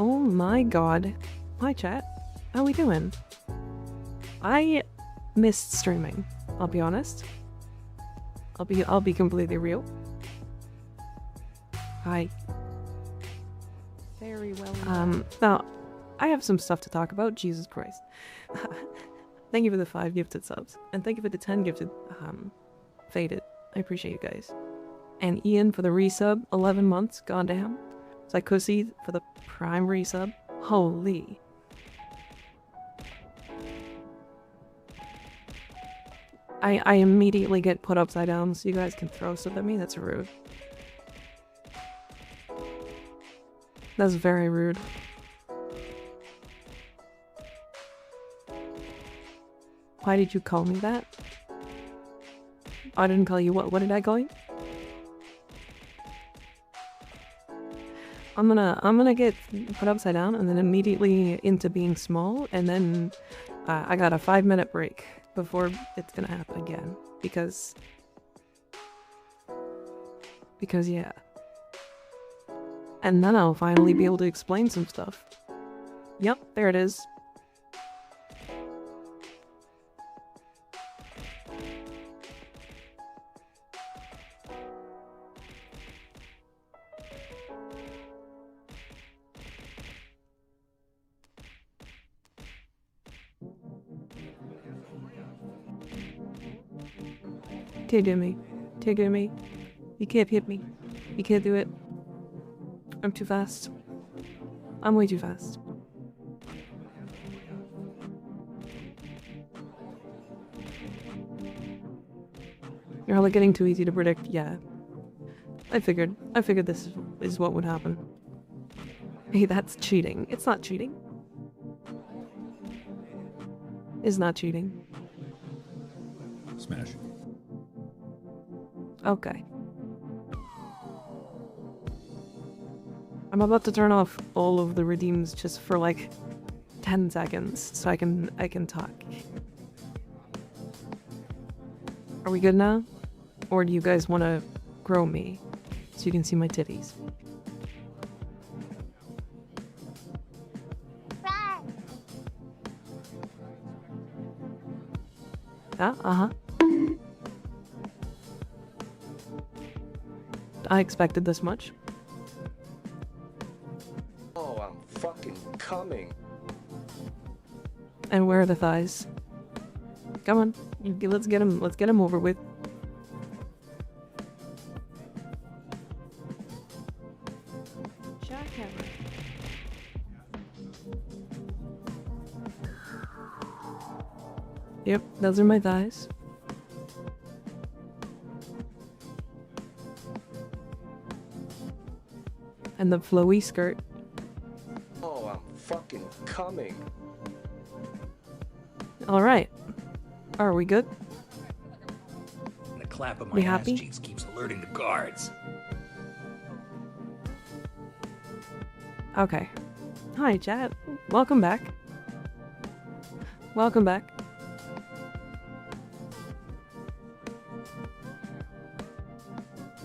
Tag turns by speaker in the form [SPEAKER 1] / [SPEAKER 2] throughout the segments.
[SPEAKER 1] Oh my god. Hi chat. How we doing? I missed streaming, I'll be honest. I'll be completely real. Hi.
[SPEAKER 2] Very well.
[SPEAKER 1] Now, I have some stuff to talk about, Jesus Christ. Thank you for the 5 gifted subs, and thank you for the 10 gifted, faded. I appreciate you guys. And Ian for the resub, 11 months, goddamn. Psychosi for the prime resub. Holy. I immediately get put upside down so you guys can throw stuff at me? That's rude. That's very rude. Why did you call me that? I didn't call you what? What did I call you? I'm gonna get put upside down and then immediately into being small, and then I got a 5-minute break before it's gonna happen again because yeah. And then I'll finally be able to explain some stuff. Yep, there it is. Can't do me. Can't do me. You can't hit me. You can't do it. I'm too fast. I'm way too fast. You're all getting too easy to predict. Yeah. I figured this is what would happen. Hey, that's cheating. It's not cheating. It's not cheating.
[SPEAKER 3] Smash.
[SPEAKER 1] Okay. I'm about to turn off all of the redeems just for like 10 seconds so I can talk. Are we good now? Or do you guys want to grow me so you can see my titties? Yeah, uh-huh. I expected this much.
[SPEAKER 4] Oh, I'm fucking coming.
[SPEAKER 1] And where are the thighs? Come on, let's get him. Let's get him over with.
[SPEAKER 2] Jackhammer.
[SPEAKER 1] Yep, those are my thighs. And the flowy skirt.
[SPEAKER 4] Oh, I'm fucking coming.
[SPEAKER 1] All right. Are we good?
[SPEAKER 3] The clap of
[SPEAKER 1] We
[SPEAKER 3] my ass
[SPEAKER 1] happy?
[SPEAKER 3] cheeks keeps alerting the guards.
[SPEAKER 1] Okay. Hi, chat. Welcome back. Welcome back.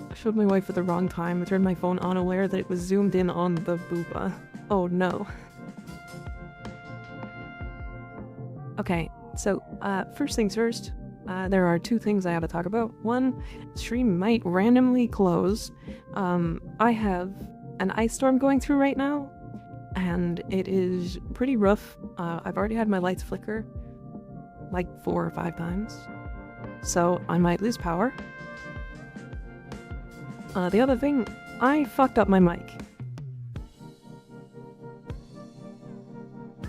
[SPEAKER 1] I showed my wife at the wrong time. I turned my phone on aware that it was zoomed in on the booba. Oh no. Okay, so first things first, there are 2 things I have to talk about. One, stream might randomly close. I have an ice storm going through right now, and it is pretty rough. I've already had my lights flicker like 4 or 5 times, so I might lose power. The other thing, I fucked up my mic.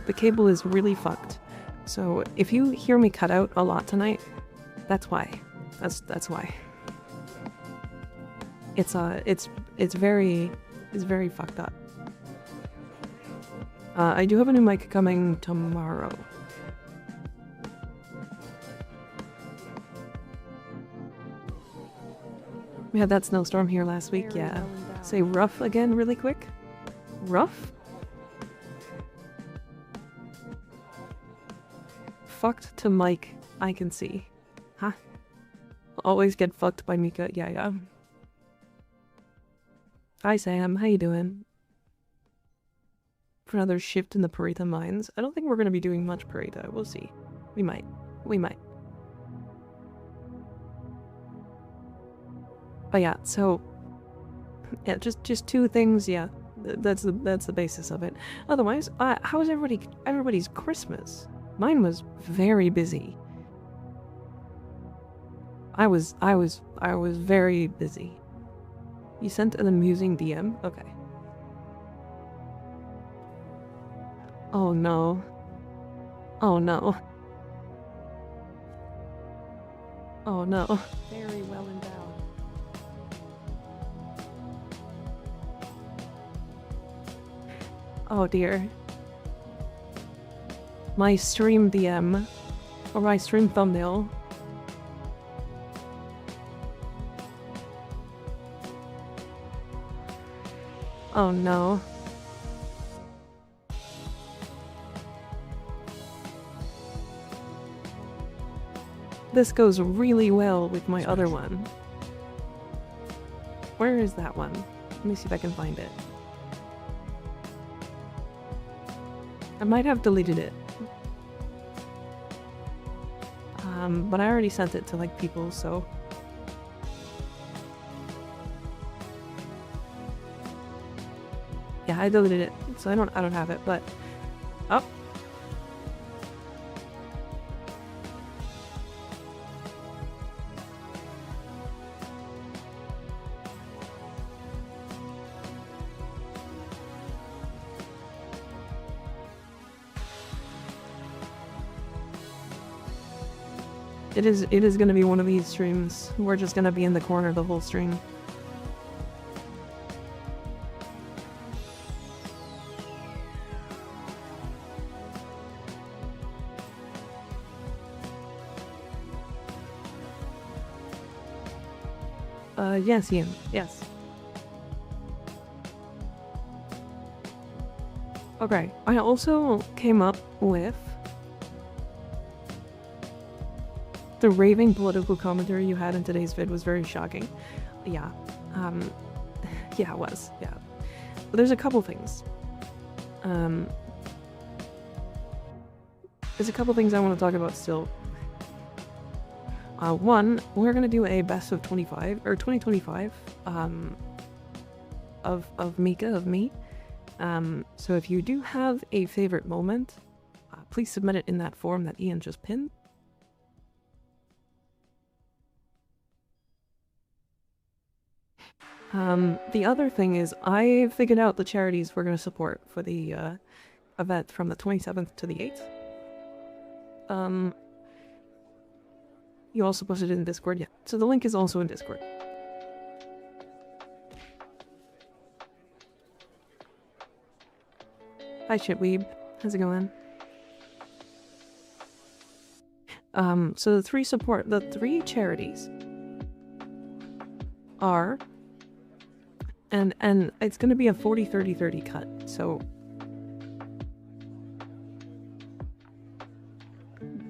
[SPEAKER 1] The cable is really fucked. So if you hear me cut out a lot tonight, that's why. That's why. It's very fucked up. I do have a new mic coming tomorrow. We had that snowstorm here last week,
[SPEAKER 2] Very
[SPEAKER 1] yeah.
[SPEAKER 2] well endowed.
[SPEAKER 1] Say rough again really quick. Rough? Fucked to Mike, I can see. Huh? Always get fucked by Mika. Yeah. Hi Sam, how you doing? for another shift in the Parita mines. I don't think we're going to be doing much Parita. We'll see. We might. We might. But yeah, so yeah, just two things. Yeah, that's the basis of it. Otherwise, how was everybody's Christmas? Mine was very busy. I was very busy. You sent an amusing DM? Okay. Oh no. Oh no. Oh no. Very well endowed. Oh dear. My stream DM, or my stream thumbnail. Oh no. This goes really well with my other one. Where is that one? Let me see if I can find it. I might have deleted it. But I already sent it to like people, so. Yeah, I deleted it, so I don't have it, but oh. It is gonna be one of these streams. We're just gonna be in the corner the whole stream. Yes, Ian. Yes. Okay, I also came up with the raving political commentary you had in today's vid was very shocking. Yeah. Yeah, it was. Yeah. But there's a couple things. There's a couple things I want to talk about still. One, we're gonna do a best of 25 or 2025 of Mika, of me. So if you do have a favorite moment, please submit it in that form that Ian just pinned. The other thing is I figured out the charities we're gonna support for the event from the 27th to the 8th. You also posted it in Discord, yeah. So the link is also in Discord. Hi Shitweeb, how's it going? So the three charities are, and it's gonna be a 40-30-30 cut, so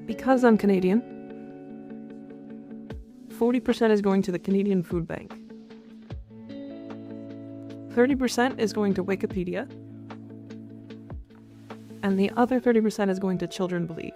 [SPEAKER 1] because I'm Canadian, 40% is going to the Canadian Food Bank. 30% is going to Wikipedia. And the other 30% is going to Children Believe.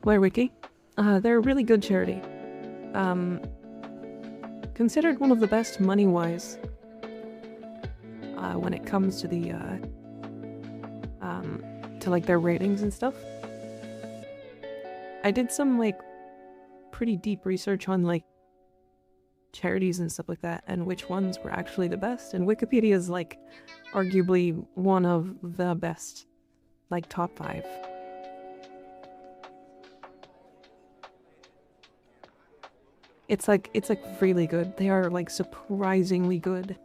[SPEAKER 1] Blair Wiki. They're a really good charity. Considered one of the best money-wise when it comes to the to like their ratings and stuff. I did some like pretty deep research on like charities and stuff like that and which ones were actually the best, and Wikipedia is like arguably one of the best, like top 5. It's like really good. They are like surprisingly good.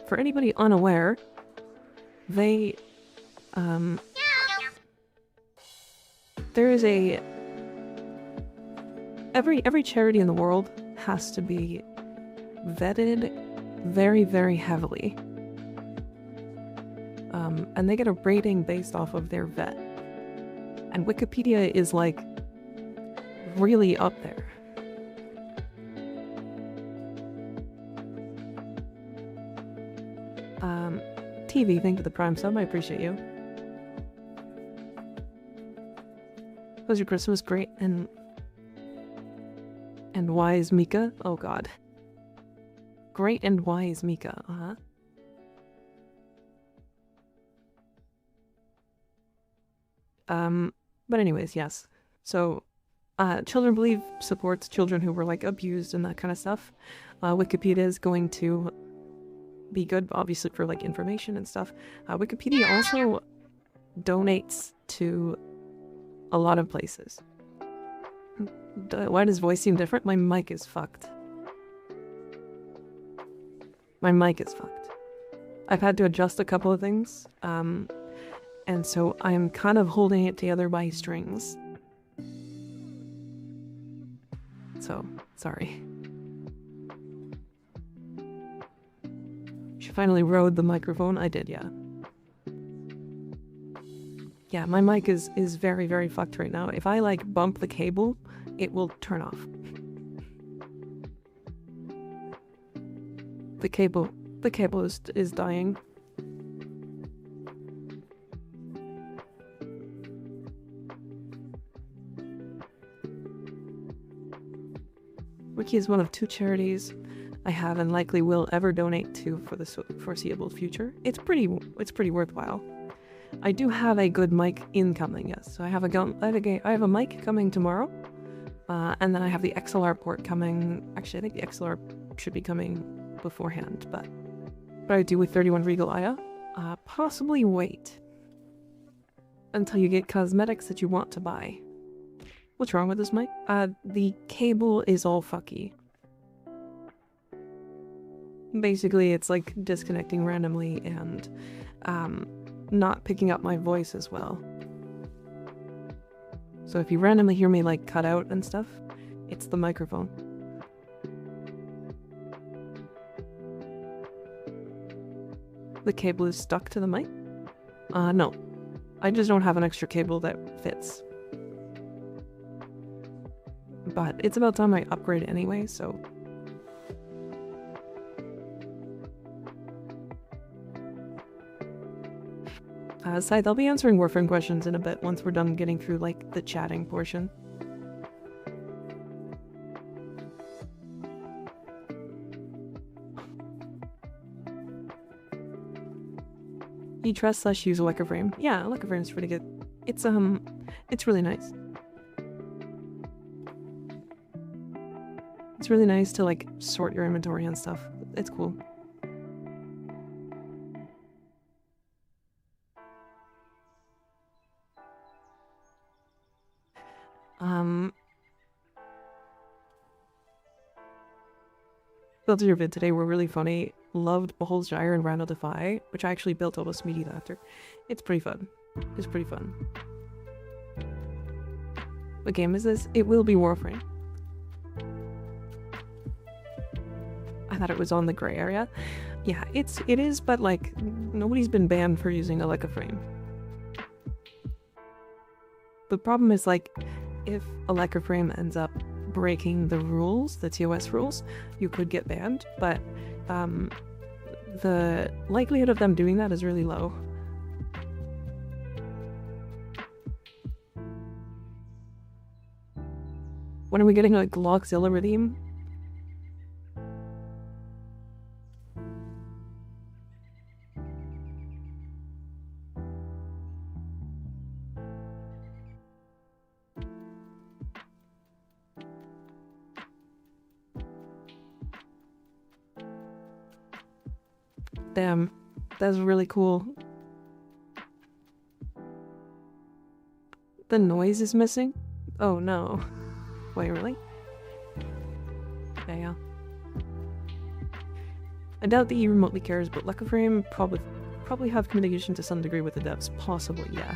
[SPEAKER 1] For anybody unaware, They, there is every charity in the world has to be vetted very, very heavily. And they get a rating based off of their vet. And Wikipedia is like really up there. TV, thank you for the Prime sub, I appreciate you. Was your Christmas great? And wise Mika? Oh god. Great and wise Mika, uh-huh. But anyways, yes. So, Children Believe supports children who were like abused and that kind of stuff. Wikipedia is going to be good, obviously, for like information and stuff. Wikipedia also donates to a lot of places. Why does voice seem different? My mic is fucked. My mic is fucked. I've had to adjust a couple of things, and so I'm kind of holding it together by strings. So, sorry. She finally rode the microphone. I did, yeah. Yeah, my mic is very, very fucked right now. If I, like, bump the cable, it will turn off. The cable is dying. Wiki is one of 2 charities I have and likely will ever donate to for the foreseeable future. It's pretty worthwhile. I do have a good mic incoming, yes. So I have a mic coming tomorrow, and then I have the XLR port coming. Actually, I think the XLR should be coming beforehand. But what I do with 31 Regal Aya, possibly wait until you get cosmetics that you want to buy. What's wrong with this mic? The cable is all fucky. Basically, it's like disconnecting randomly and not picking up my voice as well. So if you randomly hear me like cut out and stuff, it's the microphone. The cable is stuck to the mic? No. I just don't have an extra cable that fits. But it's about time I upgrade anyway, so... Scythe, I'll be answering Warframe questions in a bit once we're done getting through, like, the chatting portion. You trust / use a MikaRiverNya? Yeah, MikaRiverNya's pretty good. It's really nice. It's really nice to, like, sort your inventory and stuff. It's cool. Built your vid today were really funny. Loved Behold's Gyre and Randall Defy, which I actually built almost immediately after. It's pretty fun. It's pretty fun. What game is this? It will be Warframe. I thought it was on the gray area. Yeah, it is, but like nobody's been banned for using a MikaRiverNya. The problem is like if a MikaRiverNya ends up breaking the rules, the TOS rules, you could get banned, but the likelihood of them doing that is really low. When are we getting like Lockzilla redeem? Damn, that's really cool. The noise is missing? Oh no. Wait, really? Yeah. I doubt that he remotely cares, but MikaRiverNya probably have communication to some degree with the devs. Possibly, yeah.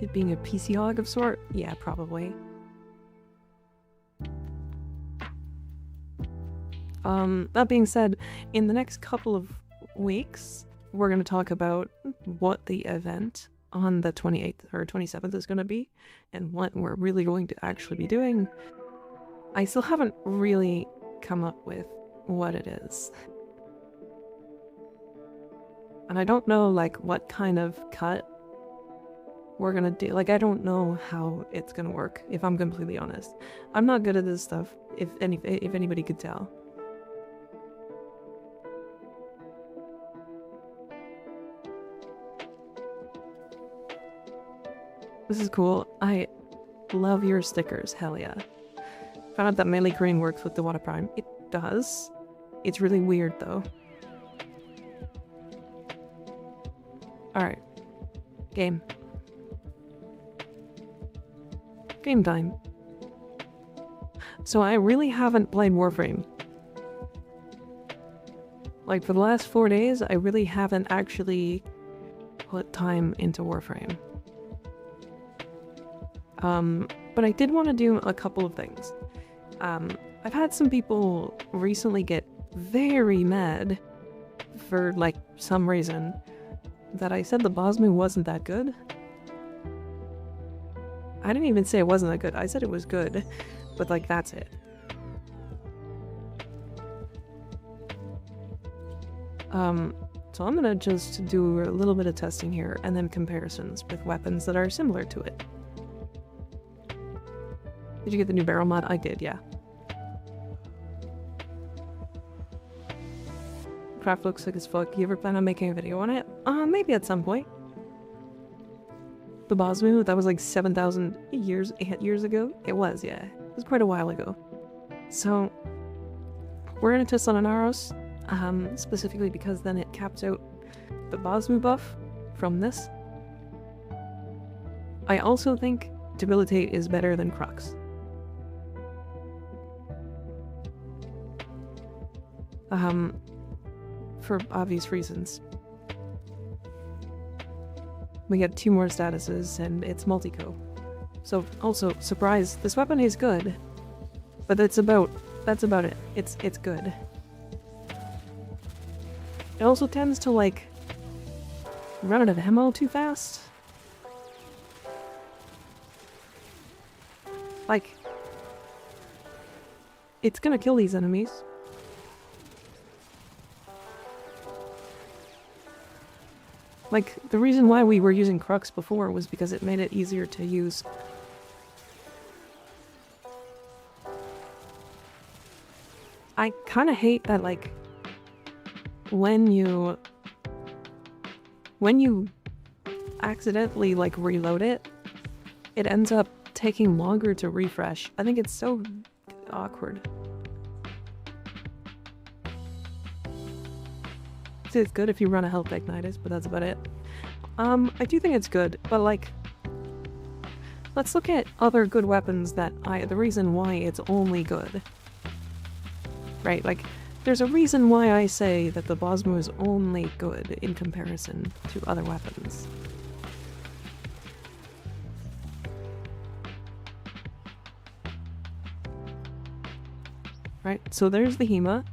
[SPEAKER 1] It being a PC hog of sort? Yeah, probably. That being said, in the next couple of weeks, we're going to talk about what the event on the 28th or 27th is going to be, and what we're really going to actually be doing. I still haven't really come up with what it is. And I don't know, like, what kind of cut we're gonna do. Like, I don't know how it's gonna work, if I'm completely honest. I'm not good at this stuff, if anybody could tell. This is cool. I love your stickers, hell yeah. Found out that melee green works with the Warframe. It does. It's really weird though. Alright. Game. Game time. So I really haven't played Warframe. Like, for the last 4 days, I really haven't actually put time into Warframe. But I did want to do a couple of things. I've had some people recently get very mad for, like, some reason that I said the Bosmu wasn't that good. I didn't even say it wasn't that good. I said it was good, but, like, that's it. So I'm gonna just do a little bit of testing here and then comparisons with weapons that are similar to it. Did you get the new barrel mod? I did, yeah. Craft looks sick as fuck. You ever plan on making a video on it? Maybe at some point. The Bosmu, that was like 7,000 years ago? It was, yeah. It was quite a while ago. So, we're gonna test on an Aros, specifically because then it caps out the Bosmu buff from this. I also think Debilitate is better than Crux. For obvious reasons. We get 2 more statuses, and it's multi-co. So, also, surprise, this weapon is good. But that's about it. It's good. It also tends to, like, run out of ammo too fast. Like, it's gonna kill these enemies. Like, the reason why we were using Crux before was because it made it easier to use. I kind of hate that, like, when you accidentally, like, reload it, it ends up taking longer to refresh. I think it's so awkward. It's good if you run a health Ignitus, but that's about it. I do think it's good, but, like, let's look at other good weapons that the reason why it's only good. Right, like, there's a reason why I say that the Bosmu is only good in comparison to other weapons. Right, so there's the Hema.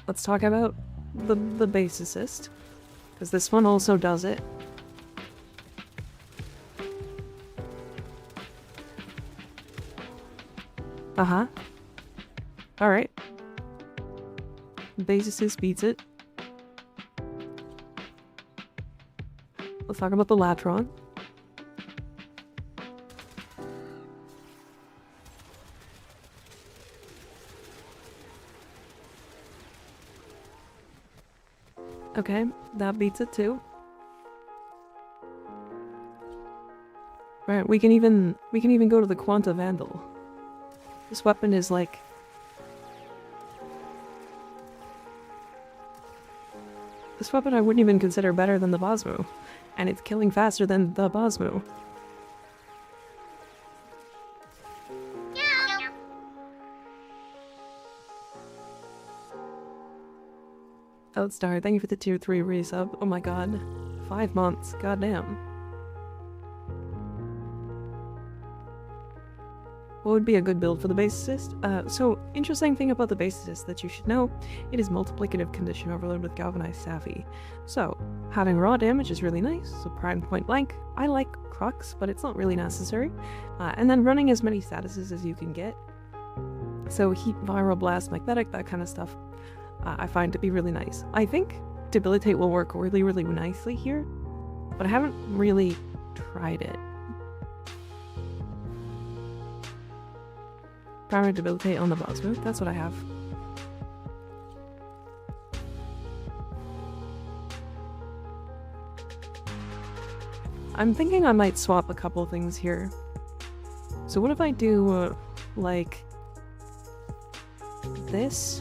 [SPEAKER 1] Let's talk about the base assist, because this one also does it. Alright. Base assist beats it. Let's talk about the Latron. Okay, that beats it too. Right, we can even go to the Quanta Vandal. This weapon is like... This weapon I wouldn't even consider better than the Bosmu. And it's killing faster than the Bosmu. Outstar, thank you for the tier 3 resub. Oh my god. 5 months. Goddamn. What would be a good build for the base assist? So, interesting thing about the base assist that you should know, it is multiplicative condition overload with galvanized savvy. So, having raw damage is really nice, so prime point blank. I like crux, but it's not really necessary. And then running as many statuses as you can get. So heat, viral, blast, magnetic, that kind of stuff, I find to be really nice. I think debilitate will work really, really nicely here, but I haven't really tried it. Primary debilitate on the boss move, that's what I have. I'm thinking I might swap a couple things here. So what if I do, like, this?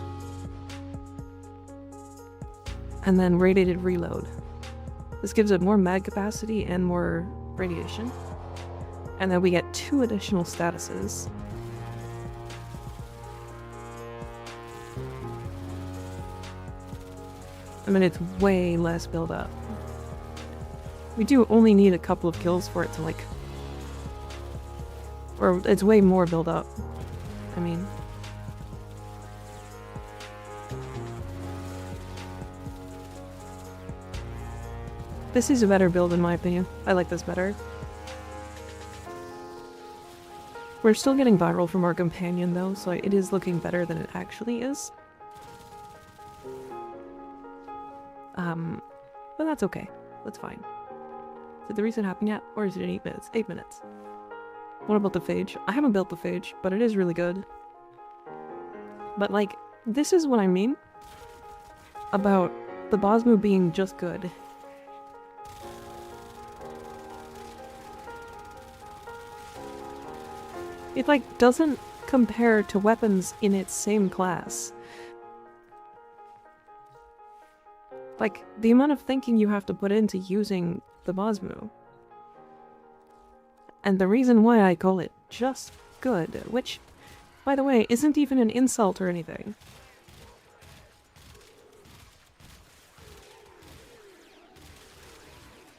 [SPEAKER 1] And then radiated reload. This gives it more mag capacity and more radiation. And then we get 2 additional statuses. I mean, it's way less build up. We do only need a couple of kills for it to, like... Or it's way more build up. I mean... This is a better build in my opinion. I like this better. We're still getting viral from our companion though, so it is looking better than it actually is. But that's okay. That's fine. Did the reset happen yet? Or is it in 8 minutes? 8 minutes. What about the phage? I haven't built the phage, but it is really good. But like, this is what I mean about the Bosmu being just good. It like doesn't compare to weapons in its same class. Like, the amount of thinking you have to put into using the Bosmu. And the reason why I call it just good, which, by the way, isn't even an insult or anything.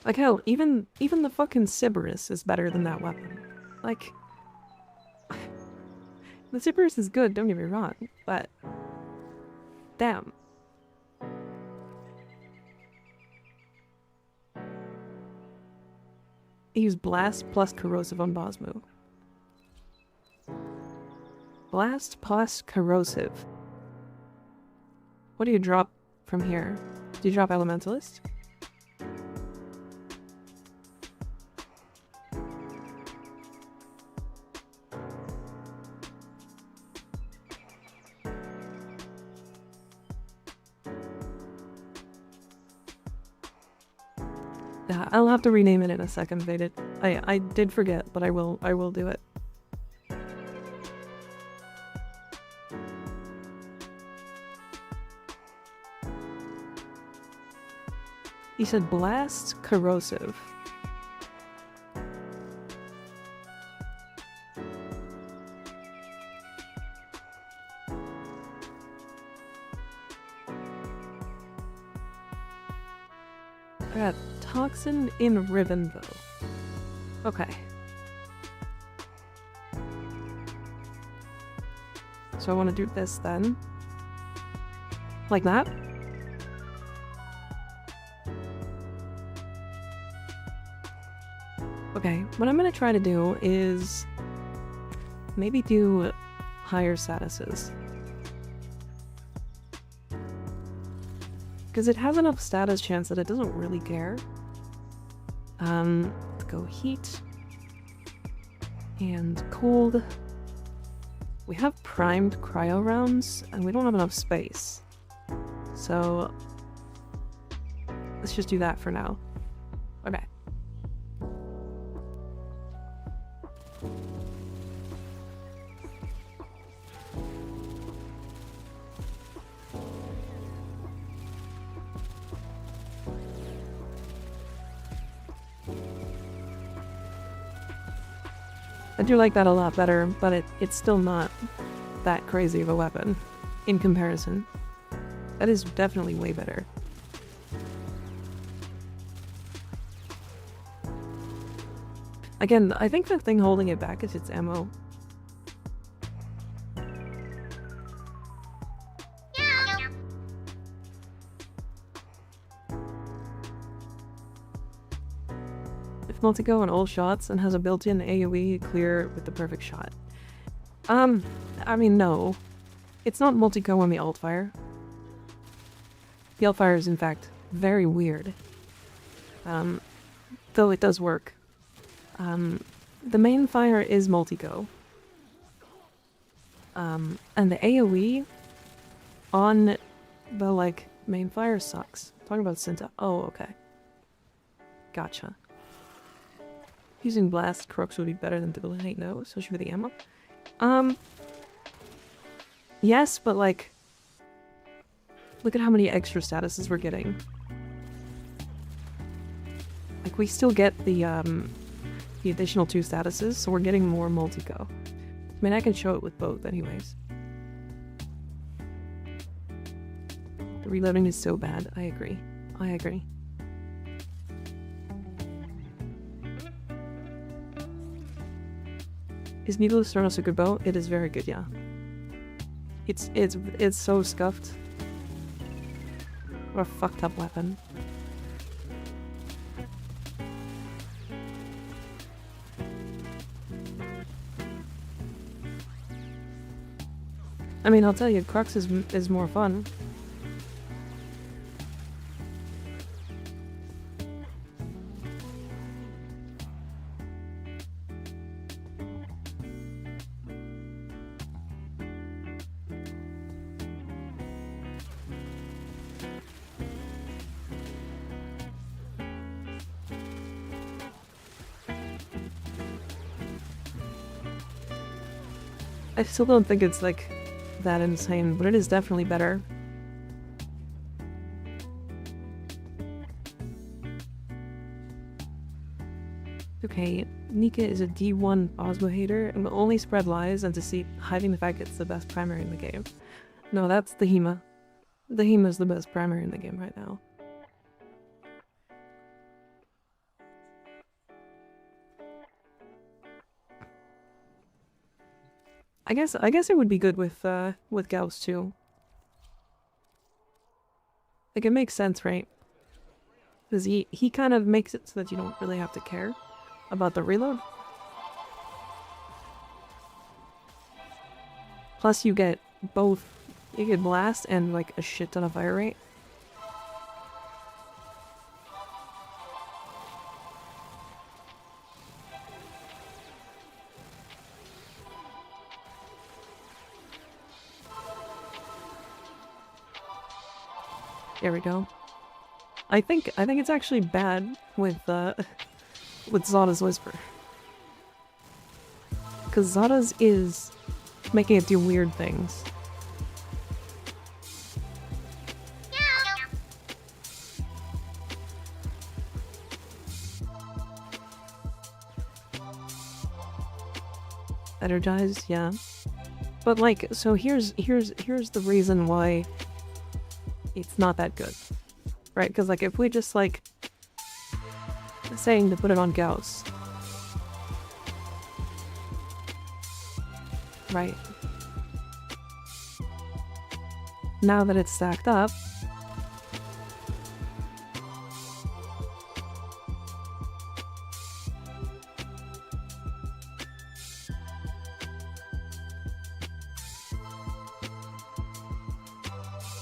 [SPEAKER 1] Like hell, even the fucking Sybaris is better than that weapon. Like... The Sybaris is good, don't get me wrong, but... Damn. Use Blast plus Corrosive on Bosmu. Blast plus Corrosive. What do you drop from here? Do you drop Elementalist? I'll have to rename it in a second, Vaded. I did forget, but I will do it. He said Blast Corrosive. I got Toxin in Ribbon, though. Okay. So I want to do this then. Like that? Okay, what I'm gonna try to do is maybe do higher statuses. Because it has enough status chance that it doesn't really care. Let's go heat. And cold. We have primed cryo rounds, and we don't have enough space. So let's just do that for now. Okay. I do like that a lot better, but it's still not that crazy of a weapon in comparison. That is definitely way better. Again, I think the thing holding it back is its ammo. If multi-go on all shots and has a built-in AoE, clear with the perfect shot. I mean, no. It's not multi-go on the alt-fire. The alt-fire is, in fact, very weird. Though it does work. The main fire is multi-go. And the AoE on the, like, main fire sucks. Talking about Synta. Oh, okay. Gotcha. Using Blast, Crux would be better than Debilitate, no, especially with the ammo. Yes, but, like, look at how many extra statuses we're getting. Like, we still get the additional 2 statuses, so we're getting more multi-go. I mean, I can show it with both anyways. The reloading is so bad. I agree. I agree. Is Needless Thronos a good bow? It is very good, yeah. It's so scuffed. What a fucked up weapon. I mean, I'll tell you, Crux is more fun. I still don't think it's, like, that insane, but it is definitely better. Okay, Nika is a D1 Osmo hater and will only spread lies and deceit, hiding the fact it's the best primary in the game. No, that's the Hema. The Hema is the best primary in the game right now. I guess it would be good with Gauss too. Like, it makes sense, right? Because he kind of makes it so that you don't really have to care about the reload. Plus you get both, you get blast and like a shit ton of fire rate. There we go. I think it's actually bad with Zada's Whisper. Because Zada's is making it do weird things. Energized, yeah. But like, so here's the reason why it's not that good, right? Because like, if we just like saying to put it on Gauss, right? Now that it's stacked up,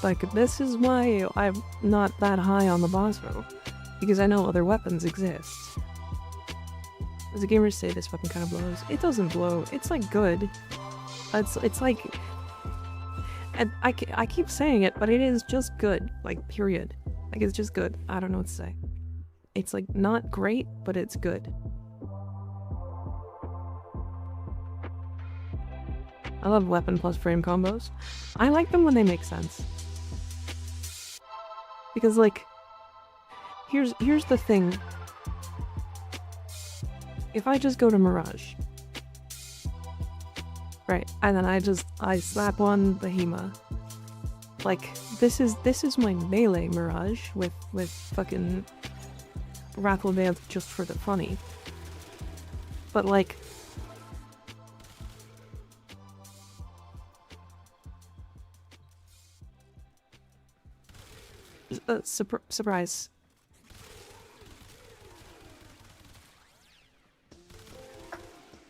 [SPEAKER 1] like, this is why I'm not that high on the boss row, because I know other weapons exist. As the gamers say, this weapon kind of blows. It doesn't blow. It's like good. It's like, and I keep saying it, but it is just good. Like, period. Like, it's just good. I don't know what to say. It's like not great, but it's good. I love weapon plus frame combos. I like them when they make sense. Because, like, here's the thing. If I just go to Mirage, right, and then I slap on the Hema, Like, this is my melee Mirage with fucking Raffle Band just for the funny. But like, surprise.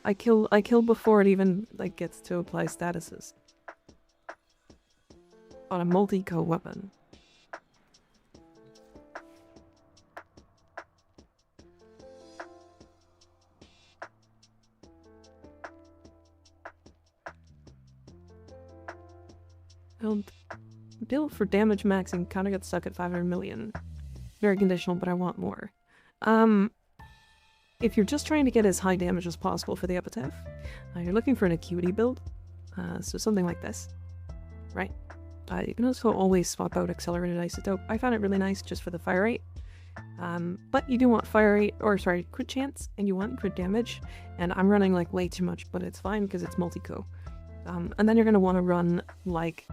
[SPEAKER 1] I kill before it even like gets to apply statuses. On a multi-co weapon. Build for damage maxing kind of got stuck at 500 million. Very conditional, but I want more. If you're just trying to get as high damage as possible for the epitaph, you're looking for an acuity build. So something like this, right? You can also always swap out accelerated isotope. I found it really nice just for the fire rate. But you do want fire rate, or sorry, crit chance, and you want crit damage. And I'm running like way too much, but it's fine because it's multi-co. And then you're going to want to run like...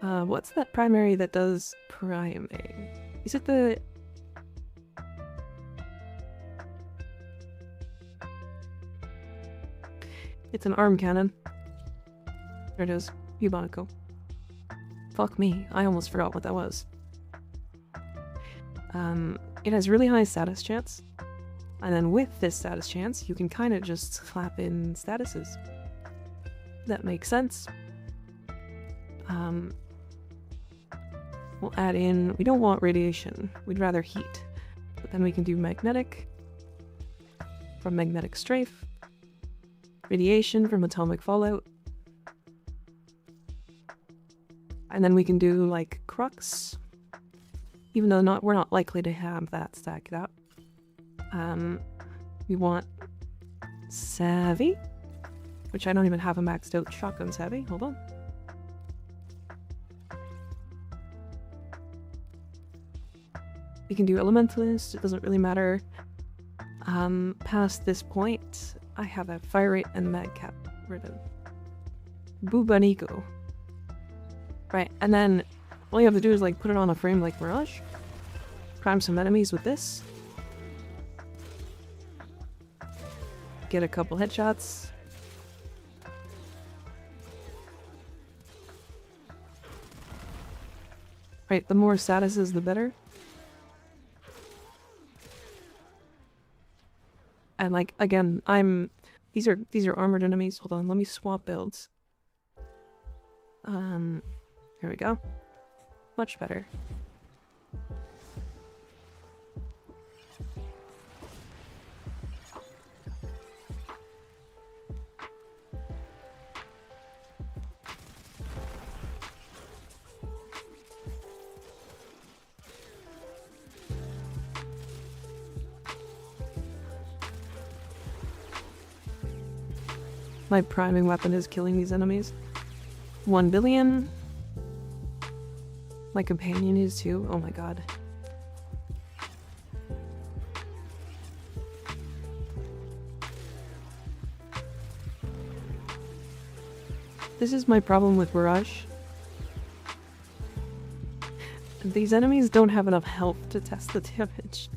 [SPEAKER 1] what's that primary that does priming? Is it the... It's an arm cannon. There it is. Bubonico. Fuck me, I almost forgot what that was. It has really high status chance. And then with this status chance, you can kind of just slap in statuses. That makes sense. We'll add in... We don't want radiation. We'd rather heat. But then we can do magnetic. From magnetic strafe. Radiation from atomic fallout. And then we can do like crux, even though we're not likely to have that stacked up. We want savvy, which I don't even have a maxed out shotgun savvy. Hold on. We can do elementalist. It doesn't really matter. Past this point, I have a fire rate and madcap written. Bubonico. Right, and then all you have to do is like put it on a frame like Mirage. Prime some enemies with this. Get a couple headshots. Right, the more statuses the better. And like again, these are armored enemies. Hold on, let me swap builds. Here we go. Much better. My priming weapon is killing these enemies. 1 billion. My companion is too. Oh my god. This is my problem with Mirage. These enemies don't have enough health to test the damage.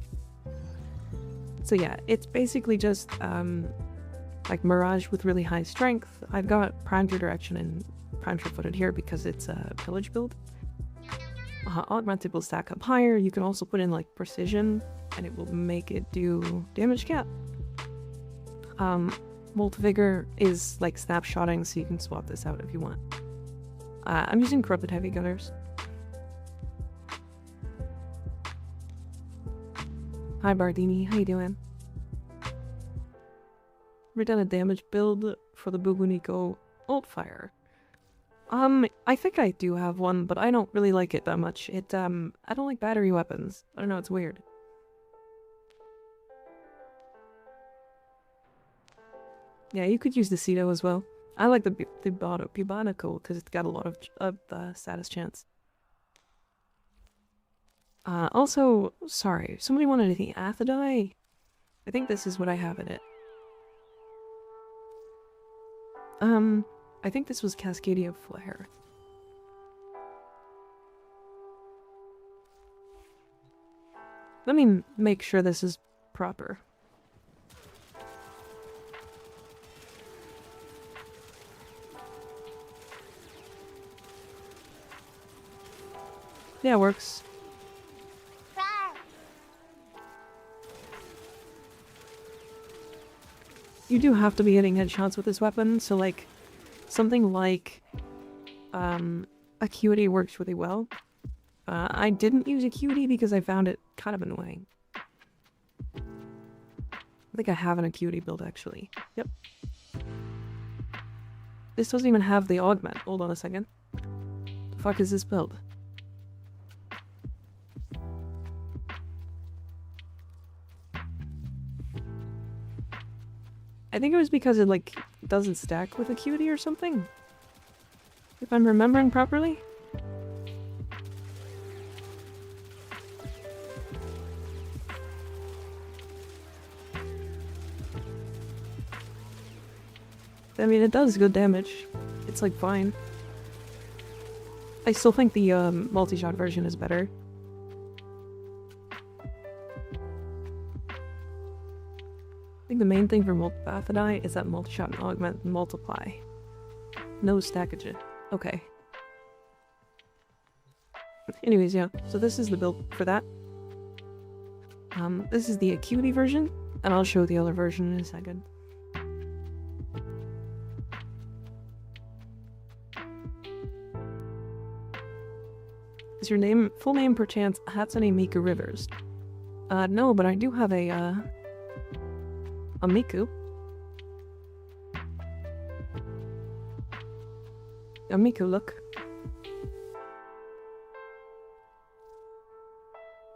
[SPEAKER 1] So yeah, it's basically just like Mirage with really high strength. I've got Prime True Direction and Prime True Footed here because it's a pillage build. Augmented will stack up higher. You can also put in like Precision and it will make it do damage cap. Molt Vigor is like snapshotting, so you can swap this out if you want. I'm using Corrupted Heavy Gunners. Hi Bardini, how you doing? We've done a damage build for the Bubonico Alt Fire. I think I do have one, but I don't really like it that much. I don't like battery weapons. I don't know, it's weird. Yeah, you could use the Ceto as well. I like the Bubonico because it's got a lot of status chance. Also, sorry, somebody wanted the Athadai. I think this is what I have in it. I think this was Cascadia Flare. Let me make sure this is proper. Yeah, it works. You do have to be hitting headshots with this weapon, so like, something like, Acuity works really well. I didn't use Acuity because I found it kind of annoying. I think I have an Acuity build, actually. Yep. This doesn't even have the augment. Hold on a second. The fuck is this build? I think it was because it, like, doesn't stack with Acuity or something. If I'm remembering properly. I mean, it does good damage. It's, like, fine. I still think the, multi-shot version is better. I think the main thing for Multipathidai is that multi-shot and augment and multiply. No stackage. Okay. Anyways, yeah. So this is the build for that. This is the Acuity version, and I'll show the other version in a second. Is your name full name perchance Hatsune MikaRivers? No, but I do have a Miku. A Miku look.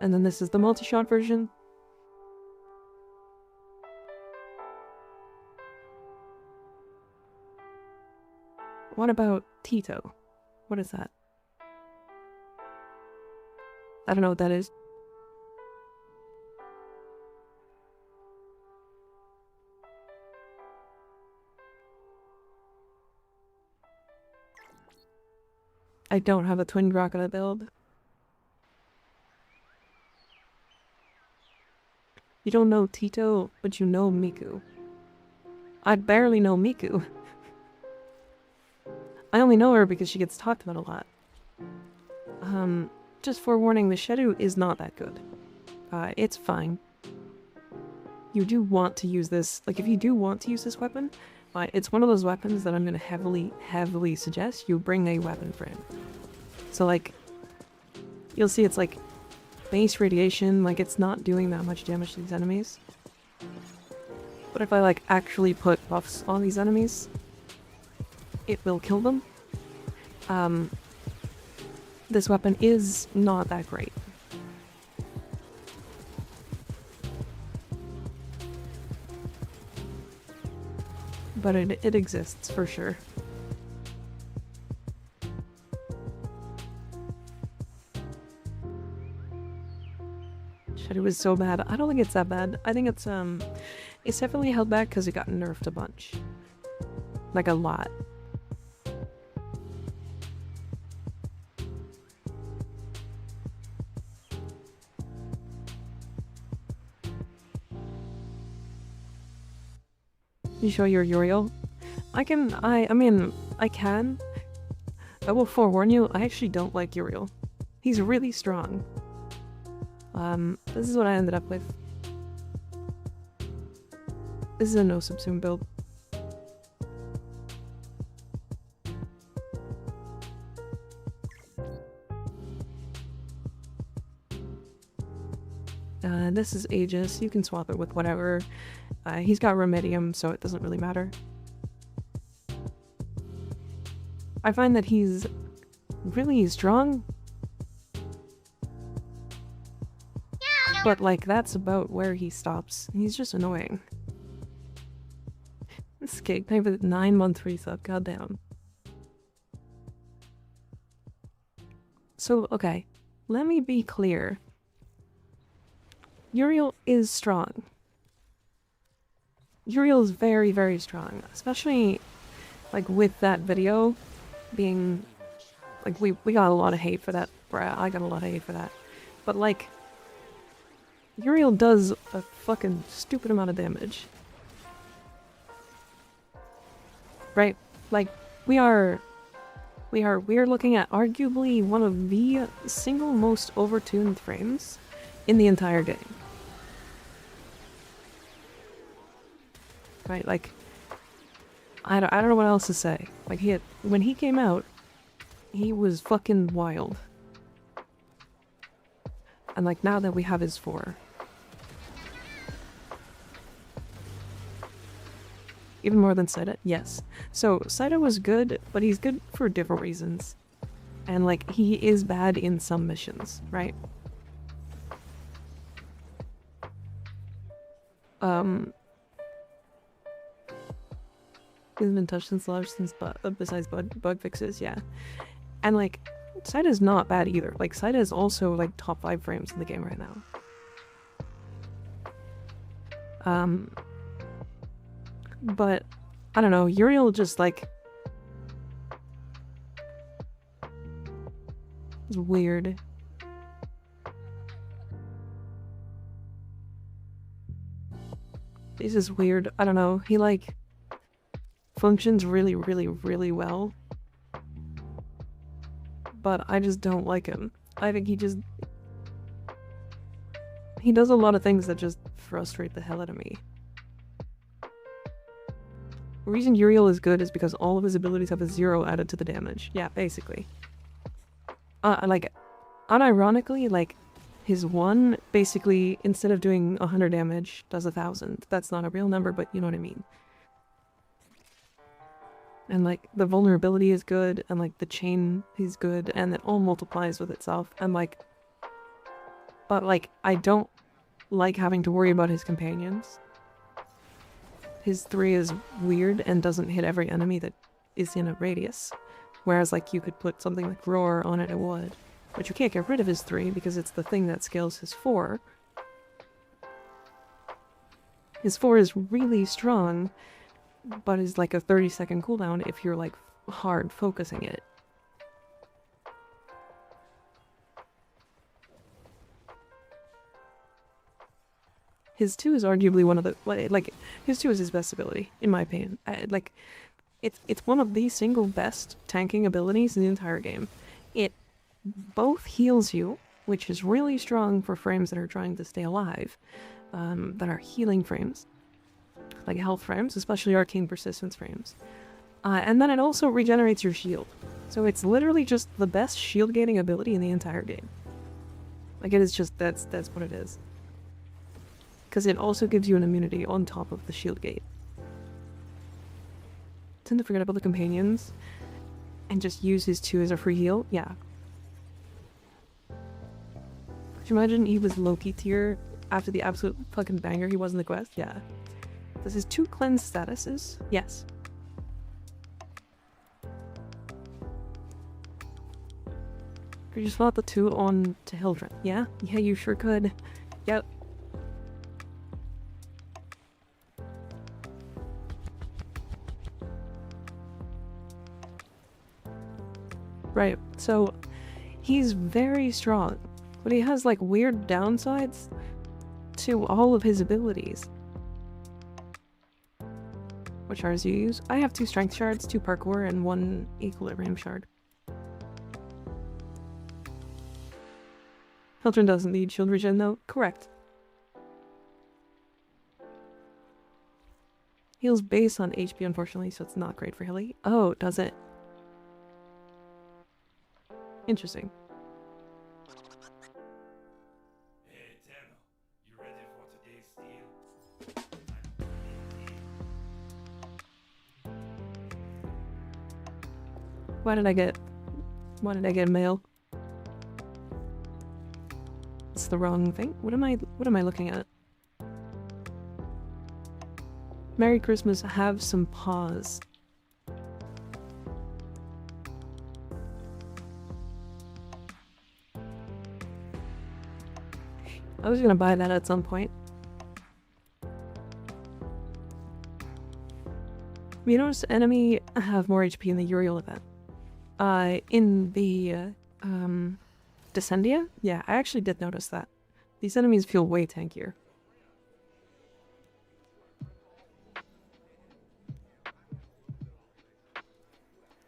[SPEAKER 1] And then this is the multi-shot version. What about Tito? What is that? I don't know what that is. I don't have a twin crocodile build. You don't know Tito, but you know Miku. I barely know Miku. I only know her because she gets talked about a lot. Just forewarning, the Shadow is not that good. It's fine. You do want to use this, like if you do want to use this weapon, it's one of those weapons that I'm gonna heavily suggest you bring a weapon friend. So like, you'll see it's like base radiation, like it's not doing that much damage to these enemies. But if I like actually put buffs on these enemies, it will kill them. This weapon is not that great. But it exists for sure. Shadow is so bad. I don't think it's that bad. I think it's definitely held back because it got nerfed a bunch. Like a lot. You show your Uriel? I mean, I can. I will forewarn you, I actually don't like Uriel. He's really strong. This is what I ended up with. This is a no subsume build. This is Aegis. You can swap it with whatever. He's got Remedium, so it doesn't really matter. I find that he's really strong. But, like, that's about where he stops. He's just annoying. This kid, type of 9-month resub, goddamn. So, okay. Let me be clear. Uriel is strong. Uriel is very strong. Especially, like, with that video being... Like, we got a lot of hate for that. I got a lot of hate for that. But, like... Uriel does a fucking stupid amount of damage. Right? Like, we are looking at arguably one of the single most overtuned frames in the entire game. Right, like, I don't know what else to say. Like, when he came out, he was fucking wild. And like, now that we have his 4. Even more than Saida? Yes. So, Saida was good, but he's good for different reasons. And like, he is bad in some missions, right? He hasn't been touched since launch, besides bug fixes, yeah. And like, Saida's not bad either. Like, Saida is also like top 5 frames in the game right now. But I don't know, Uriel just like is weird. This is weird. I don't know. He like functions really, really, really well. But I just don't like him. I think he does a lot of things that just frustrate the hell out of me. The reason Uriel is good is because all of his abilities have a 0 added to the damage. Yeah, basically. Like, unironically, like, his 1 basically, instead of doing 100 damage, does 1,000. That's not a real number, but you know what I mean. And like, the vulnerability is good, and like, the chain is good, and it all multiplies with itself, and like... But like, I don't like having to worry about his companions. His 3 is weird and doesn't hit every enemy that is in a radius. Whereas like, you could put something like Roar on it, it would. But you can't get rid of his 3 because it's the thing that scales his 4. His 4 is really strong, but is like a 30-second cooldown if you're like hard focusing it. His 2 is arguably one of the, like, his 2 is his best ability, in my opinion. Like, it's one of the single best tanking abilities in the entire game. It both heals you, which is really strong for frames that are trying to stay alive, that are healing frames, like health frames, especially arcane persistence frames. And then it also regenerates your shield. So it's literally just the best shield gaining ability in the entire game. Like, it is just, that's what it is. Because it also gives you an immunity on top of the shield gate. Tend to forget about the companions and just use his 2 as a free heal. Yeah. Could you imagine he was Loki tier after the absolute fucking banger he was in the quest? Yeah. Does his 2 cleanse statuses? Yes. Could you slot the 2 on to Hildren? Yeah? Yeah, you sure could. Yep. Right, so he's very strong, but he has like weird downsides to all of his abilities. What shards do you use? I have 2 strength shards, 2 parkour, and 1 equilibrium shard. Hildren doesn't need shield regen though? Correct. Heals base on HP unfortunately, so it's not great for Hilly. Oh, does it? Interesting.
[SPEAKER 3] Hey, Eternal, you ready for today's steal?
[SPEAKER 1] Why did I get mail? It's the wrong thing. What am I looking at? Merry Christmas, have some pause. I was gonna buy that at some point. You notice enemy have more HP in the Uriel event. In the Descendia? Yeah, I actually did notice that. These enemies feel way tankier.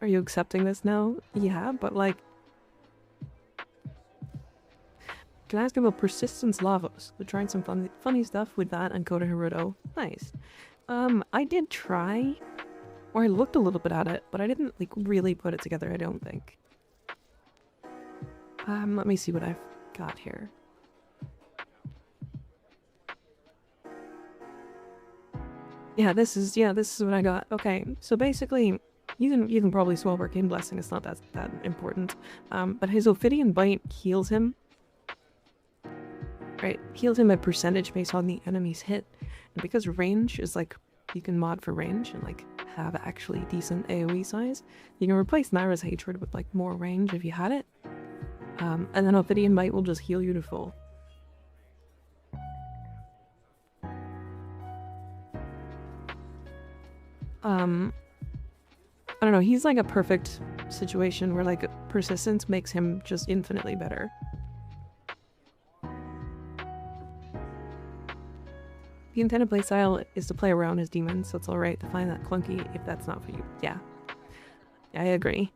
[SPEAKER 1] Are you accepting this now? Yeah, but like... Can I ask about Persistence Lavos? We're trying some funny stuff with that and Coda Hirudo. Nice. I did try, or I looked a little bit at it, but I didn't like really put it together, I don't think. Let me see what I've got here. Yeah, this is what I got. Okay, so basically, you can probably swap Arcane Blessing, it's not that important. But his Ophidian Bite heals him. Right, heals him a percentage based on the enemy's hit. And because range is like, you can mod for range and like have actually decent AoE size, you can replace Naira's Hatred with like more range if you had it. And then Ophidian Bite will just heal you to full. I don't know, he's like a perfect situation where like persistence makes him just infinitely better. The intended playstyle is to play around as demons, so it's alright to find that clunky if that's not for you. Yeah. I agree.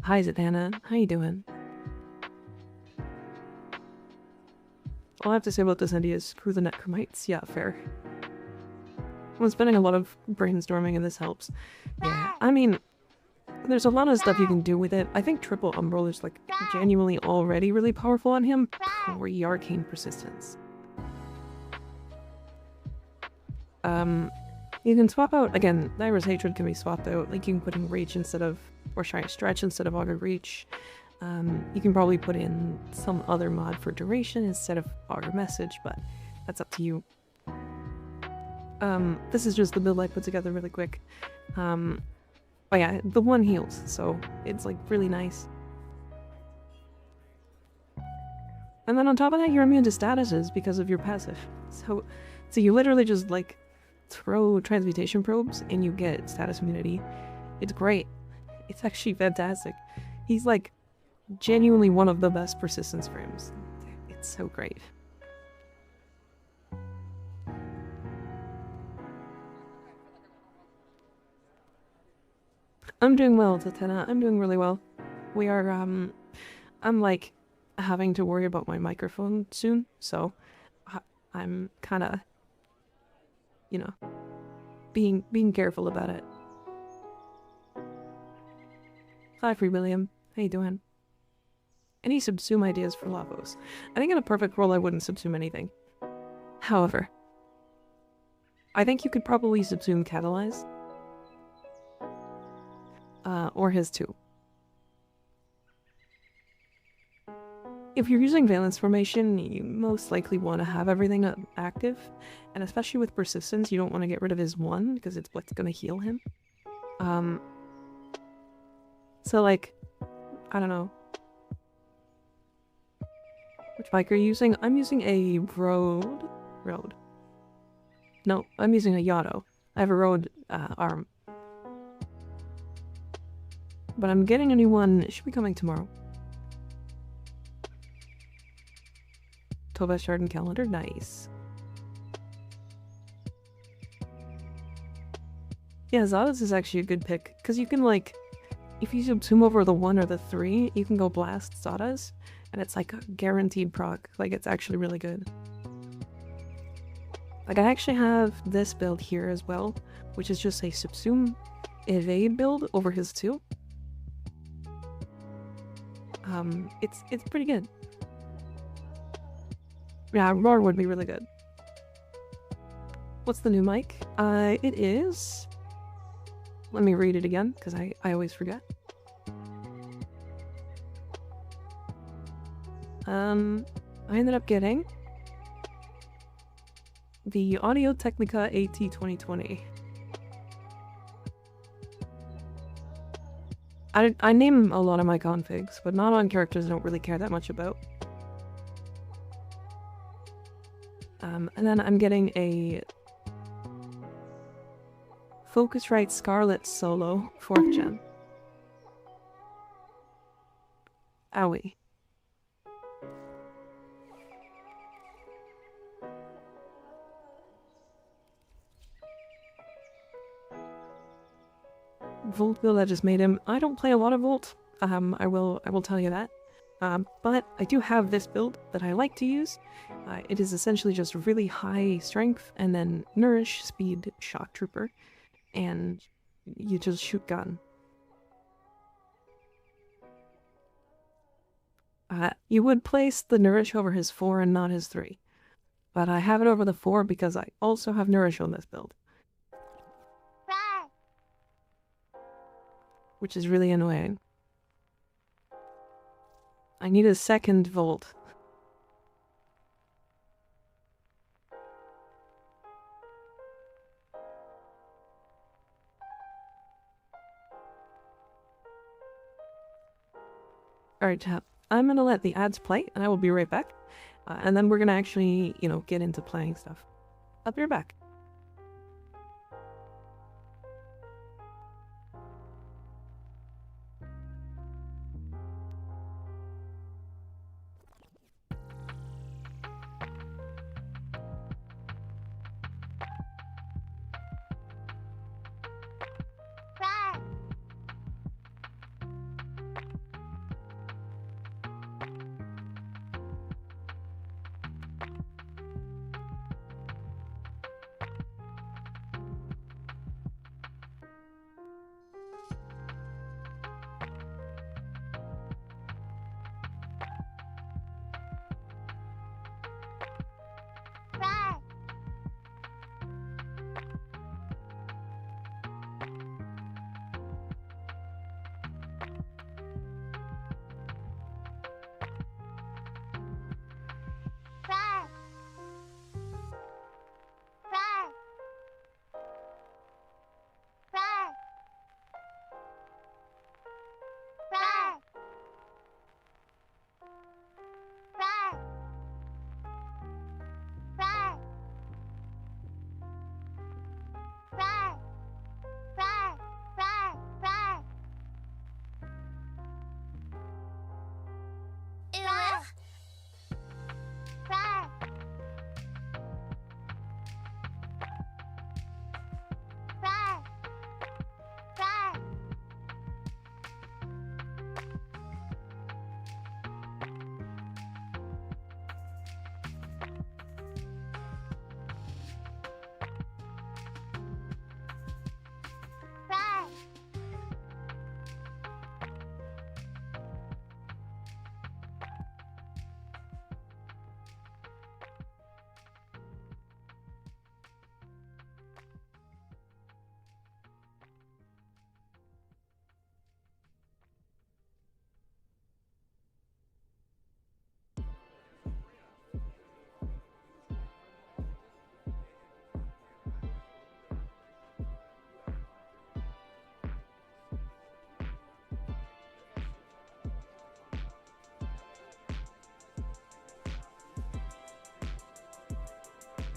[SPEAKER 1] Hi Zatanna, how you doing? All I have to say about this idea is screw the Necromites. Yeah, fair. I'm spending a lot of brainstorming and this helps. Yeah, I mean, there's a lot of stuff you can do with it. I think Triple Umbral is like genuinely already really powerful on him pre-Arcane Persistence. You can swap out, again, Naira's Hatred can be swapped out, like you can put in Reach instead of, or sorry, Stretch instead of Augur Reach. You can probably put in some other mod for Duration instead of Augur Message, but that's up to you. This is just the build I put together really quick. But yeah, the one heals, so it's like really nice. And then on top of that, you're immune to statuses because of your passive. So you literally just like throw transmutation probes and you get status immunity. It's great. It's actually fantastic. He's like genuinely one of the best persistence frames. It's so great. I'm doing well, Tatena. I'm doing really well. We are, I'm like having to worry about my microphone soon, so I'm kind of, you know, being careful about it. Hi, Free William. How you doing? Any subsume ideas for Lavos? I think in a perfect world I wouldn't subsume anything. However, I think you could probably subsume Catalyze. Or his too. If you're using Valence Formation, you most likely want to have everything active, and especially with Persistence, you don't want to get rid of his 1, because it's what's going to heal him. So like, I don't know. Which bike are you using? I'm using a Road. No, I'm using a Yotto. I have a Road arm. But I'm getting a new one. It should be coming tomorrow. Toba Shard and Calendar, nice. Yeah, Zadas is actually a good pick, because you can like, if you subsume over the 1 or the 3, you can go blast Zadas, and it's like a guaranteed proc. Like, it's actually really good. Like, I actually have this build here as well, which is just a subsume evade build over his 2. It's pretty good. Yeah, Roar would be really good. What's the new mic? It is... Let me read it again, because I always forget. I ended up getting the Audio-Technica AT 2020. I name a lot of my configs, but not on characters I don't really care that much about. And then I'm getting a Focusrite Scarlet Solo 4th gen. Owie. Volt build I just made him. I don't play a lot of Volt. I will tell you that. But I do have this build that I like to use. It is essentially just really high strength and then nourish, speed, shock trooper, and you just shoot gun. You would place the nourish over his 4 and not his 3. But I have it over the 4 because I also have nourish on this build. Which is really annoying. I need a second Volt. Alright, I'm gonna let the ads play, and I will be right back. And then we're gonna actually, get into playing stuff. I'll be right back.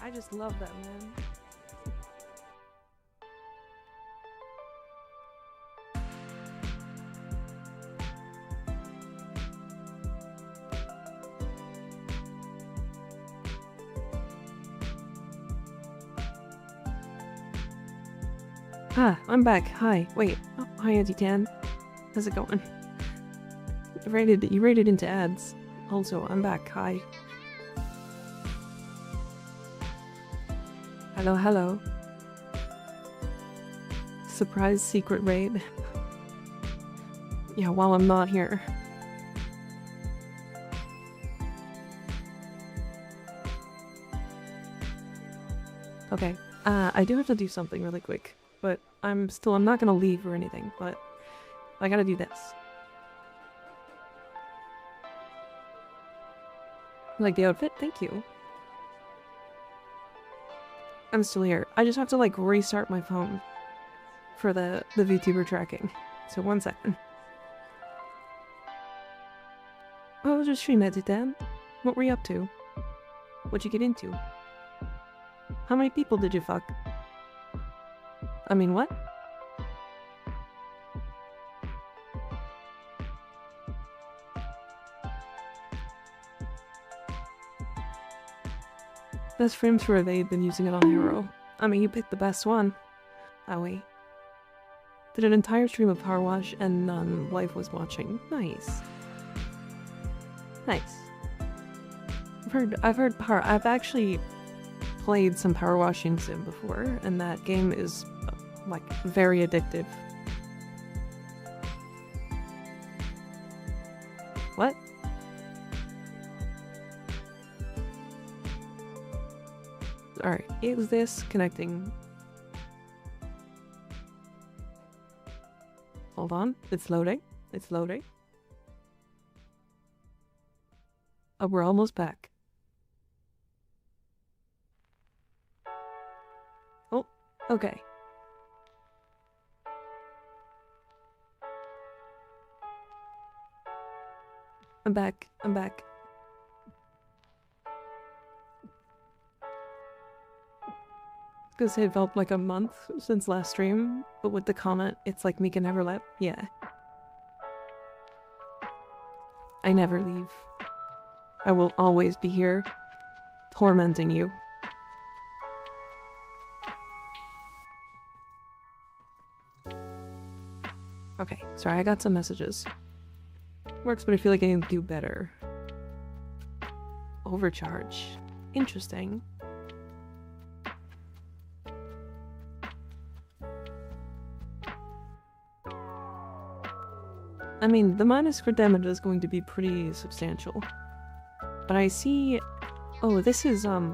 [SPEAKER 1] I just love that, man. I'm back. Hi. Wait. Oh, hi, Auntie Tan. How's it going? You rated into ads. Also, I'm back. Hi. Hello, hello. Surprise secret raid. Yeah, while I'm not here. Okay, I do have to do something really quick, but I'm not gonna leave or anything, but I gotta do this. Like the outfit? Thank you. I'm still here. I just have to like restart my phone for the VTuber tracking. So 1 second. Oh, I was just streaming that, Dan. What were you up to? What'd you get into? How many people did you fuck? I mean, what? Best frames for evade, been using it on hero. I mean, you picked the best one. Oh wait. Did an entire stream of Power Wash and none wife was watching. Nice. Nice. I've actually played some Power Washing Sim before, and that game is, like, very addictive. What? Alright, is this connecting? Hold on, it's loading. It's loading. Oh, we're almost back. Oh, okay. I'm back. I'm back. Because it felt like a month since last stream, but with the comment, it's like Mika never left. Yeah. I never leave. I will always be here, tormenting you. Okay, sorry, I got some messages. Works, but I feel like I can do better. Overcharge. Interesting. I mean, the minus crit damage is going to be pretty substantial. But I see... Oh, this is, I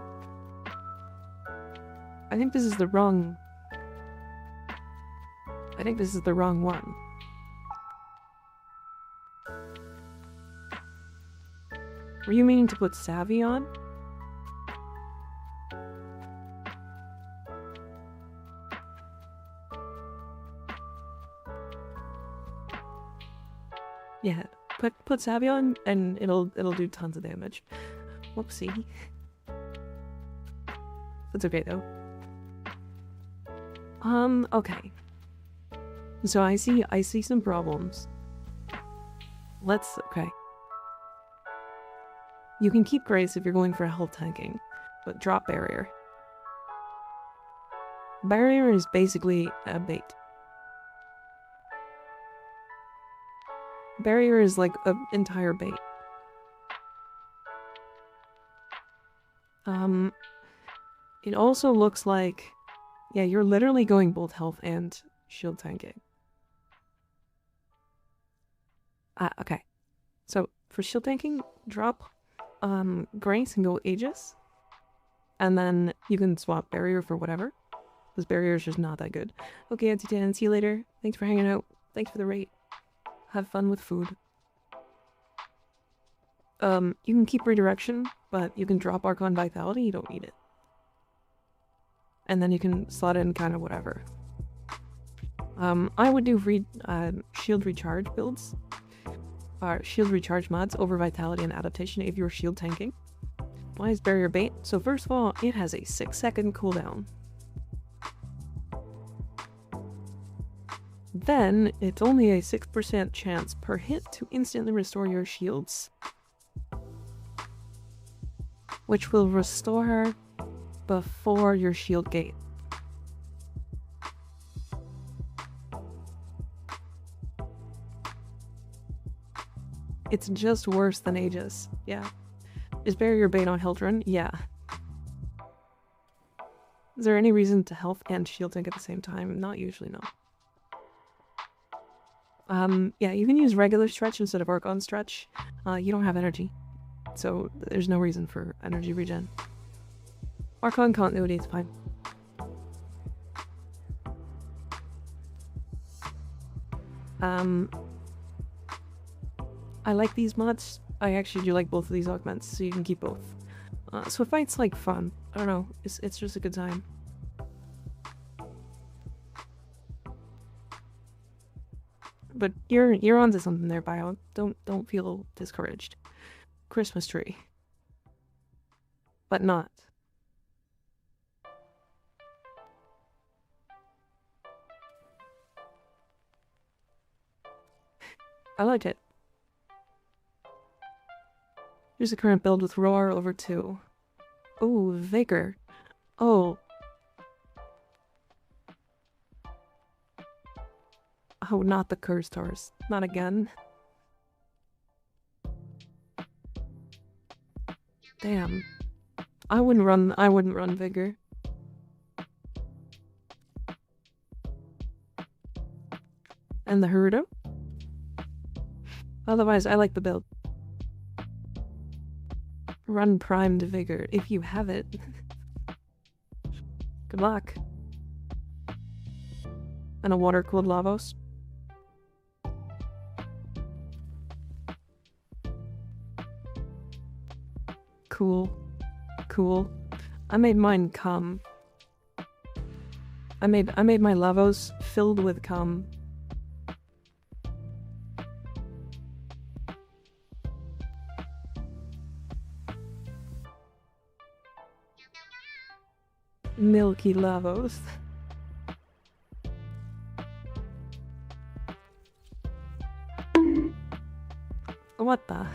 [SPEAKER 1] think this is the wrong... I think this is the wrong one. Were you meaning to put Savvy on? Yeah, put Savvy on and it'll do tons of damage. Whoopsie. That's okay though. Okay. So I see some problems. Okay. You can keep Grace if you're going for health tanking, but drop Barrier. Barrier is basically a bait. Barrier is like an entire bait. It also looks like... Yeah, you're literally going both health and shield tanking. Okay. So, for shield tanking, drop Grace and go Aegis. And then you can swap Barrier for whatever. This Barrier is just not that good. Okay, Auntie Dan, see you later. Thanks for hanging out. Thanks for the rate. Have fun with food. You can keep Redirection, but you can drop Archon Vitality, you don't need it. And then you can slot in kind of whatever. I would do shield recharge builds. Shield recharge mods over Vitality and Adaptation if you're shield tanking. Why is Barrier bait? So first of all, it has a 6-second cooldown. Then, it's only a 6% chance per hit to instantly restore your shields. Which will restore before your shield gate. It's just worse than Aegis. Yeah. Is Barrier bait on health run? Yeah. Is there any reason to health and shield tank at the same time? Not usually, no. Yeah, you can use regular stretch instead of Archon stretch. You don't have energy, so there's no reason for energy regen. Archon continuity is fine. I like these mods. I actually do like both of these augments, so you can keep both. So it fights like fun. I don't know. It's just a good time. But you're onto something there, Bio. Don't feel discouraged. Christmas tree. But not. I liked it. Here's the current build with Roar over 2. Oh, Vigor. Oh. Oh, not the cursed horse. Not again. Damn. I wouldn't run Vigor. And the Haruto? Otherwise, I like the build. Run primed Vigor, if you have it. Good luck. And a water-cooled Lavos. Cool. Cool. I made mine cum. I made my Lavos filled with cum. Milky Lavos. What the?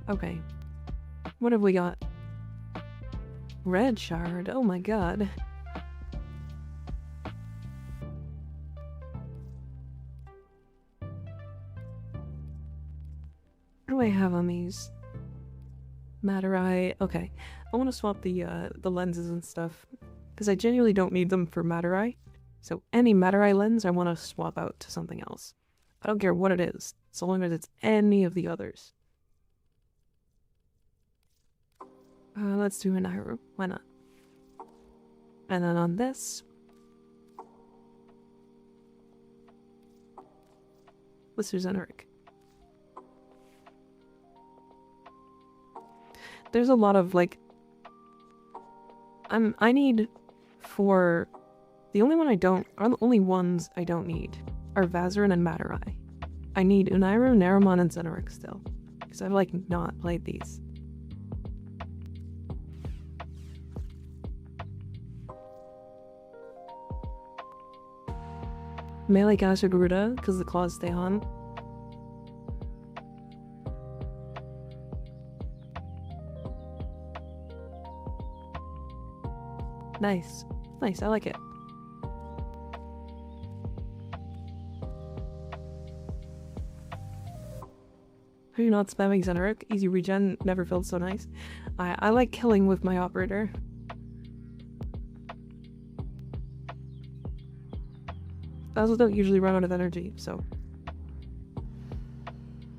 [SPEAKER 1] Okay. What have we got? Red shard. Oh my god. What do I have on these? Matter-Eye. Okay. I want to swap the lenses and stuff. Because I genuinely don't need them for Matter-Eye. So any Matter-Eye lens I want to swap out to something else. I don't care what it is, so long as it's any of the others. Let's do an Iru. Why not? And then on this... let's do Zeneric. There's a lot of, like... I need for... the only ones I don't need are Vazarin and Matter-Eye. I need Unairu, Naramon, and Zeneric still. Because I've, like, not played these. Melee Gacha Garuda, because the claws stay on. Nice. Nice, I like it. Are you not spamming Zeneric? Easy regen never felt so nice. I like killing with my operator. I also don't usually run out of energy, so...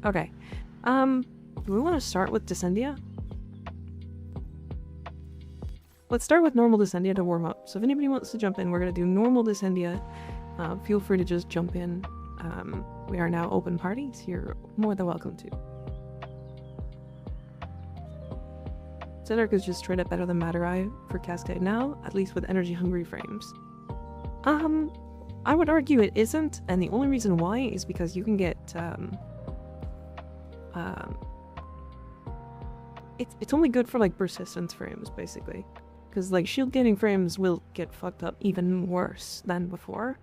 [SPEAKER 1] okay. Do we want to start with Descendia? Let's start with normal Descendia to warm up. So if anybody wants to jump in, we're going to do normal Descendia. Feel free to just jump in. We are now open parties. You're more than welcome to. Zeneric is just straight up better than Matter-Eye for Cascade now, at least with energy-hungry frames. I would argue it isn't, and the only reason why is because you can get, it's only good for, like, persistence frames, basically. Because, like, shield gaining frames will get fucked up even worse than before.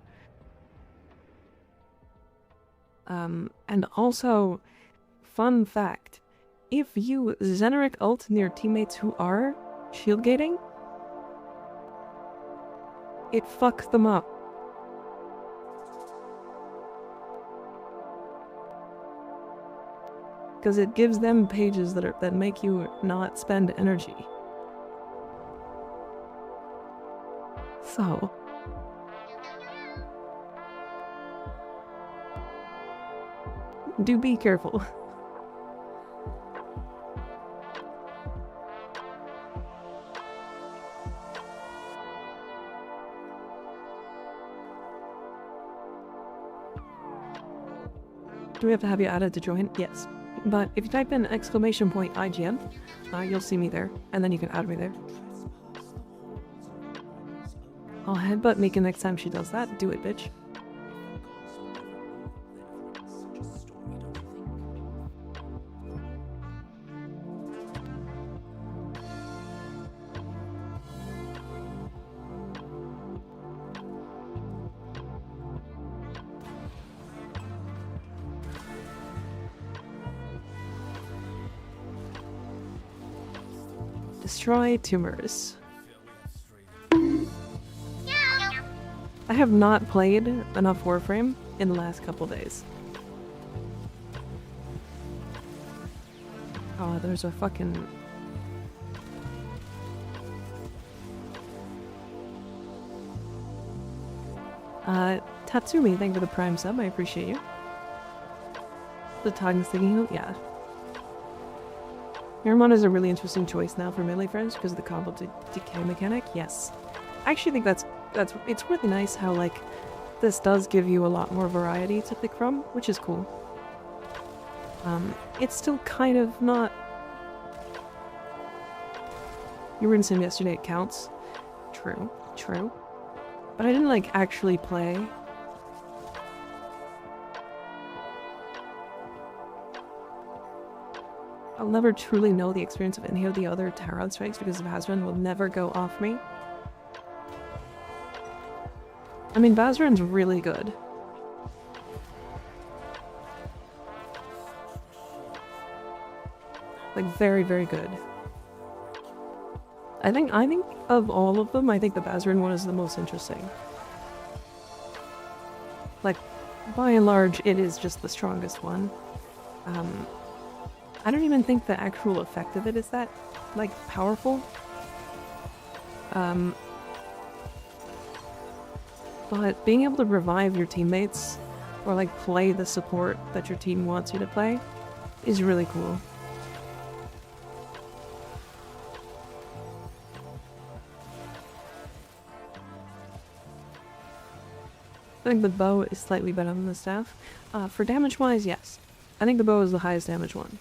[SPEAKER 1] And also, fun fact, if you Zeneric ult near teammates who are shield gating, it fucks them up. Because it gives them pages that make you not spend energy. So... do be careful. Do we have to have you added to join? Yes. But if you type in !IGN, you'll see me there, and then you can add me there. I'll headbutt Mika next time she does that. Do it, bitch. Destroy tumors. I have not played enough Warframe in the last couple days. Oh, there's a fucking... Tatsumi, thank you for the Prime sub, I appreciate you. The tongue sticking out, yeah. Miramon is a really interesting choice now for melee friends because of the combo decay mechanic, yes. I actually think it's really nice how, like, this does give you a lot more variety to pick from, which is cool. It's still kind of not... You were in sim yesterday, it counts. True, true. But I didn't, like, actually play. I'll never truly know the experience of any of the other Tarot strikes because Vazran will never go off me. I mean, Vazran's really good. Like, very, very good. I think of all of them, I think the Vazran one is the most interesting. Like, by and large, it is just the strongest one. I don't even think the actual effect of it is that, like, powerful. But being able to revive your teammates, or, like, play the support that your team wants you to play, is really cool. I think the bow is slightly better than the staff. For damage-wise, yes. I think the bow is the highest damage one.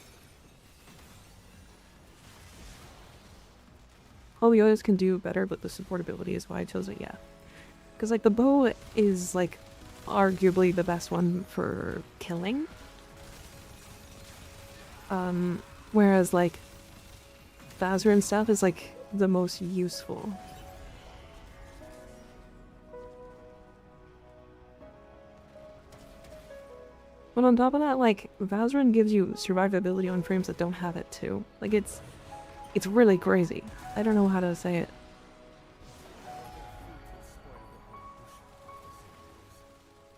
[SPEAKER 1] All the others can do better, but the support ability is why I chose it, yeah. Because, like, the bow is, like, arguably the best one for killing. Whereas, like, Vazran stuff is, like, the most useful. But on top of that, like, Vazran gives you survivability on frames that don't have it too. Like, it's really crazy. I don't know how to say it.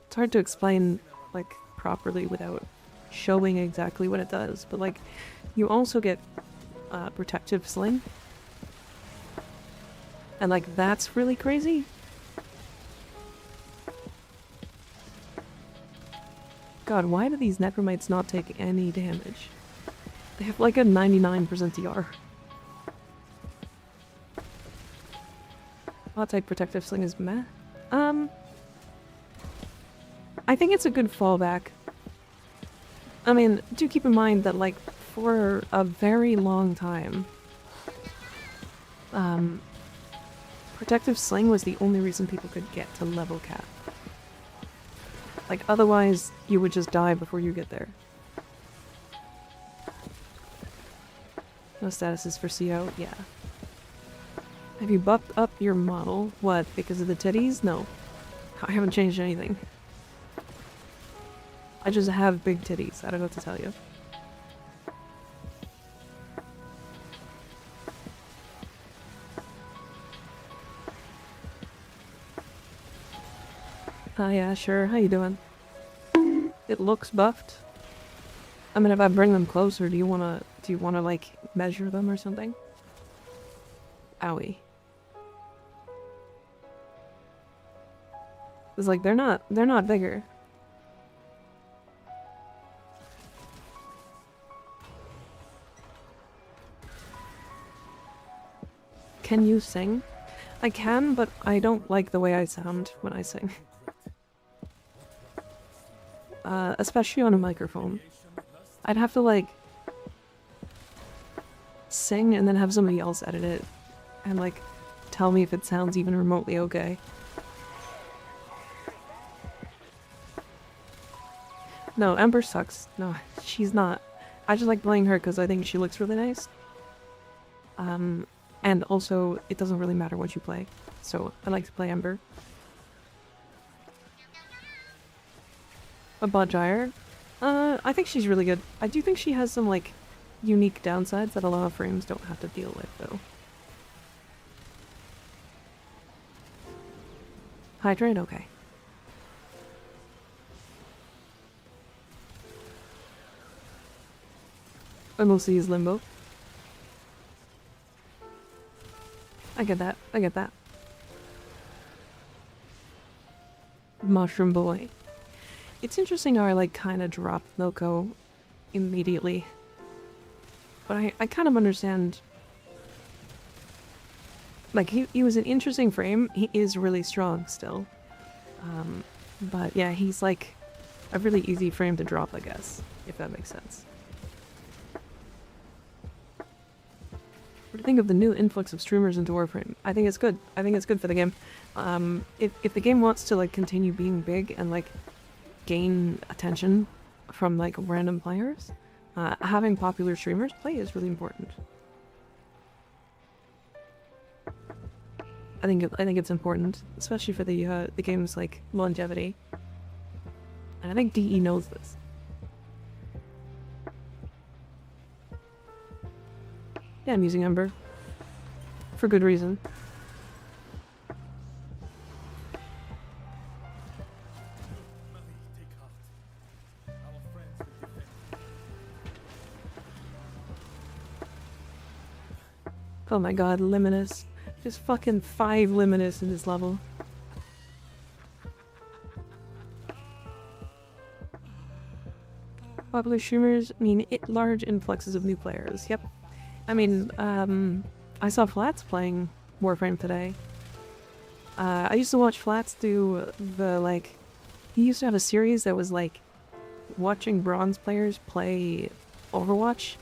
[SPEAKER 1] It's hard to explain, like, properly without showing exactly what it does, but, like, you also get protective sling. And, like, that's really crazy. God, why do these necromites not take any damage? They have like a 99% DR. Hot type protective sling is meh. I think it's a good fallback. I mean, do keep in mind that, like, for a very long time, protective sling was the only reason people could get to level cap. Like, otherwise, you would just die before you get there. No statuses for CO? Yeah. Have you buffed up your model? What, because of the titties? No. I haven't changed anything. I just have big titties. I don't know what to tell you. Yeah, sure. How you doing? It looks buffed. I mean, if I bring them closer, do you wanna, like, measure them or something? Owie. It's like, they're not bigger. Can you sing? I can, but I don't like the way I sound when I sing. Especially on a microphone. I'd have to, like, sing and then have somebody else edit it and, like, tell me if it sounds even remotely okay. No, Ember sucks. No, she's not. I just like playing her because I think she looks really nice. And also, it doesn't really matter what you play. So, I like to play Ember. About Gyre? I think she's really good. I do think she has some, like, unique downsides that a lot of frames don't have to deal with, though. Hydrate? Okay. I mostly use Limbo. I get that. I get that. Mushroom Boy. It's interesting how I like kind of dropped Milko immediately. But I kind of understand. Like, he was an interesting frame. He is really strong still. But yeah, he's like a really easy frame to drop, I guess, if that makes sense. What do you think of the new influx of streamers into Warframe? I think it's good. I think it's good for the game. If the game wants to like continue being big and like gain attention from like random players, having popular streamers play is really important. I think it's important, especially for the game's like longevity. And I think DE knows this. Yeah, I'm using Ember. For good reason. Oh my god, Luminous. Just fucking 5 Luminous in this level. Popular streamers mean large influxes of new players. Yep. I mean, I saw Flats playing Warframe today. I used to watch Flats do the, like... He used to have a series that was, like, watching bronze players play Overwatch.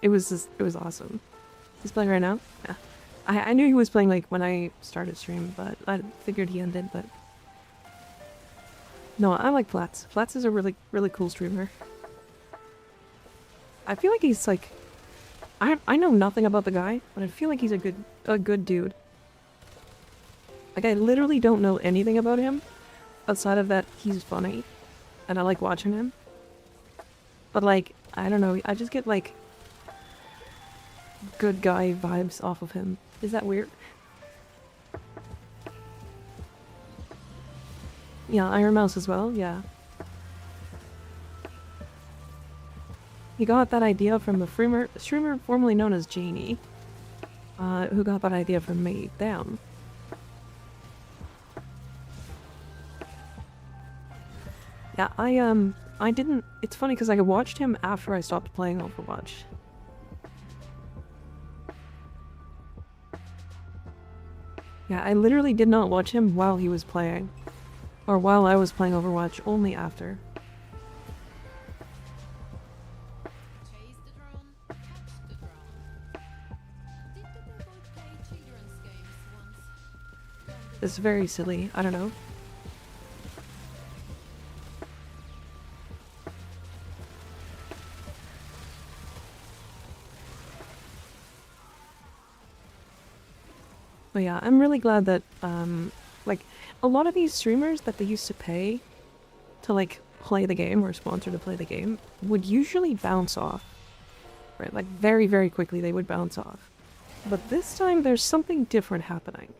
[SPEAKER 1] It was awesome. He's playing right now? Yeah. I knew he was playing, like, when I started stream, but I figured he ended, but... No, I like Flats. Flats is a really, really cool streamer. I feel like he's, like... I know nothing about the guy, but I feel like he's a good dude. Like, I literally don't know anything about him, outside of that he's funny, and I like watching him. But, like, I don't know, I just get, like... good guy vibes off of him. Is that weird? Yeah, Iron Mouse as well, yeah. He got that idea from a streamer formerly known as Janie, who got that idea from me. Damn. Yeah, I didn't... It's funny because I watched him after I stopped playing Overwatch. Yeah, I literally did not watch him while he was playing. Or while I was playing Overwatch, only after.
[SPEAKER 2] Chase the drone, catch the drone. Did the devil play children's games once?
[SPEAKER 1] It's very silly, I don't know. But yeah, I'm really glad that, like, a lot of these streamers that they used to pay to, like, play the game or sponsor to play the game would usually bounce off. Right, like, very, very quickly they would bounce off. But this time there's something different happening.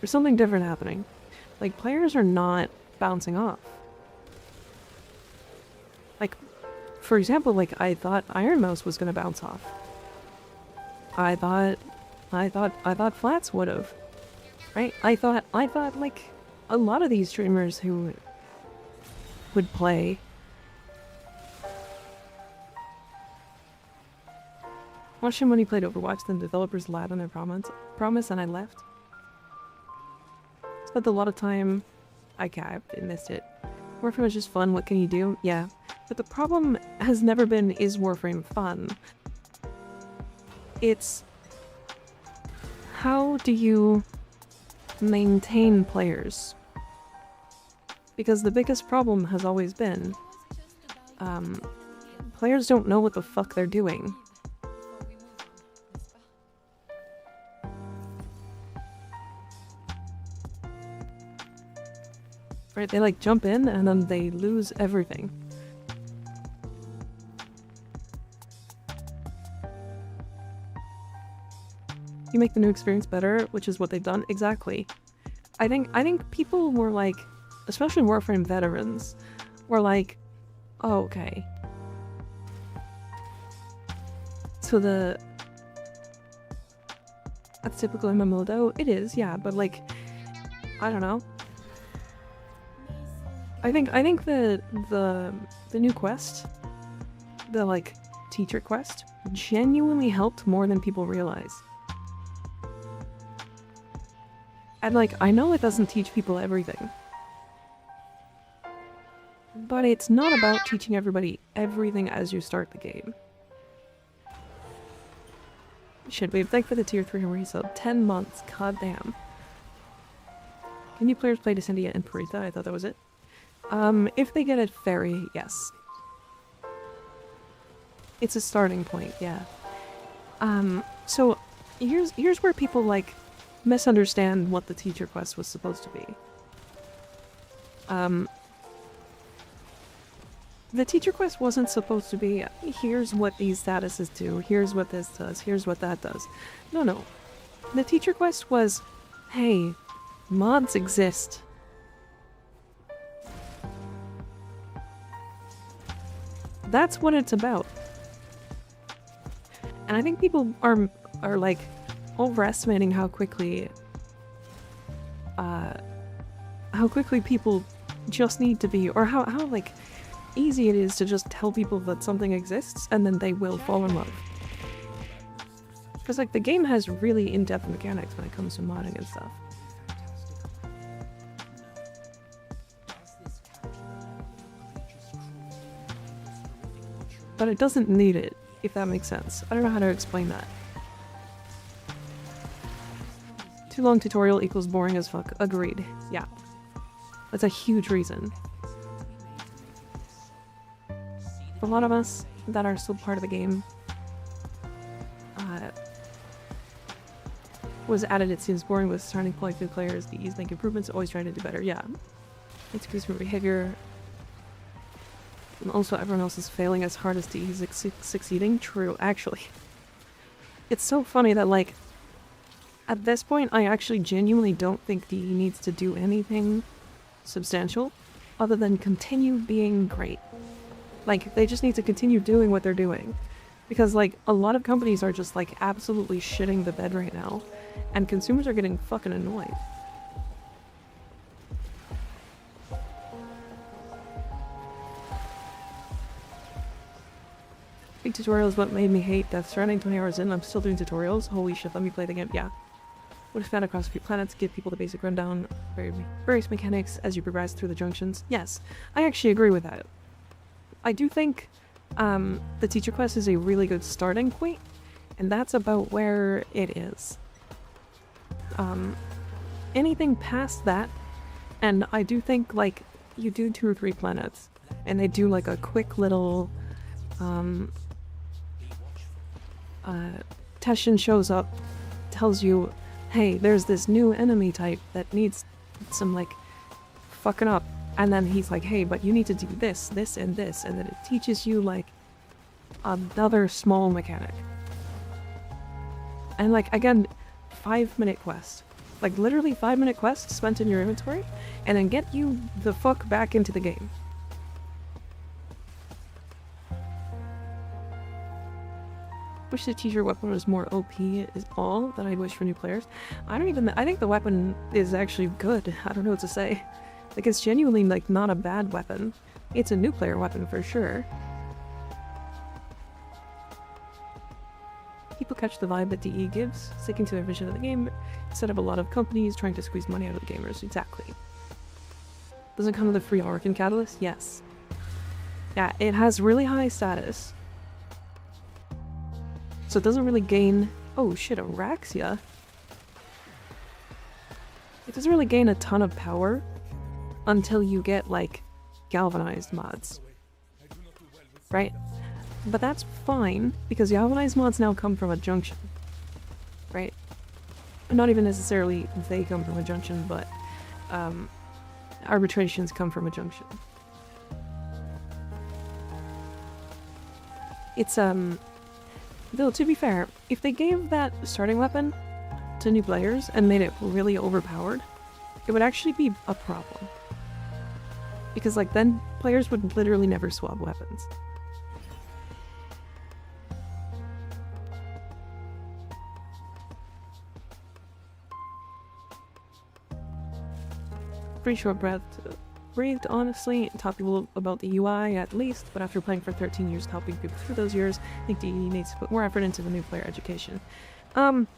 [SPEAKER 1] There's something different happening. Like, players are not bouncing off. Like, for example, like, I thought Iron Mouse was gonna bounce off. I thought Flats would've. Right? I thought, like, a lot of these streamers who would play. Watched him when he played Overwatch, then developers lied on their promise and I left. Spent a lot of time... I missed it. Warframe is just fun, what can you do? Yeah. But the problem has never been, is Warframe fun? It's... how do you maintain players? Because the biggest problem has always been, players don't know what the fuck they're doing. Right, they like jump in and then they lose everything. You make the new experience better, which is what they've done. Exactly. I think people were like, especially Warframe veterans, were like, oh, okay. So that's typical MMO though. It is, yeah, but like, I don't know. I think the new quest, the like teacher quest, genuinely helped more than people realize. And like, I know it doesn't teach people everything, but it's not about teaching everybody everything as you start the game. Shit, babe, thank for the tier 3 resub. 10 months, god damn. Can new players play Descendia and Parita? I thought that was it. If they get it fairy, yes. It's a starting point, yeah. So here's where people like misunderstand what the teacher quest was supposed to be. The teacher quest wasn't supposed to be, here's what these statuses do, here's what this does, here's what that does. No. The teacher quest was, hey, mods exist. That's what it's about. And I think people are like overestimating how quickly people just need to be, or how like easy it is to just tell people that something exists and then they will fall in love. Because like the game has really in-depth mechanics when it comes to modding and stuff. But it doesn't need it, if that makes sense. I don't know how to explain that. Too long tutorial equals boring as fuck. Agreed. Yeah. That's a huge reason. For a lot of us that are still part of the game, was added it seems boring with starting to collect new players, the ease make improvements, always trying to do better. Yeah. It's increasing behavior. And also everyone else is failing as hard as DE is succeeding. True, actually. It's so funny that like, at this point I actually genuinely don't think DE needs to do anything substantial other than continue being great. Like, they just need to continue doing what they're doing. Because like, a lot of companies are just like absolutely shitting the bed right now. And consumers are getting fucking annoyed. Big tutorial is what made me hate Death Stranding. 20 hours in, I'm still doing tutorials. Holy shit, let me play the game. Yeah. Would expand across a few planets, give people the basic rundown, various mechanics as you progress through the junctions. Yes, I actually agree with that. I do think the teacher quest is a really good starting point, and that's about where it is. Anything past that, and I do think like you do 2 or 3 planets, and they do like a quick little Teshin shows up, tells you, hey, there's this new enemy type that needs some like fucking up, and then he's like, hey, but you need to do this, this, and this, and then it teaches you like another small mechanic. And like, again, 5-minute quest. Like literally 5-minute quest spent in your inventory, and then get you the fuck back into the game. Wish the teacher weapon was more OP is all that I wish for new players. I think the weapon is actually good. I don't know what to say. Like, it's genuinely like not a bad weapon. It's a new player weapon for sure. People catch the vibe that DE gives, sticking to their vision of the game, instead of a lot of companies trying to squeeze money out of the gamers. Exactly. Does it come with a free Orkin catalyst? Yes. Yeah, it has really high status. So it doesn't really gain... Oh shit, Araxia. It doesn't really gain a ton of power until you get, like, galvanized mods. Right? But that's fine, because galvanized mods now come from a junction. Right? Not even necessarily they come from a junction, but arbitrations come from a junction. It's, though, to be fair, if they gave that starting weapon to new players and made it really overpowered, it would actually be a problem. Because like then players would literally never swap weapons. Pretty short breathed, honestly. Taught people about the UI at least, but after playing for 13 years, helping people through those years, I think DE needs to put more effort into the new player education. I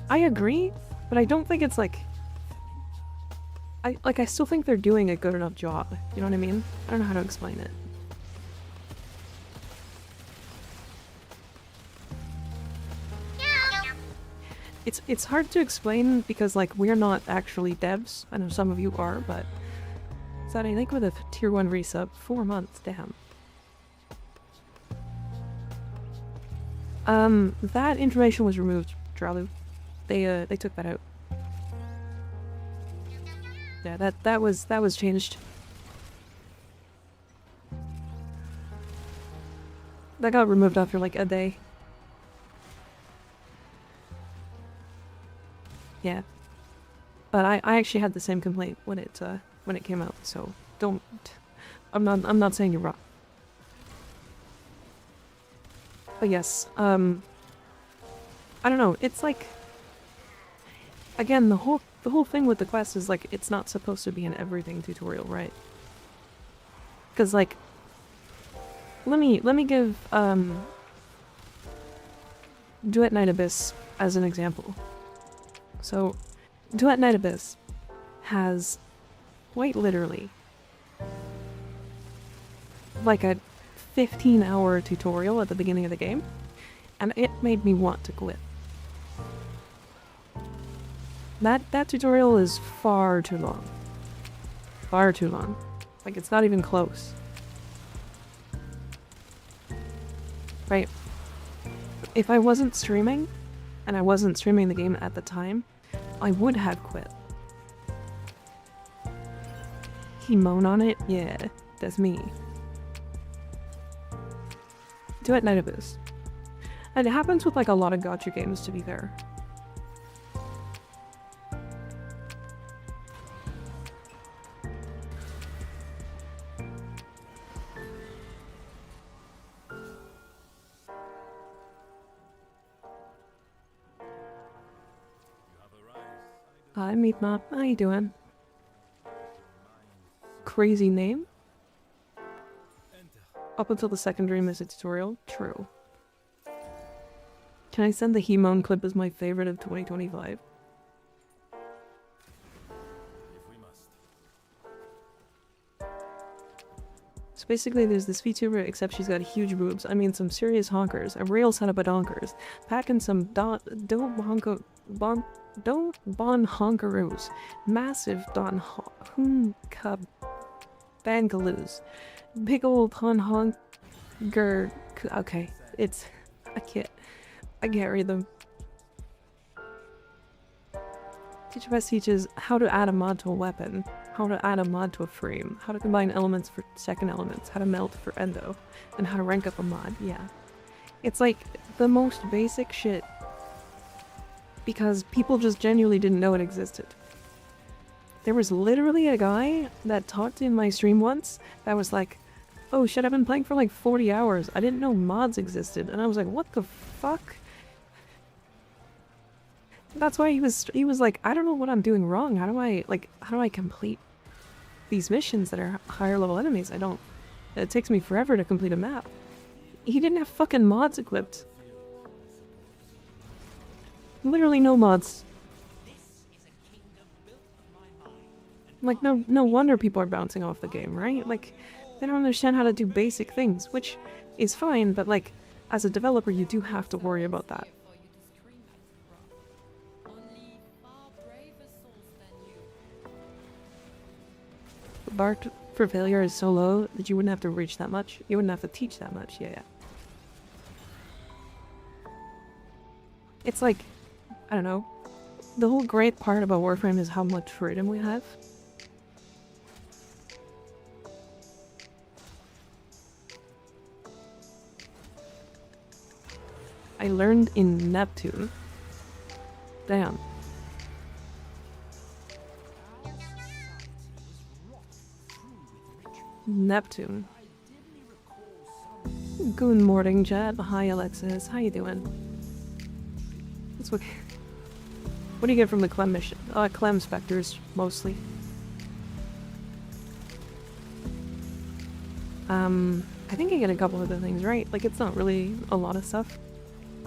[SPEAKER 1] agree, but I don't think it's like... I still think they're doing a good enough job. You know what I mean? I don't know how to explain it. It's hard to explain because like we're not actually devs. I know some of you are, but so I think with a tier 1 resub, 4 months, damn. That information was removed, Dralu. They took that out. Yeah, that was changed. That got removed after like a day. Yeah. But I actually had the same complaint when it came out, so don't... I'm not saying you're wrong. But yes, I don't know, it's like... Again, the whole thing with the quest is like, it's not supposed to be an everything tutorial, right? Because like... Let me give, Duet Night Abyss as an example. So, Duet Night Abyss has, quite literally, like a 15-hour tutorial at the beginning of the game, and it made me want to quit. That tutorial is far too long. Far too long. Like, it's not even close. Right? If I wasn't streaming, and I wasn't streaming the game at the time, I would have quit. He moan on it? Yeah, that's me. Duet Night Abyss. And it happens with like a lot of gacha games, to be fair. Hi, Meatmop. How you doing? Crazy name? Up until the second dream is a tutorial? True. Can I send the Hemon clip as my favorite of 2025? So basically there's this VTuber, except she's got huge boobs. I mean some serious honkers. A real setup of donkers. Packing some Bon Honkaroos. Massive Don Cub Bangaloos. Big old Honker. Okay, it's... I can't read them. Teacher Best teaches how to add a mod to a weapon, how to add a mod to a frame, how to combine elements for second elements, how to melt for endo, and how to rank up a mod, yeah. It's like the most basic shit because people just genuinely didn't know it existed. There was literally a guy that talked in my stream once that was like, oh shit, I've been playing for like 40 hours. I didn't know mods existed. And I was like, what the fuck? That's why he was like, I don't know what I'm doing wrong. How do I complete these missions that are higher level enemies? It takes me forever to complete a map. He didn't have fucking mods equipped. Literally no mods. Like, no wonder people are bouncing off the game, right? Like, they don't understand how to do basic things, which is fine, but like, as a developer, you do have to worry about that. The bar for failure is so low that you wouldn't have to reach that much. You wouldn't have to teach that much, yeah. It's like, I don't know. The whole great part about Warframe is how much freedom we have. I learned in Neptune Damn. Neptune. Good morning, Jet. Hi, Alexis. How you doing? That's what. What do you get from the Clem mission? Clem specters, mostly. I think I get a couple other things, right? Like, it's not really a lot of stuff.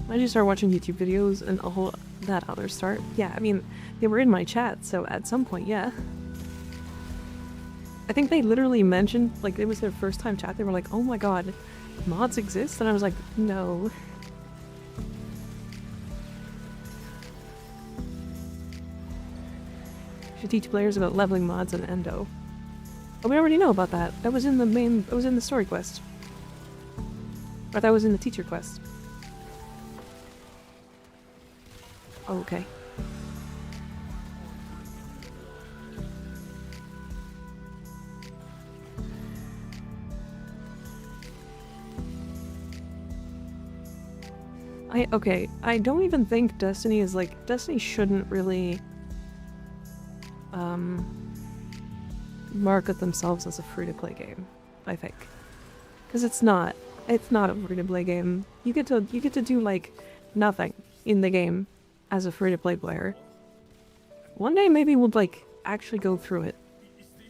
[SPEAKER 1] I just started watching YouTube videos and a whole that other start. Yeah, I mean, they were in my chat, so at some point, yeah. I think they literally mentioned, like, it was their first time chat, they were like, oh my god, mods exist? And I was like, no. Should teach players about leveling mods and endo. Oh, we already know about that. That was in the main, that was in the story quest. Or that was in the teacher quest. Oh, okay. Okay, I don't even think Destiny is like, Destiny shouldn't really, market themselves as a free-to-play game, I think. Because it's not a free-to-play game. You get to do, like, nothing in the game as a free-to-play player. One day maybe we'll, like, actually go through it.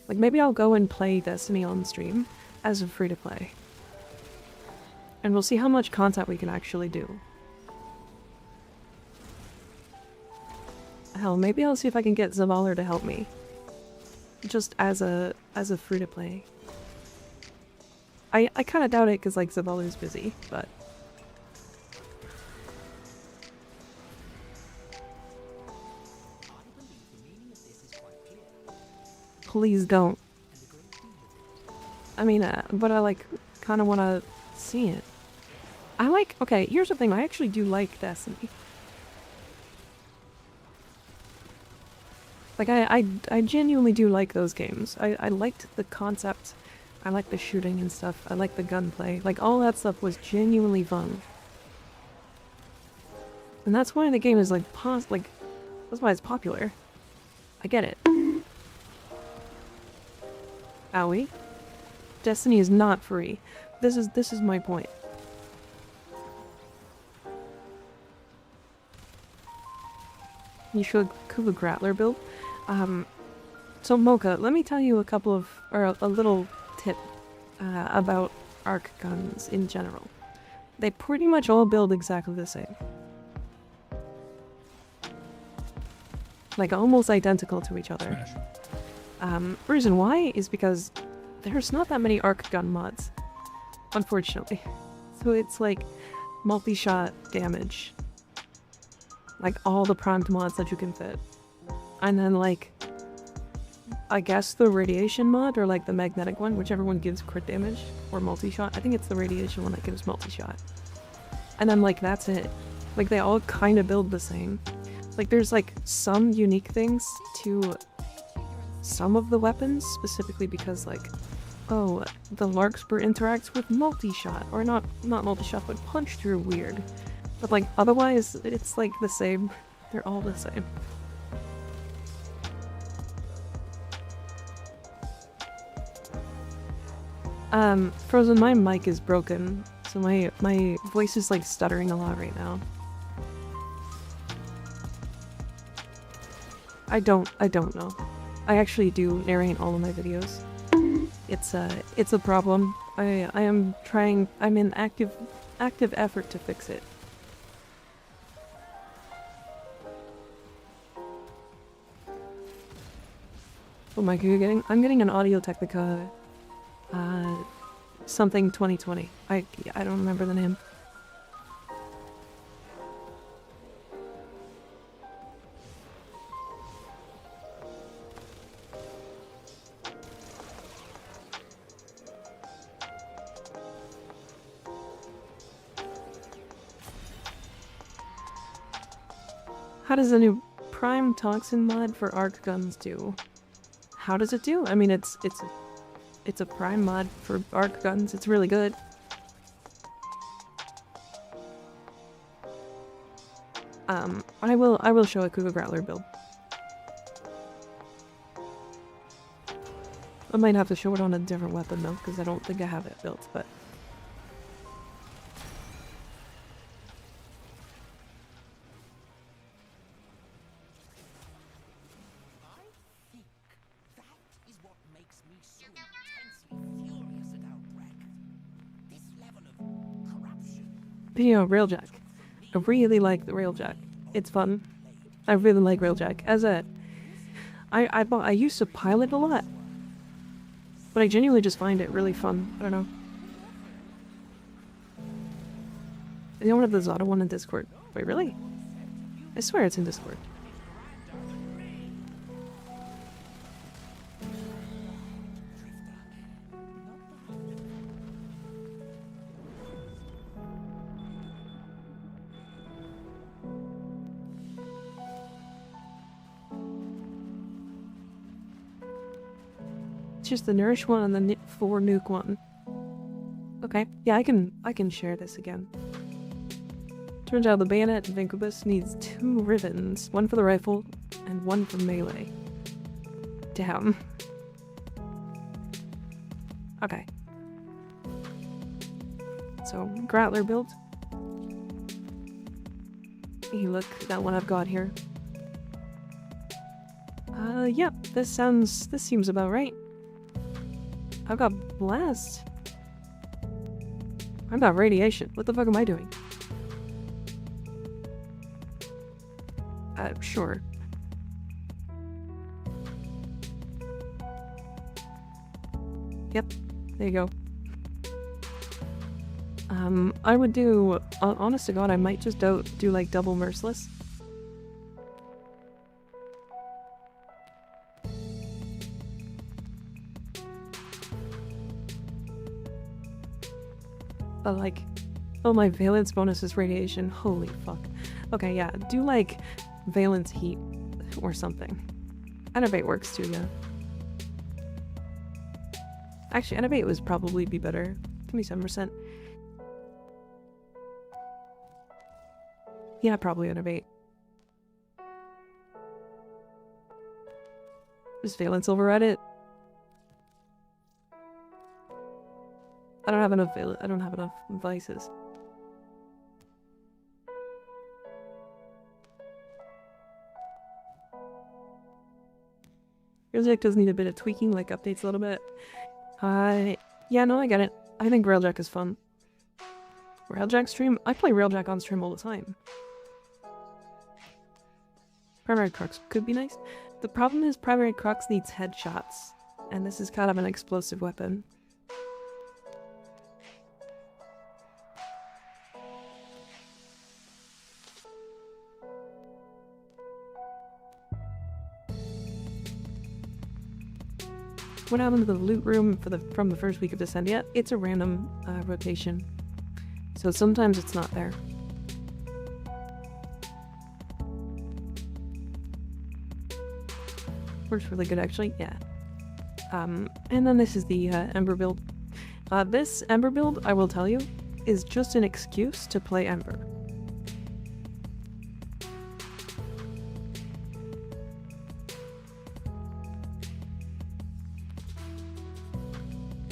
[SPEAKER 1] Like, maybe I'll go and play Destiny on stream as a free-to-play. And we'll see how much content we can actually do. Hell, maybe I'll see if I can get Zavaler to help me. Just as a free-to-play. I kind of doubt it because, like, Zavaler's busy, but... Please don't. I mean, but I, like, kind of want to see it. I like... Okay, here's the thing. I actually do like Destiny. Like, I genuinely do like those games. I liked the concept. I like the shooting and stuff. I like the gunplay. Like, all that stuff was genuinely fun. And that's why the game is, like, that's why it's popular. I get it. Owie. Destiny is not free. This is my point. You should Kuba Grattler build. So Mocha, let me tell you a couple of, or a little tip about arc guns in general. They pretty much all build exactly the same. Like, almost identical to each other. Reason why is because there's not that many arc gun mods, unfortunately. So it's like multi-shot damage. Like, all the primed mods that you can fit. And then, like, I guess the radiation mod, or like the magnetic one, whichever one gives crit damage, or multi-shot. I think it's the radiation one that gives multi-shot. And then, like, that's it. Like, they all kind of build the same. Like, there's, like, some unique things to some of the weapons, specifically because, like, oh, the Larkspur interacts with multi-shot, or not multi-shot, but punch-through weird. But, like, otherwise, it's, like, the same. They're all the same. Frozen, my mic is broken, so my voice is, like, stuttering a lot right now. I don't know. I actually do narrate all of my videos. It's a problem. I'm in active effort to fix it. Oh my god, I'm getting an Audio-Technica, something 2020. I don't remember the name. How does the new Prime Toxin mod for arc guns do? How does it do? I mean, it's a Prime mod for arc guns. It's really good. I will show a Kuga Growler build. I might have to show it on a different weapon though, because I don't think I have it built, but...
[SPEAKER 5] I think that is what makes me so intensely furious at Outbreak. This level of corruption.
[SPEAKER 1] Video Railjack. I really like the Railjack. It's fun. I really like Railjack. As a... I used to pilot a lot. But I genuinely just find it really fun. I don't know. I don't have the Zada one in Discord. Wait, really? I swear it's in Discord. It's just the Nourish one and the 4 Nuke one. Okay, yeah, I can share this again. Turns out the Bayonet of Incubus needs 2 ribbons, one for the rifle and one for melee. Damn. Okay. So, Grattler build. Hey, look, that one I've got here. Yep, this seems about right. I've got Blast. I've got Radiation. What the fuck am I doing? Sure. Yep, there you go. I would do, honest to God, I might just do like double Merciless. But like, oh, my Valence bonus is Radiation. Holy fuck. Okay, yeah, do like Valence Heat or something. Innovate works too, yeah. Actually, Innovate would probably be better. Give me 7%. Yeah, probably Innovate. Just Valence override it. I don't have enough vices. Railjack does need a bit of tweaking, like updates a little bit. Yeah, no, I get it. I think Railjack is fun. Railjack stream? I play Railjack on stream all the time. Primary Crux could be nice. The problem is Primary Crux needs headshots, and this is kind of an explosive weapon. What happened to the loot room from the first week of Descendia? It's a random rotation, so sometimes it's not there. Works really good, actually. Yeah. And then this is the Ember build. This Ember build, I will tell you, is just an excuse to play Ember.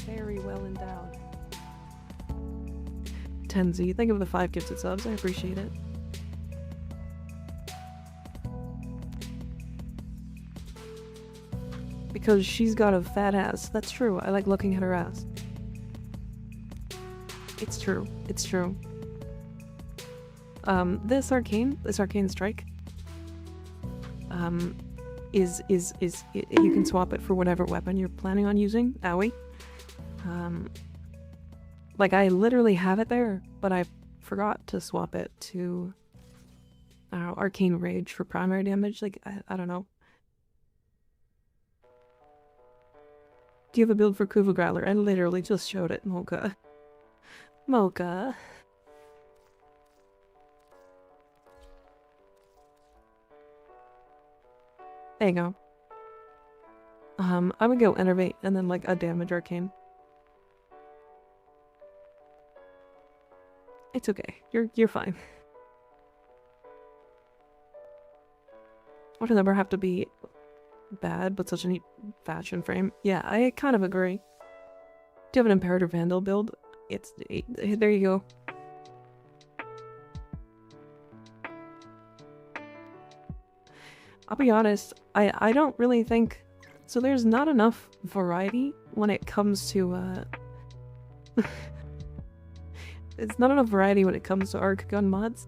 [SPEAKER 1] Very well endowed. Tenzi, thank you for the 5 gifted subs. I appreciate it. Because she's got a fat ass. That's true. I like looking at her ass. It's true. It's true. This arcane strike, you can swap it for whatever weapon you're planning on using. Owie. Like I literally have it there, but I forgot to swap it to, I don't know, Arcane Rage for primary damage. Like, I don't know. Do you have a build for Kuva Growler? I literally just showed it, Mocha. Mocha. There you go. I would go Innervate and then like a damage arcane. It's okay. You're fine. Why do they have to be bad, but such a neat fashion frame? Yeah, I kind of agree. Do you have an Imperator Vandal build? There you go. I'll be honest, I don't really think... So there's not enough variety when it comes to, It's not enough variety when it comes to arc gun mods.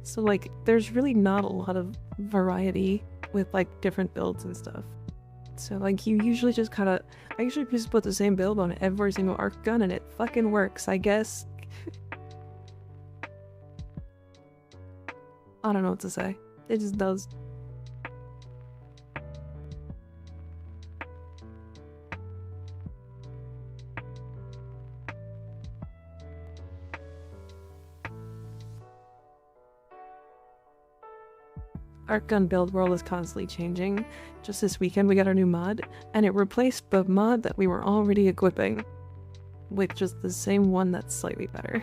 [SPEAKER 1] So, like, there's really not a lot of variety with, like, different builds and stuff. So, like, you usually just kinda... I usually just put the same build on every single arc gun and it fucking works, I guess. I don't know what to say. It just does. Arc gun build world is constantly changing. Just this weekend we got our new mod, and it replaced the mod that we were already equipping with just the same one that's slightly better.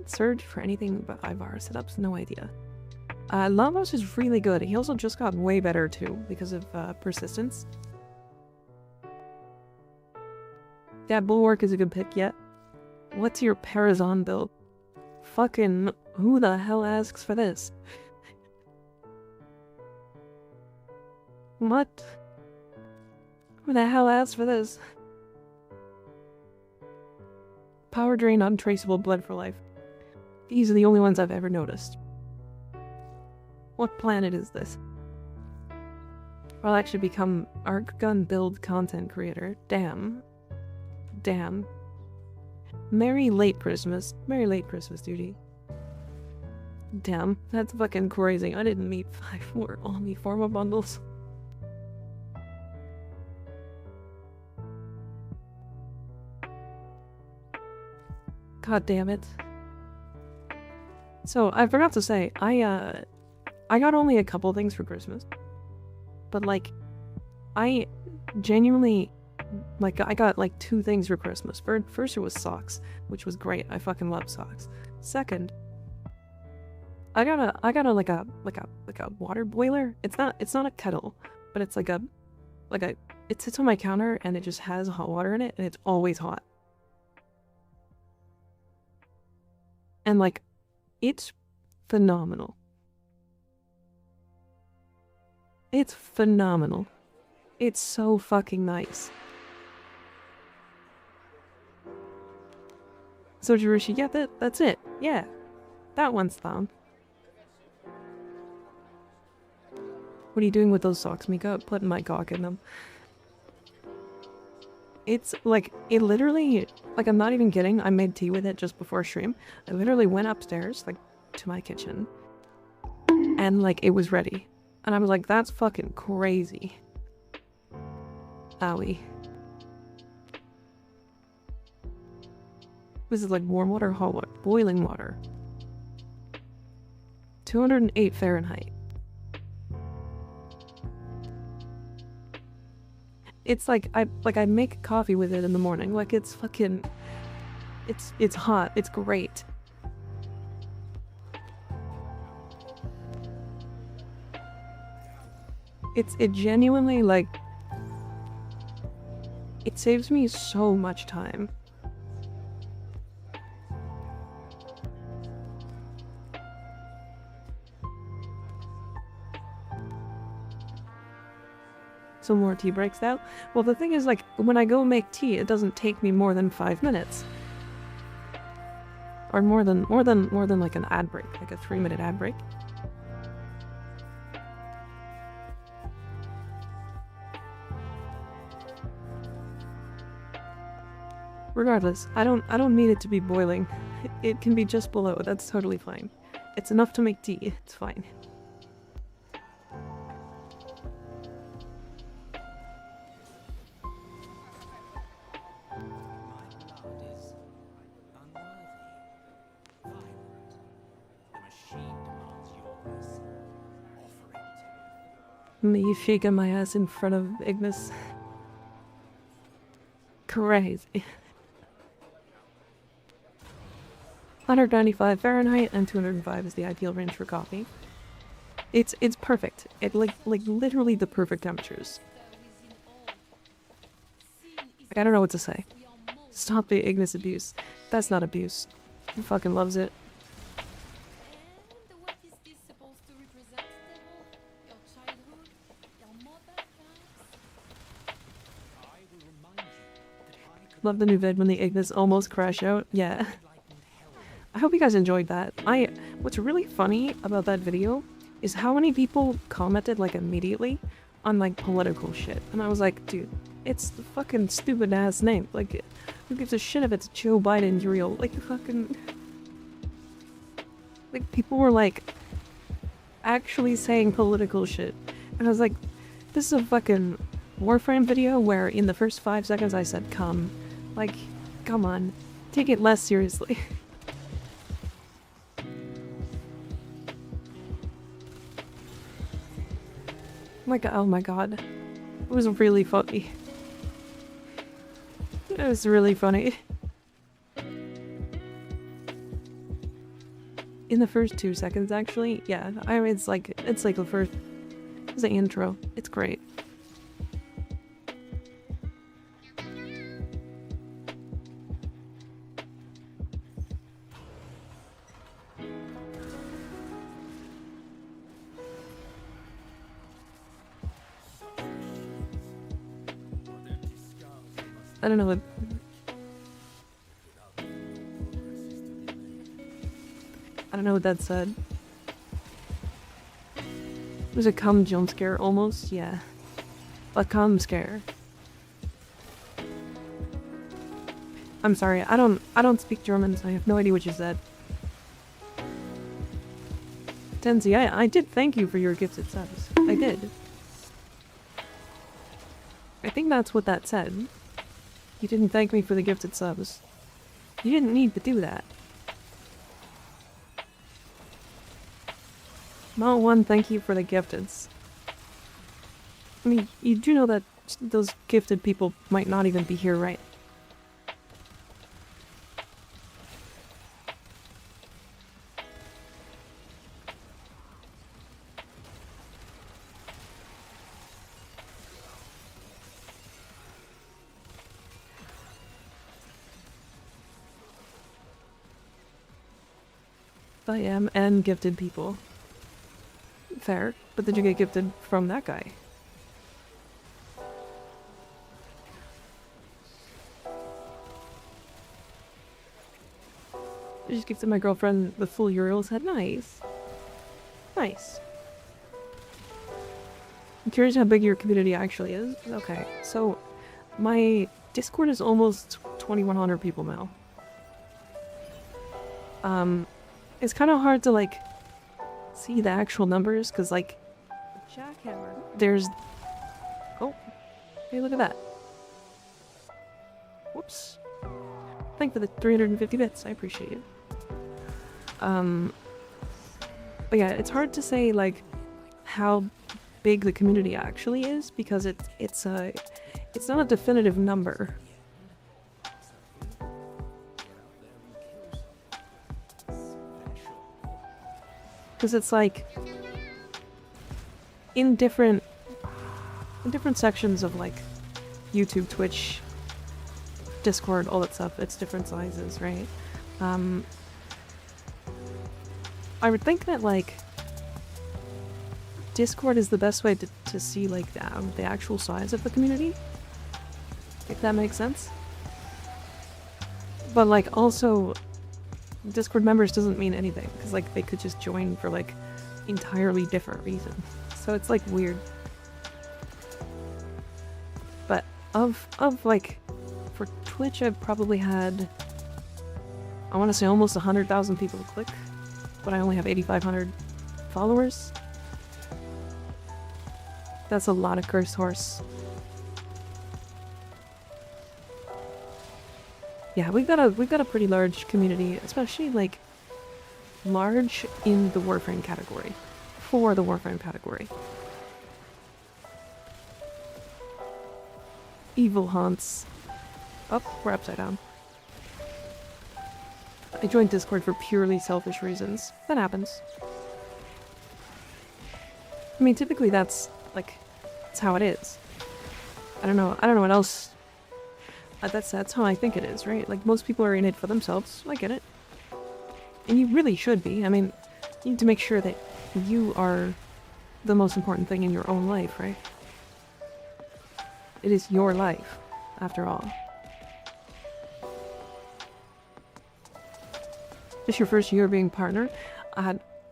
[SPEAKER 1] Search for anything but Ivar setups, no idea. Lavos is really good. He also just got way better too because of persistence. Yeah, Bulwark is a good pick yet. What's your Parazon build? Fucking who the hell asks for this? What? Who the hell asked for this? Power drain, untraceable, blood for life. These are the only ones I've ever noticed. What planet is this? I'll actually become arc gun build content creator. Damn. Damn. Merry late Christmas. Merry late Christmas, duty. Damn, that's fucking crazy. I didn't need 5 more Omni Forma bundles. God damn it. So, I forgot to say, I got only a couple things for Christmas. But, like, I genuinely... Like, I got, like, 2 things for Christmas. First, it was socks, which was great. I fucking love socks. Second, I got a like a water boiler. It's not a kettle, but it's like a it sits on my counter and it just has hot water in it and it's always hot. And like, it's phenomenal. It's phenomenal. It's so fucking nice. So Jirushi, yeah, that's it. Yeah. That one's found. What are you doing with those socks, Mika? Putting my cock in them. It's like, it literally, like, I'm not even kidding. I made tea with it just before stream. I literally went upstairs, like, to my kitchen. And, like, it was ready. And I was like, that's fucking crazy. Owie. This is like warm water, hot water, boiling water. 208 Fahrenheit. It's like I make coffee with it in the morning. Like it's fucking it's hot. It's great. It genuinely, like, it saves me so much time. So more tea breaks out. Well, the thing is, like, when I go make tea, it doesn't take me more than 5 minutes. Or more than like an ad break, like a 3-minute ad break. Regardless, I don't need it to be boiling. It can be just below. That's totally fine. It's enough to make tea. It's fine. Me shaking my ass in front of Ignis. Crazy. 195 Fahrenheit and 205 is the ideal range for coffee. It's perfect. It like literally the perfect temperatures. Like, I don't know what to say. Stop the Ignis abuse. That's not abuse. He fucking loves it.
[SPEAKER 2] And what is this supposed to represent, devil? Your childhood? Your mother, perhaps?
[SPEAKER 5] I will remind you that I could
[SPEAKER 1] Love the new vid when the Ignis almost crash out. Yeah.
[SPEAKER 5] enlighten hell.
[SPEAKER 1] I hope you guys enjoyed that. What's really funny about that video is how many people commented like immediately on like political shit. And I was like, dude, it's the fucking stupid ass name. Like, who gives a shit if it's Joe Biden's real? Like, fucking... Like, people were like actually saying political shit. And I was like, this is a fucking Warframe video where in the first 5 seconds I said come. Like, come on. Take it less seriously. Oh my god. It was really funny. It was really funny. In the first 2 seconds, actually, yeah. It's like the first... It's the intro. It's great. I don't know what... I don't know what that said. It was a cum jump scare, almost, yeah. A cum scare. I'm sorry, I don't speak German, so I have no idea what you said. Tenzi, I did thank you for your gifted subs. I did. I think that's what that said. You didn't thank me for the gifted subs. You didn't need to do that. Mount 1, thank you for the gifteds. I mean, you do know that those gifted people might not even be here, right? I am, and gifted people. Fair, but did you get gifted from that guy? I just gifted my girlfriend the full Uriel set. Nice. Nice. I'm curious how big your community actually is. Okay, so my Discord is almost 2,100 people now. It's kind of hard to like see the actual numbers because like Jackhammer, there's oh, hey, look at that. Whoops. Thank for the 350 bits. I appreciate it. But yeah, it's hard to say like how big the community actually is because it's not a definitive number. Because it's like in different sections of like YouTube, Twitch, Discord, all that stuff, it's different sizes, right? I would think that like Discord is the best way to see like the actual size of the community, if that makes sense. But like also Discord members doesn't mean anything because like they could just join for like entirely different reasons, so it's like weird. But of like for Twitch, I've probably had, I want to say almost 100,000 people click, but I only have 8,500 followers. That's a lot of cursed horse. Yeah, we've got a pretty large community, especially like large in the Warframe category. For the Warframe category. Evil haunts. Oh, we're upside down. I joined Discord for purely selfish reasons. That happens. I mean, typically that's how it is. I don't know what else. That's how I think it is, right? Like, most people are in it for themselves. I get it. And you really should be. I mean, you need to make sure that you are the most important thing in your own life, right? It is your life, after all. This your first year being partner?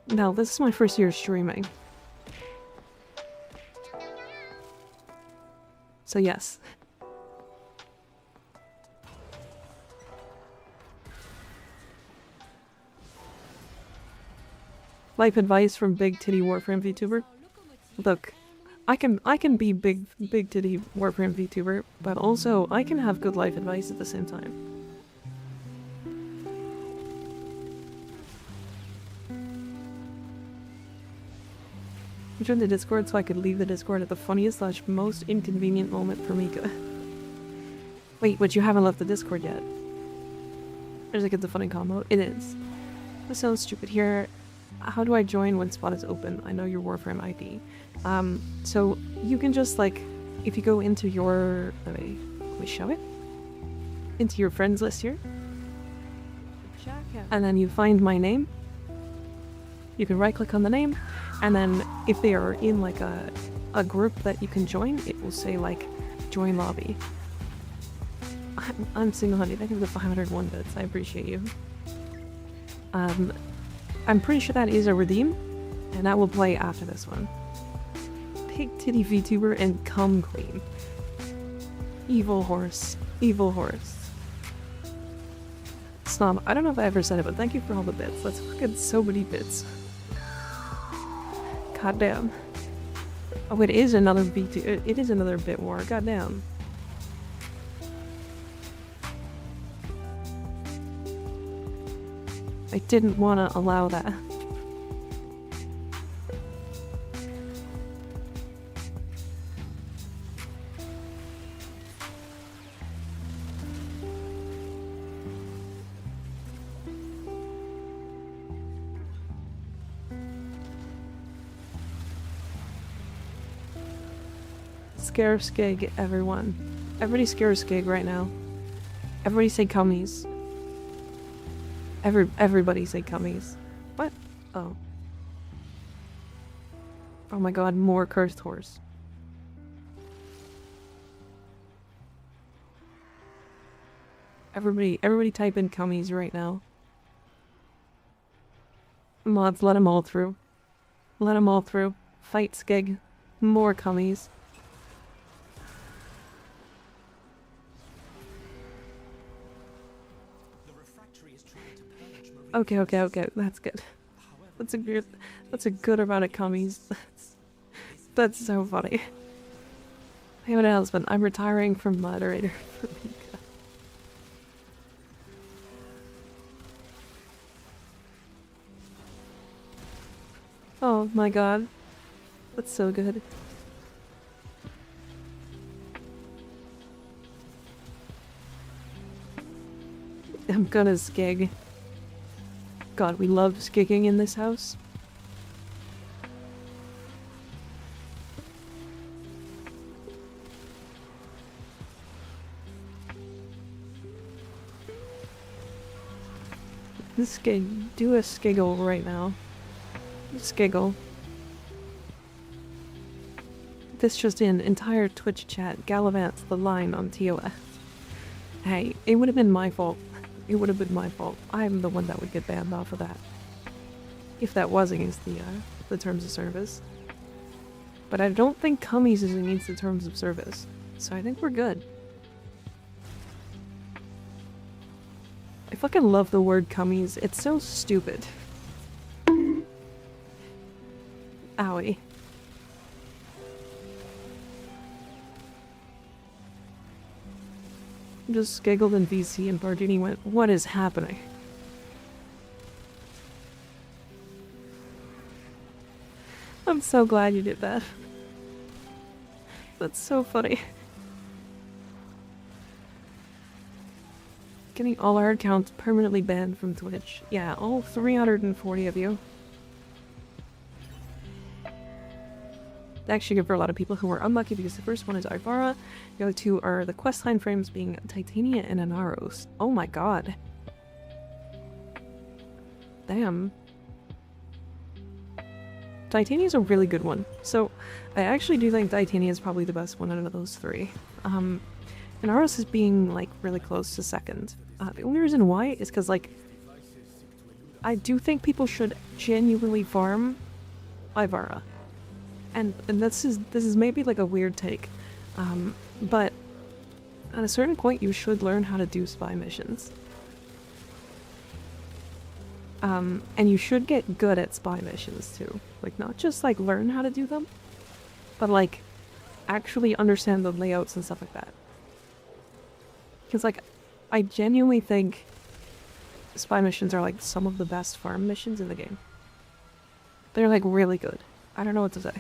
[SPEAKER 1] No, this is my first year streaming. So yes. Life advice from big titty Warframe VTuber. Look, I can be big titty Warframe VTuber, but also I can have good life advice at the same time. I joined the Discord so I could leave the Discord at the funniest / most inconvenient moment for Mika. Wait, but you haven't left the Discord yet. There's like, it's a funny combo. It is. This sounds stupid here. How do I join when spot is open? I know your Warframe ID. So you can just if you go into your, let me show it? Into your friends list here. And then you find my name. You can right click on the name, and then if they are in a group that you can join, it will say join lobby. I'm single-handed. Thank you for the 501 bits. I appreciate you. I'm pretty sure that is a redeem, and that will play after this one. Pig titty VTuber and cum queen. Evil horse. Evil horse. Snob. I don't know if I ever said it, but thank you for all the bits. That's fucking so many bits. God damn. Oh, it is another VTuber. It is another bit war. God damn. I didn't want to allow that. Scare skig, everyone. Everybody scare skig right now. Everybody say cummies. Everybody say cummies. What? Oh. Oh my god, more cursed horse. Everybody type in cummies right now. Mods, let them all through. Let them all through. Fight skig. More cummies. Okay, that's good. That's a good amount of cummies. That's so funny. I have an husband. I'm retiring from moderator for Mika. Oh my god. That's so good. I'm gonna skig. God, we love skigging in this house. Do a skiggle right now. Skiggle. This just in, entire Twitch chat gallivants the line on TOS. Hey, it would have been my fault. It would have been my fault. I'm the one that would get banned off of that. If that was against the terms of service. But I don't think cummies is against the terms of service. So I think we're good. I fucking love the word cummies. It's so stupid. Owie. Just giggled in VC and Bardini went, "What is happening?" I'm so glad you did that. That's so funny. Getting all our accounts permanently banned from Twitch. Yeah, all 340 of you. actually good for a lot of people who are unlucky because the first one is Ivara, the other two are the questline frames being Titania and Anaros. Oh my god. Damn. Titania's a really good one. So, I actually do think Titania is probably the best one out of those three. Anaros is being, like, really close to second. The only reason why is because, like, I do think people should genuinely farm Ivara. And this is maybe, like, a weird take. But at a certain point, you should learn how to do spy missions. And you should get good at spy missions too. Like, not just like learn how to do them, but like actually understand the layouts and stuff like that. Because like, I genuinely think spy missions are like some of the best farm missions in the game. They're like really good. I don't know what to say.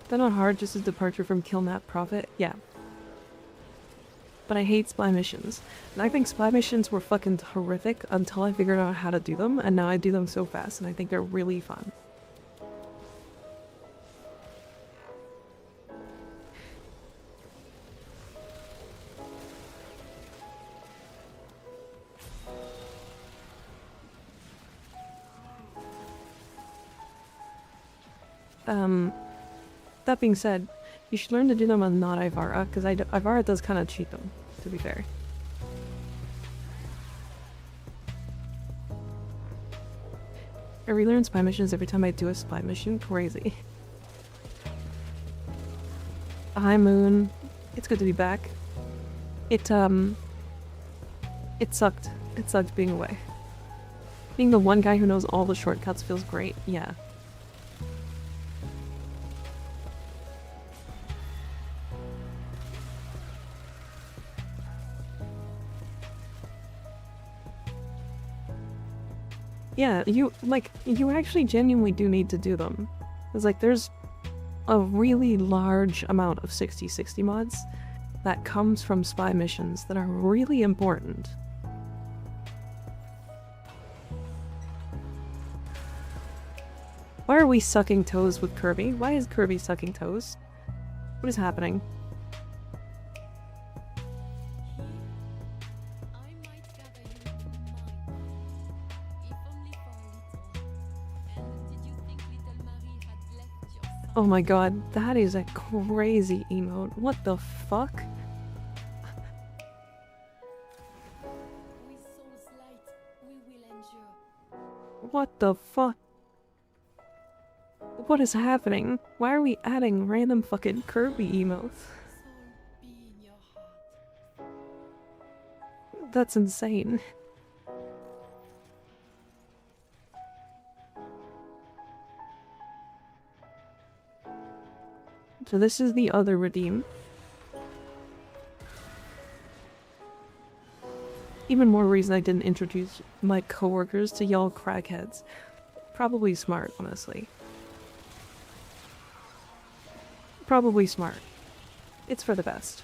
[SPEAKER 1] They're not hard, just a departure from Killnap Prophet. Yeah. But I hate spy missions. And I think spy missions were fucking horrific until I figured out how to do them, and now I do them so fast, and I think they're really fun. That being said, you should learn to do them on not Ivara, because Ivara does kind of cheat them, to be fair. I relearn spy missions every time I do a spy mission. Crazy. Hi, Moon. It's good to be back. It sucked. It sucked being away. Being the one guy who knows all the shortcuts feels great. Yeah. Yeah, you actually genuinely do need to do them. It's like, there's a really large amount of 60/60 mods that comes from spy missions that are really important. Why are we sucking toes with Kirby? Why is Kirby sucking toes? What is happening?
[SPEAKER 2] I might gather you into mine, if only for a little. And did you think little Marie had left your side?
[SPEAKER 1] Oh my god, that is a crazy emote. What the fuck?
[SPEAKER 2] With soul's light, we will endure.
[SPEAKER 1] What the fuck? What is happening? Why are we adding random fucking Kirby emotes?
[SPEAKER 2] Soul be in your heart.
[SPEAKER 1] That's insane. So this is the other redeem. Even more reason I didn't introduce my coworkers to y'all crackheads. Probably smart, honestly. Probably smart. It's for the best.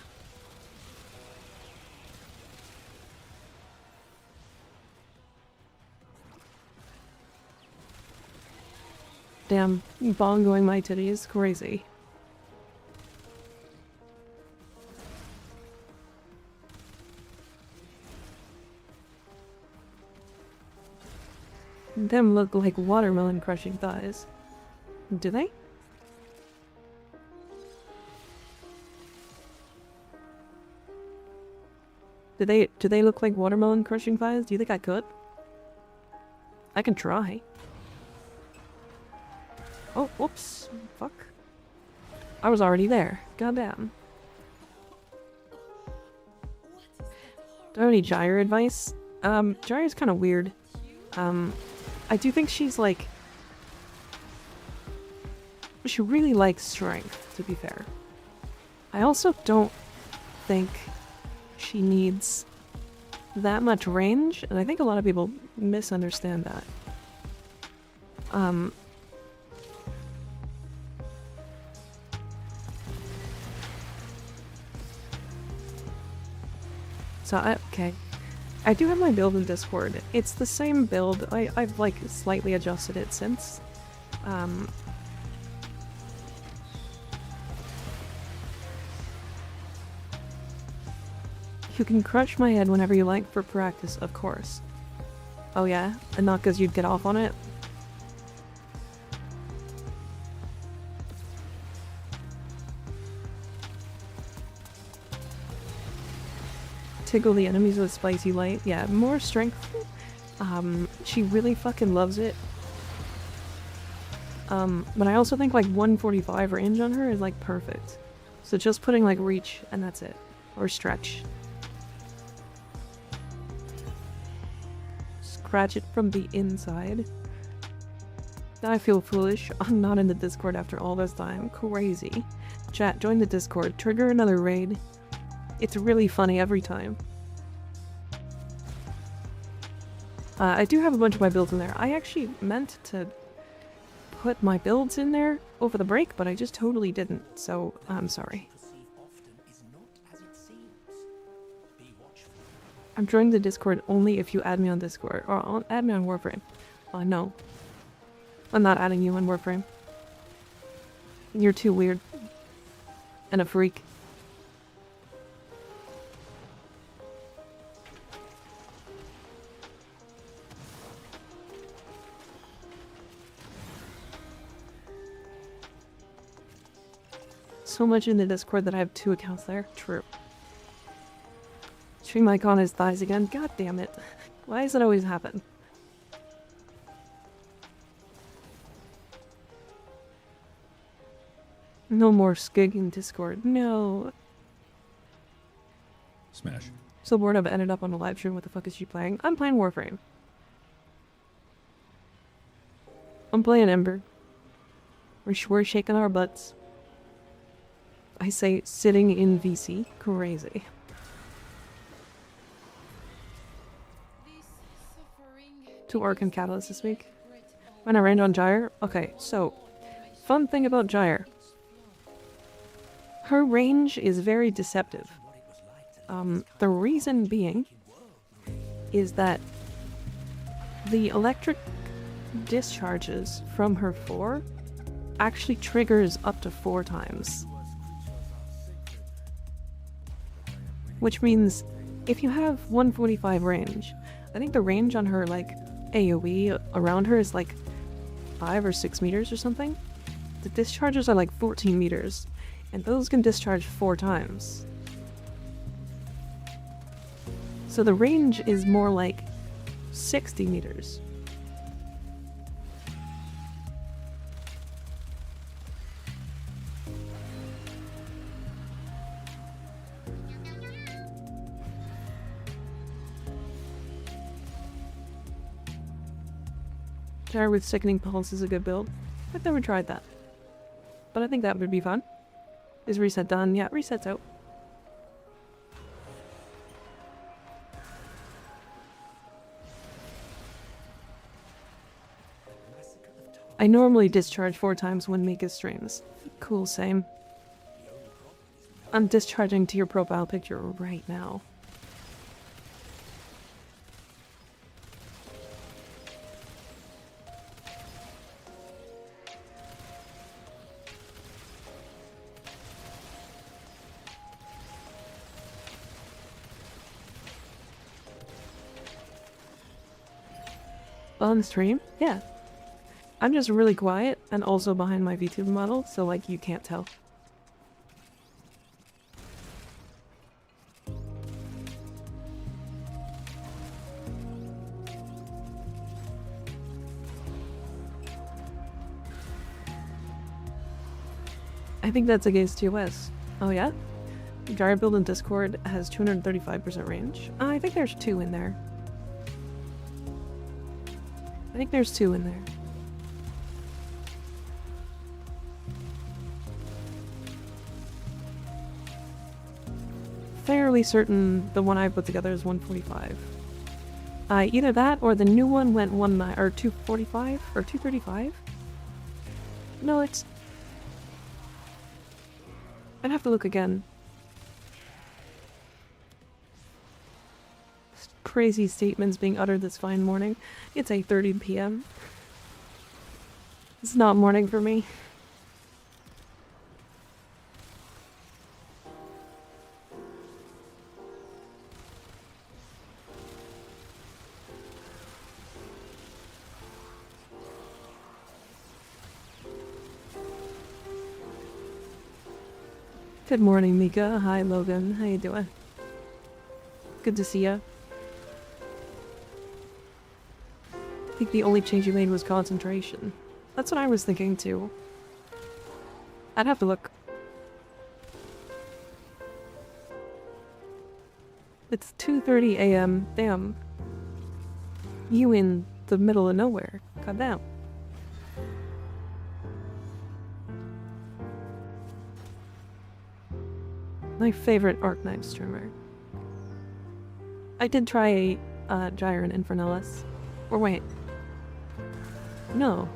[SPEAKER 1] Damn, bongoing my titties, crazy. Them look like watermelon crushing thighs. Do they? Do they look like watermelon crushing thighs? Do you think I could? I can try. Oh, whoops. Fuck. I was already there. Goddamn. Do I have any Gyre advice? Gyre's kind of weird. I do think she's like... She really likes strength, to be fair. I also don't think she needs that much range, and I think a lot of people misunderstand that. Okay. I do have my build in Discord. It's the same build. I've like slightly adjusted it since. You can crush my head whenever you like for practice, of course. Oh yeah? And not because you'd get off on it? Tickle the enemies with spicy light. Yeah, more strength. She really fucking loves it. But I also think like 145 range on her is like perfect. So just putting like reach and that's it. Or stretch. Scratch it from the inside. I feel foolish. I'm not in the Discord after all this time. Crazy. Chat, join the Discord. Trigger another raid. It's really funny every time. I do have a bunch of my builds in there. I actually meant to put my builds in there over the break, but I just totally didn't, so I'm sorry. I'm joining the Discord only if you add me on Discord, or add me on Warframe. No. I'm not adding you on Warframe. You're too weird. And a freak. So much in the Discord that I have 2 accounts there. True. Stream icon is thighs again. God damn it. Why does it always happen? No more skig in Discord. No.
[SPEAKER 6] Smash.
[SPEAKER 1] So bored I've ended up on a live stream. What the fuck is she playing? I'm playing Warframe. I'm playing Ember. We're shaking our butts. I say sitting in VC. Crazy. To Orc Catalyst this week. When I ran on Gyre. Okay, so fun thing about Gyre. Her range is very deceptive. The reason being is that the electric discharges from her 4 actually triggers up to 4 times. Which means if you have 145 range, I think the range on her like AoE around her is like 5 or 6 meters or something. The discharges are like 14 meters, and those can discharge 4 times. So the range is more like 60 meters. Gyre with Sickening Pulse is a good build. I've never tried that. But I think that would be fun. Is reset done? Yeah, reset's out. I normally discharge 4 times when Mika streams. Cool, same. I'm discharging to your profile picture right now. On stream? Yeah. I'm just really quiet and also behind my VTuber model, so like you can't tell. I think that's against TOS. Oh yeah? Gyre build in Discord has 235% range. I think there's 2 in there. I think there's 2 in there. Fairly certain the one I put together is 145. Either that or the new one went 245 or 235. No, it's. I'd have to look again. crazy statements being uttered this fine morning. It's 8:30 p.m. It's not morning for me. Good morning, Mika. Hi, Logan. How you doing? Good to see ya. I think the only change you made was concentration. That's what I was thinking, too. I'd have to look. It's 2:30 a.m. Damn. You in the middle of nowhere. Goddamn. My favorite Arknife streamer. I did try Gyre and Infernalis. Or wait. No.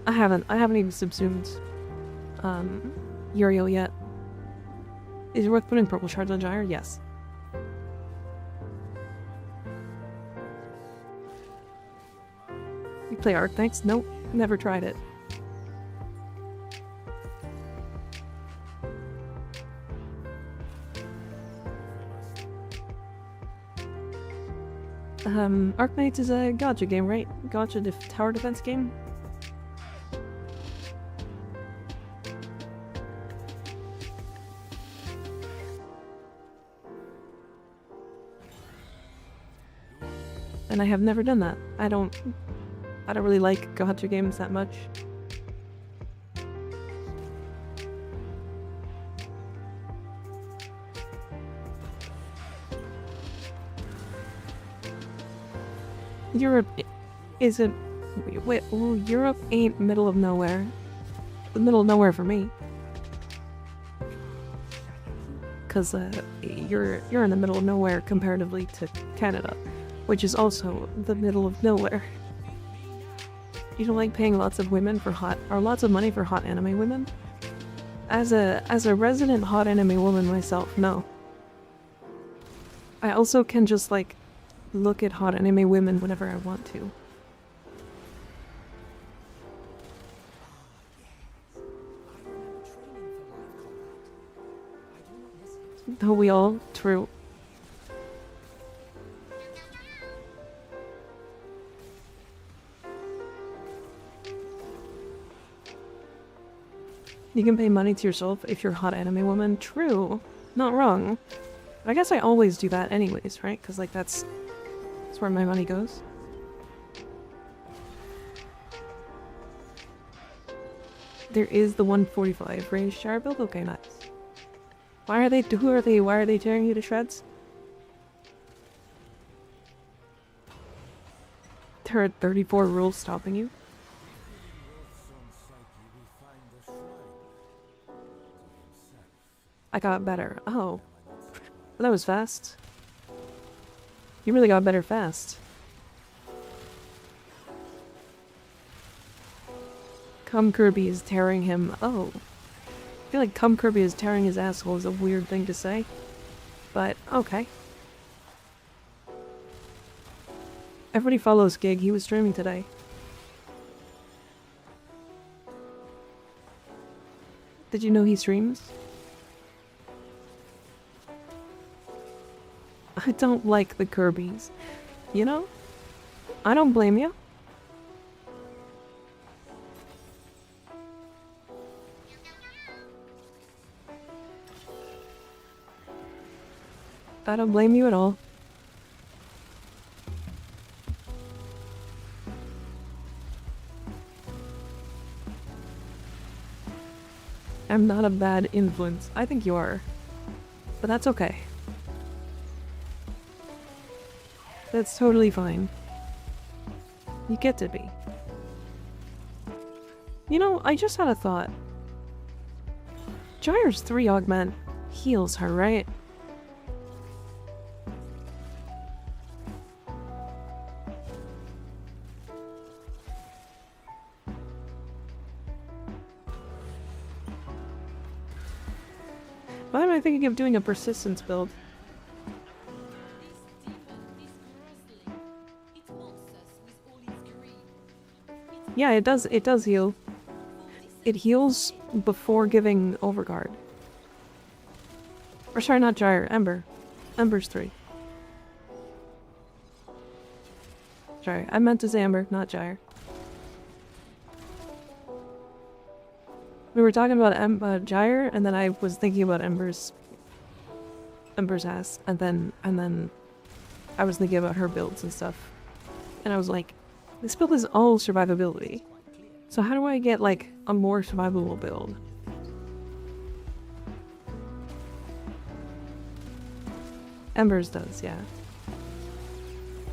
[SPEAKER 1] I haven't even subsumed Uriel yet. Is it worth putting purple shards on Gyre? Yes. You play Arknights? Nope. Never tried it. Arknights is a gacha game, right? Gacha tower defense game? And I have never done that. I don't really like gacha games that much. Europe isn't. Wait, ooh, Europe ain't middle of nowhere. The middle of nowhere for me. Cause you're in the middle of nowhere comparatively to Canada, which is also the middle of nowhere. You don't like paying lots of money for hot anime women? As a resident hot anime woman myself, no. I also can just like look at hot anime women whenever I want to. Don't we all? True. You can pay money to yourself if you're a hot anime woman. True. Not wrong. But I guess I always do that anyways, right? Because like that's where my money goes. There is the 145 range shower build? Okay, nice. Why are they tearing you to shreds? There are 34 rules stopping you? I got better. Oh. Well, that was fast. You really got better fast. Cum Kirby is tearing him. Oh. I feel like Cum Kirby is tearing his asshole is a weird thing to say. But, okay. Everybody follows Gig. He was streaming today. Did you know he streams? I don't like the Kirbys. You know? I don't blame you. I don't blame you at all. I'm not a bad influence. I think you are. But that's okay. That's totally fine. You get to be. You know, I just had a thought. Gyre's 3 augment heals her, right? Why am I thinking of doing a persistence build?
[SPEAKER 2] This demon, this gross
[SPEAKER 1] Yeah, it does heal. It heals before giving Overguard. Or sorry, not Gyre, Ember. Ember's 3. Sorry, I meant to say Ember, not Gyre. We were talking about Gyre, and then I was thinking about Ember's ass, and then I was thinking about her builds and stuff. And I was like, this build is all survivability. So how do I get like a more survivable build? Ember's does, yeah.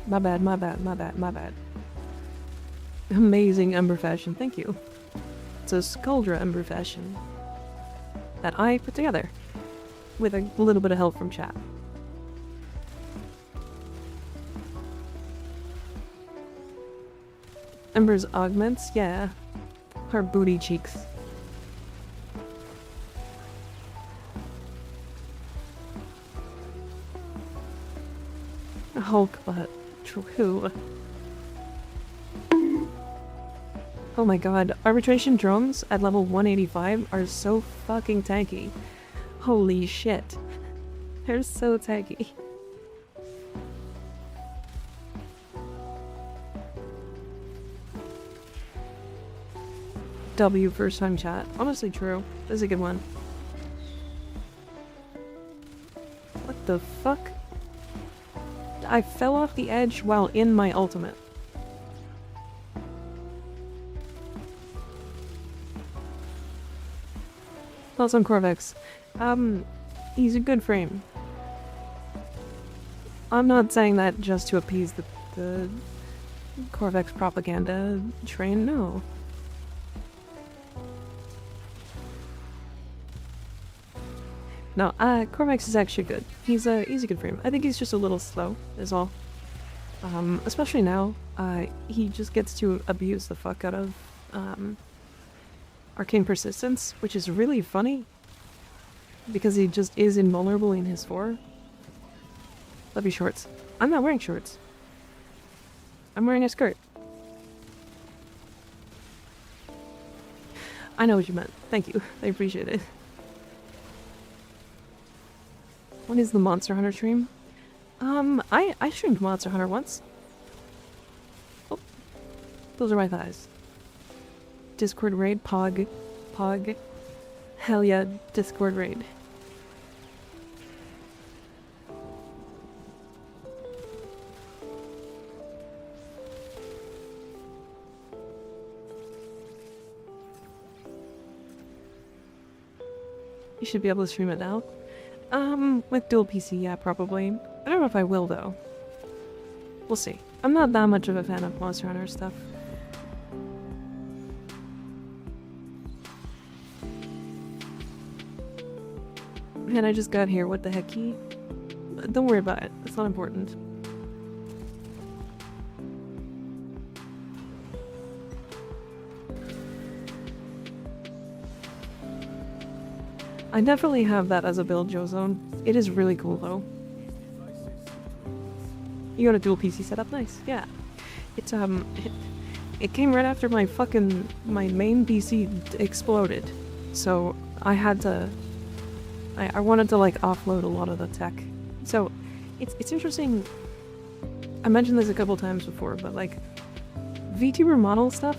[SPEAKER 1] My bad, my bad, my bad, my bad. Amazing Ember fashion, thank you. It's a Skuldra Ember fashion that I put together with a little bit of help from chat. Ember's augments, yeah. Her booty cheeks. Hulk butt. True. Oh my god, arbitration drones at level 185 are so fucking tanky. Holy shit. They're so tanky. W first time chat. Honestly true. This is a good one. What the fuck? I fell off the edge while in my ultimate. Thoughts on Corvex? He's a good frame. I'm not saying that just to appease the Corvex propaganda train, no. No, Corvex is actually good. He's a good frame. I think he's just a little slow, is all. Especially now, he just gets to abuse the fuck out of, Arcane Persistence, which is really funny. Because he just is invulnerable in his 4. Love you, shorts. I'm not wearing shorts. I'm wearing a skirt. I know what you meant. Thank you. I appreciate it. What is the Monster Hunter stream? I streamed Monster Hunter once. Oh. Those are my thighs. Discord raid, Pog. Hell yeah, Discord raid. You should be able to stream it now. With dual PC, yeah, probably. I don't know if I will, though. We'll see. I'm not that much of a fan of Monster Hunter stuff. Man, I just got here. What the hecky? Don't worry about it. It's not important. I definitely have that as a build, Jozone. It is really cool, though. You got a dual PC setup? Nice. Yeah. It's, it came right after my main PC exploded. So, I had to... I wanted to, like, offload a lot of the tech. So, it's interesting... I mentioned this a couple times before, but, like... VTuber model stuff,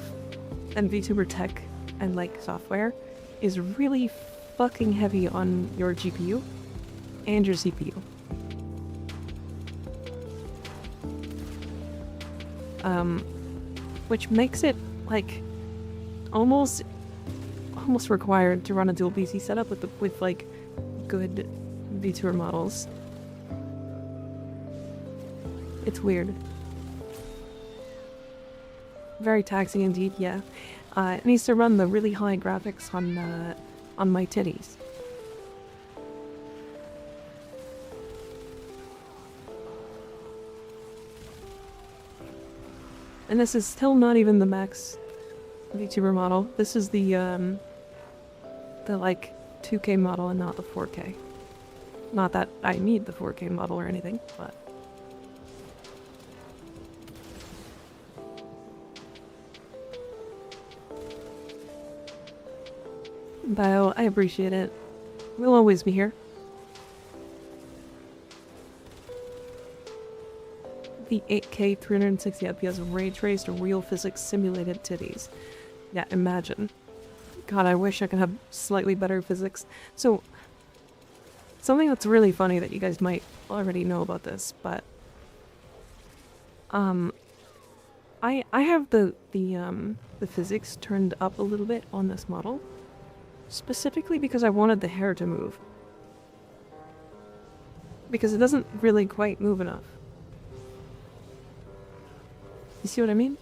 [SPEAKER 1] and VTuber tech, and, like, software, is really fucking heavy on your GPU and your CPU. Which makes it like almost required to run a dual PC setup with like good VTuber models. It's weird. Very taxing indeed, yeah. It needs to run the really high graphics on my titties. And this is still not even the max VTuber model. This is the like 2K model and not the 4K. Not that I need the 4K model or anything, but... Bio, I appreciate it. We'll always be here. The 8K 360 FPS ray traced real physics simulated titties. Yeah, imagine. God, I wish I could have slightly better physics. So, something that's really funny that you guys might already know about this, but I have the physics turned up a little bit on this model, specifically because I wanted the hair to move. Because it doesn't really quite move enough. You see what I mean?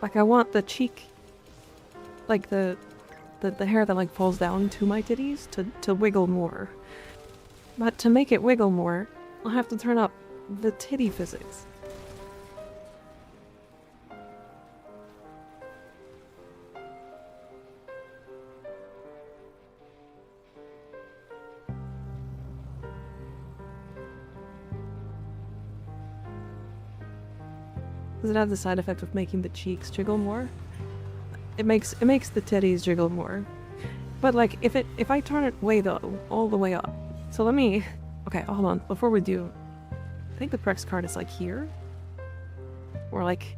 [SPEAKER 1] Like, I want the cheek, like the hair that like falls down to my titties to wiggle more. But to make it wiggle more, I'll have to turn up the titty physics. Does it have the side effect of making the cheeks jiggle more? It makes the titties jiggle more. But like if I turn it all the way up. So let me okay, hold on. Before we do, I think the Prex card is like here. Or like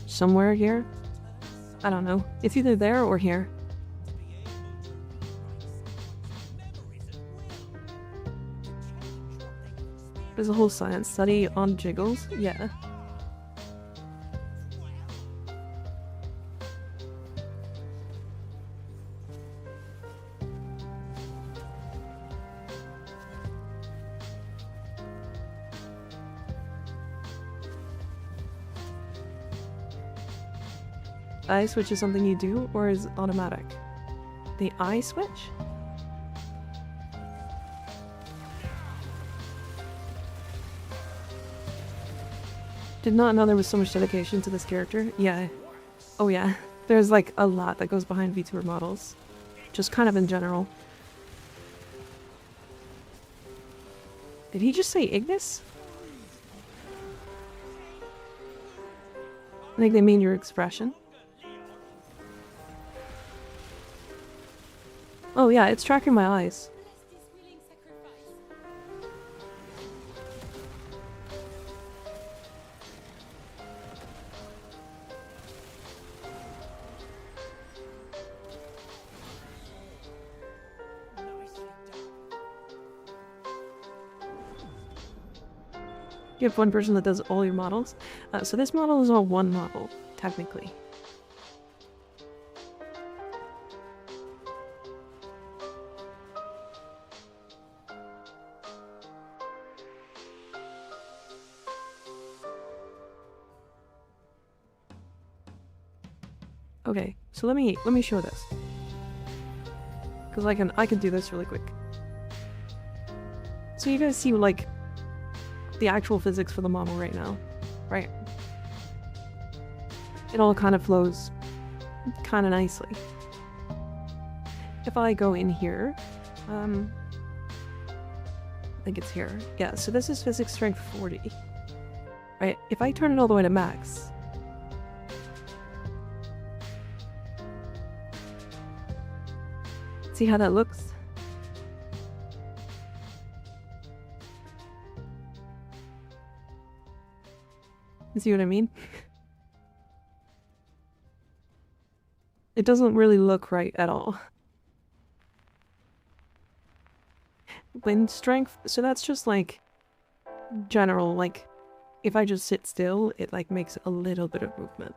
[SPEAKER 1] somewhere here. I don't know. It's either there or here. There's a whole science study on jiggles. Yeah. Eye switch is something you do, or is it automatic? The eye switch? Did not know there was so much dedication to this character. Yeah. Oh yeah. There's like a lot that goes behind VTuber models. Just kind of in general. Did he just say Ignis? I think they mean your expression. Oh yeah, it's tracking my eyes. You have one person that does all your models. So this model is all one model, technically. Okay, so let me show this. Cause I can do this really quick. So you guys see like the actual physics for the model right now, right? It all kind of flows kind of nicely. If I go in here, I think it's here. Yeah, so this is physics strength 40, right? If I turn it all the way to max, see how that looks? You see what I mean? It doesn't really look right at all. Wind strength, so that's just like general, like if I just sit still, it like makes a little bit of movement.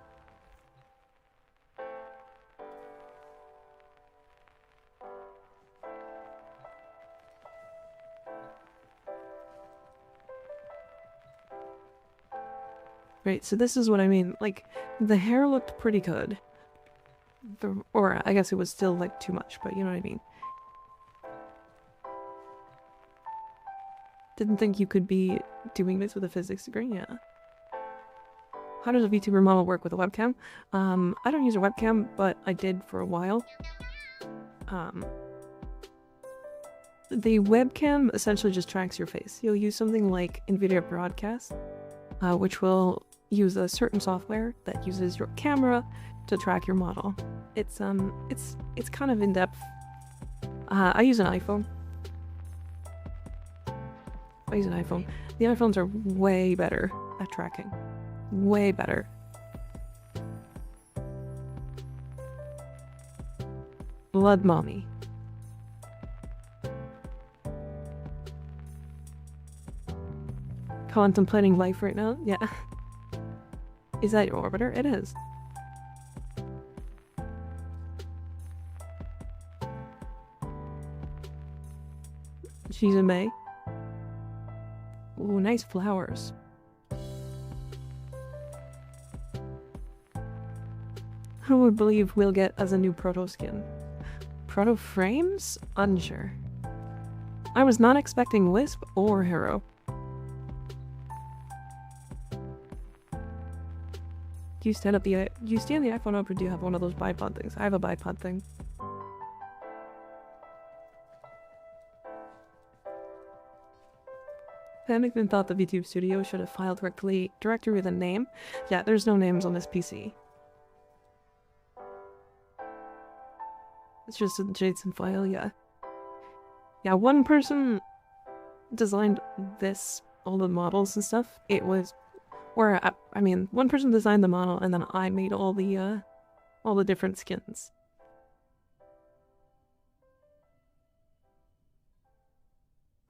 [SPEAKER 1] Right, so this is what I mean. Like, the hair looked pretty good. Or, I guess it was still, like, too much, but you know what I mean. Didn't think you could be doing this with a physics degree, yeah. How does a VTuber model work with a webcam? I don't use a webcam, but I did for a while. The webcam essentially just tracks your face. You'll use something like NVIDIA Broadcast, which will use a certain software that uses your camera to track your model. It's kind of in depth. I use an iPhone. The iPhones are way better at tracking. Way better. Blood mommy. Contemplating life right now? Yeah. Is that your orbiter? It is. She's in May. Ooh, nice flowers. Who would believe we'll get as a new proto skin? Proto frames? Unsure. I was not expecting Wisp or Hero. Do you stand the iPhone up, or do you have one of those bipod things? I have a bipod thing. Panickman thought the VTube Studio should have filed directory with a name. Yeah, there's no names on this PC. It's just a JSON file, yeah. Yeah, one person designed all the models and stuff. It was where, I mean, one person designed the model and then I made all the different skins.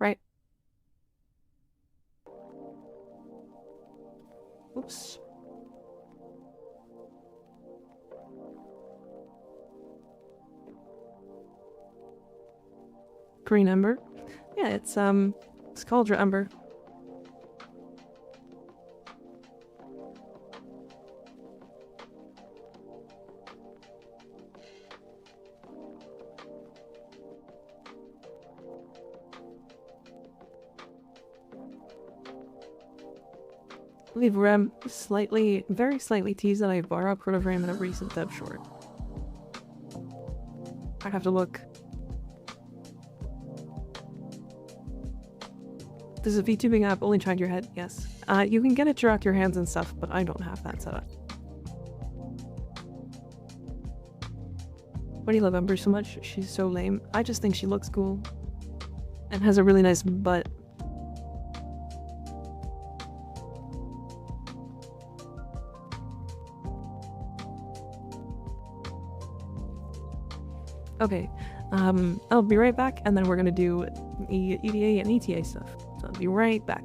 [SPEAKER 1] Right? Oops. Green Ember. Yeah, it's Cauldron Ember. I believe Rem very slightly teased that I borrowed Warframe in a recent dev short. I have to look. Does a VTubing app only track your head? Yes. You can get it to track your hands and stuff, but I don't have that set up. Why do you love Ember so much? She's so lame. I just think she looks cool. And has a really nice butt. Okay, I'll be right back, and then we're gonna do EDA and ETA stuff. So I'll be right back.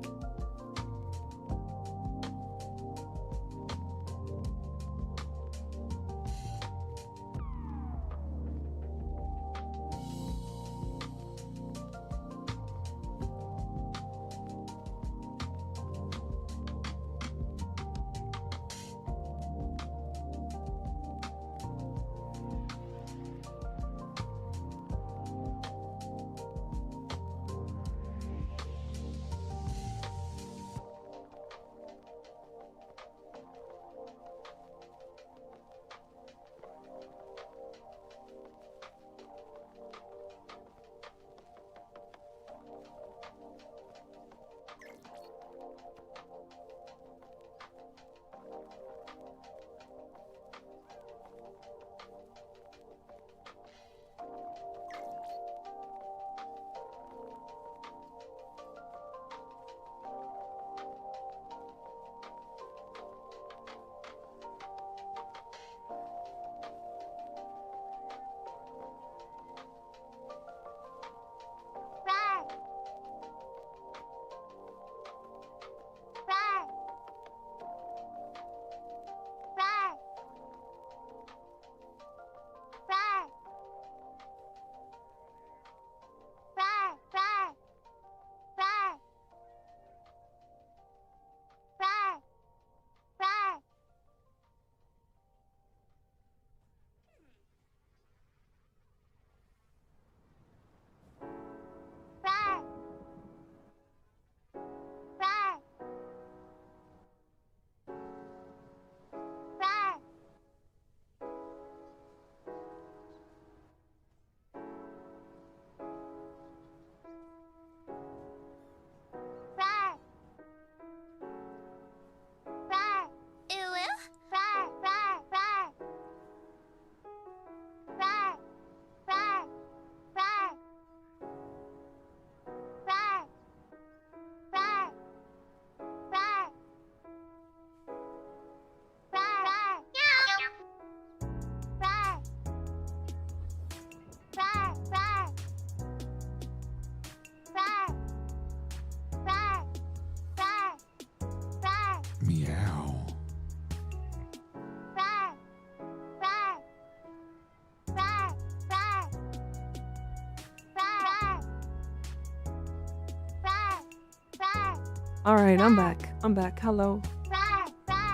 [SPEAKER 1] Alright, I'm back. I'm back. Hello.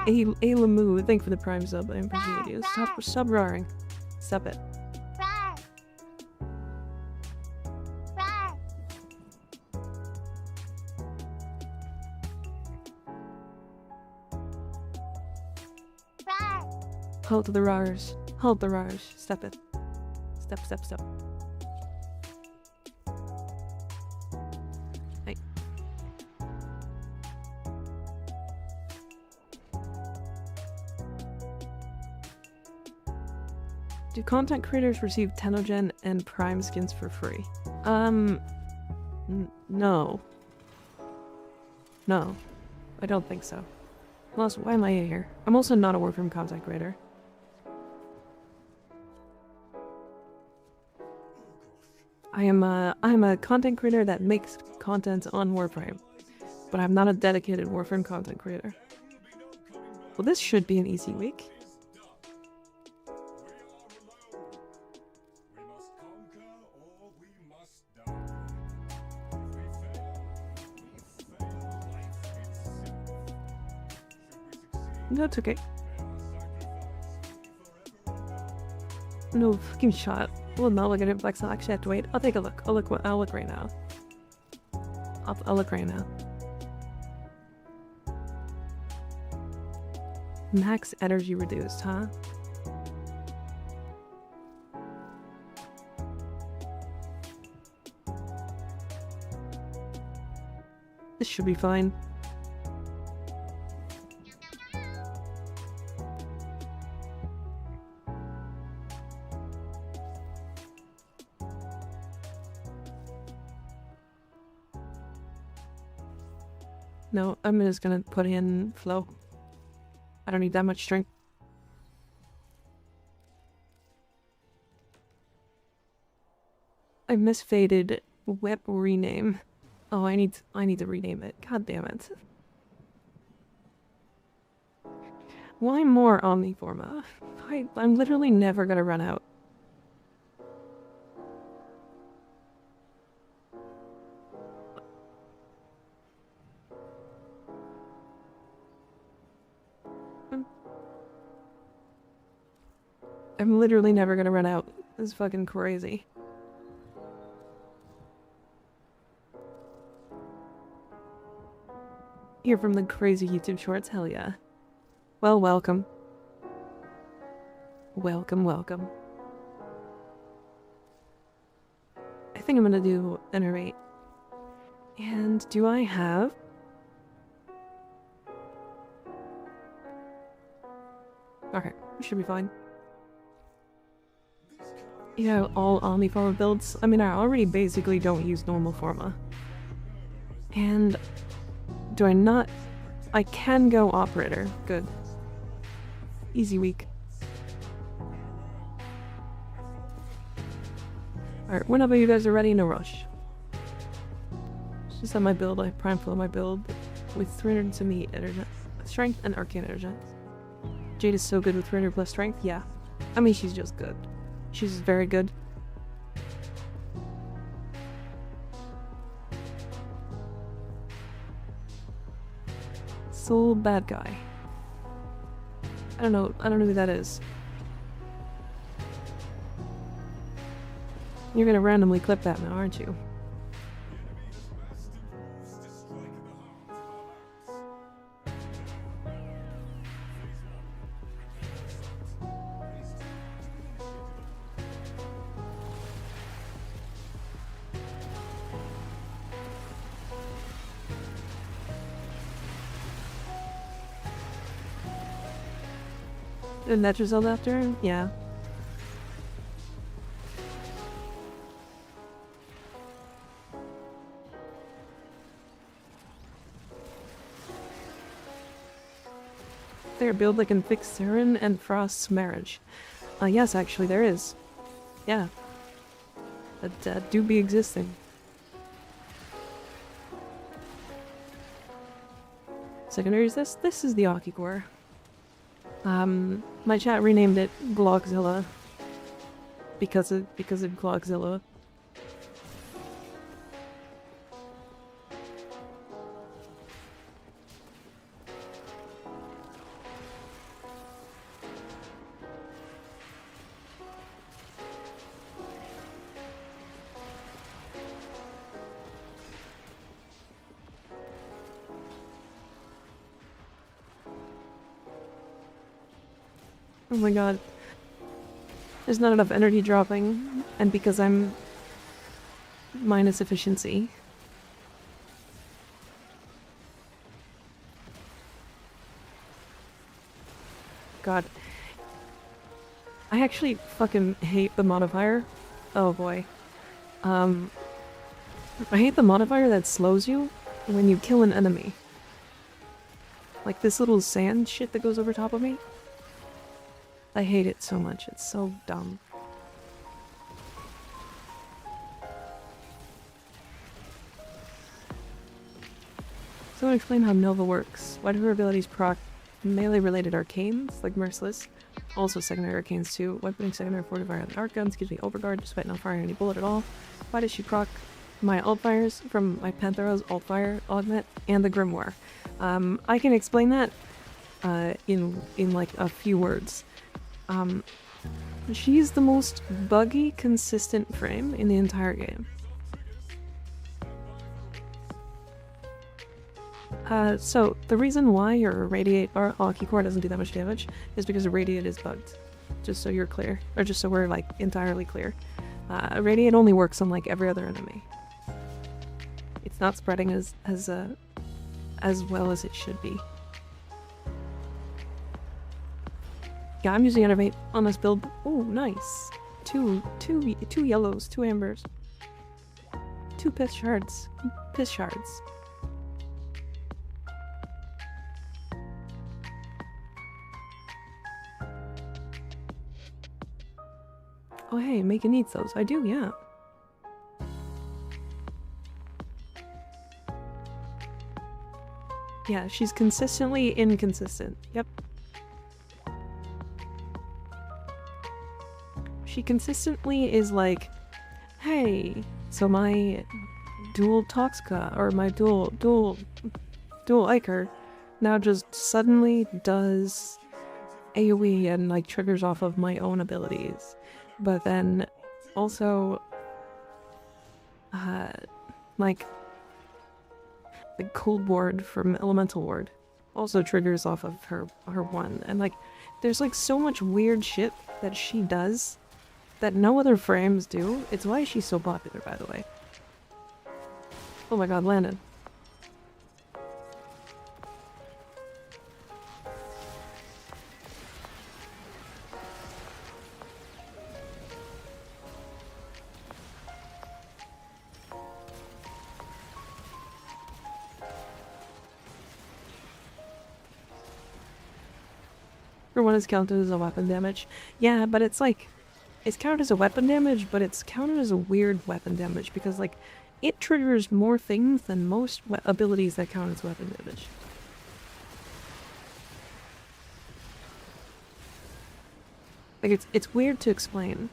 [SPEAKER 1] A Lamu, thank you for the prime sub. I appreciate you. Stop roaring. Stop it. Halt the roars. Halt the roars. Stop it. Stop. Hey. Do content creators receive Tenogen and Prime skins for free? No. No. I don't think so. Plus, why am I here? I'm also not a Warframe content creator. I'm a content creator that makes content on Warframe, but I'm not a dedicated Warframe content creator. Well, this should be an easy week. No, it's okay. No fucking shot. Well, no, look at it. Actually, I have to wait. I'll take a look. I'll look right now. I'll look right now. Max energy reduced, huh? This should be fine. No, I'm just gonna put in flow. I don't need that much strength. I misfaded whip rename. Oh, I need to rename it. God damn it. Why more Omniforma? I'm literally never gonna run out. I'm literally never gonna run out. This is fucking crazy. Hear from the crazy YouTube shorts? Hell yeah. Well, welcome. Welcome. I think I'm gonna do Iterate. And do I have... Okay, we should be fine. You know, all Omniforma builds. I mean, I already basically don't use normal Forma. And do I not? I can go Operator. Good. Easy week. Alright, whenever you guys are ready, no rush. It's just on my build, I prime flow my build with 378 energy, strength and arcane energy. Jade is so good with 300 plus strength, yeah. I mean, she's just good. She's very good. Soul bad guy. I don't know who that is. You're gonna randomly clip that now, aren't you? The net result after? Yeah. There, build that can fix Saren and Frost's marriage. Yes, actually, there is. Yeah. That do be existing. Secondary is this? This is the Aki-core. My chat renamed it Glockzilla because of Glockzilla. Oh my god. There's not enough energy dropping, and because I'm minus efficiency. God. I actually fucking hate the modifier. Oh boy. I hate the modifier that slows you when you kill an enemy. Like this little sand shit that goes over top of me. I hate it so much. It's so dumb. Someone explain how Nova works. Why do her abilities proc melee-related arcanes, like Merciless? Also secondary arcanes too. Why putting secondary fortifier on the arc guns gives me overguard despite not firing any bullet at all? Why does she proc my alt fires from my Pantheros alt fire augment and the Grimoire? I can explain that in like a few words. She's the most buggy, consistent frame in the entire game. So the reason why your Radiate or Hockey Core doesn't do that much damage is because Radiate is bugged. Just so you're clear, or just so we're like entirely clear. Radiate only works on like every other enemy. It's not spreading as well as it should be. Yeah, I'm using Innovate on this build. Oh, nice. Two yellows, 2 ambers. 2 piss shards. Piss shards. Oh hey, Mika needs those. I do, yeah. Yeah, she's consistently inconsistent. Yep. She consistently is like, hey, so my dual Toxica or my dual Iker now just suddenly does AoE and like triggers off of my own abilities. But then also like the cold ward from elemental ward also triggers off of her one, and like there's like so much weird shit that she does that no other frames do. It's why she's so popular, by the way. Oh my god, landed. For one is counted as a weapon damage. Yeah, but it's like, it's counted as a weapon damage, but it's counted as a weird weapon damage because like, it triggers more things than most abilities that count as weapon damage. Like it's weird to explain.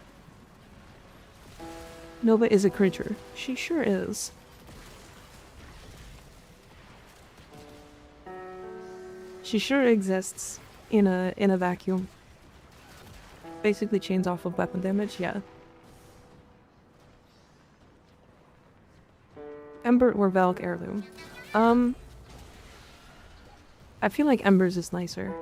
[SPEAKER 1] Nova is a creature. She sure is. She sure exists in a vacuum. Basically chains off of weapon damage, yeah. Ember or Valk heirloom. I feel like Embers is nicer.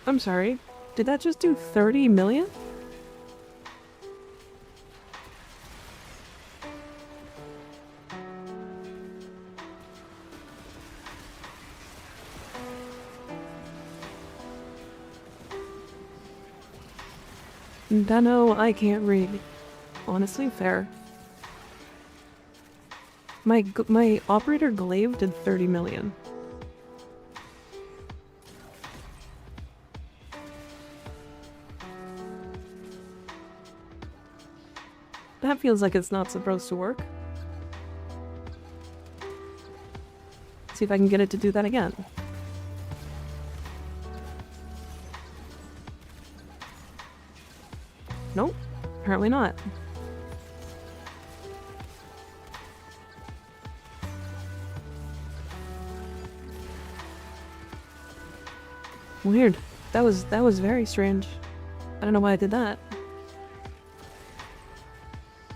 [SPEAKER 1] I'm sorry, did that just do 30 million? Dunno, I can't read. Honestly, fair. My operator glaive did 30 million. That feels like it's not supposed to work. See if I can get it to do that again. Nope, apparently not. Weird. That was very strange. I don't know why I did that.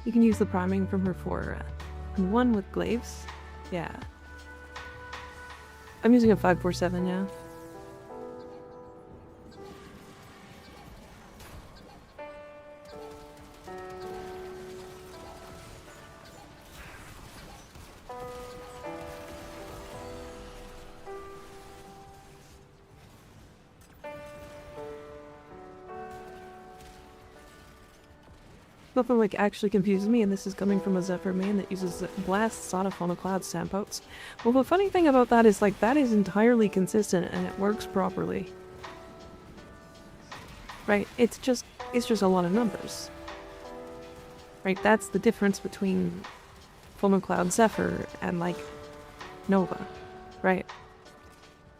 [SPEAKER 1] You can use the priming from her for one with glaives. Yeah. I'm using a 547, yeah. Nothing like actually confuses me, and this is coming from a Zephyr main that uses Blast, Sonophone, Cloud, Sandpots. Well, the funny thing about that is, like, that is entirely consistent and it works properly. Right? It's just a lot of numbers. Right? That's the difference between Phono Cloud Zephyr and, like, Nova. Right?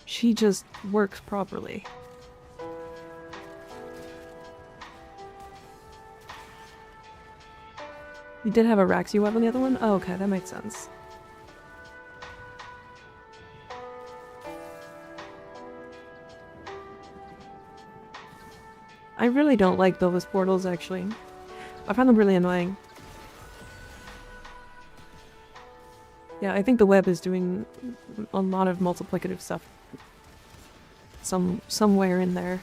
[SPEAKER 1] She just works properly. You did have a Raxi web on the other one? Oh, okay, that makes sense. I really don't like Bilvis portals, actually. I find them really annoying. Yeah, I think the web is doing a lot of multiplicative stuff. Somewhere in there.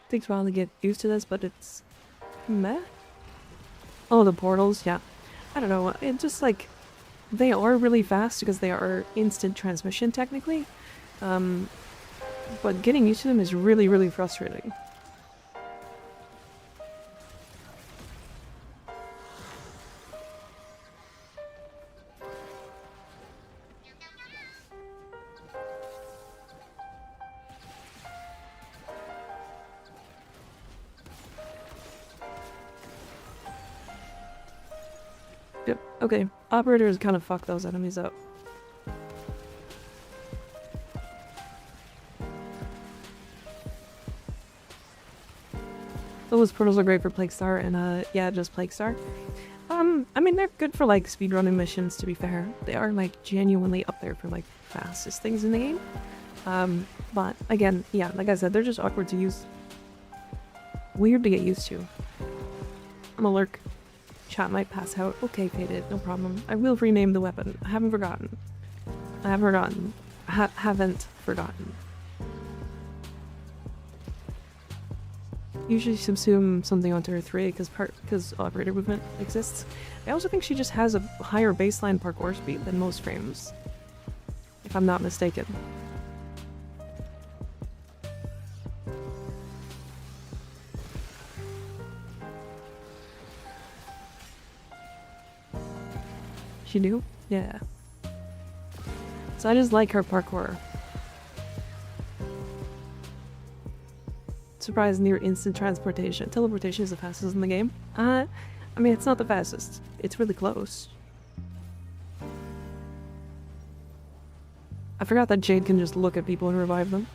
[SPEAKER 1] Takes a while to get used to this, but it's meh. Oh, the portals, yeah. I don't know, it's just like, they are really fast because they are instant transmission technically. But getting used to them is really, really frustrating. Yep, okay. Operators kind of fuck those enemies up. Those portals are great for Plague Star and yeah, just Plague Star. I mean they're good for like speedrunning missions, to be fair. They are like genuinely up there for like fastest things in the game. But again, yeah, like I said, they're just awkward to use. Weird to get used to. I'm a lurk. Chat might pass out. Okay, Faded, no problem. I will rename the weapon. I haven't forgotten. I have forgotten. Haven't forgotten. Usually subsume something onto her 3 because operator movement exists. I also think she just has a higher baseline parkour speed than most frames, if I'm not mistaken. She do? Yeah. So I just like her parkour. Surprise near instant transportation. Teleportation is the fastest in the game. I mean, it's not the fastest. It's really close. I forgot that Jade can just look at people and revive them.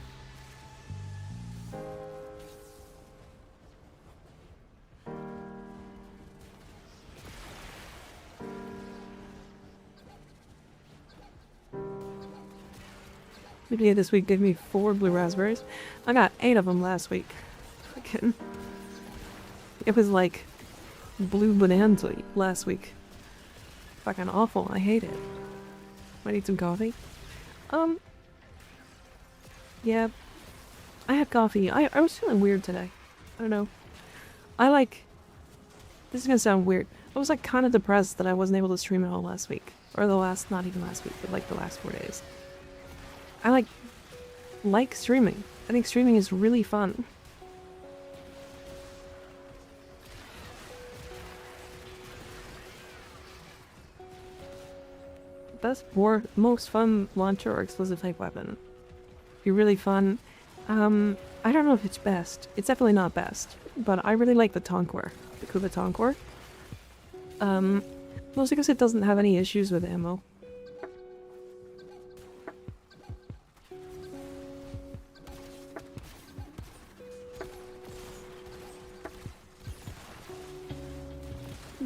[SPEAKER 1] Maybe this week gave me 4 blue raspberries. I got 8 of them last week. Fucking. It was like blue bonanza last week. Fucking awful. I hate it. Might need some coffee. Yeah. I had coffee. I was feeling weird today. I don't know. This is gonna sound weird. I was like kind of depressed that I wasn't able to stream at all last week. Or not even last week, but like the last 4 days. I like streaming. I think streaming is really fun. Most fun launcher or explosive type weapon. Be really fun. I don't know if it's best. It's definitely not best, but I really like the Tonkor, the Kuba Tonkor. Mostly because it doesn't have any issues with ammo.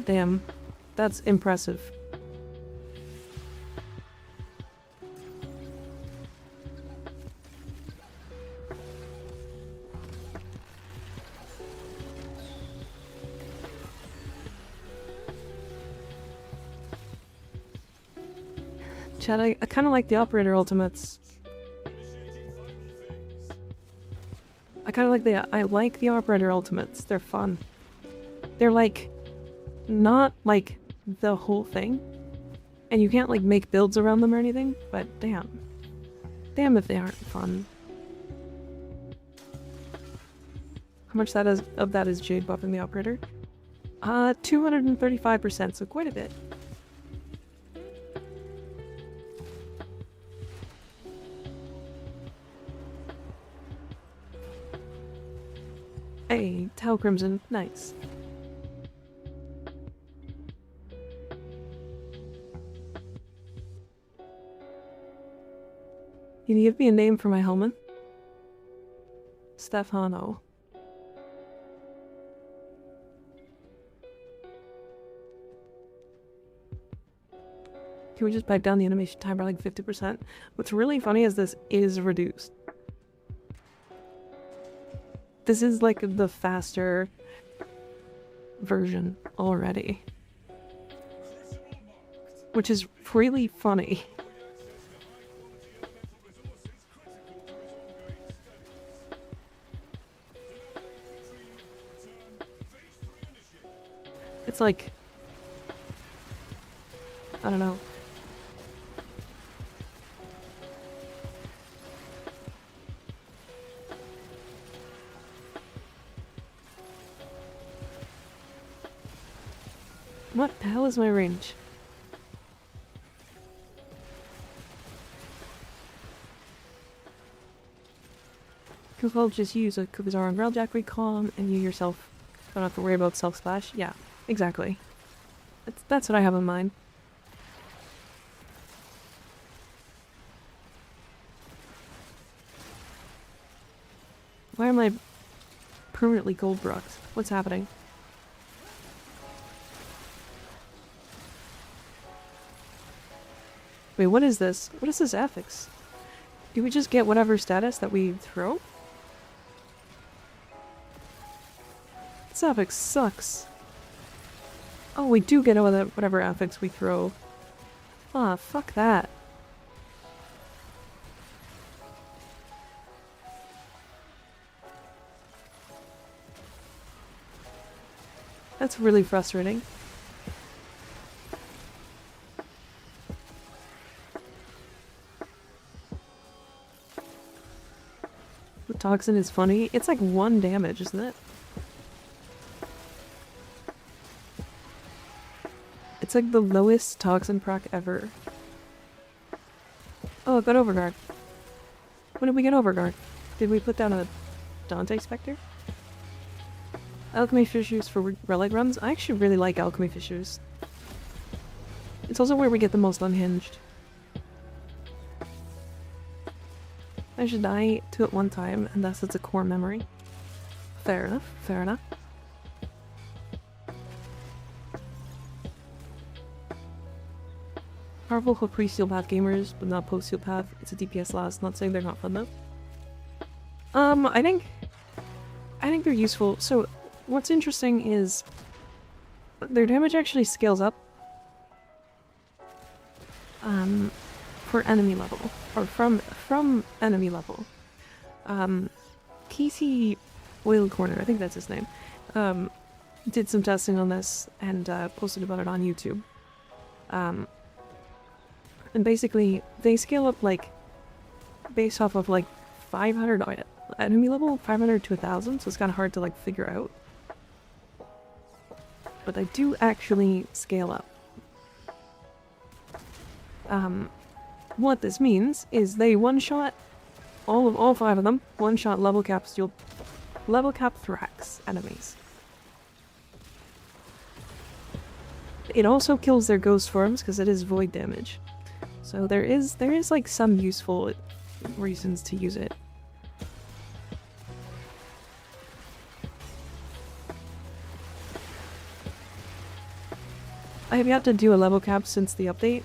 [SPEAKER 1] Damn. That's impressive. Chad, I kind of like the operator ultimates. I like the operator ultimates. They're fun. They're like, not like the whole thing. And you can't like make builds around them or anything, but damn. Damn if they aren't fun. How much of that is Jade buffing the operator? 235%, so quite a bit. Hey, Tau Crimson, nice. Can you give me a name for my helmet? Stefano. Can we just pipe down the animation time by like 50%? What's really funny is this is reduced. This is like the faster version already. Which is really funny. It's like, I don't know. What the hell is my range? Could well just use a Kukazar and Railjack recon and you yourself don't have to worry about self-splash? Yeah, exactly. That's what I have in mind. Why am I permanently gold rocked? What's happening? Wait, what is this? What is this affix? Do we just get whatever status that we throw? This affix sucks. Oh, we do get whatever affix we throw. Ah, fuck that. That's really frustrating. The toxin is funny. It's like 1 damage, isn't it? It's like the lowest toxin proc ever. Oh, it got overguard. When did we get overguard? Did we put down a Dante Spectre? Alchemy Fissures for relic runs? I actually really like Alchemy Fissures. It's also where we get the most unhinged. I should die 2 at one time, unless it's a core memory. Fair enough, fair enough. Powerful for pre-Steel Path gamers, but not post-Steel Path. It's a DPS loss, not saying they're not fun though. I think they're useful. So, what's interesting is their damage actually scales up for enemy level, or from enemy level. Casey Whale Corner, I think that's his name, did some testing on this and posted about it on YouTube. And basically, they scale up like based off of like 500 enemy level, 500 to 1,000, so it's kind of hard to like figure out. But they do actually scale up. What this means is they one-shot all 5 of them, one-shot level cap Thrax enemies. It also kills their ghost forms because it is void damage. So there is like some useful reasons to use it. I have yet to do a level cap since the update.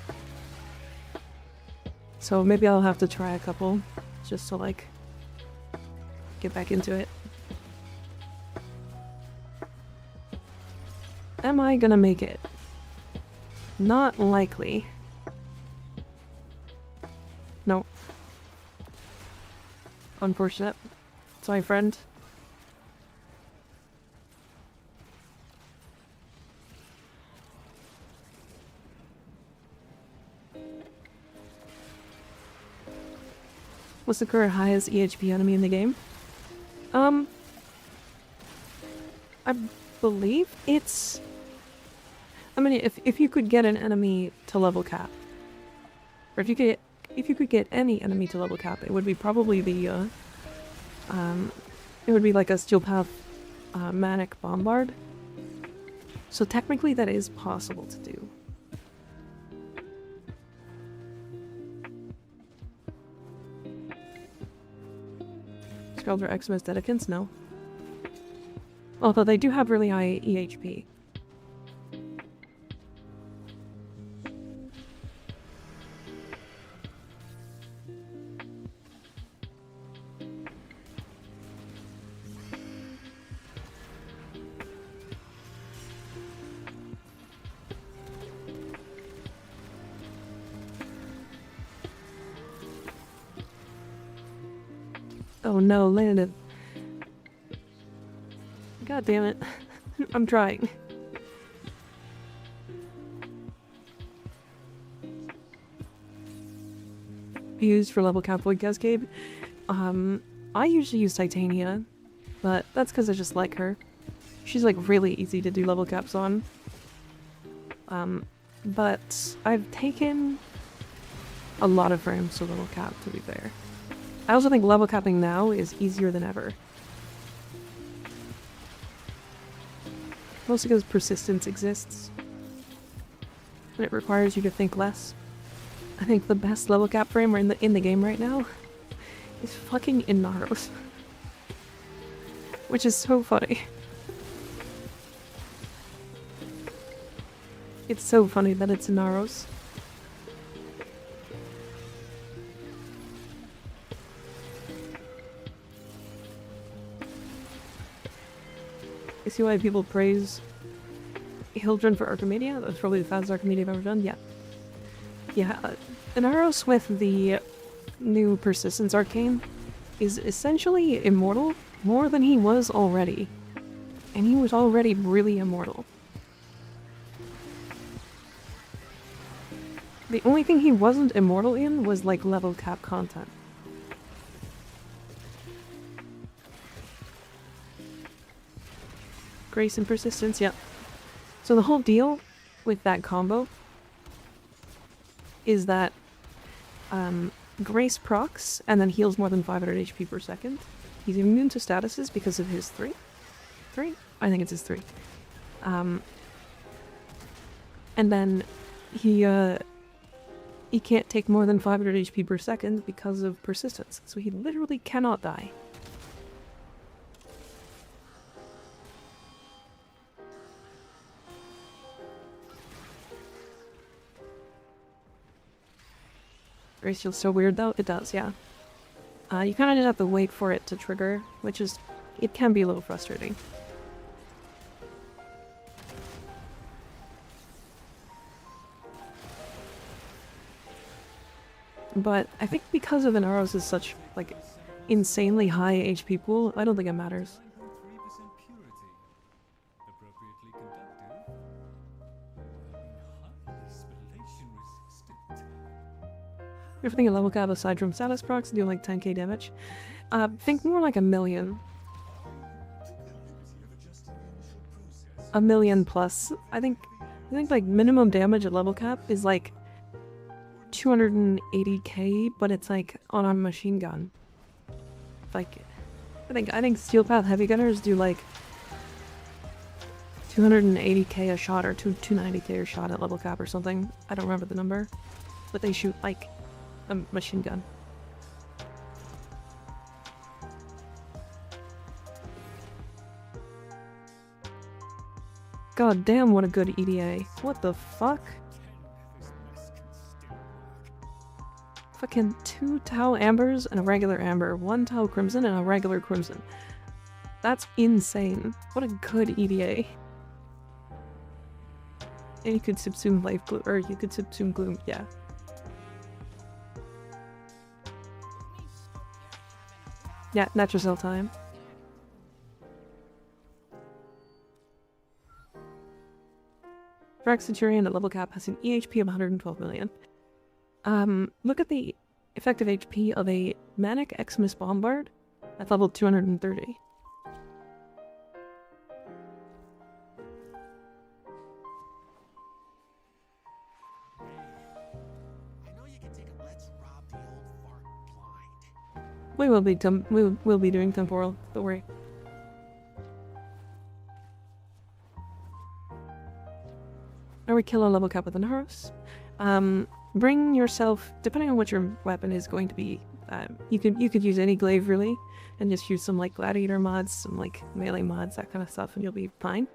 [SPEAKER 1] So maybe I'll have to try a couple just to like get back into it. Am I gonna make it? Not likely. No. Unfortunate. Sorry, friend. What's the current highest EHP enemy in the game? I believe it's... I mean, if you could get an enemy to level cap, or if you could get any enemy to level cap, it would be probably the it would be like a Steel Path Manic Bombard. So technically that is possible to do. Scalder Xmas Dedicants? No. Although they do have really high EHP. Oh no, landed. God damn it. I'm trying. Used for level cap Void Cascade. I usually use Titania, but that's because I just like her. She's like really easy to do level caps on. But I've taken a lot of frames to level cap, to be fair. I also think level capping now is easier than ever. Mostly because persistence exists. And it requires you to think less. I think the best level cap frame in the game right now is fucking Inaros. Which is so funny. It's so funny that it's Inaros. I see why people praise Hildren for Archimedia. That's probably the fastest Archimedia I've ever done. Yeah. Yeah, Inaros with the new Persistence Arcane is essentially immortal more than he was already. And he was already really immortal. The only thing he wasn't immortal in was like level cap content. Grace and Persistence, yeah. So the whole deal with that combo is that Grace procs and then heals more than 500 HP per second. He's immune to statuses because of his 3? 3? I think it's his 3. And then he can't take more than 500 HP per second because of Persistence. So he literally cannot die. Grace feels so weird though. It does, yeah. You kind of just have to wait for it to trigger, which is... it can be a little frustrating. But I think because of Inaros is such, like, insanely high HP pool, I don't think it matters.
[SPEAKER 3] 9.3% purity. Appropriately conductive. Highly spallation resistant.
[SPEAKER 1] Everything in level cap aside from status procs do like 10k damage. Think more like 1 million. 1 million plus. I think like minimum damage at level cap is like 280k, but it's like on a machine gun. Like, I think Steel Path Heavy Gunners do like 280k a shot or 290k a shot at level cap or something. I don't remember the number, but they shoot like a machine gun. God damn, what a good EDA. What the fuck? Fucking 2 Tau Ambers and a regular Amber. 1 Tau Crimson and a regular Crimson. That's insane. What a good EDA. And you could subsume Life Gloom, or you could subsume Gloom, yeah. Yeah, natural cell time. Drax Centurion at level cap has an EHP of 112 million. Look at the effective HP of a Manic Xmas Bombard at level 230.
[SPEAKER 5] I know you can take a let's rob the old fart blind.
[SPEAKER 1] We will be doing temporal, don't worry. Or we kill a level cap with an house. Bring yourself, depending on what your weapon is going to be, you could use any glaive really, and just use some like gladiator mods, some like melee mods, that kind of stuff, and you'll be fine.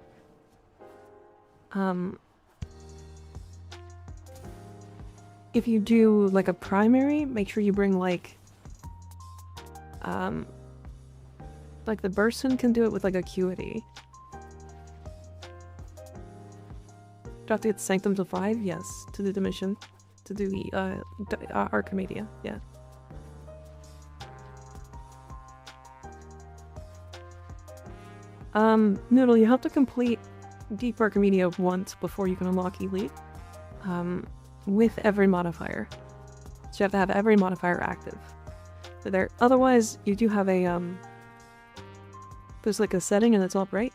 [SPEAKER 1] If you do like a primary, make sure you bring like the Burson can do it with like acuity. Do I have to get Sanctum to 5? Yes, to do the mission. To do the Archimedia, yeah. Noodle, you have to complete Deep Archimedia once before you can unlock Elite. With every modifier. So you have to have every modifier active. So there. Otherwise, you do have a there's like a setting and it's all bright.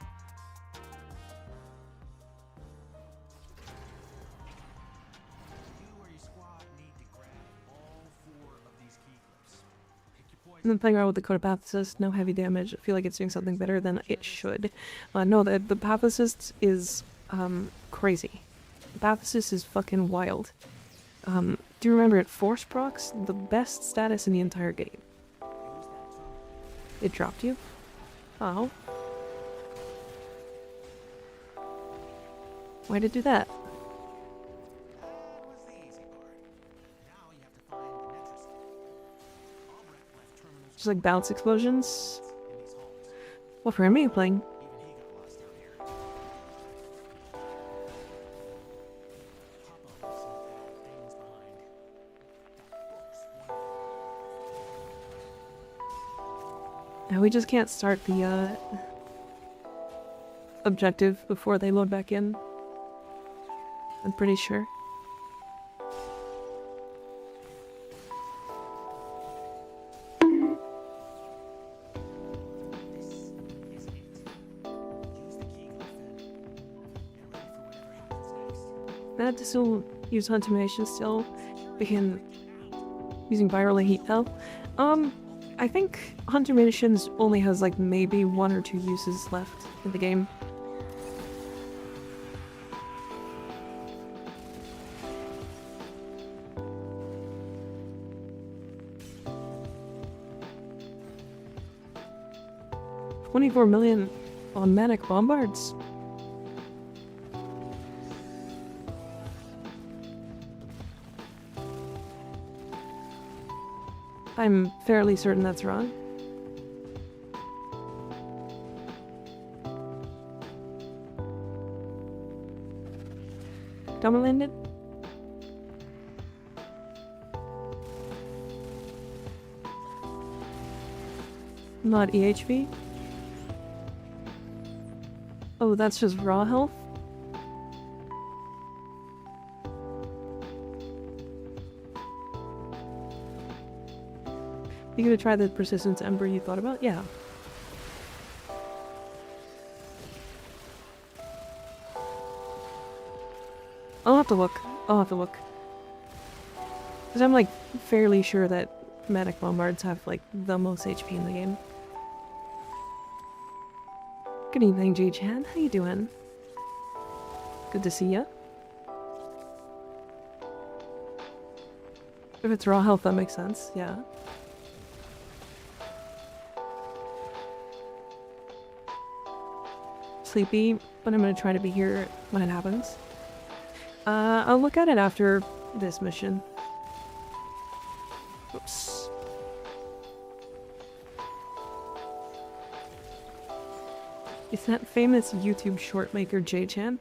[SPEAKER 1] And then playing around with the Codepathicist, no heavy damage. I feel like it's doing something better than it should. No, the Pathicist is crazy. The Pathicist is fucking wild. Do you remember it Force procs? The best status in the entire game. It dropped you? Oh. Why'd it do that? Just like bounce explosions. What frame are you playing? We just can't start the objective before they load back in. I'm pretty sure. I had to still use Huntimation still. Begin using virally heat now. I think Hunter Munitions only has like maybe 1 or 2 uses left in the game. $24 million on Manic Bombards. I'm fairly certain that's wrong. Double landed? Not EHV? Oh, that's just raw health? You gonna try the Persistence Ember you thought about? Yeah. I'll have to look. Because I'm like fairly sure that Manic Bombards have like the most HP in the game. Good evening, J-Chan. How you doing? Good to see ya. If it's raw health, that makes sense. Yeah. sleepy, but I'm gonna try to be here when it happens. I'll look at it after this mission. Oops. Is that famous YouTube short maker J-Chan?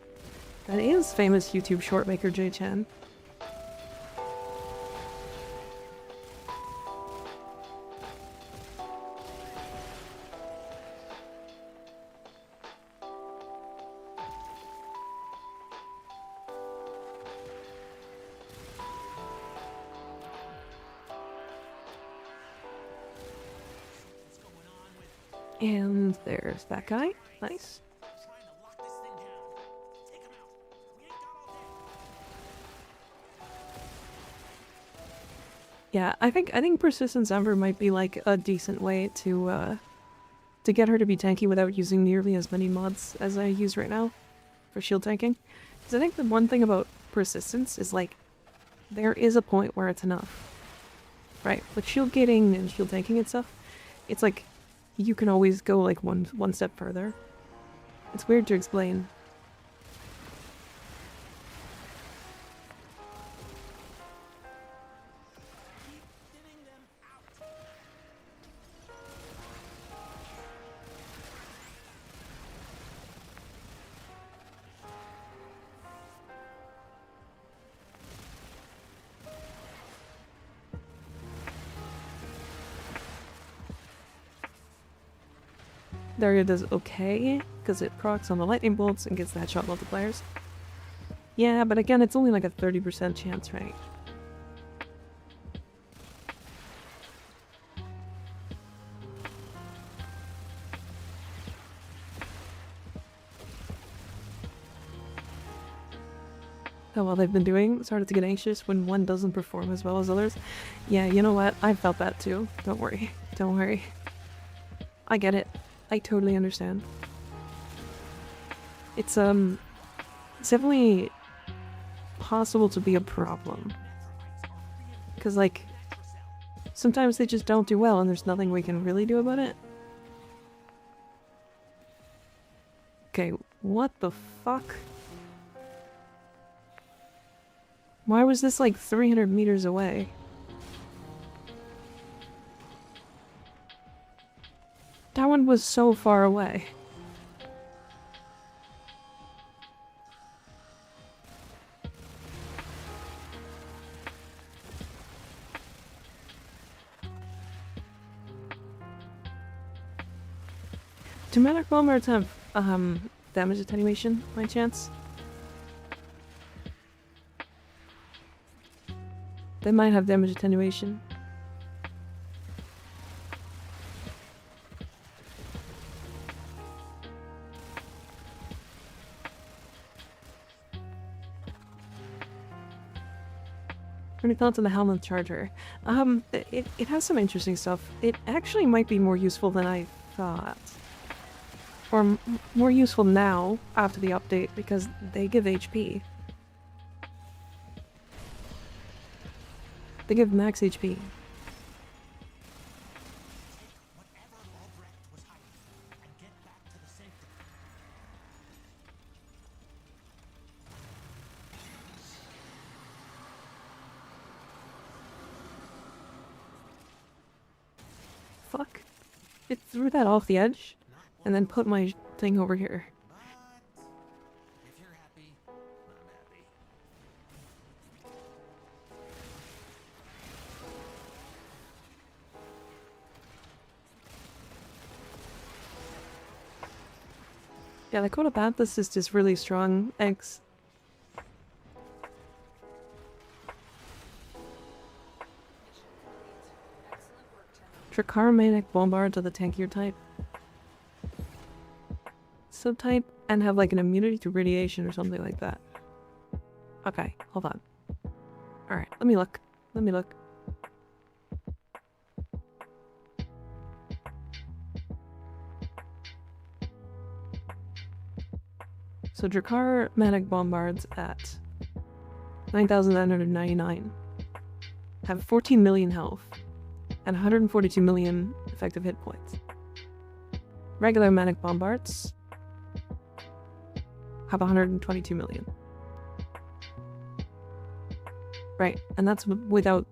[SPEAKER 1] That is famous YouTube short maker J-Chan. And there's that guy. Nice.
[SPEAKER 5] Trying to lock this thing down. Take him out. We ain't got all day.
[SPEAKER 1] Yeah, I think Persistence Ember might be like a decent way to get her to be tanky without using nearly as many mods as I use right now for shield tanking. Because I think the one thing about Persistence is like there is a point where it's enough. Right? With shield gating and shield tanking and stuff, it's like you can always go like one step further. It's weird to explain.
[SPEAKER 5] Thinning them out.
[SPEAKER 1] Daria does okay, because it procs on the lightning bolts and gets the headshot multipliers. Yeah, but again, it's only like a 30% chance, right? How well they've been doing. Started to get anxious when one doesn't perform as well as others. Yeah, you know what? I felt that too. Don't worry. Don't worry. I get it. I totally understand. It's definitely possible to be a problem. Because, like, sometimes they just don't do well and there's nothing we can really do about it. Okay, what the fuck? Why was this like 300 meters away? That one was so far away. Do Manic Bombers have damage attenuation by chance? They might have damage attenuation. Any thoughts on the Helmet Charger? It has some interesting stuff. It actually might be more useful than I thought. Or more useful now, after the update, because they give HP. They give max HP.
[SPEAKER 5] Whatever Albrecht was hiding and get back to the sanctum.
[SPEAKER 1] Fuck. It threw that off the edge, and then put my thing over here.
[SPEAKER 5] But if you're happy, I'm happy.
[SPEAKER 1] Yeah, the Codabanthus is just really strong. X. Tricharomatic Bombards are the tankier type. Subtype and have like an immunity to radiation or something like that. Okay, hold on. Alright, let me look. Let me look. So Dracar-Manic Bombards at 9,999 have 14 million health and 142 million effective hit points. Regular Manic Bombards have 122 million. Right, and that's without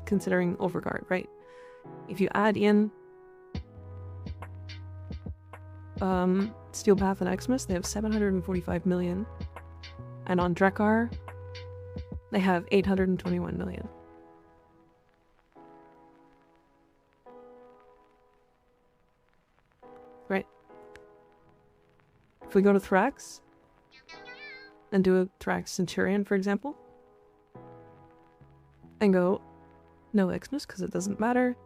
[SPEAKER 1] considering Overguard, right? If you add in Steel Path and Xmas, they have 745 million. And on Drekar, they have 821 million. Right. If we go to Thrax and do a Thrax Centurion, for example, and go no Xmas because it doesn't matter,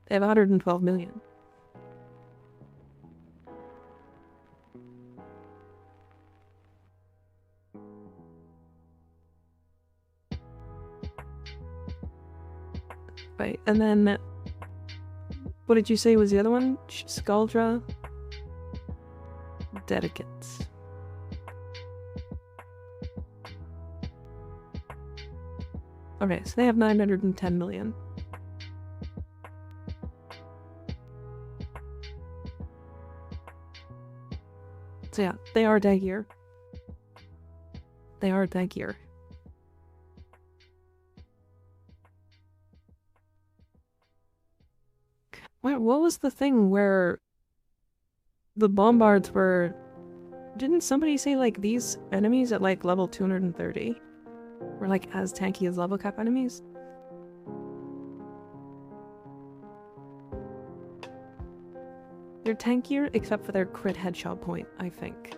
[SPEAKER 1] they have 112 million. Right, and then what did you say was the other one? Skuldra Dedicates. Okay, so they have 910 million. So yeah, they are tankier. They are tankier. What was the thing where the bombards were... Didn't somebody say like these enemies at like level 230 were like as tanky as level cap enemies? They're tankier except for their crit headshot point, I think.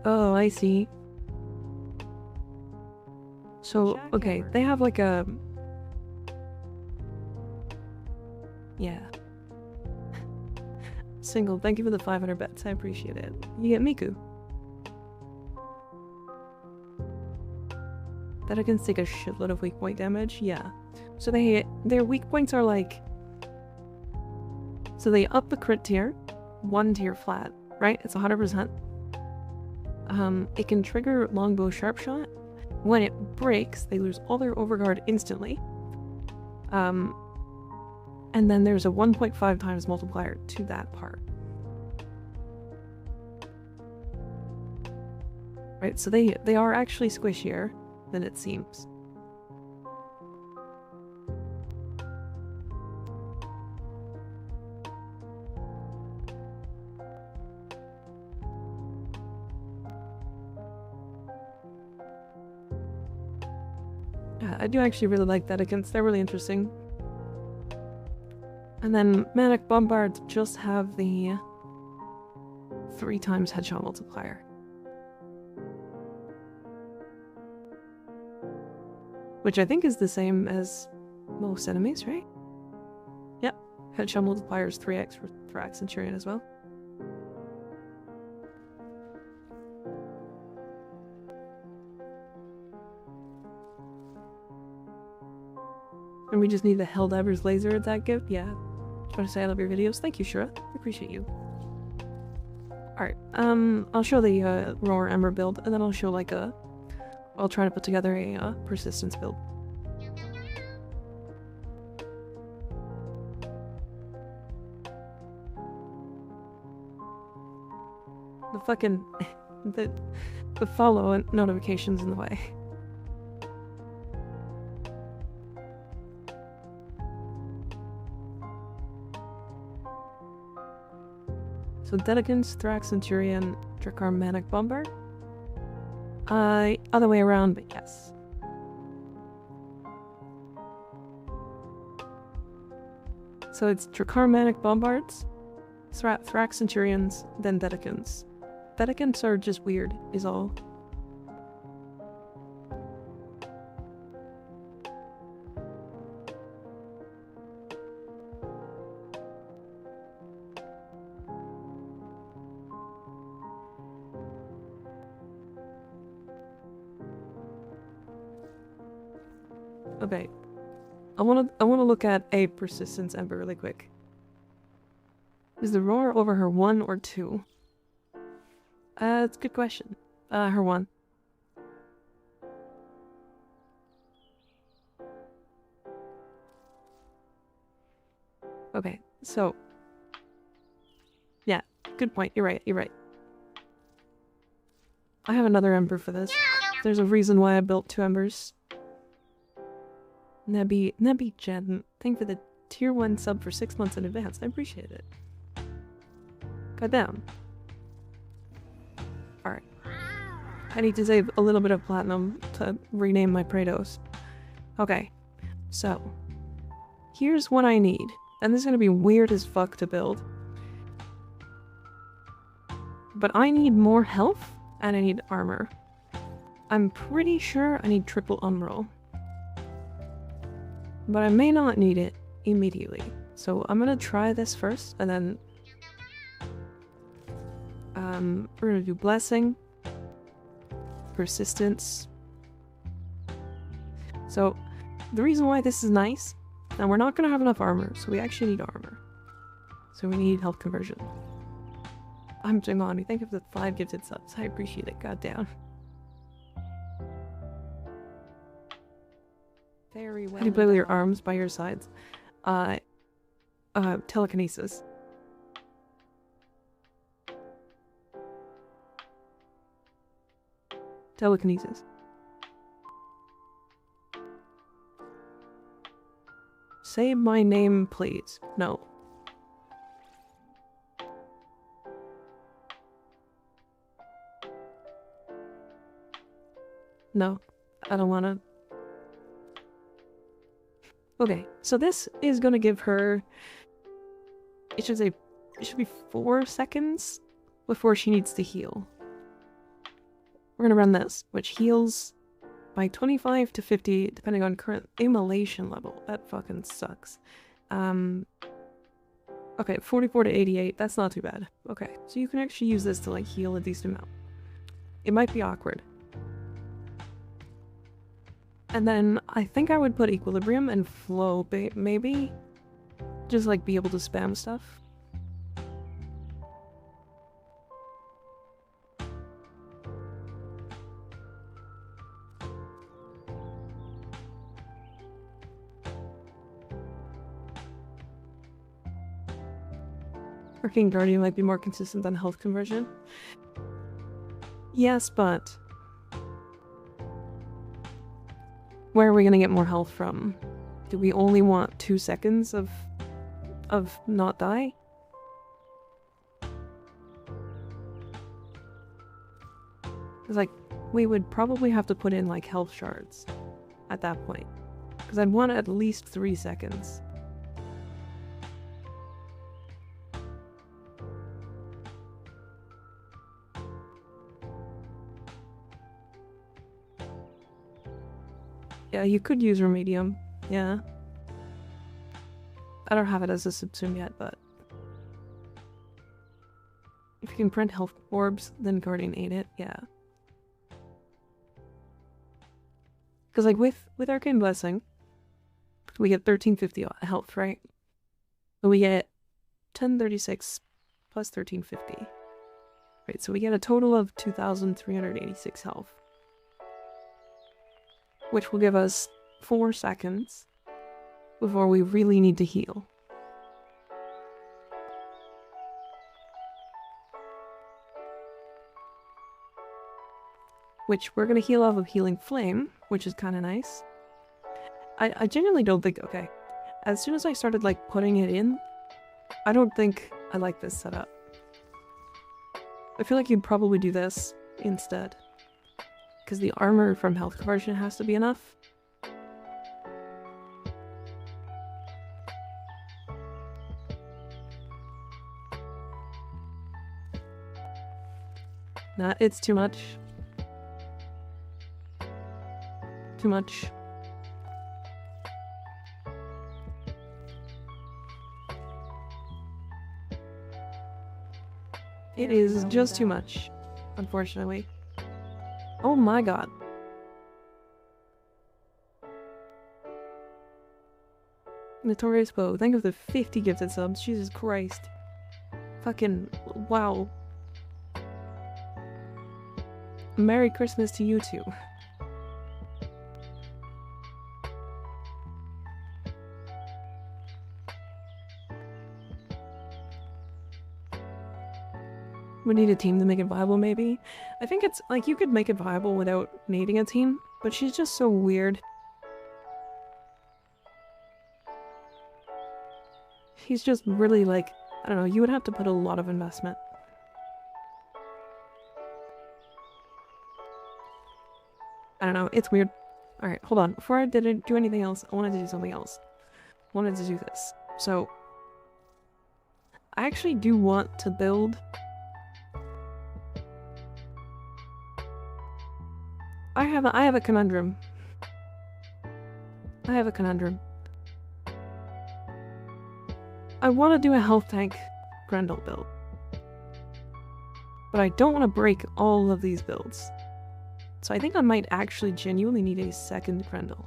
[SPEAKER 1] Oh, I see. So, okay, they have like a... Yeah. Single, thank you for the 500 bets, I appreciate it. You get Miku. That can take a shitload of weak point damage, yeah. So their weak points are like... So they up the crit tier, 1 tier flat, right? It's 100%. It can trigger longbow sharp shot. When it breaks, they lose all their overguard instantly. And then there's a 1.5 times multiplier to that part. Right, so they are actually squishier than it seems. Yeah, I do actually really like that against. They're really interesting. And then Manic Bombards just have the 3 times headshot multiplier. Which I think is the same as most enemies, right? Yep. Headshot multiplier is 3x for Thrax Centurion as well. And we just need the Helldivers laser attack gift? Yeah. Just want to say I love your videos. Thank you, Shura. I appreciate you. Alright, I'll show the Roar Ember build, and then I'll show like a... I'll try to put together a persistence build. The fucking... the follow notifications in the way. So Dedicans, Thrax Centurion, Drekar Manic Bombard. Other way around, but yes. So it's Drekar Manic Bombards, Thrax Centurions, then Dedicans. Dedicans are just weird, is all. Okay, I wanna look at a persistence ember really quick. Is the roar over her 1 or 2? It's a good question. Her 1. Okay, so... Yeah, good point. You're right, you're right. I have another ember for this. There's a reason why I built 2 embers. Nebby Jen, thank you for the tier 1 sub for 6 months in advance. I appreciate it. Goddamn. Alright. I need to save a little bit of platinum to rename my Praetos. Okay, so here's what I need. And this is gonna be weird as fuck to build. But I need more health and I need armor. I'm pretty sure I need triple unroll. But I may not need it immediately. So I'm gonna try this first and then we're gonna do blessing, persistence. So the reason why this is nice, now we're not gonna have enough armor, so we actually need armor. So we need health conversion. I'm Jimani, thank you for the 5 gifted subs. I appreciate it, goddamn. Very well. How do you play with your arms by your sides? Telekinesis. Telekinesis. Say my name, please. No. No, I don't wanna. Okay, so this is gonna give her... It should be 4 seconds before she needs to heal. We're gonna run this, which heals by 25 to 50, depending on current immolation level. That fucking sucks. Okay, 44 to 88, that's not too bad. Okay, so you can actually use this to, like, heal a decent amount. It might be awkward. And then I think I would put equilibrium and flow, maybe? Just, like, be able to spam stuff. Working Guardian might be more consistent than health conversion. Yes, but... where are we gonna get more health from? Do we only want 2 seconds of not die? Because, like, we would probably have to put in, like, health shards at that point. Because I'd want at least 3 seconds. Yeah, you could use Remedium. Yeah. I don't have it as a subsume yet, but... if you can print health orbs, then Guardian ate it, yeah. Because, like, with Arcane Blessing, we get 1350 health, right? So we get 1036 plus 1350. Right, so we get a total of 2386 health. Which will give us 4 seconds before we really need to heal. Which we're gonna heal off of Healing Flame, which is kind of nice. I genuinely don't think, okay, as soon as I started, like, putting it in, I don't think I like this setup. I feel like you'd probably do this instead. Because the armor from health conversion has to be enough. Nah, it's too much. Too much. It is just too much, unfortunately. Oh my god. Notorious Bow, thank you for the 50 gifted subs. Jesus Christ. Fucking wow. Merry Christmas to you too. We need a team to make it viable, maybe. I think it's, like, you could make it viable without needing a team, but she's just so weird. He's just really, like, I don't know, you would have to put a lot of investment. I don't know, it's weird. Alright, hold on. Before I did do anything else, I wanted to do something else. I wanted to do this. So, I actually do want to build... I have a conundrum. I have a conundrum. I want to do a health tank Grendel build. But I don't want to break all of these builds. So I think I might actually genuinely need a second Grendel.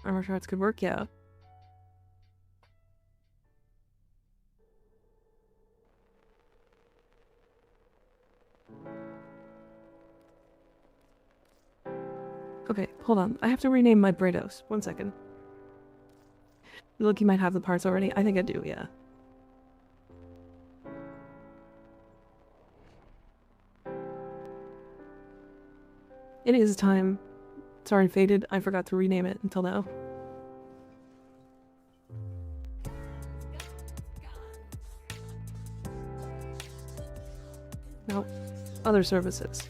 [SPEAKER 1] Armor shards could work, yeah. Okay, hold on. I have to rename my Brados. 1 second. Look, you might have the parts already. I think I do, yeah. It is time. Sorry, Faded. I forgot to rename it until now. No. Other services.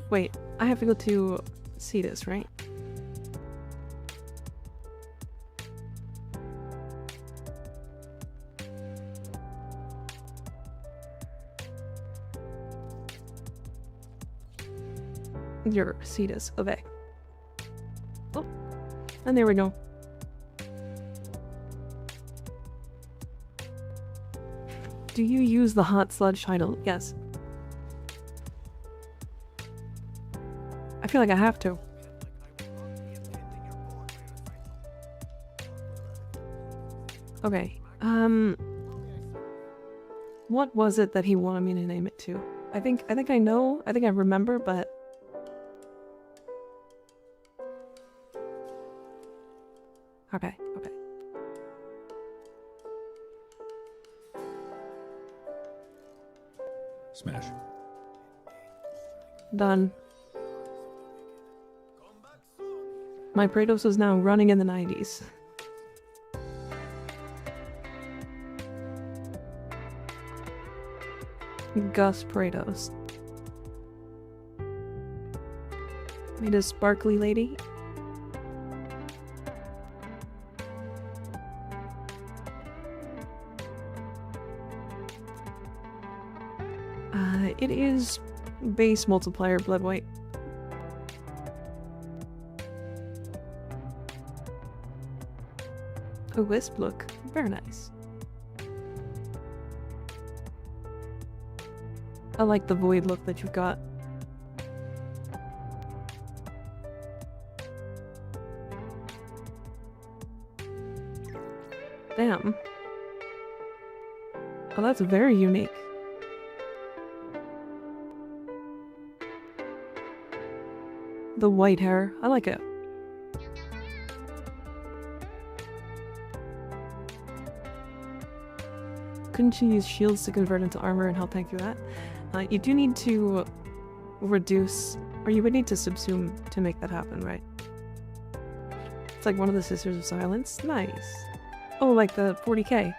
[SPEAKER 1] Wait, I have to go to Cetus, right? Your Cetus, okay. Oh, and there we go. Do you use the hot sludge title? Yes. I feel like I have to. Okay, what was it that he wanted me to name it to? I think I know, I think I remember, but... Okay, okay.
[SPEAKER 6] Smash.
[SPEAKER 1] Done. My Praetos is now running in the 90s. Gus Praetos. Made a sparkly lady. It is base multiplier blood white. A wisp look. Very nice. I like the void look that you've got. Damn. Oh, that's very unique. The white hair. I like it. Couldn't you use shields to convert into armor and help tank through that? You do need to reduce, or you would need to subsume to make that happen, right? It's like one of the Sisters of Silence. Nice. Oh, like the 40k.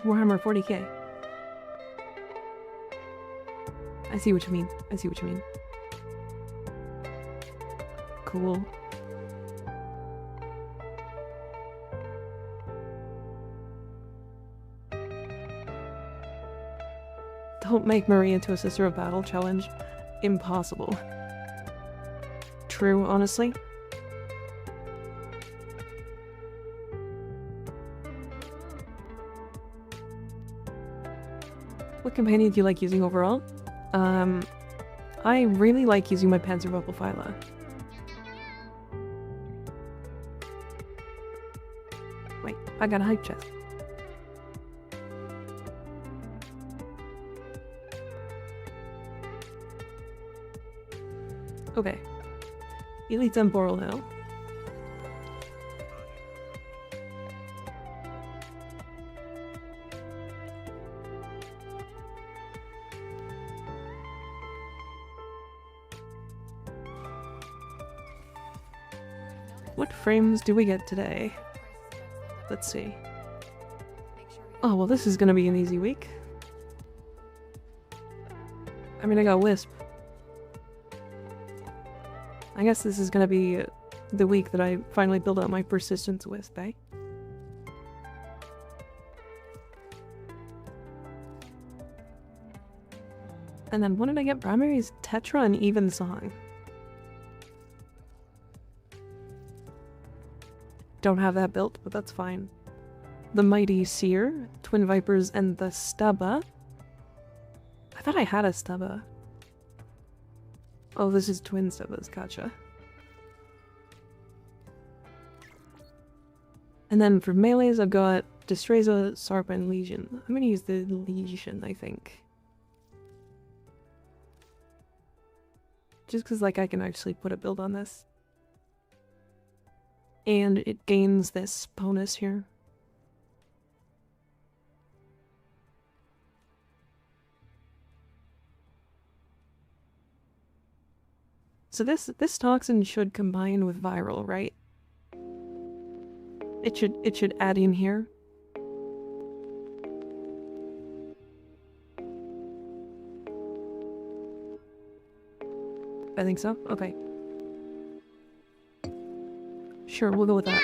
[SPEAKER 1] Warhammer 40k. I see what you mean. I see what you mean. Cool. Don't make Marie into a Sister of Battle challenge. Impossible. True, honestly. What companion do you like using overall? I really like using my Panzerwaffe Phyla. Wait, I got a hype chest. Okay. Elite Temporal now. What frames do we get today? Let's see. Oh, well, this is gonna be an easy week. I mean, I got Wisp. I guess this is gonna be the week that I finally build up my persistence Wisp, eh? And then what did I get? Primaries, Tetra, and Even Song. Don't have that built, but that's fine. The Mighty Seer, Twin Vipers, and the Stubba. I thought I had a Stubba. Oh, this is Twin Stubbas, gotcha. And then for melees, I've got Destreza, Sarp, and Legion. I'm gonna use the Legion, I think. Just because, like, I can actually put a build on this. And it gains this bonus here. So this toxin should combine with viral, right? It should add in here. I think so. Okay. Sure, we'll go with that.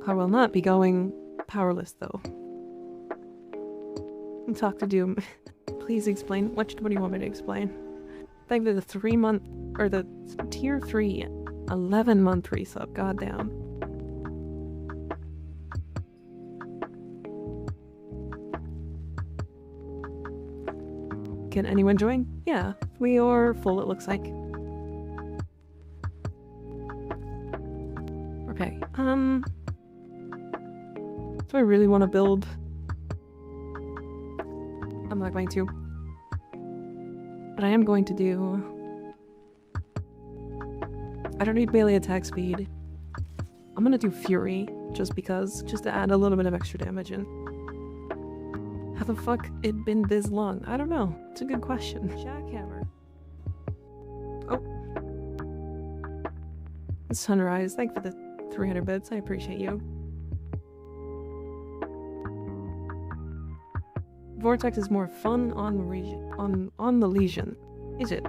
[SPEAKER 1] I will not be going powerless though. Talk to Doom. Please explain. What do you want me to explain? Thank you for the 3-month or the tier 3 11-month resub. Goddamn. Can anyone join? Yeah, we are full, it looks like. Okay, do I really want to build? I'm not going to. But I am going to do... I don't need melee attack speed. I'm gonna do Fury, just because, just to add a little bit of extra damage in. How the fuck it been this long? I don't know. It's a good question. Jackhammer. Oh. Sunrise, thank you for the 300 bits. I appreciate you. Vortex is more fun on the region, on the Legion. Is it?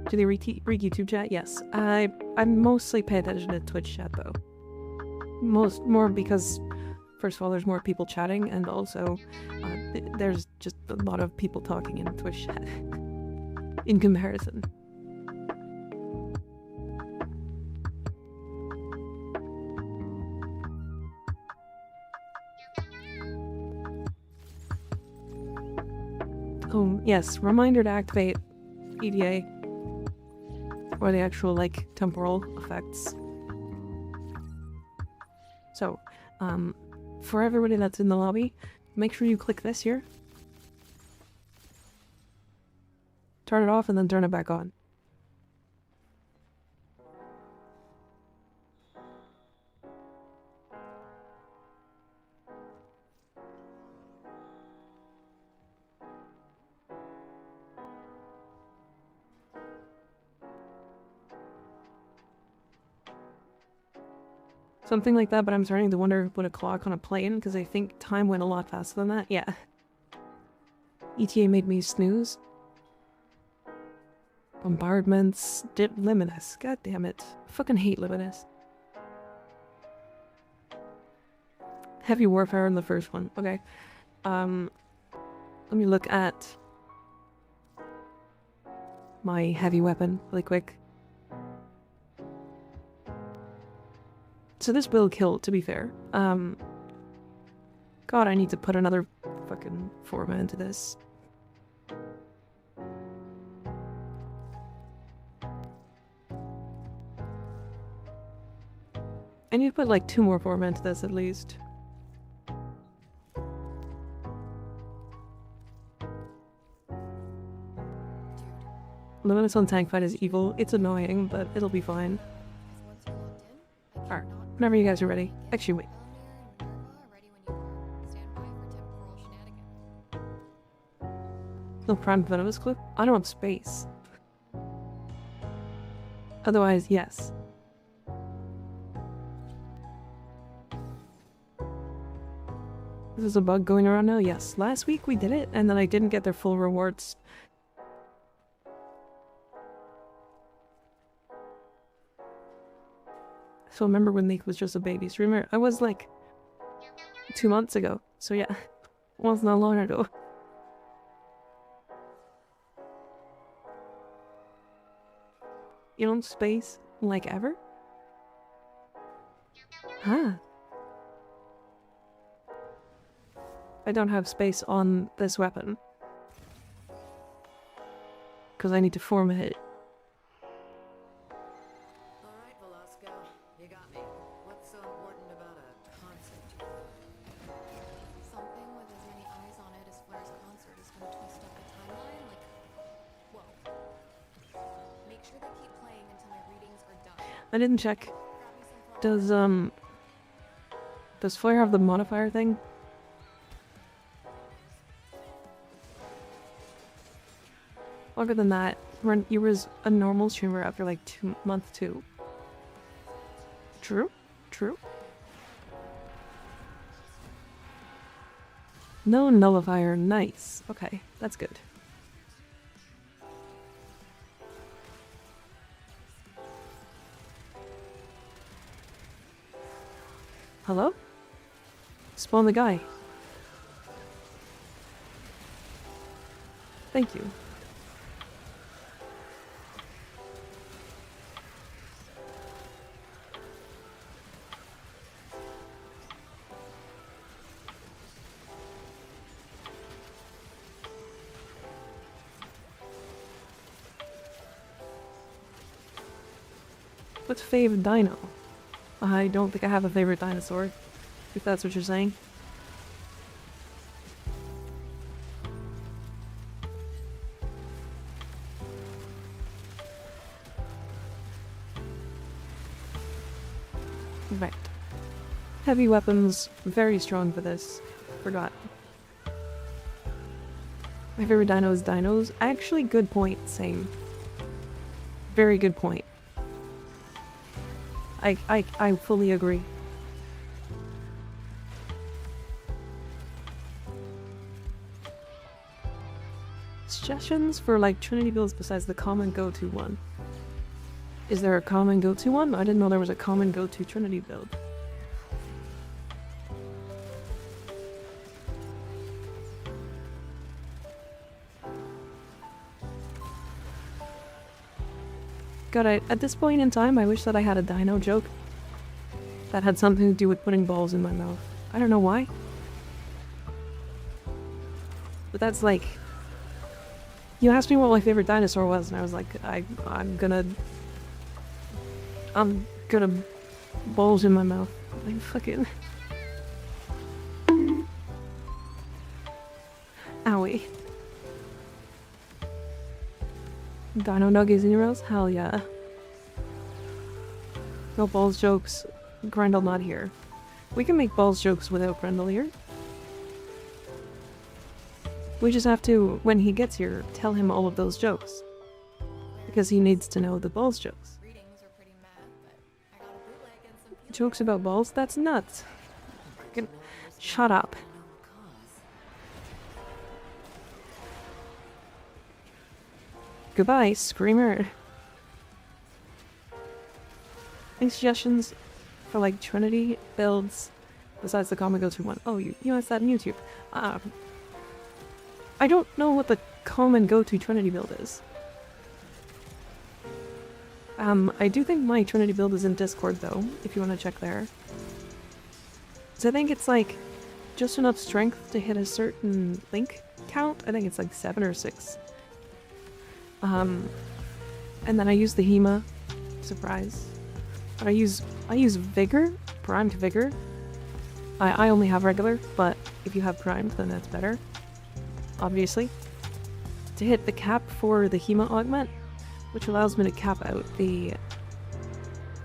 [SPEAKER 1] Do they read YouTube chat? Yes. I mostly pay attention to Twitch chat though. More because, first of all, there's more people chatting, and also there's just a lot of people talking in Twitch chat in comparison. Oh, yes, reminder to activate EDA, or the actual, like, temporal effects. So, for everybody that's in the lobby, make sure you click this here. Turn it off and then turn it back on. Something like that, but I'm starting to wonder what a clock on a plane, because I think time went a lot faster than that. Yeah. ETA made me snooze. Bombardments. Limitless. God damn it. I fucking hate Limitless. Heavy warfare in the first one. Okay. Let me look at my heavy weapon really quick. So this will kill, to be fair. God, I need to put another fucking format into this. I need to put like 2 more format into this at least. Limitless on tank fight is evil. It's annoying, but it'll be fine. Alright. Whenever you guys are ready. Actually, wait. No prime venomous clip? I don't have space. Otherwise, yes. This is a bug going around now? Yes. Last week we did it, and then I didn't get their full rewards. So remember when Nick was just a baby streamer? I was like 2 months ago. So yeah, was not long ago. You don't space like ever? Huh. I don't have space on this weapon. Because I need to format it.
[SPEAKER 2] Alright, Velasco. You got me. What's so important about a concert? Something with as many eyes on it as Flair's concert is gonna twist up the timeline? Like, whoa. Make sure they keep playing until my readings are done.
[SPEAKER 1] I didn't check.
[SPEAKER 2] Grab me some
[SPEAKER 1] Does Flair have the modifier thing? Other than that, you was a normal streamer after like month 2. True? True? No nullifier, nice. Okay, that's good. Hello? Spawn the guy. Thank you. What's fave dino? I don't think I have a favorite dinosaur, if that's what you're saying. Right. Heavy weapons, very strong for this. Forgot. My favorite dino is dinos. Actually, good point, same. Very good point. I fully agree. Suggestions for like Trinity builds besides the common go-to one. Is there a common go-to one? I didn't know there was a common go-to Trinity build. God, at this point in time, I wish that I had a dino joke that had something to do with putting balls in my mouth. I don't know why. But that's like... You asked me what my favorite dinosaur was, and I was like, I'm gonna balls in my mouth. Like, fucking... Owie. Dino nuggies in your mouth? Hell yeah. No balls jokes. Grendel not here. We can make balls jokes without Grendel here. We just have to, when he gets here, tell him all of those jokes. Because he needs to know the balls jokes.
[SPEAKER 2] readings are pretty mad, but I got a bootleg and some field
[SPEAKER 1] Jokes about balls? That's nuts. Fucking shut up. Goodbye, Screamer. Any suggestions for like Trinity builds besides the common go-to one? Oh, you asked that on YouTube. I don't know what the common go-to Trinity build is. I do think my Trinity build is in Discord though, if you want to check there. So I think it's like just enough strength to hit a certain link count. I think it's like 7 or 6. And then I use the Hema. Surprise. But I use Vigor, primed Vigor. I only have regular, but if you have primed, then that's better. Obviously. To hit the cap for the Hema augment, which allows me to cap out the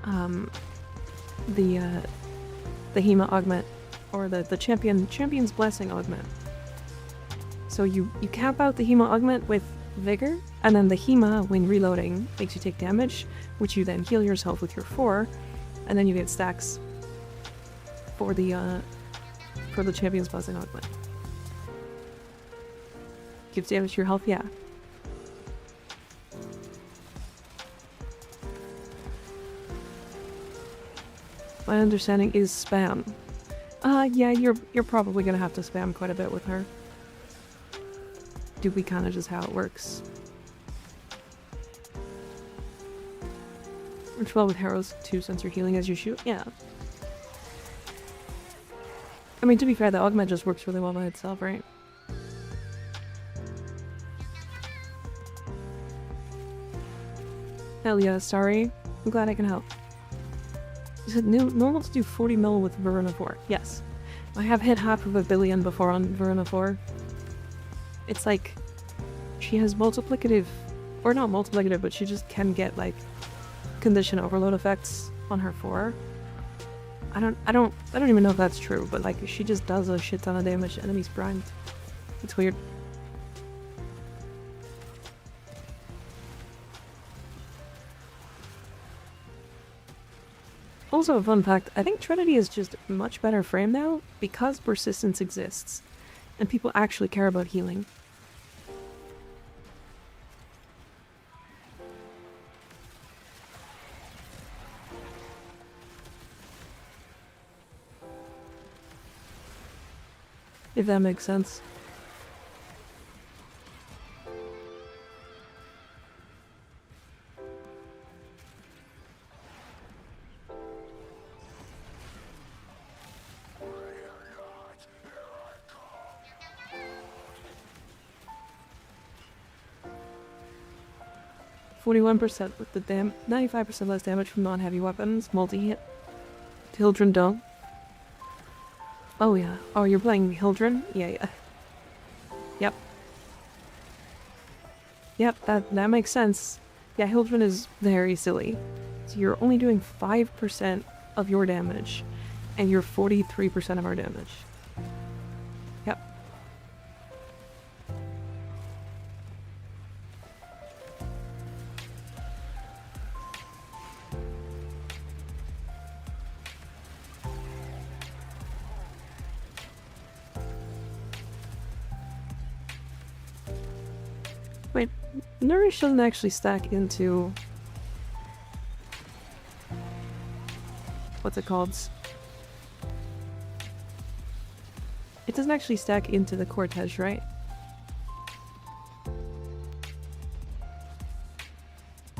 [SPEAKER 1] Hema augment, or the Champion's Blessing augment. So you cap out the Hema augment with Vigor, And then the Hema, when reloading, makes you take damage, which you then heal yourself with your 4, and then you get stacks for the Champion's Blessing Augment. Gives damage to your health, yeah. My understanding is spam. Yeah, you're probably gonna have to spam quite a bit with her. Do we kinda just how it works. Works well with Harrow's 2 sensor healing as you shoot, yeah. I mean, to be fair, the augment just works really well by itself, right? Hell yeah, sorry. I'm glad I can help. You said normal to do 40 mil with Verona 4. Yes. I have hit half of a billion before on Verona 4. It's like, she has multiplicative, or not multiplicative, but she just can get like condition overload effects on her 4. I don't even know if that's true, but like she just does a shit ton of damage to enemies primed. It's weird. Also a fun fact, I think Trinity is just much better frame now because persistence exists and people actually care about healing. If that makes sense. %, with the 95% less damage from non-heavy weapons, multi-hit. Hildren don't. Oh yeah. Oh, you're playing Hildren? Yeah. Yep. Yep, that makes sense. Yeah, Hildren is very silly. So you're only doing 5% of your damage, and you're 43% of our damage. Yep. Wait, Nourish doesn't actually stack into... what's it called? It doesn't actually stack into the Cortege, right?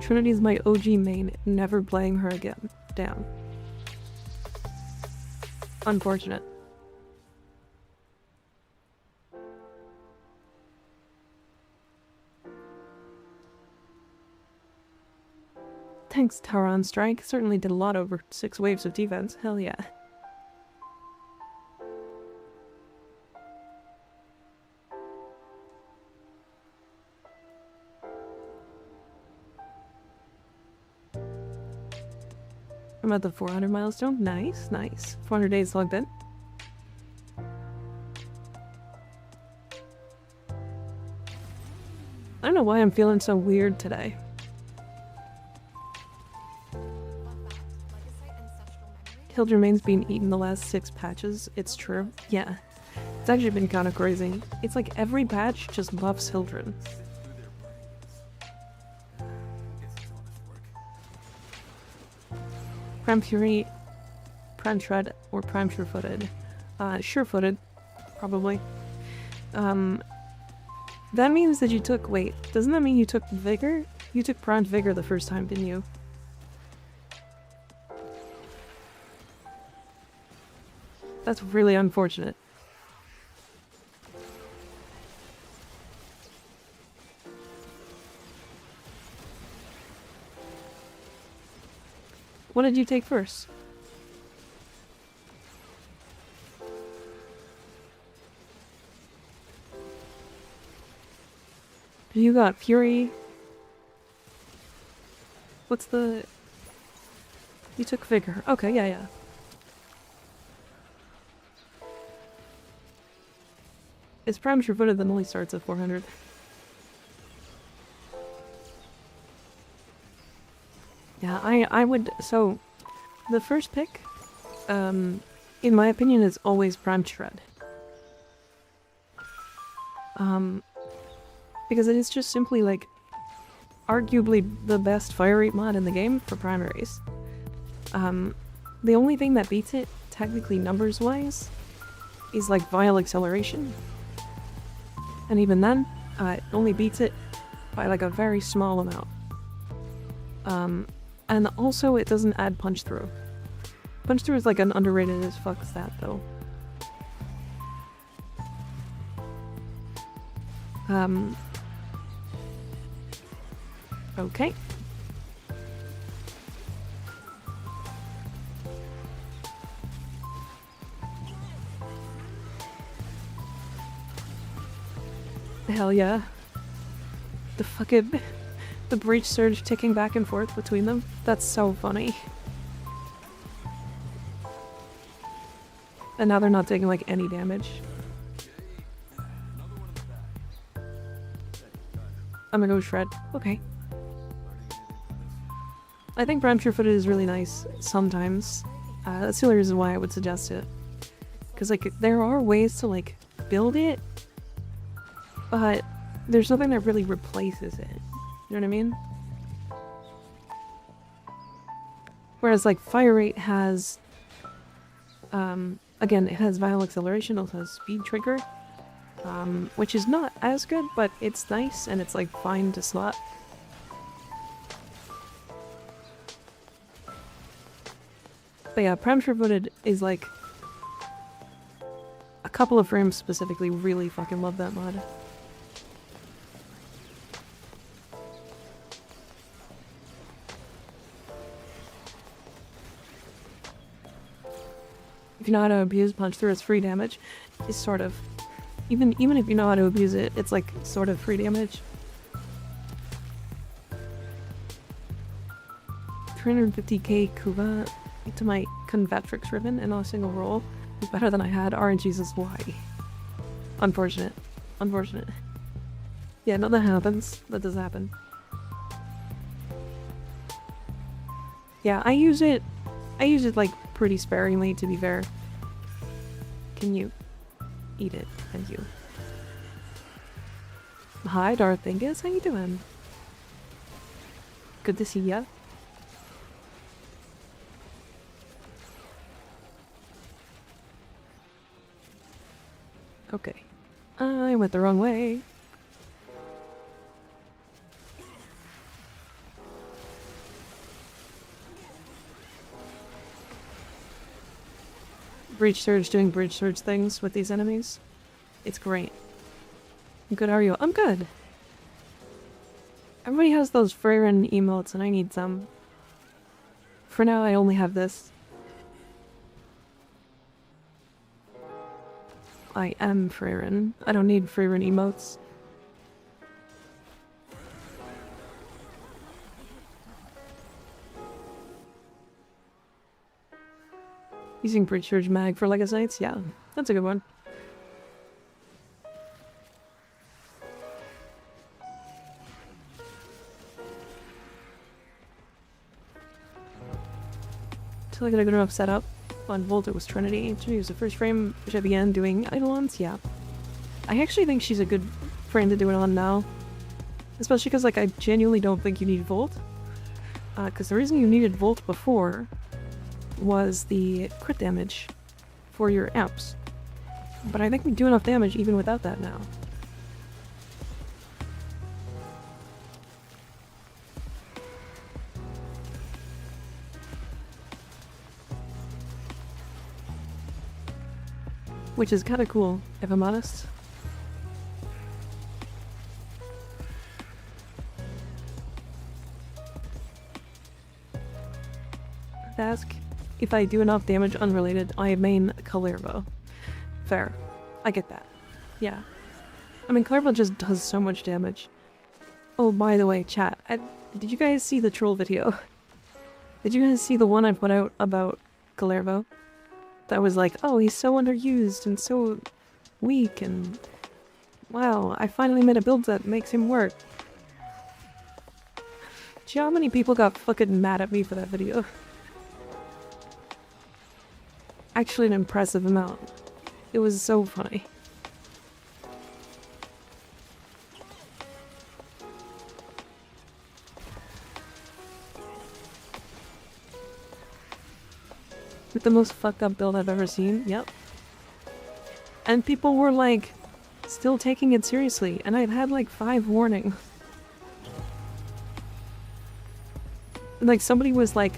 [SPEAKER 1] Trinity's my OG main, never playing her again. Damn. Unfortunate. Thanks, Taran Strike. Certainly did a lot over 6 waves of defense. Hell yeah. I'm at the 400 milestone. Nice, nice. 400 days logged in. I don't know why I'm feeling so weird today. Hildremain's been eaten the last 6 patches. It's true. Yeah. It's actually been kind of crazy. It's like every patch just buffs Hildren. Prime Fury, Prime Shred, or Prime Sure-Footed. Sure-Footed, probably. That means that you took... wait, doesn't that mean you took Vigor? You took Prime Vigor the first time, didn't you? That's really unfortunate. What did you take first? You got Fury. What's the... You took Vigor. Okay, yeah. It's Prime Sure-Footed that only starts at 400. Yeah, I would, so the first pick, in my opinion, is always Prime Shred. Because it is just simply like arguably the best fire rate mod in the game for primaries. The only thing that beats it, technically numbers wise, is like Vial Acceleration. And even then, it only beats it by like a very small amount. And also it doesn't add Punch Through. Punch Through is like an underrated as fuck stat though. Okay. Hell yeah. The fucking... the breach surge ticking back and forth between them. That's so funny. And now they're not taking like any damage. I'm gonna go Shred. Okay. I think Prime Footed is really nice sometimes. That's the only reason why I would suggest it. Because like there are ways to like build it, but there's nothing that really replaces it. You know what I mean? Whereas like Fire Rate has, again, it has Vial Acceleration, also has Speed Trigger, which is not as good, but it's nice and it's like fine to slot. But yeah, Prime Footed is like a couple of frames specifically really fucking love that mod. If you know how to abuse Punch Through, it's free damage. It's sort of. Even if you know how to abuse it, it's like sort of free damage. 350k Kuba to my Convetrix ribbon in a single roll is better than I had. RNG's why. Unfortunate. Unfortunate. Yeah, no, that happens. That does happen. Yeah, I use it like pretty sparingly, to be fair. Can you eat it? Thank you. Hi, Darth Dingus. How you doing? Good to see ya. Okay. I went the wrong way. Breach Surge doing Breach Surge things with these enemies. It's great. Good, how are you? I'm good. Everybody has those Freyren emotes and I need some. For now, I only have this. I am Freyren. I don't need Freyren emotes. Using Breach Surge Mag for Legacytes? Yeah, that's a good one. Till I get a good enough setup. On Volt it was Trinity. Trinity was the first frame which I began doing Eidolons, yeah. I actually think she's a good frame to do it on now. Especially because like I genuinely don't think you need Volt. Because the reason you needed Volt before was the crit damage for your amps. But I think we do enough damage even without that now. Which is kind of cool, if I'm honest. Ask if I do enough damage unrelated, I main Kalervo. Fair. I get that. Yeah. I mean, Kalervo just does so much damage. Oh, by the way, chat, did you guys see the troll video? Did you guys see the one I put out about Kalervo? That was like, oh, he's so underused and so weak and... wow, I finally made a build that makes him work. Do you know how many people got fucking mad at me for that video? Actually an impressive amount. It was so funny. With the most fucked up build I've ever seen, yep. And people were like, still taking it seriously, and I've had like 5 warnings. Like somebody was like,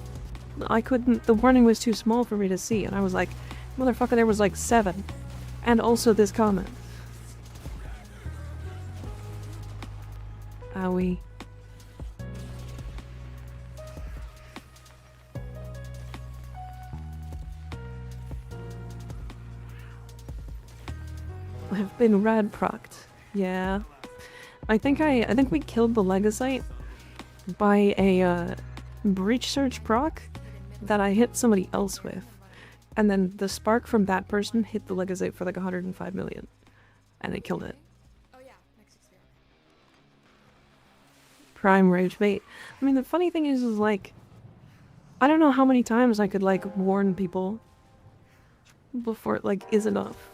[SPEAKER 1] I couldn't, the warning was too small for me to see, and I was like, motherfucker, there was like 7. And also this comment. Owie. I've been rad procced. Yeah. I think we killed the Legasite by a breach search proc that I hit somebody else with. And then the spark from that person hit the Legasite for like 105 million. And it killed it.
[SPEAKER 2] Oh yeah, next experiment.
[SPEAKER 1] Prime rage bait. I mean, the funny thing is like, I don't know how many times I could like warn people before it like is enough.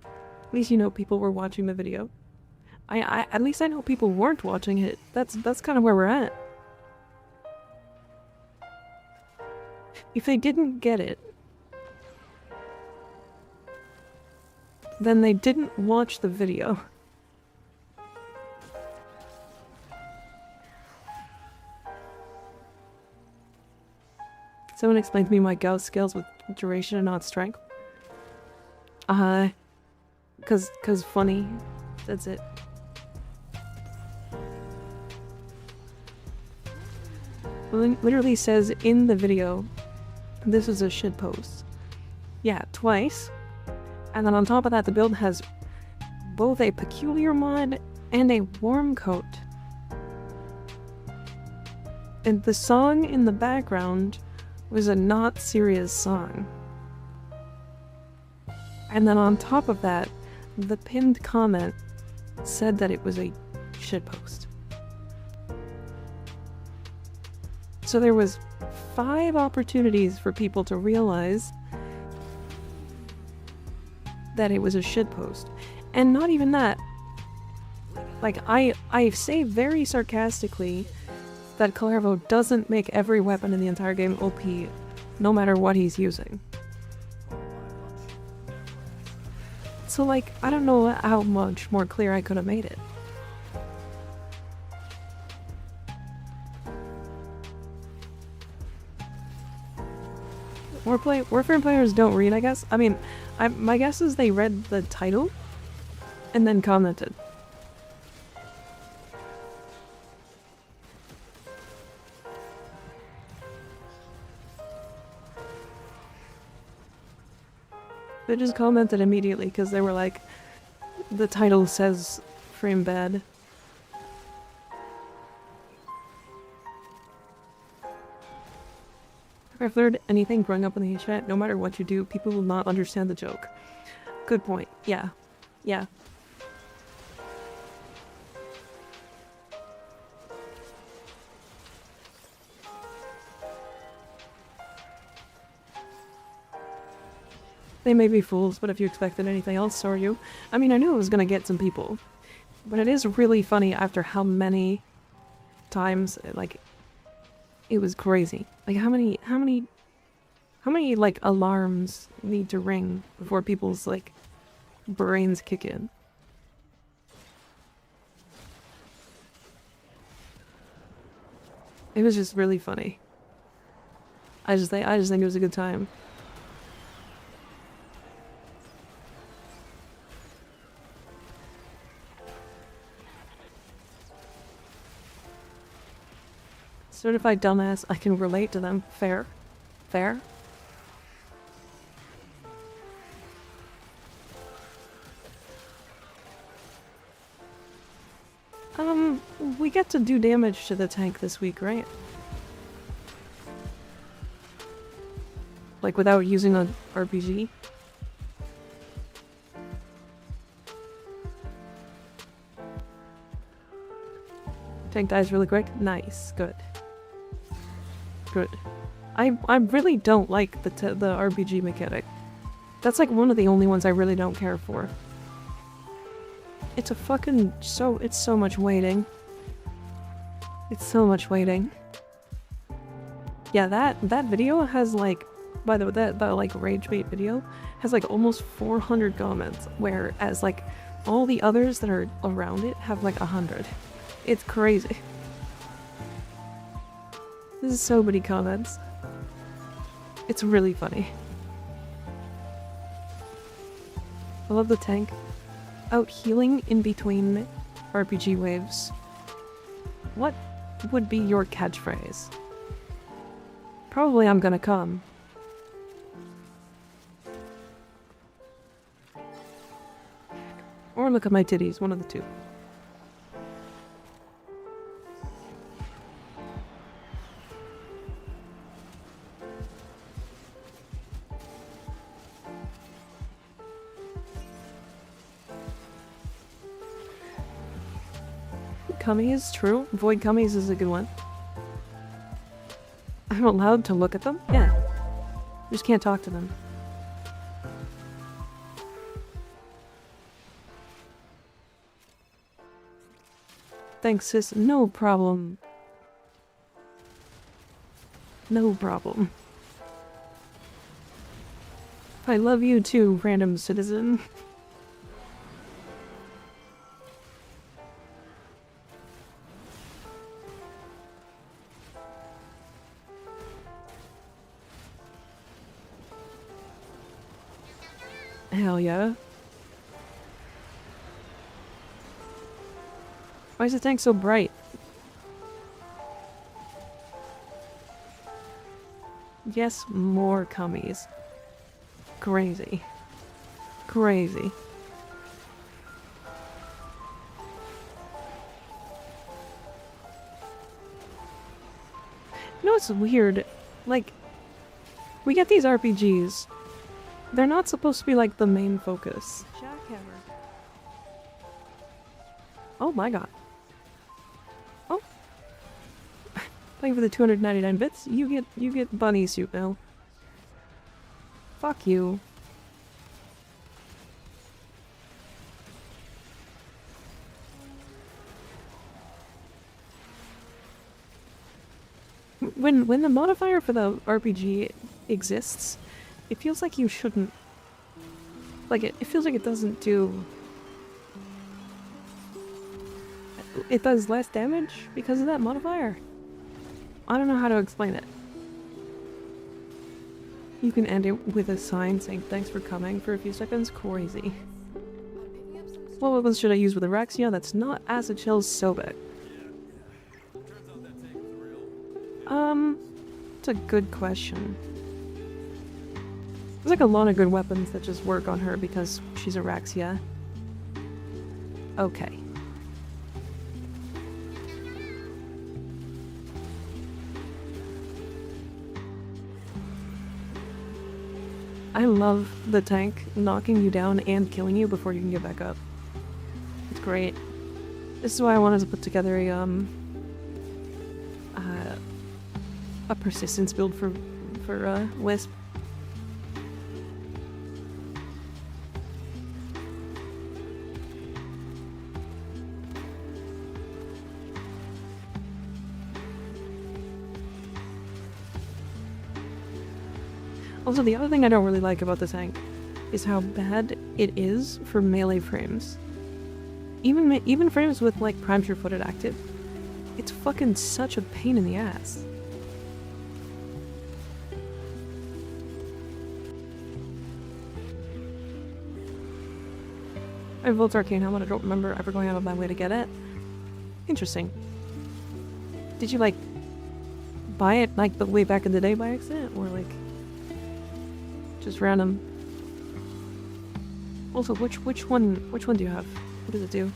[SPEAKER 1] At least you know people were watching the video. At least I know people weren't watching it. That's kind of where we're at. If they didn't get it, then they didn't watch the video. Someone explained to me my Gauss scales with duration and not strength. Cause funny. That's it. Literally says in the video, this is a shit post. Yeah, twice. And then on top of that, the build has both a peculiar mod and a warm coat. And the song in the background was a not serious song. And then on top of that, the pinned comment said that it was a shitpost. So there was 5 opportunities for people to realize that it was a shitpost. And not even that. Like, I say very sarcastically that Calervo doesn't make every weapon in the entire game OP, no matter what he's using. So, like, I don't know how much more clear I could have made it. Warframe players don't read, I guess. I mean, my guess is they read the title and then commented. They just commented immediately because they were like, the title says frame bad. If I've learned anything growing up in the chat, no matter what you do, people will not understand the joke. Good point. Yeah. Yeah. They may be fools, but if you expected anything else, so are you. I mean, I knew it was gonna get some people. But it is really funny after how many times, like, it was crazy. Like, how many, like, alarms need to ring before people's, like, brains kick in? It was just really funny. I just think it was a good time. Certified dumbass, I can relate to them. Fair. Fair. We get to do damage to the tank this week, right? Like without using an RPG? Tank dies really quick. Nice. Good. Good. I really don't like the RPG mechanic. That's like one of the only ones I really don't care for. It's a fucking it's so much waiting. It's so much waiting. Yeah, that video has like, by the way, that like rage bait video has like almost 400 comments, whereas like all the others that are around it have like 100. It's crazy. This is so many comments. It's really funny. I love the tank. Out healing in between RPG waves. What would be your catchphrase? Probably I'm gonna come. Or look at my titties, one of the two. Cummies, true. Void cummies is a good one. I'm allowed to look at them? Yeah. Just can't talk to them. Thanks, sis. No problem. No problem. I love you too, random citizen. Hell yeah. Why is the tank so bright? Yes, more cummies. Crazy. Crazy. You know what's weird? Like, we get these RPGs. They're not supposed to be like the main focus. Jackhammer. Oh my god. Oh. Thank you for the 299 bits. You get bunny suit now. Fuck you. When the modifier for the RPG exists, it feels like you shouldn't... Like, it feels like it doesn't do... It does less damage because of that modifier. I don't know how to explain it. You can end it with a sign saying thanks for coming for a few seconds. Crazy. What weapons should I use with Erexia that's not acid shells so bad? It's a good question. There's like a lot of good weapons that just work on her because she's Erexia. Okay. I love the tank knocking you down and killing you before you can get back up. It's great. This is why I wanted to put together a persistence build for Wisp. Also, the other thing I don't really like about the tank is how bad it is for melee frames. Even frames with like prime sure-footed active, it's fucking such a pain in the ass. I have Volt's Arcane Helmet. I don't remember ever going out of my way to get it. Interesting. Did you like buy it like the way back in the day by accident, or like just random? Also, which one do you have? What does it do?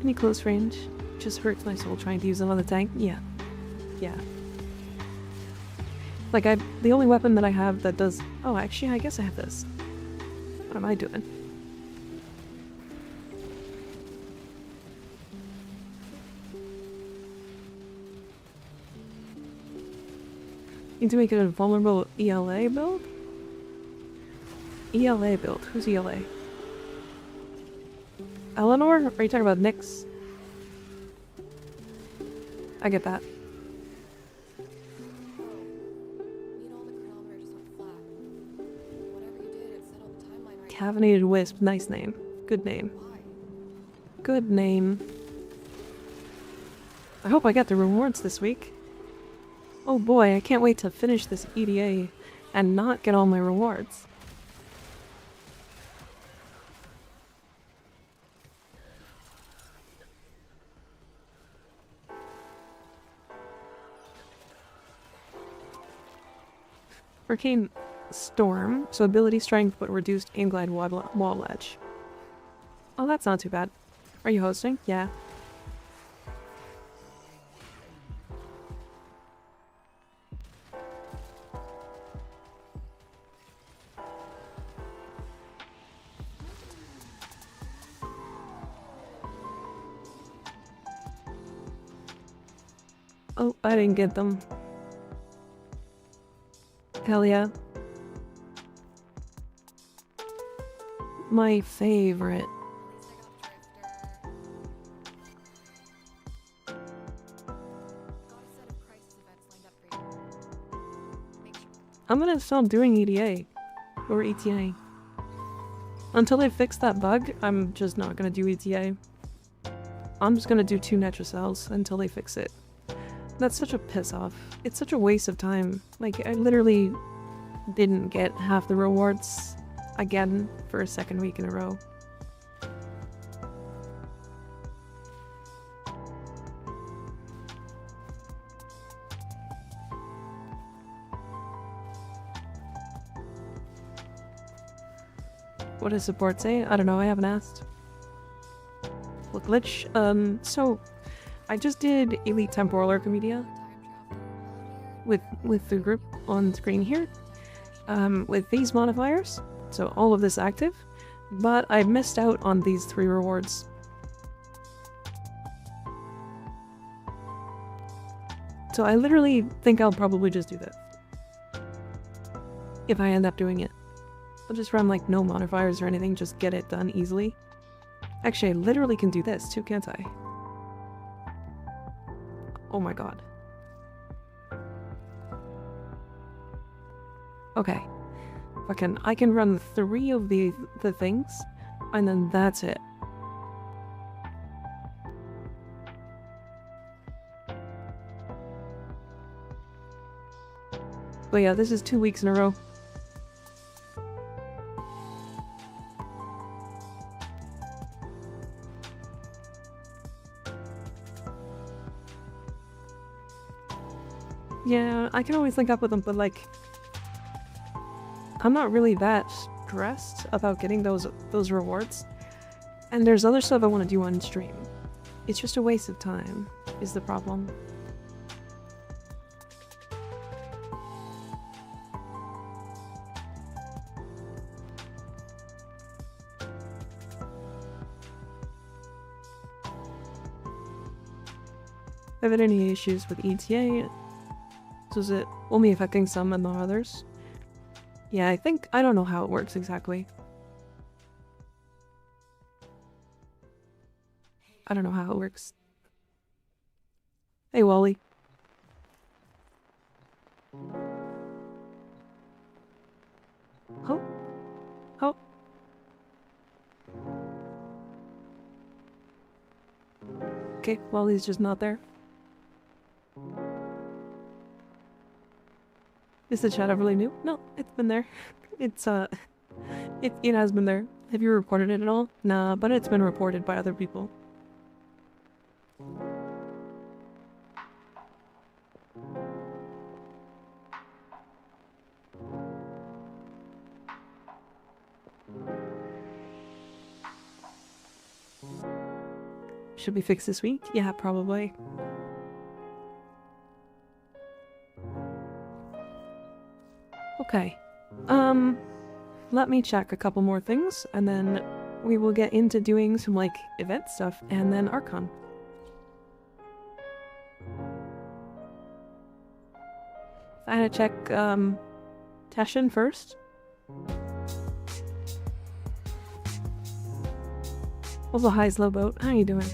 [SPEAKER 1] Any close range? Just hurts my soul trying to use another tank. Yeah. Yeah. Like the only weapon that I have that does... Oh, actually, I guess I have this. What am I doing? Need to make a vulnerable ELA build? ELA build? Who's ELA? Eleanor? Are you talking about Nyx? I get that.
[SPEAKER 2] Oh, you know, the chronometer just went flat. Whatever you did, it settled the timeline right.
[SPEAKER 1] Caffeinated Wisp. Nice name. Good name.
[SPEAKER 2] Why?
[SPEAKER 1] Good name. I hope I get the rewards this week. Oh boy, I can't wait to finish this EDA and not get all my rewards. Hurricane Storm, so ability strength but reduced aim glide wall edge. Oh, that's not too bad. Are you hosting? Yeah. Oh, I didn't get them. Hell yeah. My favorite.
[SPEAKER 2] At least I got Drifter. Got a set of crisis events lined up for you. Make sure.
[SPEAKER 1] I'm gonna stop doing EDA. Or ETA. Until they fix that bug, I'm just not gonna do ETA. I'm just gonna do 2 Netra cells until they fix it. That's such a piss off. It's such a waste of time. Like, I literally didn't get half the rewards again for a second week in a row. What does support say? I don't know, I haven't asked. Well, glitch. So I just did Elite Temporal Archimedia with the group on screen here, with these modifiers, so all of this active, but I missed out on these 3 rewards. So I literally think I'll probably just do this. If I end up doing it. I'll just run like no modifiers or anything, just get it done easily. Actually, I literally can do this too, can't I? Oh my god. Okay. I can run 3 of the things, and then that's it. But yeah, this is 2 weeks in a row. Yeah, I can always link up with them, but like, I'm not really that stressed about getting those rewards. And there's other stuff I want to do on stream. It's just a waste of time, is the problem. Have had any issues with ETA? So is it only affecting some and not others? Yeah, I don't know how it works exactly. I don't know how it works. Hey, Wally. Oh. Oh. Okay, Wally's just not there. Is the chat overly new? No, it's been there. It's, it has been there. Have you reported it at all? Nah, but it's been reported by other people. Should be fixed this week? Yeah, probably. Okay. let me check a couple more things, and then we will get into doing some, like, event stuff, and then Archon. I had to check, Teshin first. Also, hi, Slowboat. How you doing?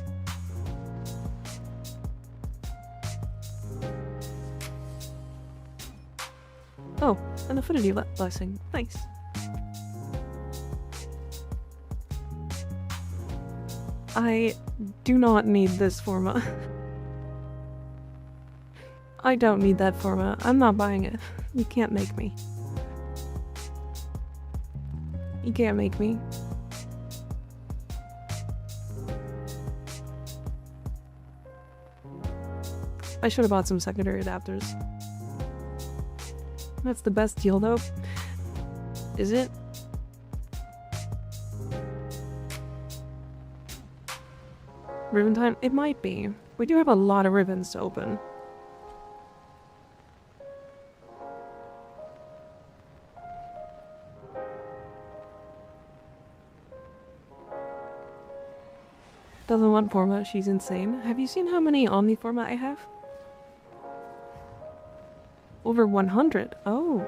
[SPEAKER 1] Oh, an affinity blessing. Nice. I do not need this forma. I don't need that forma. I'm not buying it. You can't make me. You can't make me. I should have bought some secondary adapters. That's the best deal though. Is it? Ribbon time? It might be. We do have a lot of ribbons to open. Doesn't want forma, she's insane. Have you seen how many Omni forma I have? Over 100. Oh.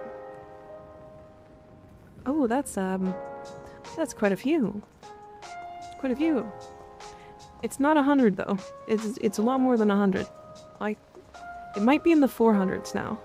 [SPEAKER 1] Oh, that's quite a few. Quite a few. It's not 100 though. It's a lot more than 100. Like, it might be in the 400s now.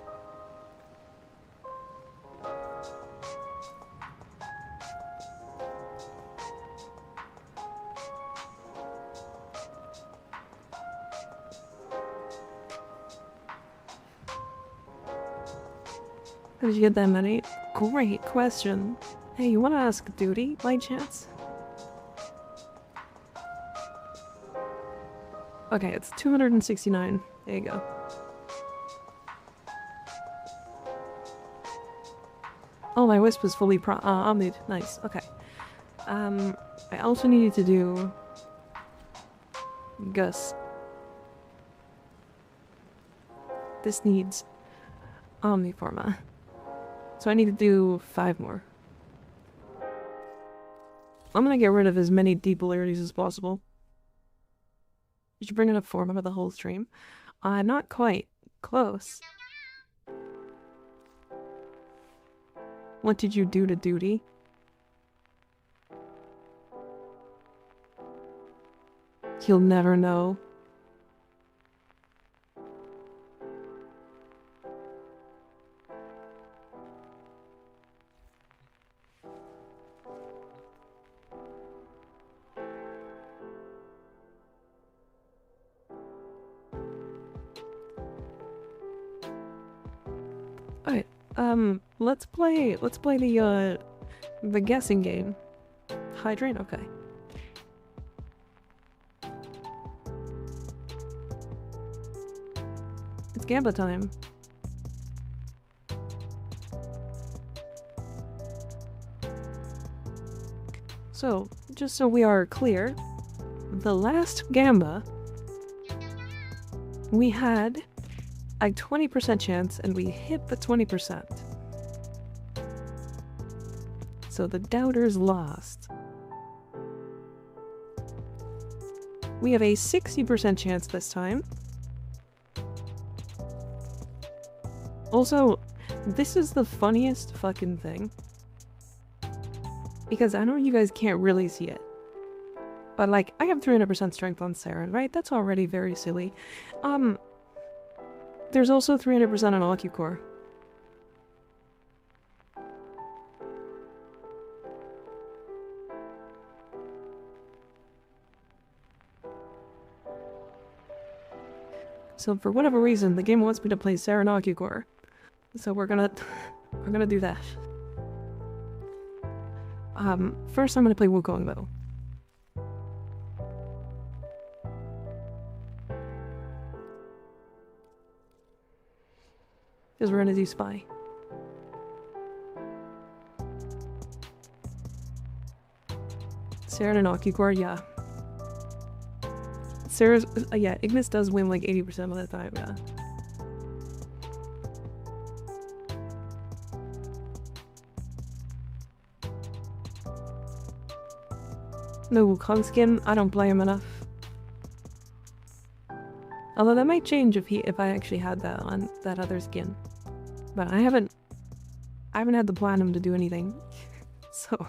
[SPEAKER 1] How did you get that many? Great question. Hey, you wanna ask Duty by chance? Okay, it's 269. There you go. Oh, my wisp is fully omnied. Nice. Okay. I also needed to do Gus. This needs Omniforma. So I need to do 5 more. I'm gonna get rid of as many deep polarities as possible. Did you bring enough form over the whole stream? Not quite. Close. What did you do to Duty? He'll never know. Alright, let's play the guessing game. Hydrate? Okay. It's Gamba time. So, just so we are clear, the last Gamba, we had a 20% chance and we hit the 20%. So the doubters lost. We have a 60% chance this time. Also, this is the funniest fucking thing. Because I know you guys can't really see it. But like, I have 300% strength on Saren, right? That's already very silly. There's also 300% on OcuCore. So for whatever reason, the game wants me to play Saren OcuCore. So we're gonna do that. First I'm gonna play Wukong though. Because we're gonna do Spy. Saren and OcuCore, yeah. Sarah's, yeah, Ignis does win like 80% of the time, yeah. No Wukong skin, I don't play him enough. Although that might change if I actually had that on that other skin. But I haven't had the platinum to do anything. So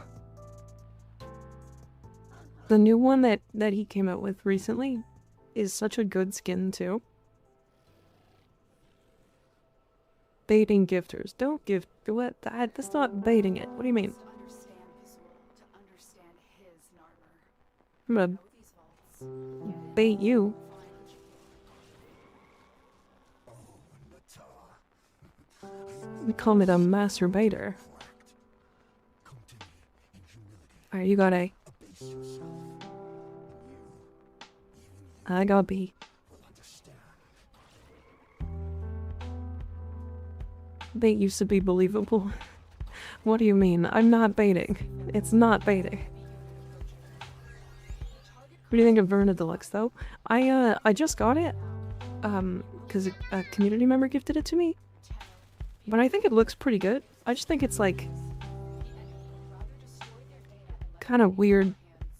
[SPEAKER 1] the new one that he came out with recently is such a good skin too. Baiting gifters. Don't gift what that's not baiting it. What do you mean? I'm gonna bait you. We call it a masturbator. Alright, you got A. I got B. Bait used to be believable. What do you mean? I'm not baiting. It's not baiting. What do you think of Verna Deluxe though? I just got it. Because a community member gifted it to me. But I think it looks pretty good. I just think it's like kind of weird.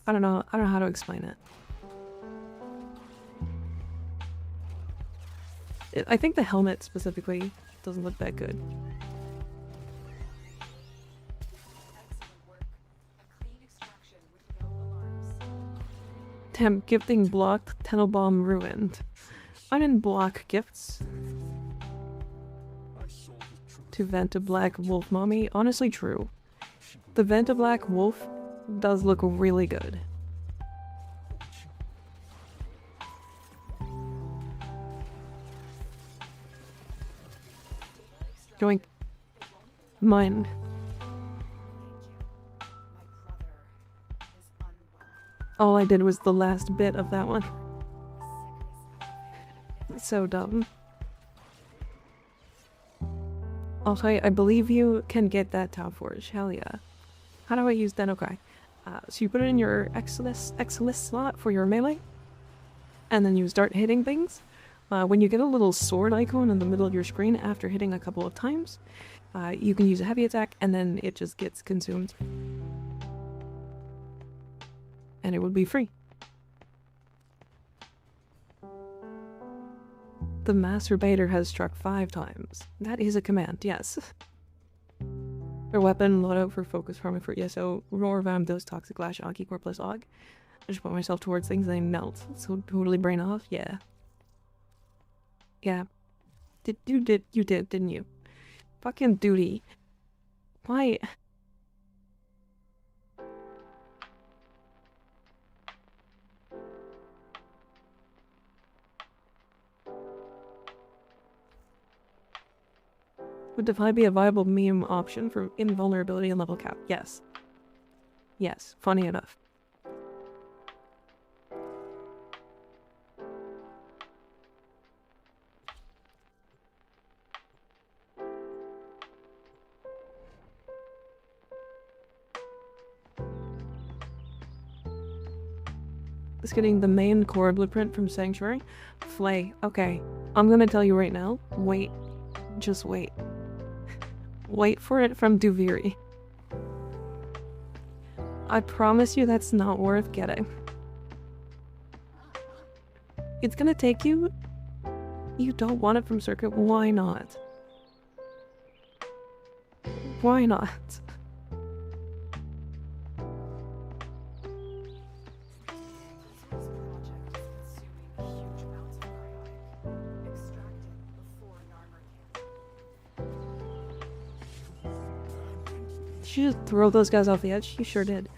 [SPEAKER 1] I don't know how to explain it. I think the helmet specifically doesn't look that good. Damn, gifting blocked, Tenelbaum ruined. I didn't block gifts. To Venta Black Wolf Mommy, honestly true. The Venta Black Wolf does look really good. Joink. Mine. All I did was the last bit of that one. So dumb. Also, I believe you can get that Tau Forge. Hell yeah. How do I use that? Okay. So you put it in your Exilus slot for your melee. And then you start hitting things. When you get a little sword icon in the middle of your screen after hitting a couple of times, you can use a heavy attack and then it just gets consumed. And it would be free. The masturbator has struck 5 times. That is a command, yes. For weapon, loadout for focus farming for ESO, roar vam does toxic lash, Aki core plus og. I just put myself towards things and they melt. So totally brain off, yeah. Yeah. You did, didn't you? Fucking duty. Why? Would Defy be a viable meme option for invulnerability and level cap? Yes. Yes, funny enough. Just getting the main core blueprint from Sanctuary. Flay. Okay, I'm gonna tell you right now. Wait. Just wait. Wait for it from Duviri. I promise you that's not worth getting. It's gonna take you... You don't want it from Circuit, why not? Why not? Did you just throw those guys off the edge? You sure did.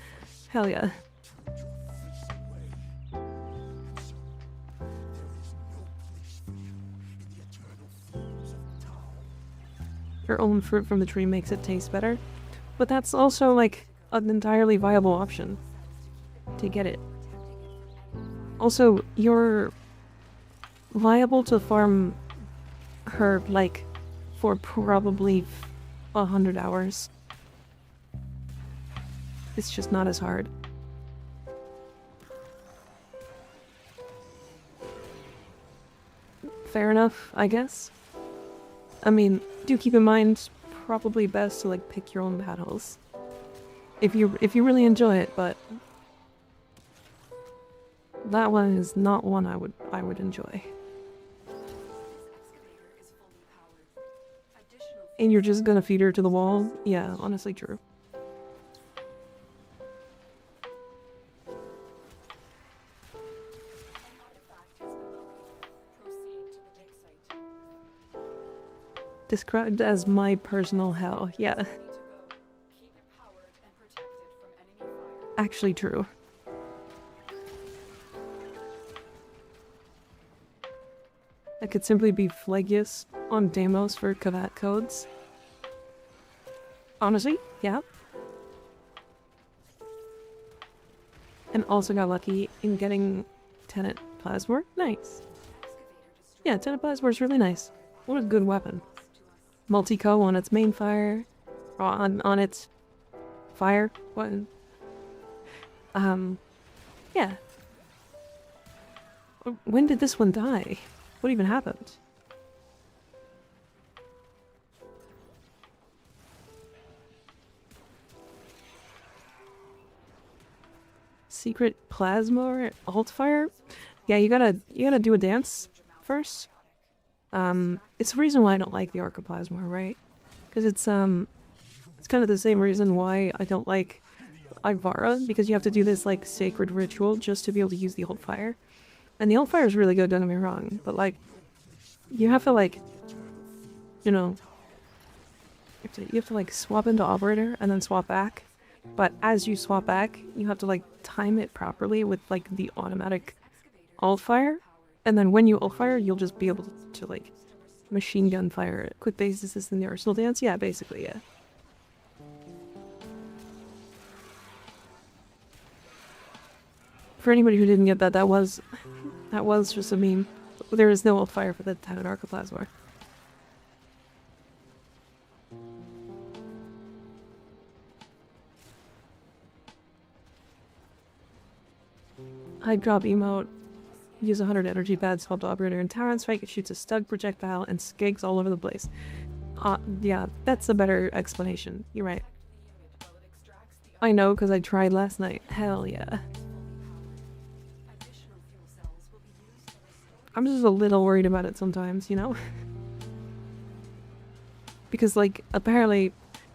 [SPEAKER 1] Hell yeah. Your own fruit from the tree makes it taste better. But that's also like an entirely viable option to get it. Also, you're liable to farm her like for probably 100 hours. It's just not as hard. Fair enough, I guess. I mean, do keep in mind, probably best to like pick your own battles. If you really enjoy it, but that one is not one I would enjoy. And you're just gonna feed her to the wall? Yeah, honestly true. Described as my personal hell, yeah. Actually true. That could simply be Phlegius on Deimos for Kavat codes. Honestly, yeah. And also got lucky in getting Tenet Plasmor. Nice. Yeah, Tenet Plasmor is really nice. What a good weapon. Multi-co on its main fire. On its fire. What? Yeah. When did this one die? What even happened? Secret plasma or alt fire? Yeah, you gotta do a dance first. It's the reason why I don't like the Archoplasma, right? Because it's kind of the same reason why I don't like Ivara, because you have to do this like sacred ritual just to be able to use the alt fire. And the alt fire is really good, don't get me wrong, but like you have to like, you know, you have to like swap into operator and then swap back. But as you swap back, you have to like time it properly with like the automatic alt fire. And then when you alt fire, you'll just be able to like machine gun fire it. Quick base assist in the arsenal dance? Yeah, basically, yeah. For anybody who didn't get that, that was just a meme. There is no alt fire for the Tenet Archoplasma. High drop emote. Use 100 energy pads, swap to operator and Tyrant Strike. It shoots a stug projectile and skigs all over the place. Yeah, that's a better explanation. You're right. I know, because I tried last night. Hell yeah. I'm just a little worried about it sometimes, you know? Because, like, apparently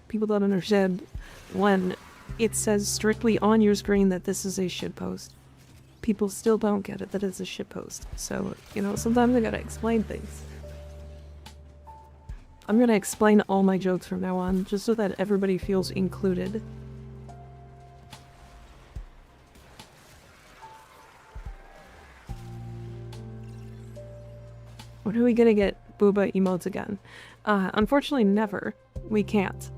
[SPEAKER 1] people don't understand when it says strictly on your screen that this is a shitpost. People still don't get it that it's a shitpost. So, you know, sometimes I gotta explain things. I'm gonna explain all my jokes from now on, just so that everybody feels included. When are we gonna get booba emotes again? Unfortunately never. We can't.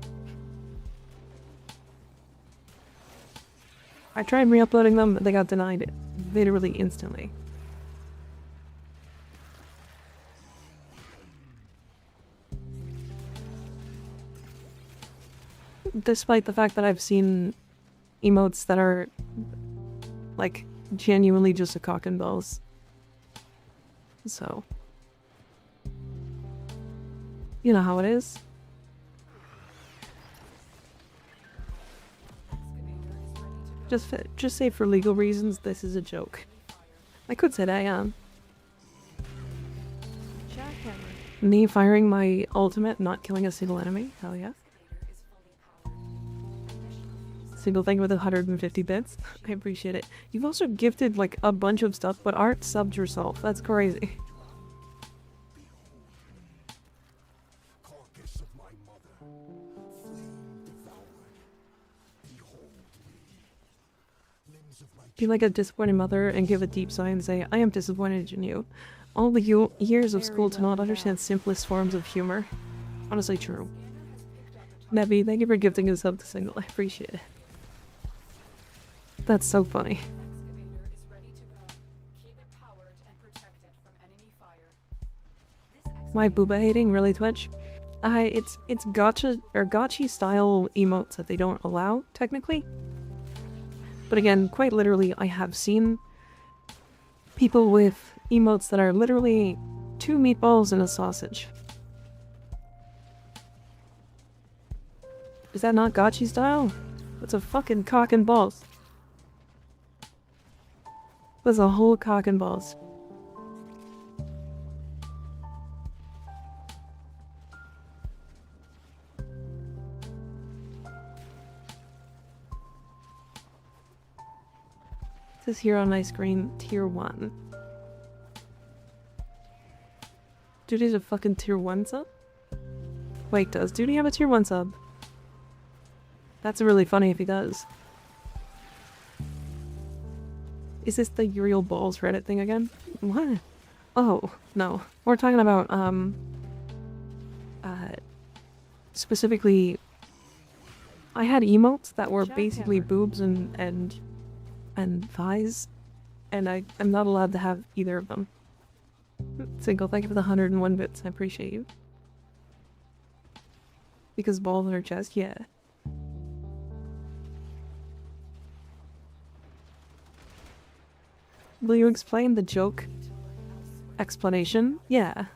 [SPEAKER 1] I tried re-uploading them, but they got denied literally instantly. Despite the fact that I've seen emotes that are like genuinely just a cock and balls. So you know how it is. Just say for legal reasons this is a joke. I could say that I am. Me firing my ultimate, not killing a single enemy. Hell yeah. Single thing with 150 bits. I appreciate it. You've also gifted like a bunch of stuff, but aren't subbed yourself. That's crazy. Be like a disappointed mother and give a deep sigh and say, I am disappointed in you. All the years of school to not understand simplest forms of humor. Honestly true. Nebby, thank you for gifting us up to single. I appreciate it. That's so funny. My booba hating really Twitch? It's gotcha or gotchi style emotes that they don't allow, technically. But again, quite literally, I have seen people with emotes that are literally 2 meatballs and a sausage. Is that not gotchi style? That's a fucking cock and balls. That's a whole cock and balls. It says here on my screen, tier 1. Duty's a fucking tier 1 sub? Wait, does Duty have a tier 1 sub? That's really funny if he does. Is this the Uriel Balls Reddit thing again? What? Oh, no. We're talking about, specifically, I had emotes that were basically boobs and thighs, and I'm not allowed to have either of them. Single, thank you for the 101 bits, I appreciate you. Because balls on her chest, yeah. Will you explain the joke explanation? Yeah.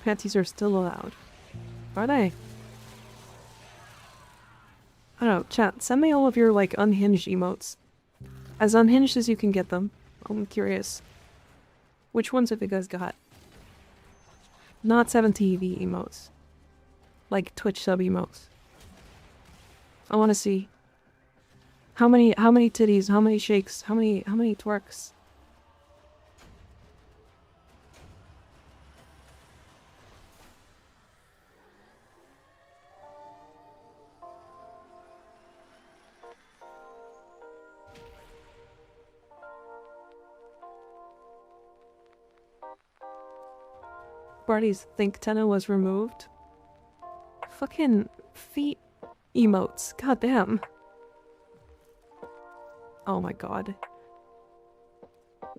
[SPEAKER 1] Panties are still allowed. Are they? I don't know, chat, send me all of your, like, unhinged emotes. As unhinged as you can get them. I'm curious. Which ones have you guys got? Not 7TV emotes. Like Twitch sub emotes. I wanna see. How many titties, how many shakes, how many twerks? Barty's think tenna was removed. Fucking feet emotes. God damn. Oh my god.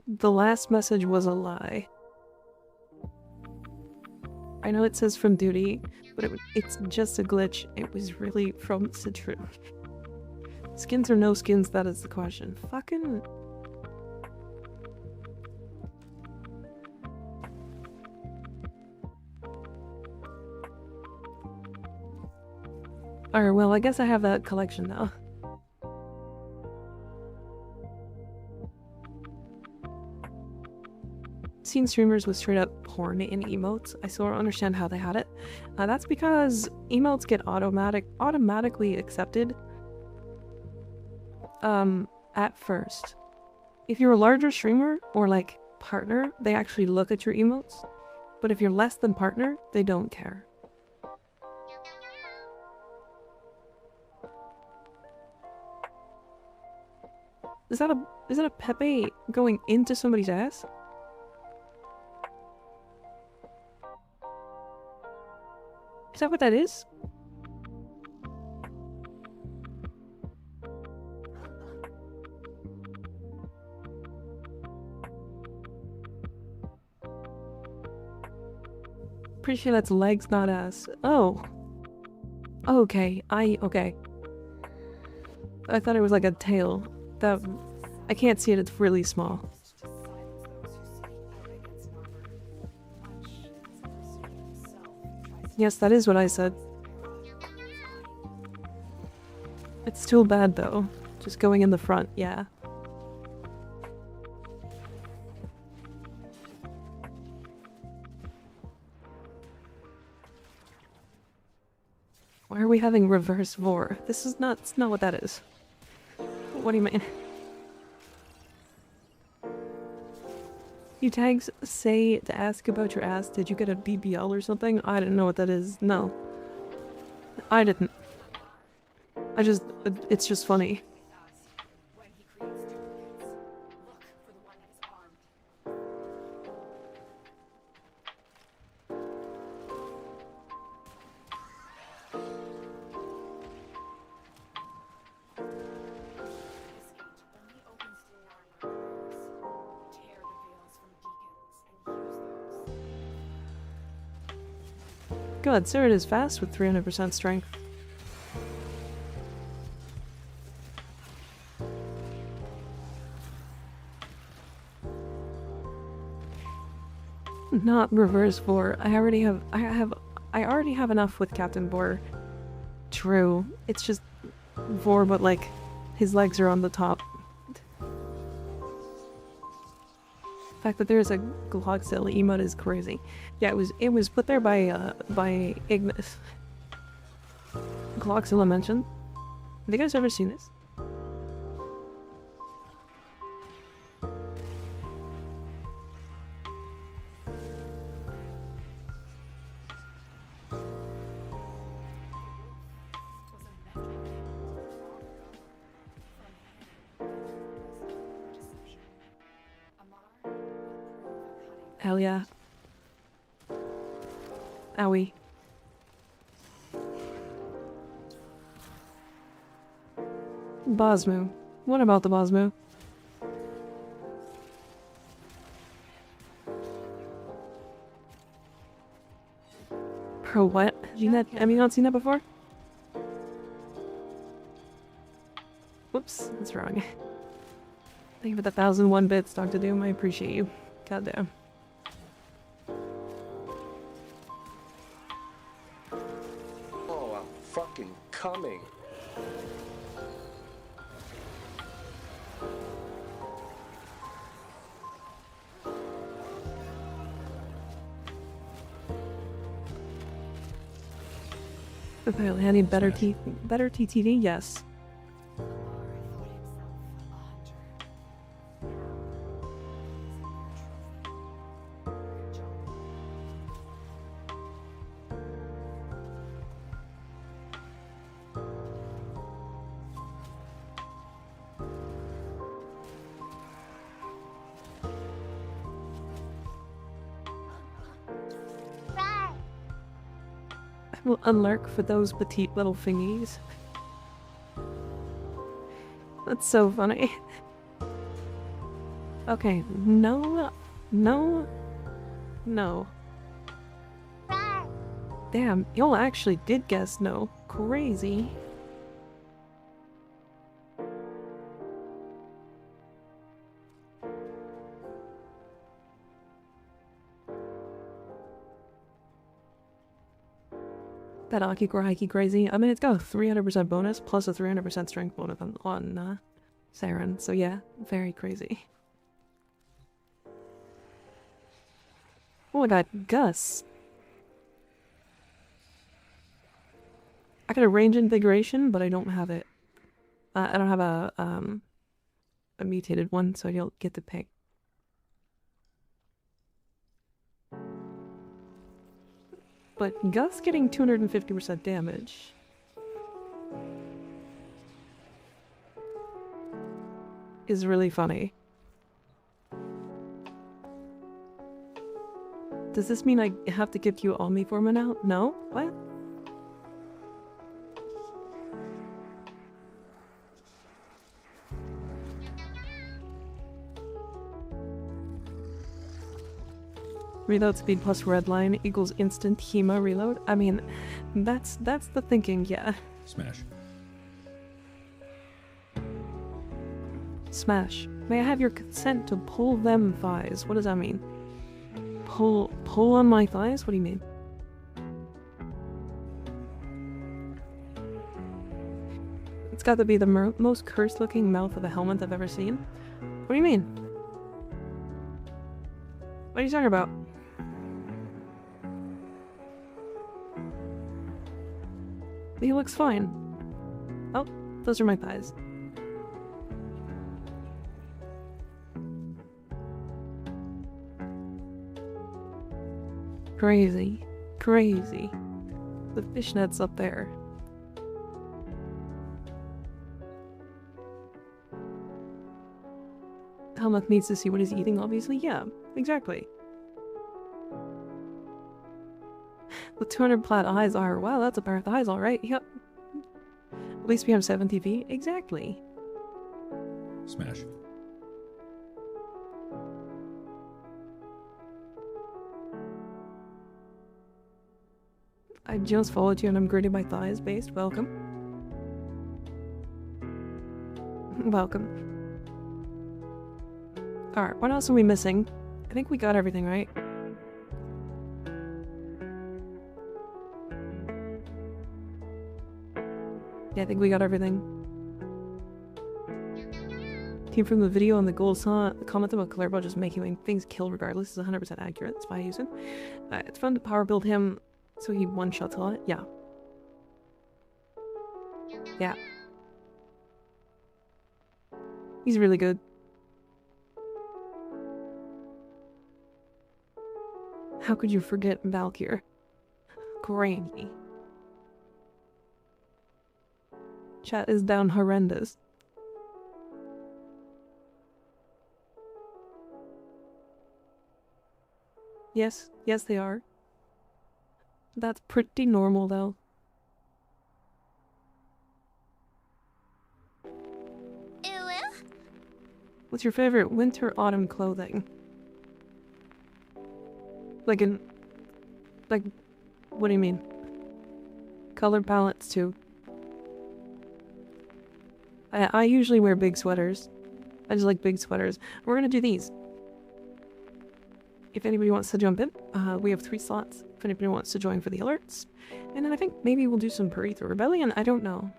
[SPEAKER 1] The last message was a lie. I know it says from Duty, but it's just a glitch. It was really from Citron. Skins or no skins, that is the question. Fucking... Alright, well, I guess I have that collection now. Seen streamers with straight up porn in emotes. I still don't understand how they had it. That's because emotes get automatically accepted at first. If you're a larger streamer or like partner, they actually look at your emotes. But if you're less than partner, they don't care. Is that a Pepe going into somebody's ass? Is that what that is? Pretty sure that's legs, not ass. Oh. Okay, okay. I thought it was like a tail. That I can't see it, it's really small. Yes, that is what I said. It's still bad though. Just going in the front, yeah. Why are we having reverse vor? This is not, it's not what that is. What do you mean? You tags say to ask about your ass, did you get a BBL or something? I didn't know what that is. No. I didn't. It's just funny. God, Sarah is fast with 300% strength. Not reverse vor. I already have enough with Captain Vor. True. It's just Vor, but like his legs are on the top. fact that there's a Glockzilla emote is crazy. Yeah, it was put there by Ignis. Glockzilla mentioned. Have you guys ever seen this? Hell yeah. Owie. Bosmu. What about the Bosmu? Bro, what? Have you not seen that before? Whoops, that's wrong. Thank you for the 1001 bits, Dr. Doom. I appreciate you. Goddamn.
[SPEAKER 4] Oh, I'm fucking coming.
[SPEAKER 1] Apparently I need better TTD? Yes. I will unlurk for those petite little thingies. That's so funny. Okay, no. Damn, y'all actually did guess no. Crazy. That Aki crazy. I mean, it's got a 300% bonus plus a 300% strength bonus on Saren. So yeah, very crazy. Oh, I got Gus. I got a range invigoration, but I don't have it. I don't have a mutated one, so you'll get to pick. But Gus getting 250% damage. Is really funny. Does this mean I have to give you Omniforma now? No? What? Reload speed plus redline equals instant Hema reload? I mean, that's the thinking, yeah.
[SPEAKER 6] Smash.
[SPEAKER 1] Smash. May I have your consent to pull them thighs? What does that mean? Pull on my thighs? What do you mean? It's got to be the most cursed looking mouth of a helmet I've ever seen. What do you mean? What are you talking about? He looks fine. Oh, those are my thighs. Crazy. Crazy. The fishnet's up there. Helmut needs to see what he's eating, obviously. Yeah, exactly. The 200 plat eyes are, wow, that's a pair of thighs, alright. Yep. At least we have 70 feet. Exactly.
[SPEAKER 6] Smash.
[SPEAKER 1] I just followed you and I'm gritting my thighs based. Welcome. Welcome. Alright, what else are we missing? I think we got everything, right? Yeah, I think we got everything. came from the video on the gold saw. The comment about Clairbout just making things kill regardless is 100% accurate. That's why I use it. It's fun to power build him so he one-shots a lot. Yeah. Yeah. He's really good. How could you forget Valkyr? Granny. Chat is down horrendous. Yes, yes they are. That's pretty normal though. What's your favorite winter autumn clothing? Like what do you mean? Color palettes too. I usually wear big sweaters. I just like big sweaters. We're gonna do these. If anybody wants to jump in, we have 3 slots. If anybody wants to join for the alerts. And then I think maybe we'll do some Paretha Rebellion. I don't know.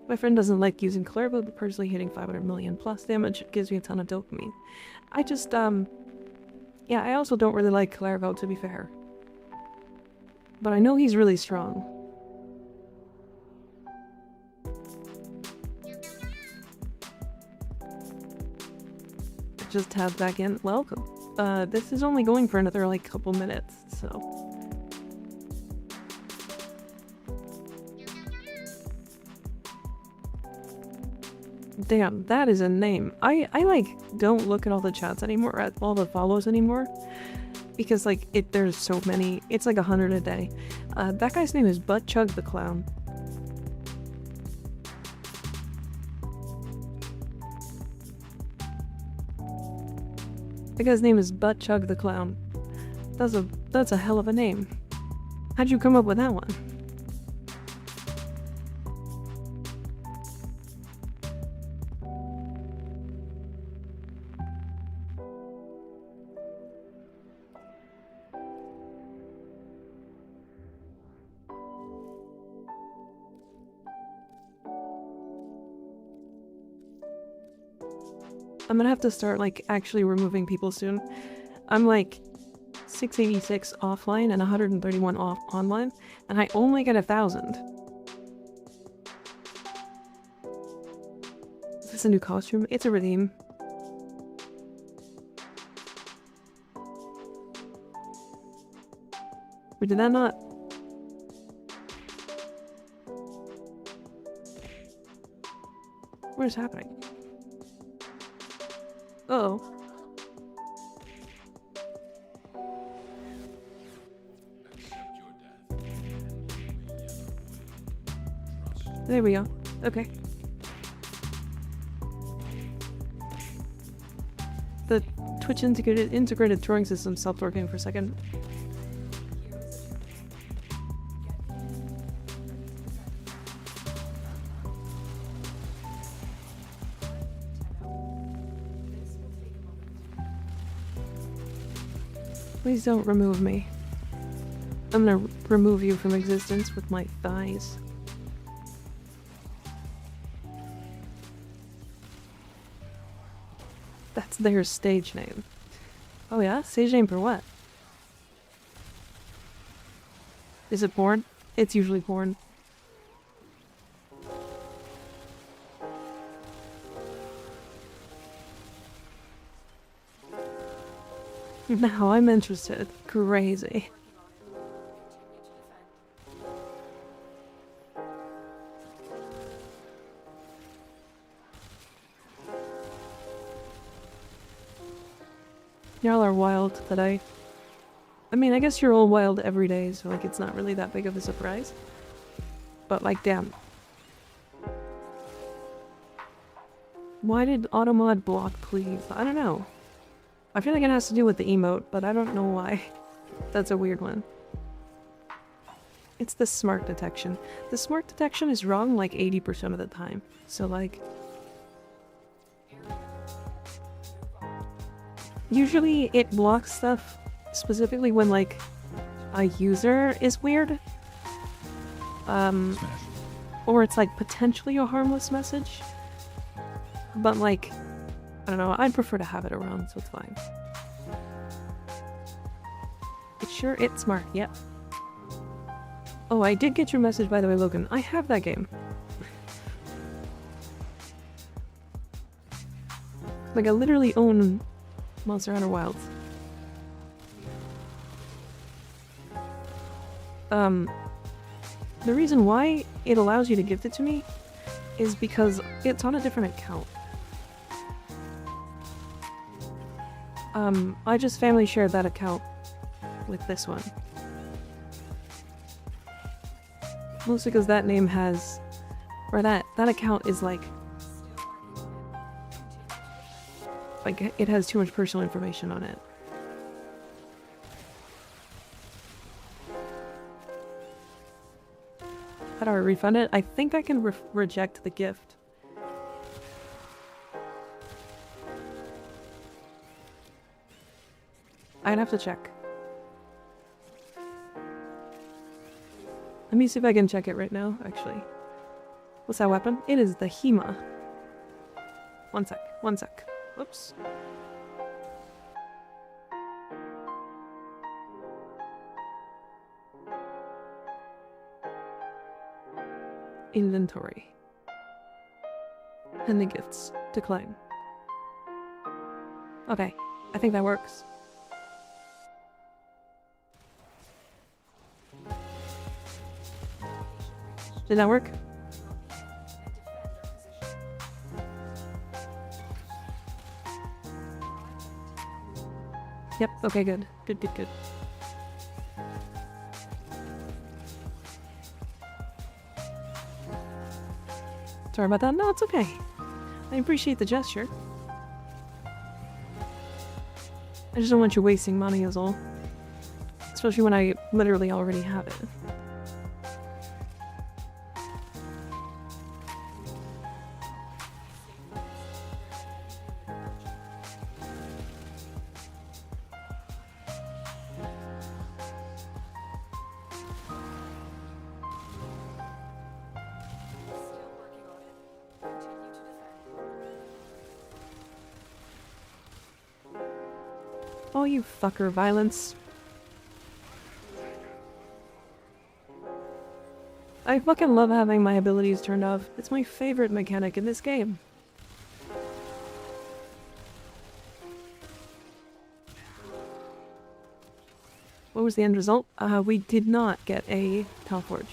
[SPEAKER 1] My friend doesn't like using Clairbout, but personally hitting 500 million plus damage gives me a ton of dopamine. I just, yeah, I also don't really like Clairbout, to be fair. But I know he's really strong. Just tabbed back in. Welcome. This is only going for another, like, couple minutes, so... Damn, that is a name. I like, don't look at all the chats anymore, at all the follows anymore. Because, like, there's so many. It's like 100 a day. That guy's name is Butt Chug the Clown. That guy's name is Butt Chug the Clown. That's a hell of a name. How'd you come up with that one? I'm gonna have to start, like, actually removing people soon. I'm, like, 686 offline and 131 online, and I only get 1,000. Is this a new costume? It's a redeem. Or did that not? What is happening? Uh-oh. There we go. Okay. The Twitch integrated throwing system stopped working for a second. Please don't remove me. I'm gonna remove you from existence with my thighs. That's their stage name. Oh yeah? Stage name for what? Is it porn? It's usually porn. Now I'm interested. Crazy. Y'all are wild today. I mean, I guess you're all wild every day, so like it's not really that big of a surprise. But like, damn. Why did Automod block, please? I don't know. I feel like it has to do with the emote, but I don't know why. That's a weird one. It's the smart detection. The smart detection is wrong like 80% of the time. So like... usually it blocks stuff specifically when like a user is weird.
[SPEAKER 6] Smash.
[SPEAKER 1] Or it's like potentially a harmless message. But like, I don't know, I'd prefer to have it around, so it's fine. It's smart, yep. Oh, I did get your message, by the way, Logan. I have that game. Like, I literally own Monster Hunter Wilds. The reason why it allows you to gift it to me is because it's on a different account. I just family shared that account with this one. Mostly because that name has, or that account is like it has too much personal information on it. How do I refund it? I think I can reject the gift. I'd have to check. Let me see if I can check it right now, actually. What's that weapon? It is the HEMA. One sec. Whoops. Inventory. And the gifts. Decline. Okay, I think that works. Did that work? Yep, okay, good. Good. Sorry about that. No, it's okay. I appreciate the gesture. I just don't want you wasting money is all. Especially when I literally already have it. Oh, you fucker, violence. I fucking love having my abilities turned off. It's my favorite mechanic in this game. What was the end result? We did not get a Talforged.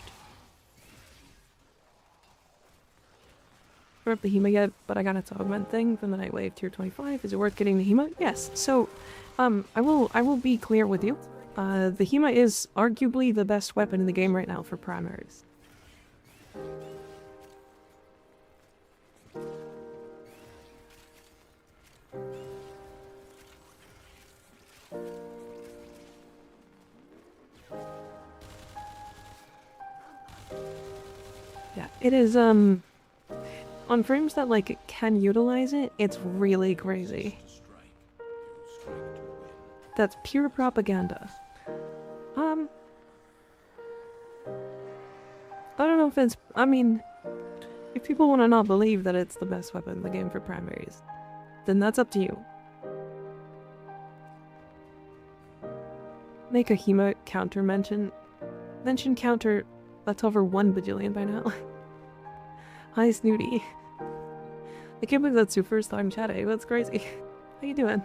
[SPEAKER 1] I don't have the HEMA yet, but I got its augment thing from the Night Wave tier 25. Is it worth getting the HEMA? Yes. So, I will be clear with you. The HEMA is arguably the best weapon in the game right now for primaries. Yeah, it is, on frames that, like, can utilize it, it's really crazy. That's pure propaganda. I don't know if it's, I mean, if people want to not believe that it's the best weapon in the game for primaries, then that's up to you. Make a HEMA counter mention counter, that's over 1 bajillion by now. Hi, Snooty. I can't believe that's your first time chatting. That's crazy. How you doing?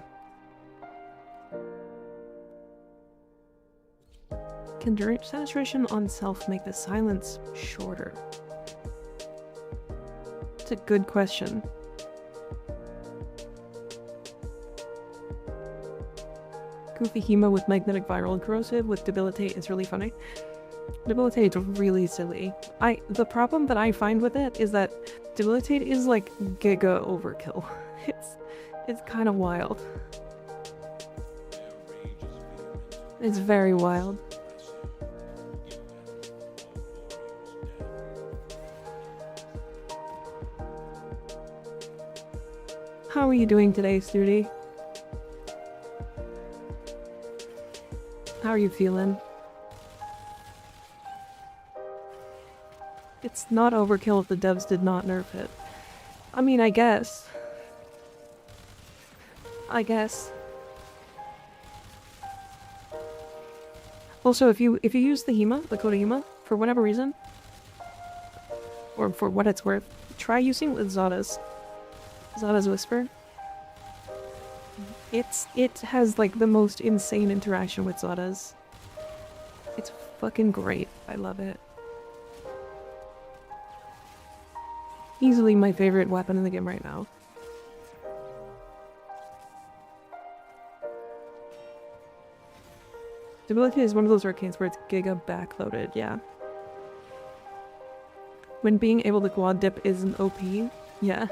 [SPEAKER 1] Can saturation on self make the silence shorter? It's a good question. Goofy HEMA with magnetic viral corrosive with debilitate is really funny. Debilitate is really silly. The problem that I find with it is that debilitate is like giga overkill. It's kind of wild. It's very wild. How are you doing today, Snooty? How are you feeling? it's not overkill if the devs did not nerf it. I mean, I guess. I guess. Also, if you use the HEMA, the code HEMA, for whatever reason, or for what it's worth, try using it with Zada's Whisper. It has like the most insane interaction with Zada's. It's fucking great. I love it. Easily my favorite weapon in the game right now. Debility is one of those arcanes where it's giga backloaded, yeah. When being able to quad dip is an OP, yeah.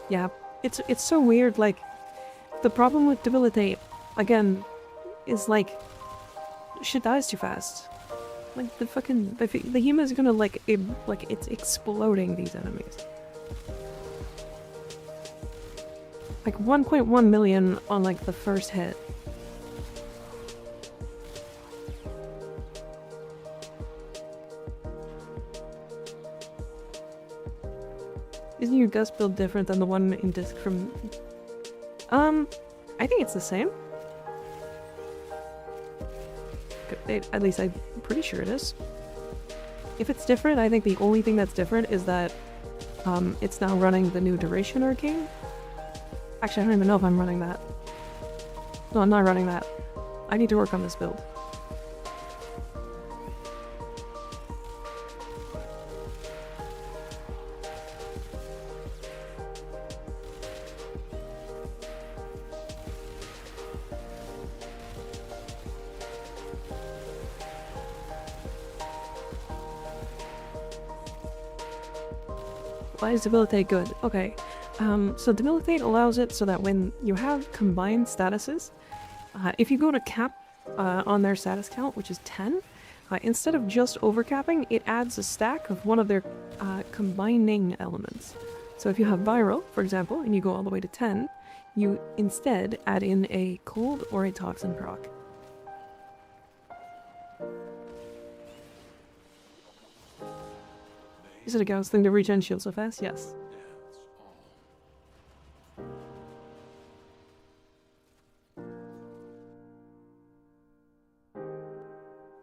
[SPEAKER 1] Yeah, it's so weird, like, the problem with Debilitate, again, is like, shit dies too fast. Like, the HEMA is gonna, like, it's exploding these enemies. Like, 1.1 million on, like, the first hit. Isn't your Gust build different than the one in disc from... I think it's the same. At least I'm pretty sure it is. If it's different, I think the only thing that's different is that it's now running the new Duration Arcane. Actually, I don't even know if I'm running that. No, I'm not running that. I need to work on this build. Why is Debilitate good? Okay, so Debilitate allows it so that when you have combined statuses, if you go to cap on their status count, which is 10, instead of just overcapping, it adds a stack of one of their combining elements. So if you have Viral, for example, and you go all the way to 10, you instead add in a cold or a toxin proc. Is it a Gauss thing to regen shield so fast? Yes.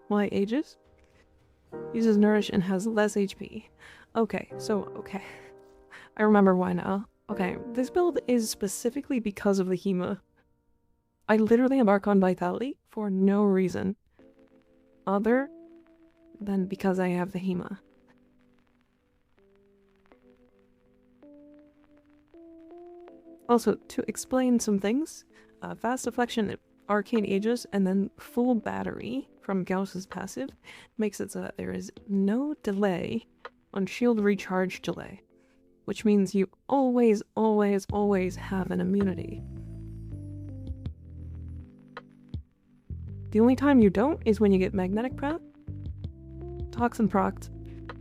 [SPEAKER 1] Why ages? Uses Nourish and has less HP. Okay, so, okay. I remember why now. Okay, this build is specifically because of the HEMA. I literally have Archon Vitality for no reason other than because I have the HEMA. Also, to explain some things, Fast Deflection, Arcane Aegis, and then Full Battery from Gauss's passive makes it so that there is no delay on shield recharge delay, which means you always, always, always have an immunity. The only time you don't is when you get Magnetic Prep, Toxin Proct,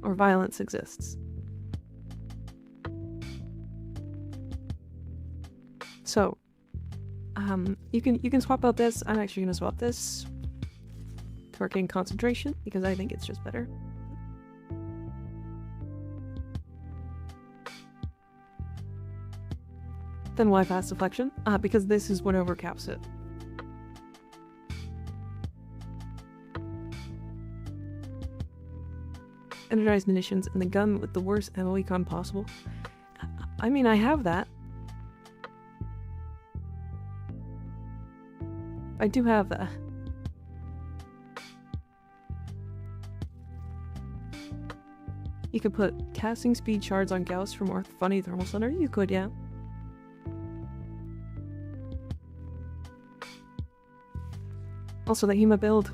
[SPEAKER 1] or Violence exists. So, you can swap out this. I'm actually gonna swap this to Arcane Concentration because I think it's just better. Then why Fast Deflection? Because this is what overcaps it. Energized munitions and the gun with the worst ammo econ possible. I mean, I have that. I do have that. You could put casting speed shards on Gauss for more funny thermal center. You could, yeah. Also, the HEMA build.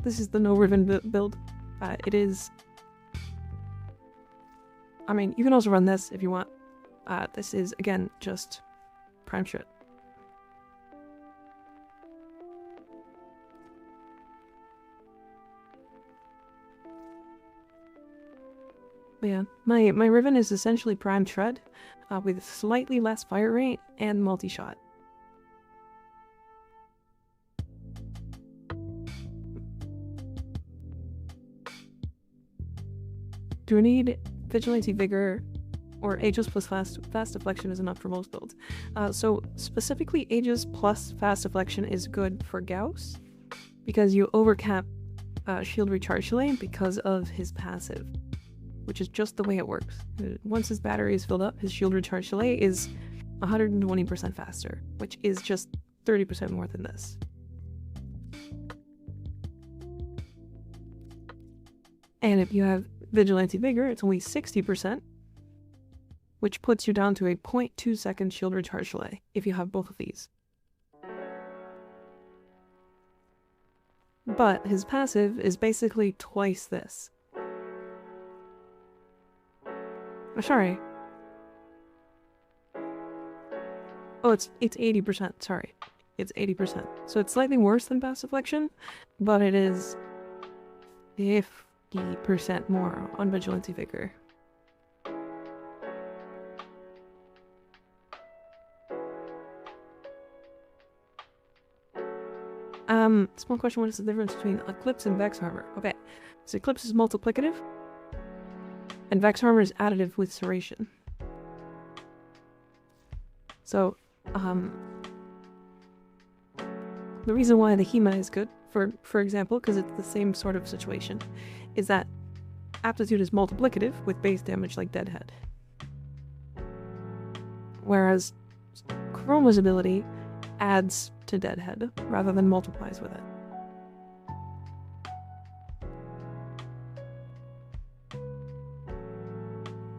[SPEAKER 1] This is the no ribbon build. It is... I mean, you can also run this if you want. This is, again, just prime shit. But yeah, my Riven is essentially prime tread, with slightly less fire rate and multi-shot. Do we need Vigilante Vigor or Aegis plus Fast Deflection is enough for most builds. So specifically Aegis plus Fast Deflection is good for Gauss because you overcap Shield Recharge Delay because of his passive, which is just the way it works. Once his battery is filled up, his Shield Recharge Delay is 120% faster, which is just 30% more than this. And if you have Vigilante Vigor, it's only 60%, which puts you down to a 0.2 second shield recharge delay if you have both of these. But his passive is basically twice this. Oh, sorry. Oh, it's 80%, sorry. It's 80%. So it's slightly worse than Fast Deflection, but it is 50% more on Vigilante Vigor. Small question, what is the difference between Eclipse and Vex Armor? Okay, so Eclipse is multiplicative, and Vex Armor is additive with Serration. So, the reason why the Hema is good, for example, because it's the same sort of situation, is that Aptitude is multiplicative with base damage like Deadhead. Whereas Chroma's ability adds to Deadhead rather than multiplies with it.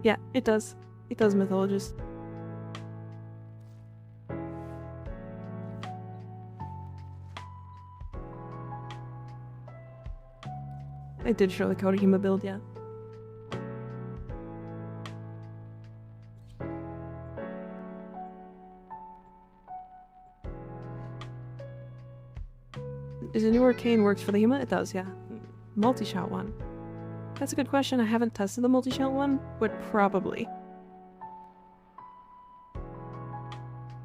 [SPEAKER 1] Yeah, it does. It does, Mythologist. I did show the Kodahima build, yeah. Is a new arcane works for the Hema? It does, yeah. Multi-shot one. That's a good question. I haven't tested the multi-shot one, but probably.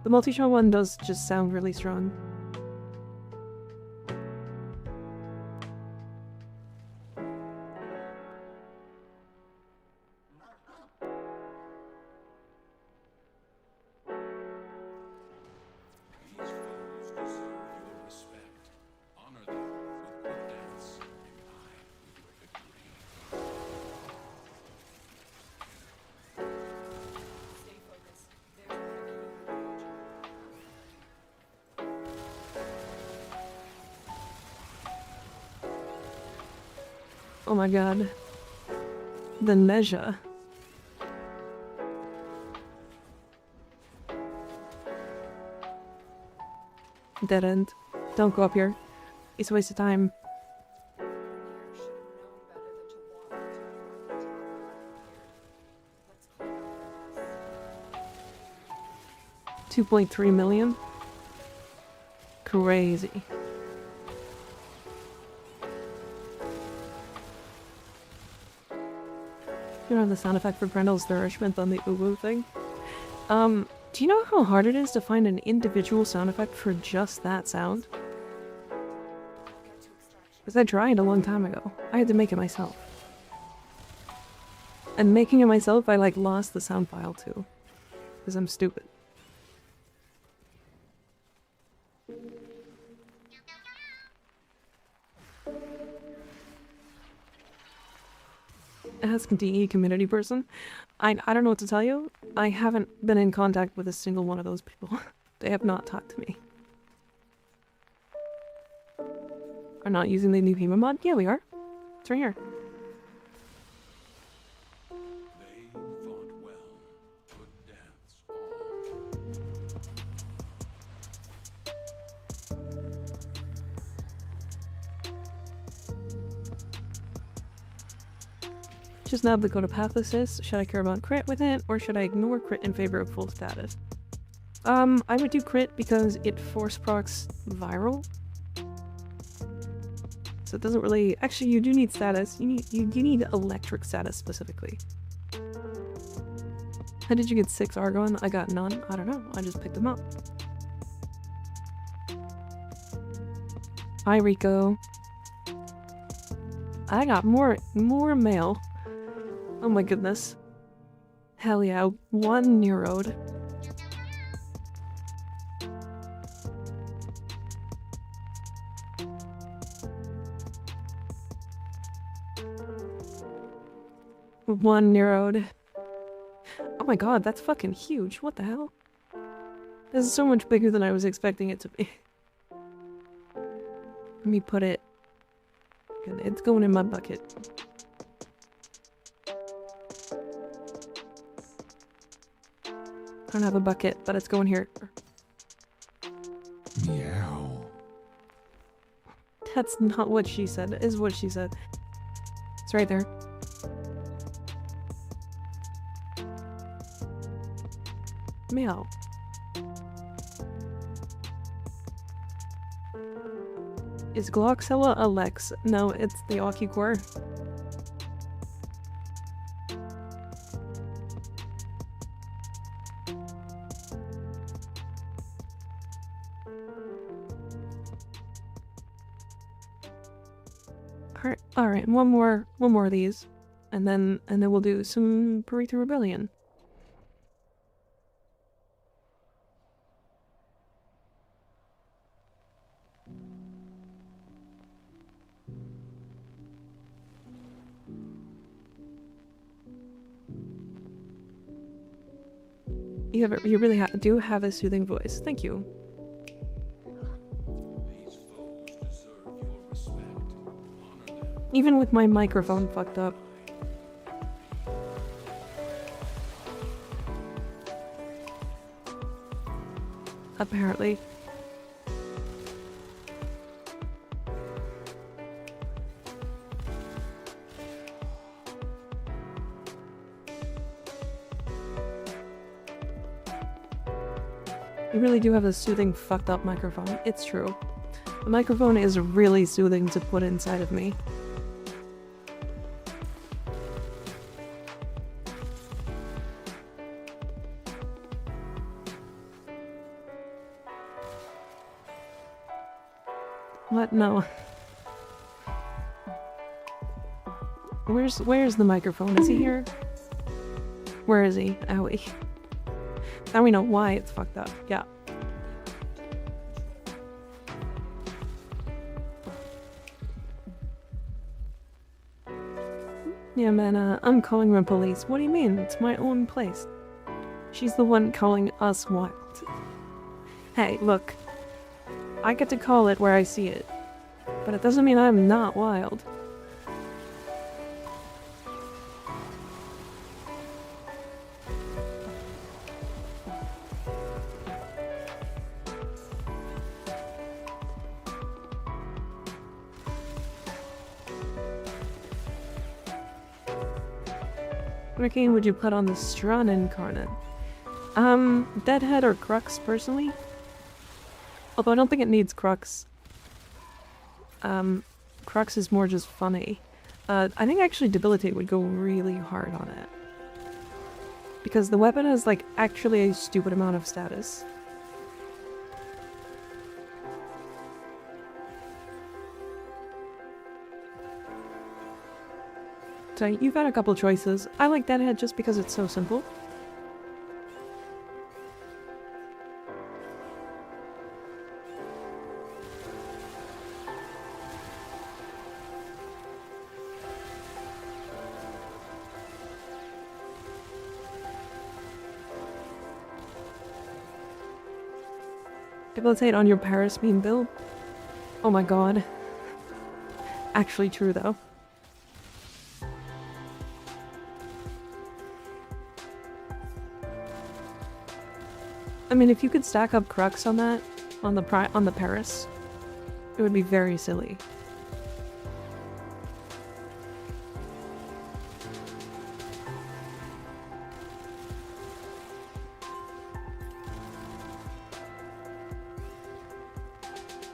[SPEAKER 1] The multi-shot one does just sound really strong. Oh my god. The Neja. Dead end. Don't go up here. It's a waste of time. 2.3 million? Crazy. You don't have the sound effect for Grendel's nourishment on the uwu thing? Do you know how hard it is to find an individual sound effect for just that sound? Because I tried a long time ago. I had to make it myself. And making it myself, I like lost the sound file too. Because I'm stupid. Ask DE community person. I don't know what to tell you. I haven't been in contact with a single one of those people. They have not talked to me. Are not using the new Hema mod? Yeah, we are. It's right here.
[SPEAKER 3] They fought well. Good dance all.
[SPEAKER 1] Just now the go to path assist. Should I care about crit with it, or should I ignore crit in favor of full status? I would do crit because it force procs viral. So it doesn't really... Actually, you do need status. You need electric status specifically. How did you get 6 Argon? I got none. I don't know. I just picked them up. Hi, Rico. I got more mail. Oh my goodness. Hell yeah, one neuroed. One neuroed. Oh my god, that's fucking huge. What the hell? This is so much bigger than I was expecting it to be. Let me put it... It's going in my bucket. I don't have a bucket, but it's going here.
[SPEAKER 6] Meow.
[SPEAKER 1] That's not what she said, is what she said. It's right there. Meow. Is Gloxella a Lex? No, it's the Okicore. Alright, one more of these. And then we'll do some Paretha Rebellion. You really do have a soothing voice. Thank you.
[SPEAKER 3] These foes deserve your respect. Honor them.
[SPEAKER 1] Even with my microphone fucked up. Apparently. You really do have a soothing, fucked up microphone. It's true. The microphone is really soothing to put inside of me. What? No. Where's the microphone? Is he here? Where is he? Owie. Now we know why it's fucked up. Yeah. Yeah, man, I'm calling the police. What do you mean? It's my own place. She's the one calling us wild. Hey, look. I get to call it where I see it. But it doesn't mean I'm not wild. What game would you put on the Strun Incarnate? Deadhead or Crux, personally? Although I don't think it needs Crux. Crux is more just funny. I think actually Debilitate would go really hard on it. Because the weapon has, like, actually a stupid amount of status. So you've had a couple choices. I like Deadhead just because it's so simple. Debilitate on your Paris meme build? Oh my god. Actually true though. I mean, if you could stack up Crux on that, on the Paris, it would be very silly.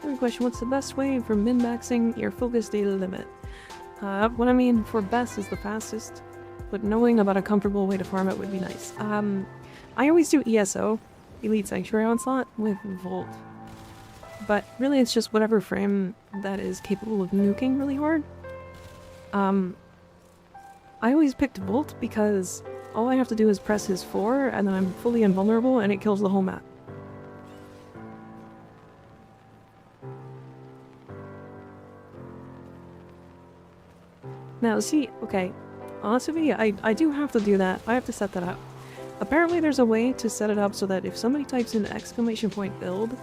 [SPEAKER 1] Third question, what's the best way for min-maxing your focus data limit? What I mean for best is the fastest, but knowing about a comfortable way to farm it would be nice. I always do ESO. Elite Sanctuary Onslaught with Volt. But really it's just whatever frame that is capable of nuking really hard. I always picked Bolt because all I have to do is press his 4 and then I'm fully invulnerable and it kills the whole map. Now see, okay, honestly, I do have to do that. I have to set that up. Apparently there's a way to set it up so that if somebody types in !build,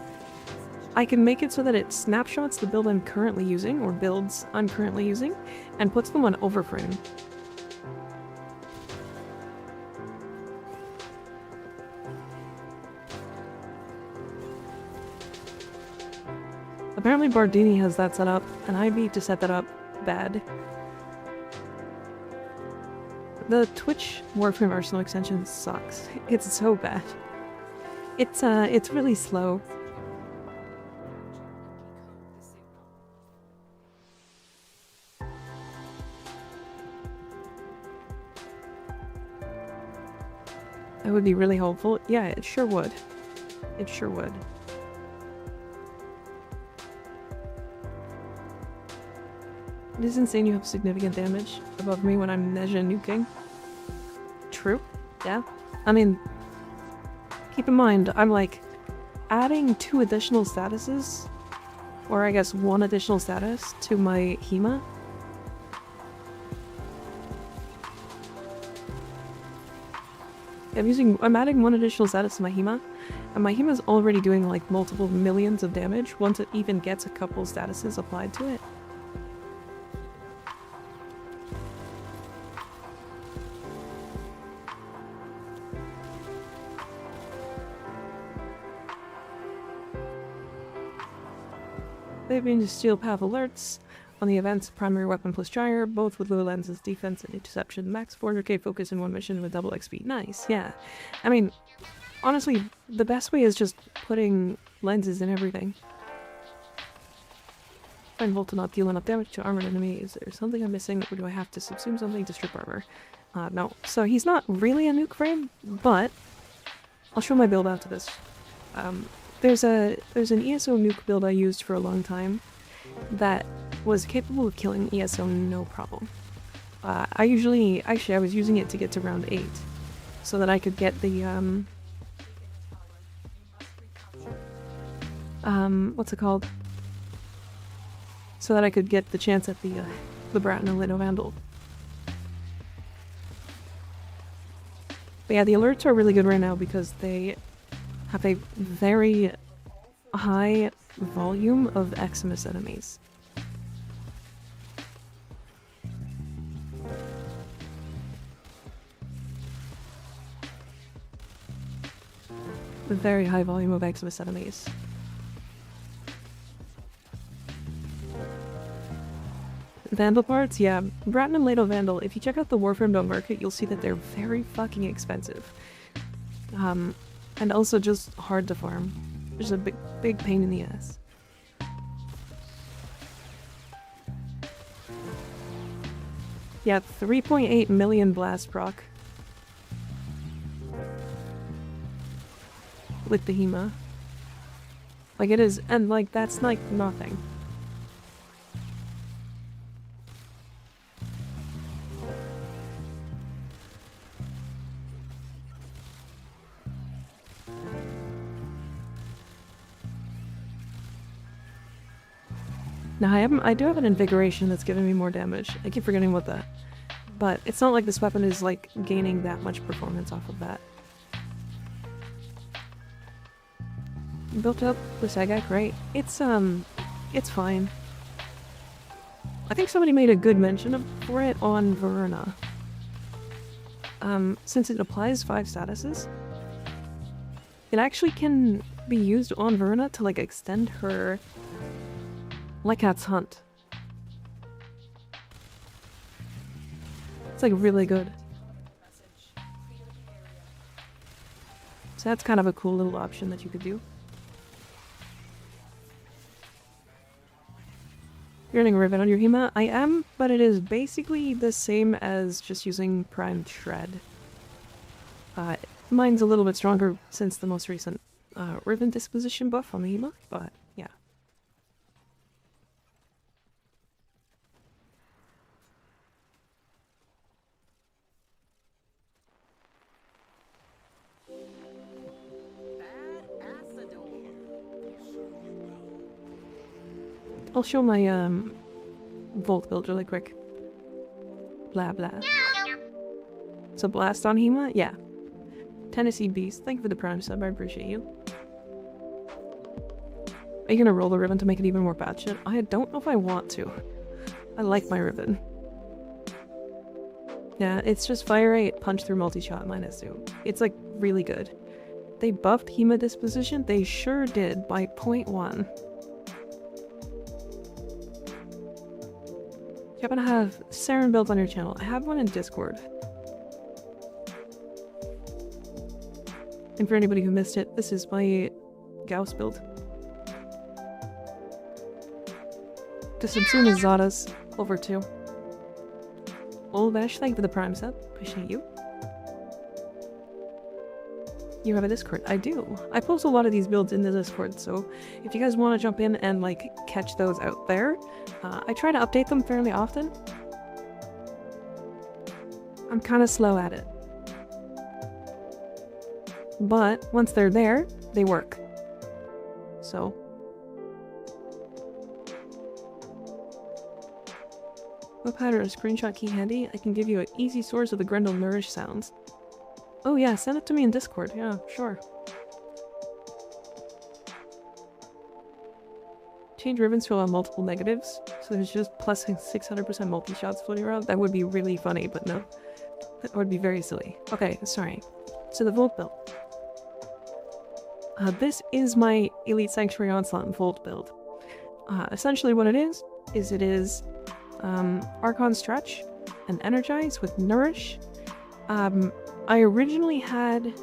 [SPEAKER 1] I can make it so that it snapshots the build I'm currently using, or builds I'm currently using, and puts them on Overframe. Apparently Bardini has that set up, and I need to set that up bad. The Twitch Warframe Arsenal extension sucks. It's so bad. It's really slow. That would be really helpful. Yeah, it sure would. It sure would. It is insane you have significant damage above me when I'm Neja nuking. True. Yeah. I mean, keep in mind, I'm like adding 2 additional statuses, or I guess 1 additional status to my HEMA. I'm adding 1 additional status to my HEMA, and my HEMA's already doing like multiple millions of damage once it even gets a couple statuses applied to it. They've been steel path alerts on the events primary weapon plus gyre, both with low lenses, defense and interception, max 400k focus in 1 mission with double XP. Nice, yeah. I mean, honestly, the best way is just putting lenses in everything. Find Volt to not deal enough damage to armored enemy. Is there something I'm missing, or do I have to subsume something to strip armor? No. So he's not really a nuke frame, but I'll show my build after this. There's an ESO nuke build I used for a long time that was capable of killing ESO no problem. I was using it to get to round 8 so that I could get the what's it called? So that I could get the chance at the Bratin Lino Vandal. But yeah, the alerts are really good right now because they have a very high volume of Eximus enemies. A very high volume of Eximus enemies. Vandal parts? Yeah. Bratin and Lado Vandal, if you check out the Warframe market, you'll see that they're very fucking expensive. And also just hard to farm. There's a big pain in the ass. Yeah, 3.8 million blast proc. With the HEMA. Like it is, and like that's like nothing. Now I do have an invigoration that's giving me more damage. I keep forgetting about that. But it's not like this weapon is like gaining that much performance off of that. Built up with Sagak, right? It's fine. I think somebody made a good mention for it on Verona. Since it applies 5 statuses, it actually can be used on Verona to like extend her Lekat's Hunt. It's like really good. So that's kind of a cool little option that you could do. You're running Rivet on your HEMA? I am, but it is basically the same as just using Primed Shred. Mine's a little bit stronger since the most recent Riven disposition buff on the HEMA, but yeah. I'll show my Volt build really quick. Blah blah. So blast on Hema? Yeah. Tennessee Beast, thank you for the Prime sub, I appreciate you. Are you gonna roll the ribbon to make it even more batshit? I don't know if I want to. I like my ribbon. Yeah, it's just fire rate, punch through multi-shot, -2. It's like really good. They buffed Hema disposition? They sure did by 0.1. You happen to have Saren built on your channel? I have one in Discord. And for anybody who missed it, this is my Gauss build. To Subsuna Zada's over 2. Olvesh, thank you for the Prime sub. Appreciate you. You have a Discord? I do. I post a lot of these builds in the Discord, so if you guys want to jump in and like catch those out there, I try to update them fairly often. I'm kind of slow at it. But once they're there, they work. So. What pattern or screenshot key handy? I can give you an easy source of the Grendel Nourish sounds. Oh yeah, send it to me in Discord. Yeah, sure. Change ribbons to allow multiple negatives. So there's just plus 600% multi-shots floating around. That would be really funny, but no. That would be very silly. Okay, sorry. So the Volt build. This is my Elite Sanctuary Onslaught Volt build. Essentially what it is it is Archon Stretch and Energize with Nourish. I originally had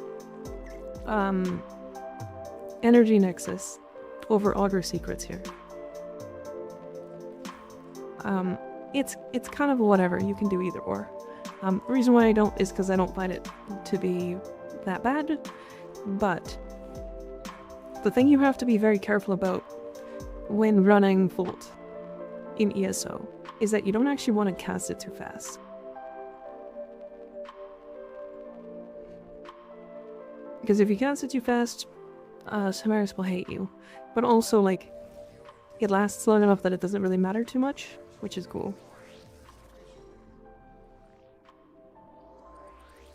[SPEAKER 1] Energy Nexus over Augur Secrets here. It's kind of whatever, you can do either or. The reason why I don't is because I don't find it to be that bad, but the thing you have to be very careful about when running Volt in ESO is that you don't actually want to cast it too fast. Because if you cast it too fast, Samaris will hate you. But also, like, it lasts long enough that it doesn't really matter too much, which is cool.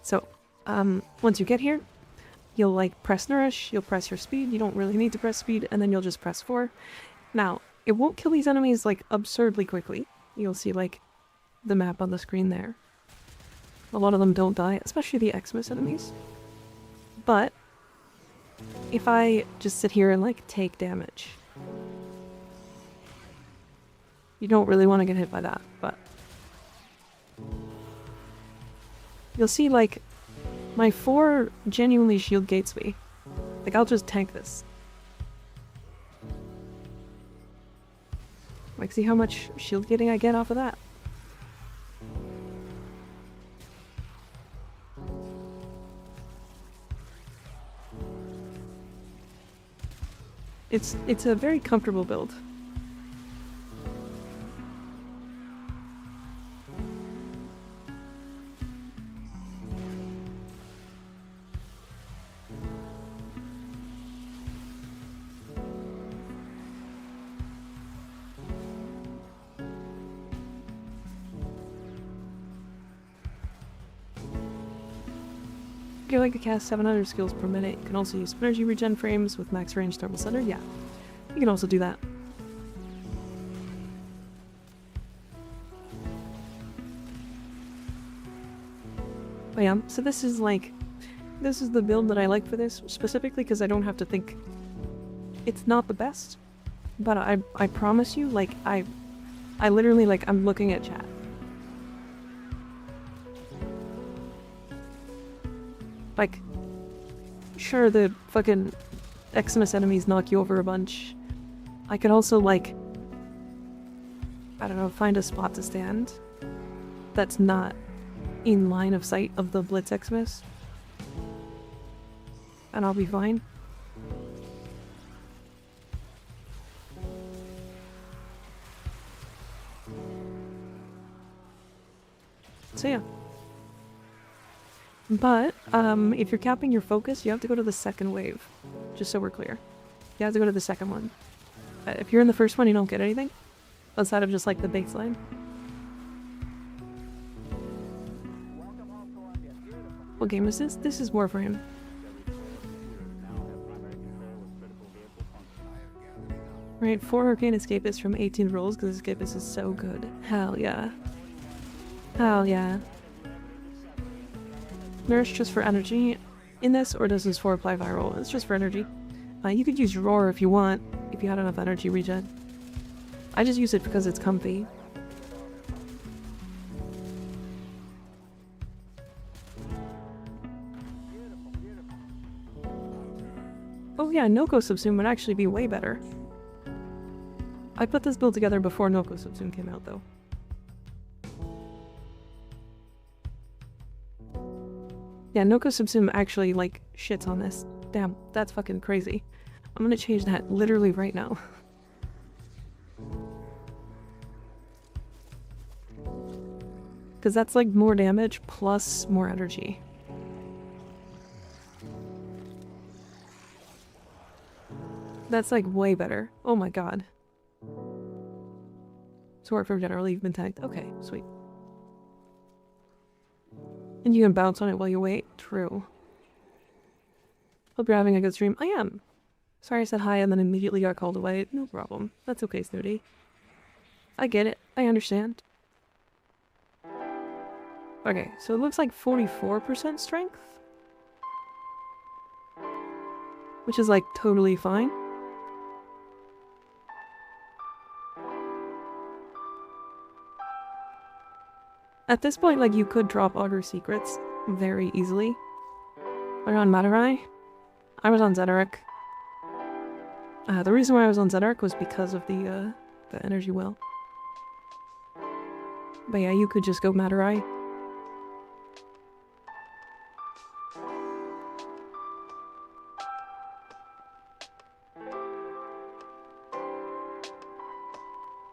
[SPEAKER 1] So, once you get here, you'll, like, press Nourish, you'll press your speed, you don't really need to press speed, and then you'll just press 4. Now, it won't kill these enemies, like, absurdly quickly. You'll see, like, the map on the screen there. A lot of them don't die, especially the Xmas enemies. But if I just sit here and like take damage, you don't really want to get hit by that, but you'll see like my 4 genuinely shield gates me. Like I'll just tank this. Like see how much shield gating I get off of that? It's a very comfortable build. If you like to cast 700 skills per minute, you can also use energy regen frames with max range thermal center. Yeah, you can also do that. But yeah, so this is the build that I like for this, specifically because I don't have to think. It's not the best, but I promise you, like, I literally, like, I'm looking at chat. Like, sure, the fucking Xmas enemies knock you over a bunch. I could also, like, I don't know, find a spot to stand that's not in line of sight of the Blitz Xmas. And I'll be fine. So yeah. But, if you're capping your focus, you have to go to the second wave. Just so we're clear. You have to go to the second one. If you're in the first one, you don't get anything. outside of just like the baseline. What game is this? This is Warframe. Right, 4 Arcane Escapists from 18 rolls because Escapist is so good. Hell yeah. Hell yeah. Nourish just for energy in this, or does this 4 apply viral? It's just for energy. You could use Roar if you want, if you had enough energy regen. I just use it because it's comfy. Oh yeah, Noko Subsume would actually be way better. I put this build together before Noko Subsume came out, though. Yeah, Noko Subsume actually, like, shits on this. Damn, that's fucking crazy. I'm gonna change that literally right now. Because that's, like, more damage plus more energy. That's, like, way better. Oh my god. Warframe generally, you've been tagged. Okay, sweet. And you can bounce on it while you wait? True. Hope you're having a good stream. I am. Sorry I said hi and then immediately got called away. No problem. That's okay, Snooty. I get it. I understand. Okay, so it looks like 44% strength. Which is like totally fine. At this point, like, you could drop Augur Secrets very easily. Are you on Matarai? I was on Zedarek. The reason why I was on Zedarek was because of the energy well. But yeah, you could just go Matarai.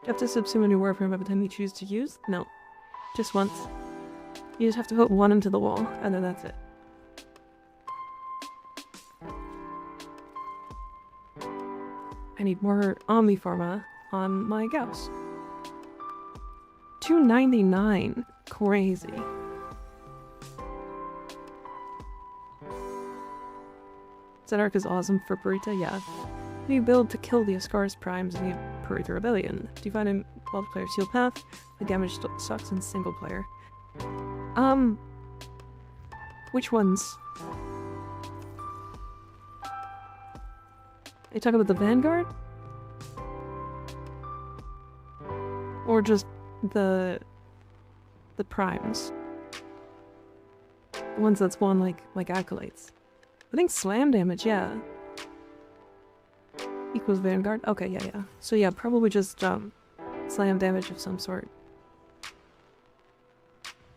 [SPEAKER 1] You have to subsume a new Warframe every time you choose to use? No. Just once. You just have to put one into the wall, and then that's it. I need more Omniforma on my Gauss. 299. Crazy. Zedark is awesome for Purita, yeah. New build to kill the Ascaris Primes in the Purita Rebellion. Do you find a multiplayer seal path? The damage sucks in single player. Which ones? Are you talking about the Vanguard? Or just the Primes? The ones that spawn like Acolytes. I think slam damage, yeah. Equals Vanguard? Okay, yeah. So yeah, probably just slam damage of some sort.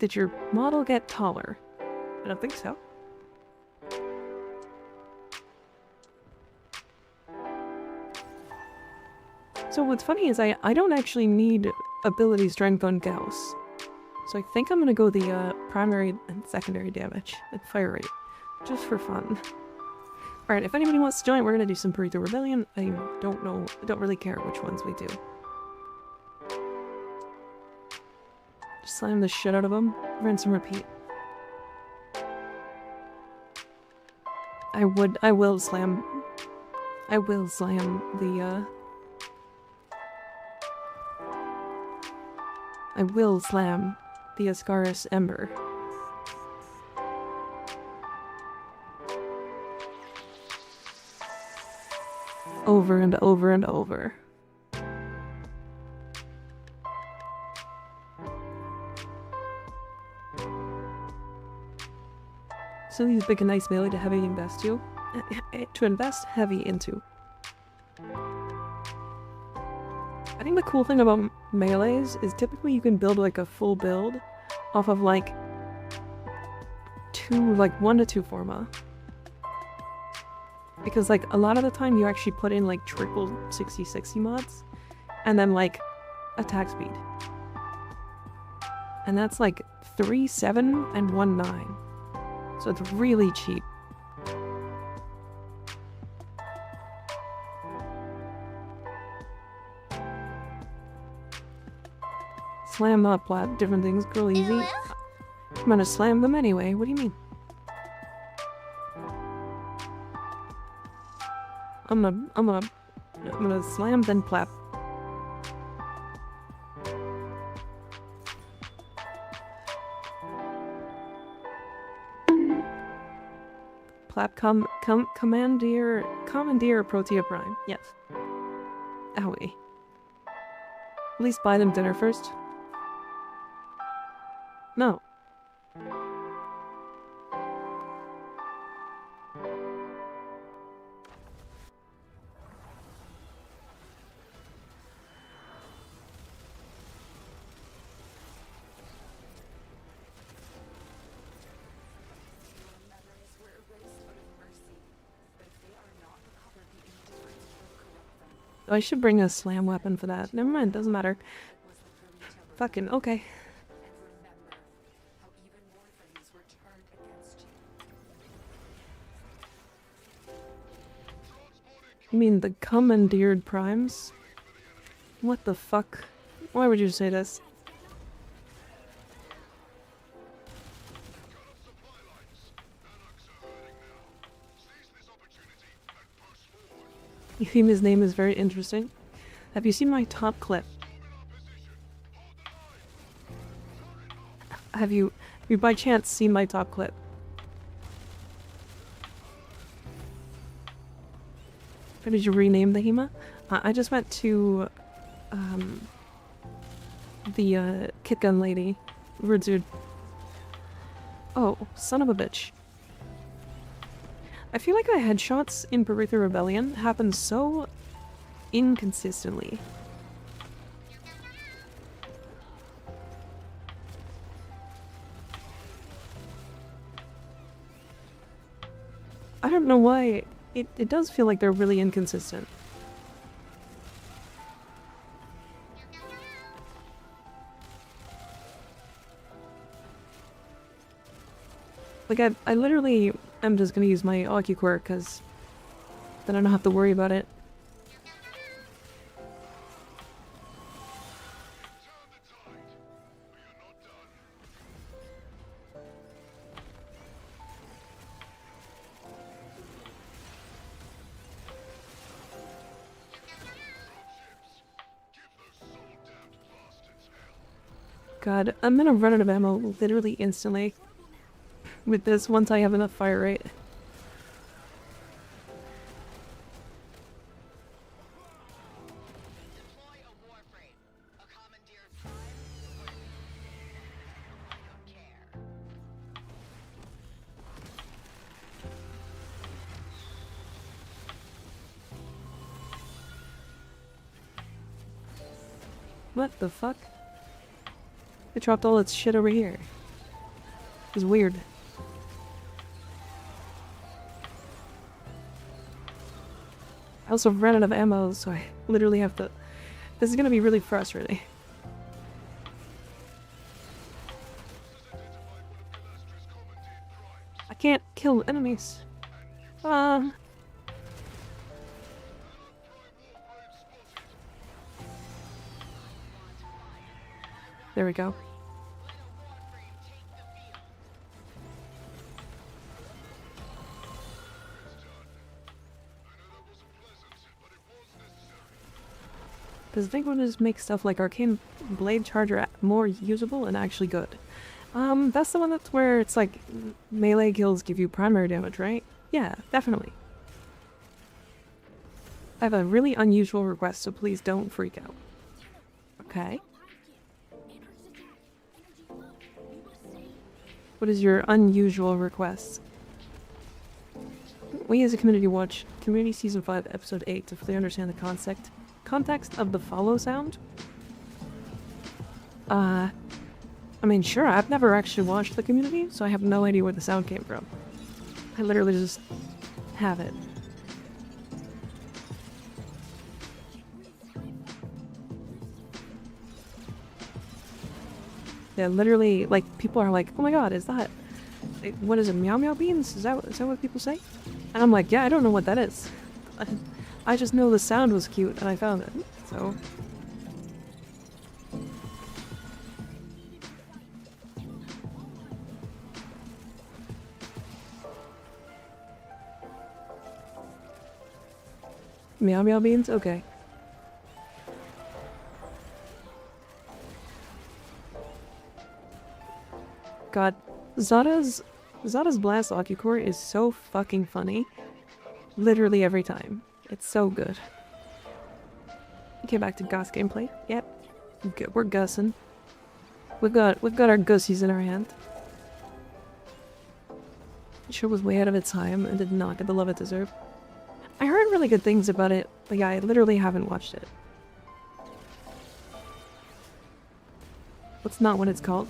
[SPEAKER 1] Did your model get taller? I don't think so. So what's funny is I don't actually need ability strength on Gauss. So I think I'm gonna go the primary and secondary damage and fire rate. Just for fun. Alright, if anybody wants to join, we're gonna do some Purita Rebellion. I don't know, I don't really care which ones we do. Just slam the shit out of them. Rinse and repeat. I will slam the, I will slam the Ascaris Ember. Over and over and over. So these big and nice melee to heavy invest to invest heavy into. I think the cool thing about melees is typically you can build like a full build off of like 1 to 2 forma. Because like a lot of the time you actually put in like triple 60/60 mods and then like attack speed. And that's like 3/7 and 1/9. So it's really cheap. slam up different things real easy. I'm gonna slam them anyway. What do you mean? I'm gonna slam then plap. Plap commandeer Protea Prime. Yes. Owie. At least buy them dinner first. No. Oh, I should bring a slam weapon for that. Never mind, doesn't matter. Fucking okay.
[SPEAKER 2] How even Warframes were turned against you.
[SPEAKER 1] You mean the commandeered primes? What the fuck? Why would you say this? Eupheme's name is very interesting. Have you seen my top clip? Have you by chance seen my top clip? How did you rename the Hema? I just went to the kit gun lady. Rude. Oh, son of a bitch. I feel like my headshots in Baritha Rebellion happen so inconsistently. I don't know why. It does feel like they're really inconsistent. Like, I literally am just gonna use my Ocuquirk, because then I don't have to worry about it. God, I'm gonna run out of ammo literally instantly with this once I have enough fire rate.
[SPEAKER 5] Deploy a Warframe. A commandeered prime is what it means. I don't care.
[SPEAKER 1] What the fuck? It dropped all its shit over here. It's weird. I also ran out of ammo, so I literally have to... This is gonna be really frustrating. I can't kill enemies. There we go. Because I think we'll just make stuff like Arcane Blade Charger more usable and actually good. That's the one that's where it's like melee kills give you primary damage, right? Yeah, definitely. I have a really unusual request, so please don't freak out. Okay. What is your unusual request? We as a community watch Community Season 5 Episode 8 to fully understand the context of the follow sound. I mean, sure, I've never actually watched the Community, so I have no idea where the sound came from. I literally just have it. Yeah, literally, like, people are like, oh my god, is that... What is it, meow meow beans? Is that what people say? And I'm like, yeah, I don't know what that is. I just know the sound was cute and I found it, so... Meow meow beans? Okay. God, Zada's blast Ocucore is so fucking funny. Literally every time. It's so good. Okay, back to Gus gameplay. Yep. Good. We're gussing. We've got our gussies in our hand. The show was way out of its time and did not get the love it deserved. I heard really good things about it, but yeah, I literally haven't watched it. That's not what it's called.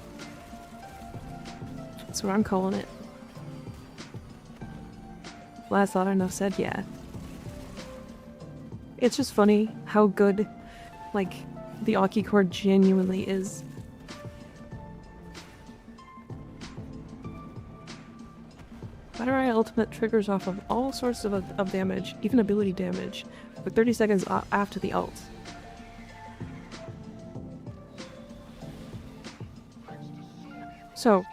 [SPEAKER 1] That's what I'm calling it. Last thought, enough said, yeah. It's just funny how good, like, the Ocucore genuinely is. Battery ultimate triggers off of all sorts of damage, even ability damage, for 30 seconds after the ult. So,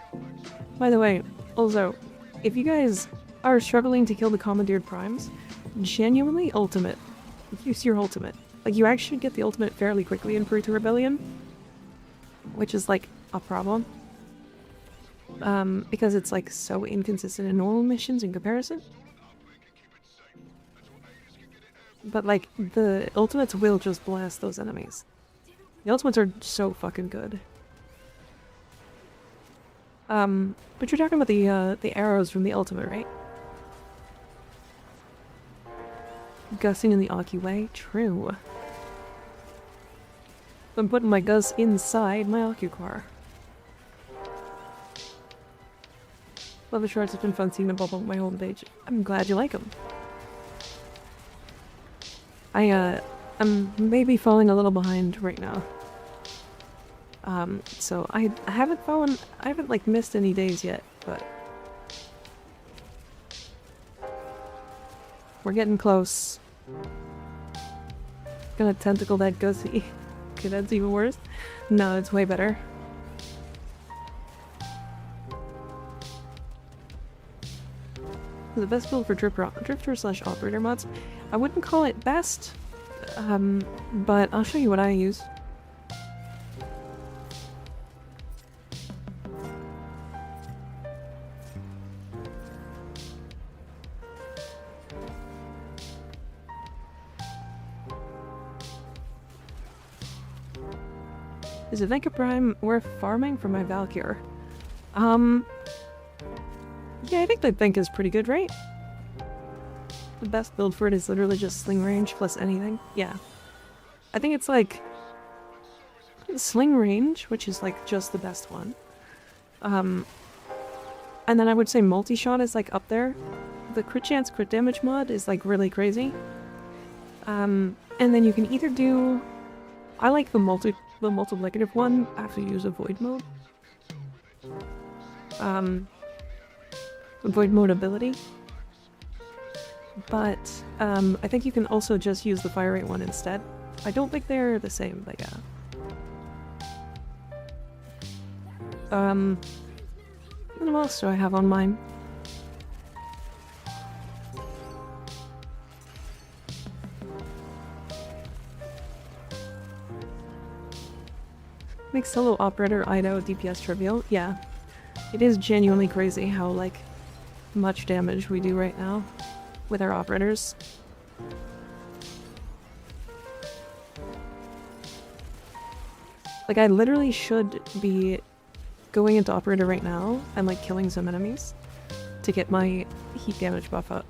[SPEAKER 1] by the way, also, if you guys are struggling to kill the commandeered primes, genuinely ultimate. Use your ultimate. Like, you actually get the ultimate fairly quickly in Pruta Rebellion, which is, like, a problem. Because it's, like, so inconsistent in normal missions in comparison. But, like, the ultimates will just blast those enemies. The ultimates are so fucking good. But you're talking about the arrows from the ultimate, right? Gussing in the Ocu way? True. I'm putting my Gus inside my Ocucore. Love the shorts, it's been fun seeing them pop up on my homepage. I'm glad you like them. I'm maybe falling a little behind right now. So I haven't like missed any days yet, but we're getting close. Gonna tentacle that Gussie. Okay, that's even worse. No, it's way better. The best build for drifter/operator mods. I wouldn't call it best, but I'll show you what I use. Is Avenka Prime worth farming for my Valkyr? Yeah, I think the Avenka is pretty good, right? The best build for it is literally just sling range plus anything. Yeah. I think it's like sling range, which is like just the best one. And then I would say multi-shot is like up there. The crit chance, crit damage mod is like really crazy. And then you can either do... I like the multiplicative one after you use a void mode. Void mode ability. But I think you can also just use the fire rate one instead. I don't think they're the same, but yeah. What else do I have on mine? Make solo operator Ido DPS trivial. Yeah. It is genuinely crazy how, like, much damage we do right now with our operators. Like, I literally should be going into operator right now and, like, killing some enemies to get my heat damage buff up.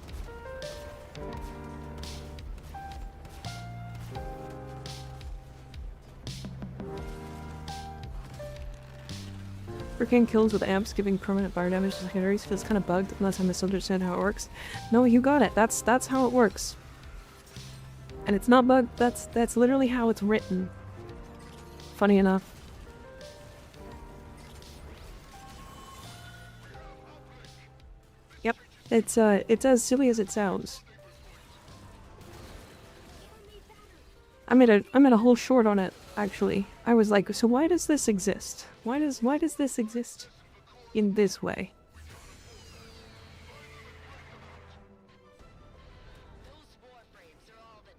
[SPEAKER 1] Freaking kills with amps giving permanent fire damage to secondaries feels kind of bugged unless I misunderstand how it works. No, you got it. That's how it works. And it's not bugged. That's literally how it's written. Funny enough. Yep. It's as silly as it sounds. I made a whole short on it, actually. I was like, so why does this exist? Why does this exist in this way?
[SPEAKER 7] Those Warframes are all that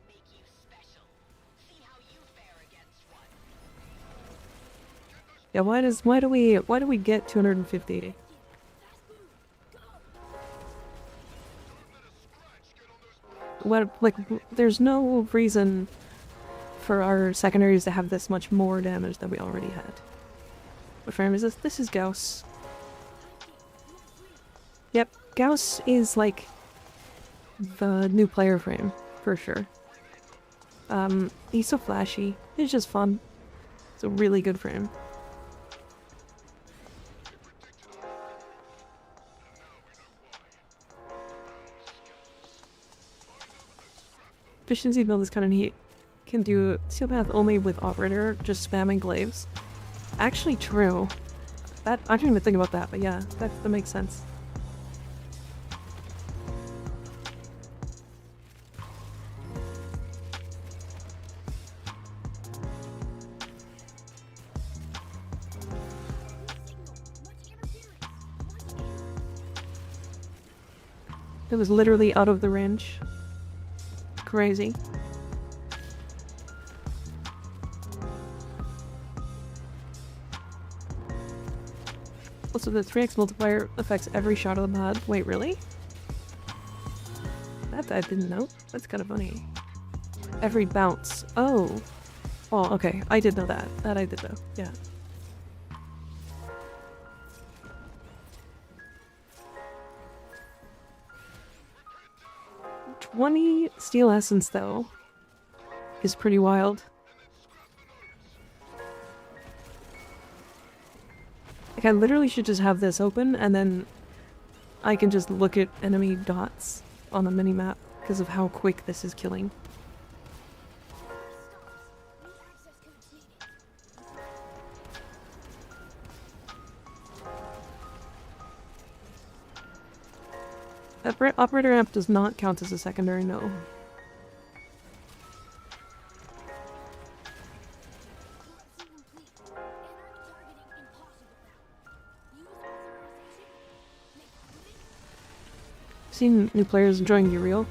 [SPEAKER 1] Yeah, why do we get 250? There's no reason for our secondaries to have this much more damage than we already had. What frame is this? This is Gauss. Yep, Gauss is like the new player frame, for sure. He's so flashy. It's just fun. It's a really good frame. Efficiency build is kind of neat. Can do Steel Path only with Operator, just spamming glaives. Actually true. That I didn't even think about that, but yeah, that makes sense. It was literally out of the range. Crazy. Also, the 3x multiplier affects every shot of the mod. Wait, really? That I didn't know. That's kind of funny. Every bounce. Oh. Well, okay. I did know that. That I did know. Yeah. $20 steel essence, though, is pretty wild. Like, I literally should just have this open, and then I can just look at enemy dots on the minimap because of how quick this is killing. Operator amp does not count as a secondary, no. Seen new players enjoying Uriel.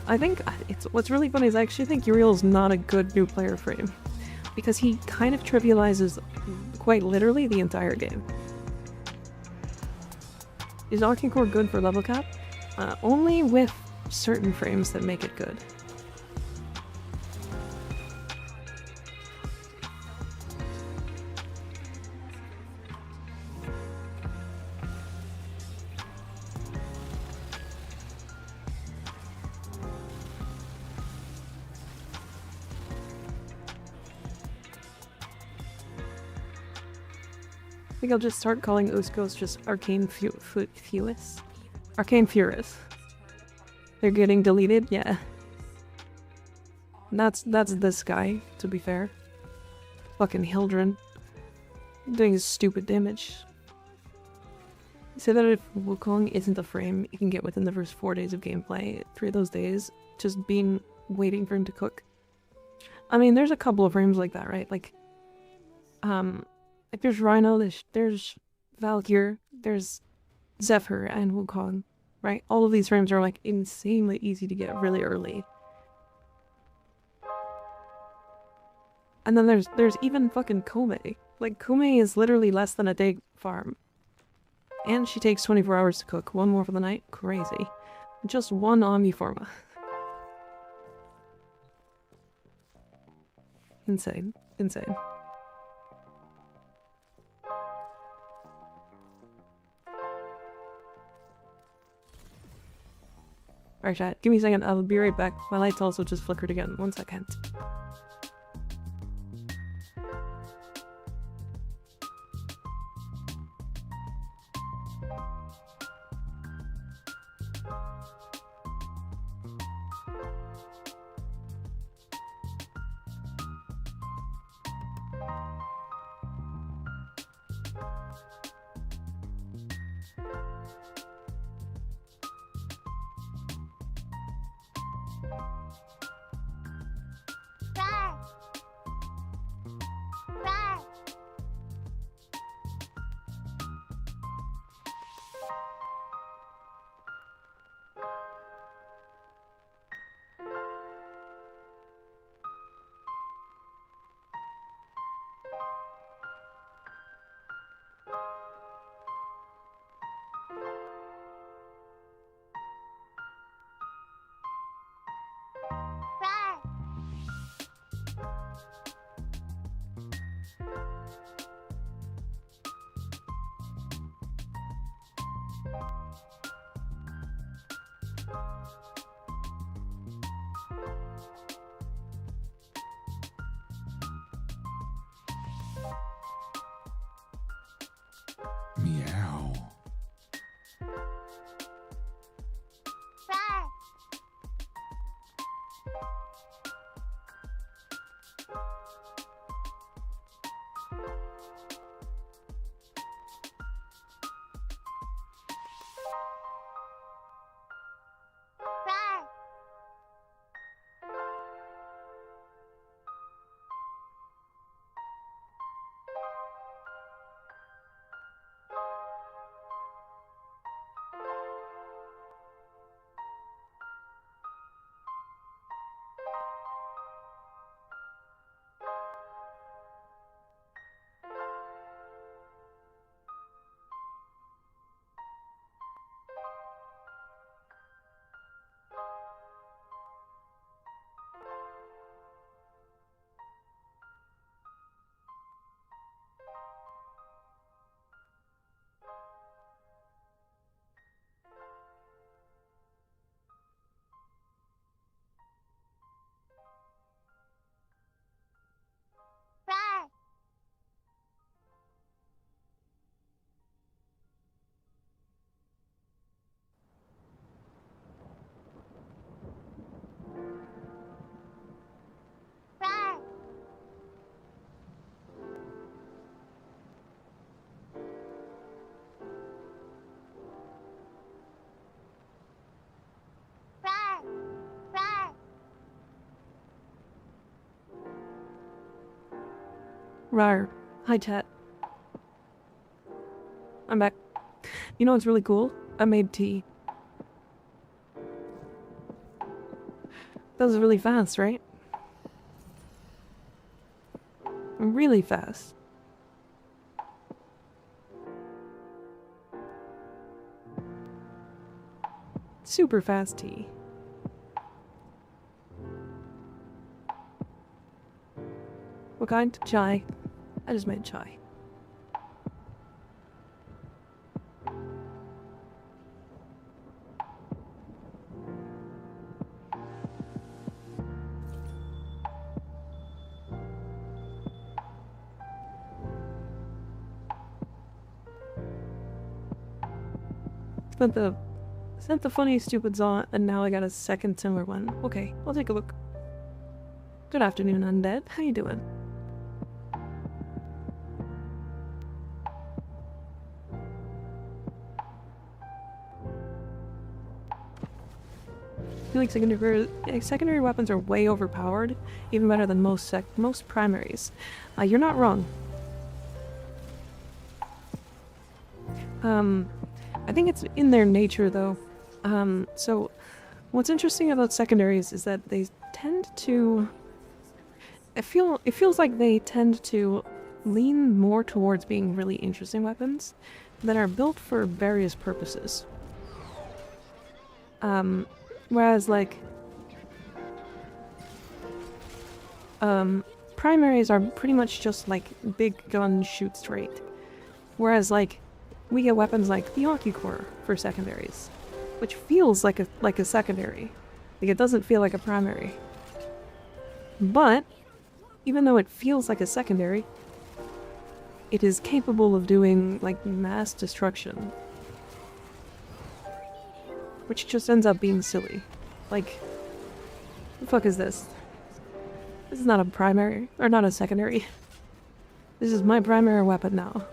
[SPEAKER 1] I think what's really funny is I actually think Uriel is not a good new player frame because he kind of trivializes quite literally the entire game. Is Arcane Core good for level cap? Only with certain frames that make it good. I think I'll just start calling Uskos just Arcane Furus. Arcane Furus. They're getting deleted? Yeah. That's this guy, to be fair. Fucking Hildren. Doing his stupid damage. Say that if Wukong isn't a frame, you can get within the first 4 days of gameplay. 3 of those days, just waiting for him to cook. I mean, there's a couple of frames like that, right? Like, there's Rhino, there's Valkyr, there's Zephyr, and Wukong, right? All of these frames are like insanely easy to get really early. And then there's even fucking Kome. Like, Kome is literally less than a day farm. And she takes 24 hours to cook. One more for the night? Crazy. Just one Omniforma. Insane. Insane. Alright, chat. Give me a second. I'll be right back. My lights also just flickered again. 1 second.
[SPEAKER 6] Meow.
[SPEAKER 1] Rar. Hi, chat. I'm back. You know what's really cool? I made tea. That was really fast, right? Really fast. Super fast tea. What kind? Chai. I just made chai. Sent the funny stupids on, and now I got a second similar one. Okay, I'll take a look. Good afternoon, Undead. How you doing? I feel like secondary weapons are way overpowered, even better than most primaries. You're not wrong. I think it's in their nature, though. So what's interesting about secondaries is that they tend to... it feels like they tend to lean more towards being really interesting weapons that are built for various purposes. Whereas, like, primaries are pretty much just, like, big gun shoot straight. Whereas, like, we get weapons like the Ocucore for secondaries, which feels like a secondary. Like, it doesn't feel like a primary. But, even though it feels like a secondary, it is capable of doing, like, mass destruction. Which just ends up being silly. Like, what the fuck is this? This is not a primary, or not a secondary. This is my primary weapon now.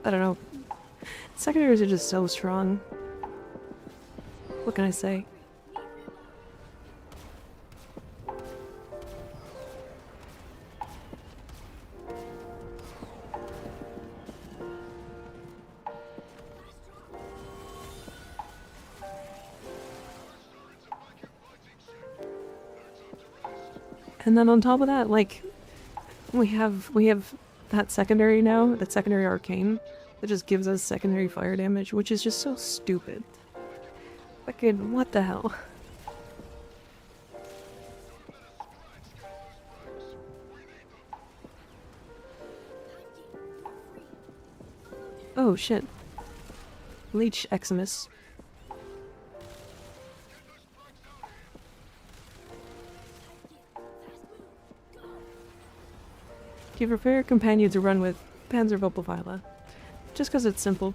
[SPEAKER 1] I don't know. Secondaries are just so strong. What can I say? And then on top of that, like, we have that secondary now, that secondary arcane, that just gives us secondary fire damage, which is just so stupid. Fucking, what the hell? Oh shit. Leech Eximus. You prefer your companion to run with Panzervopelvila. Just because it's simple.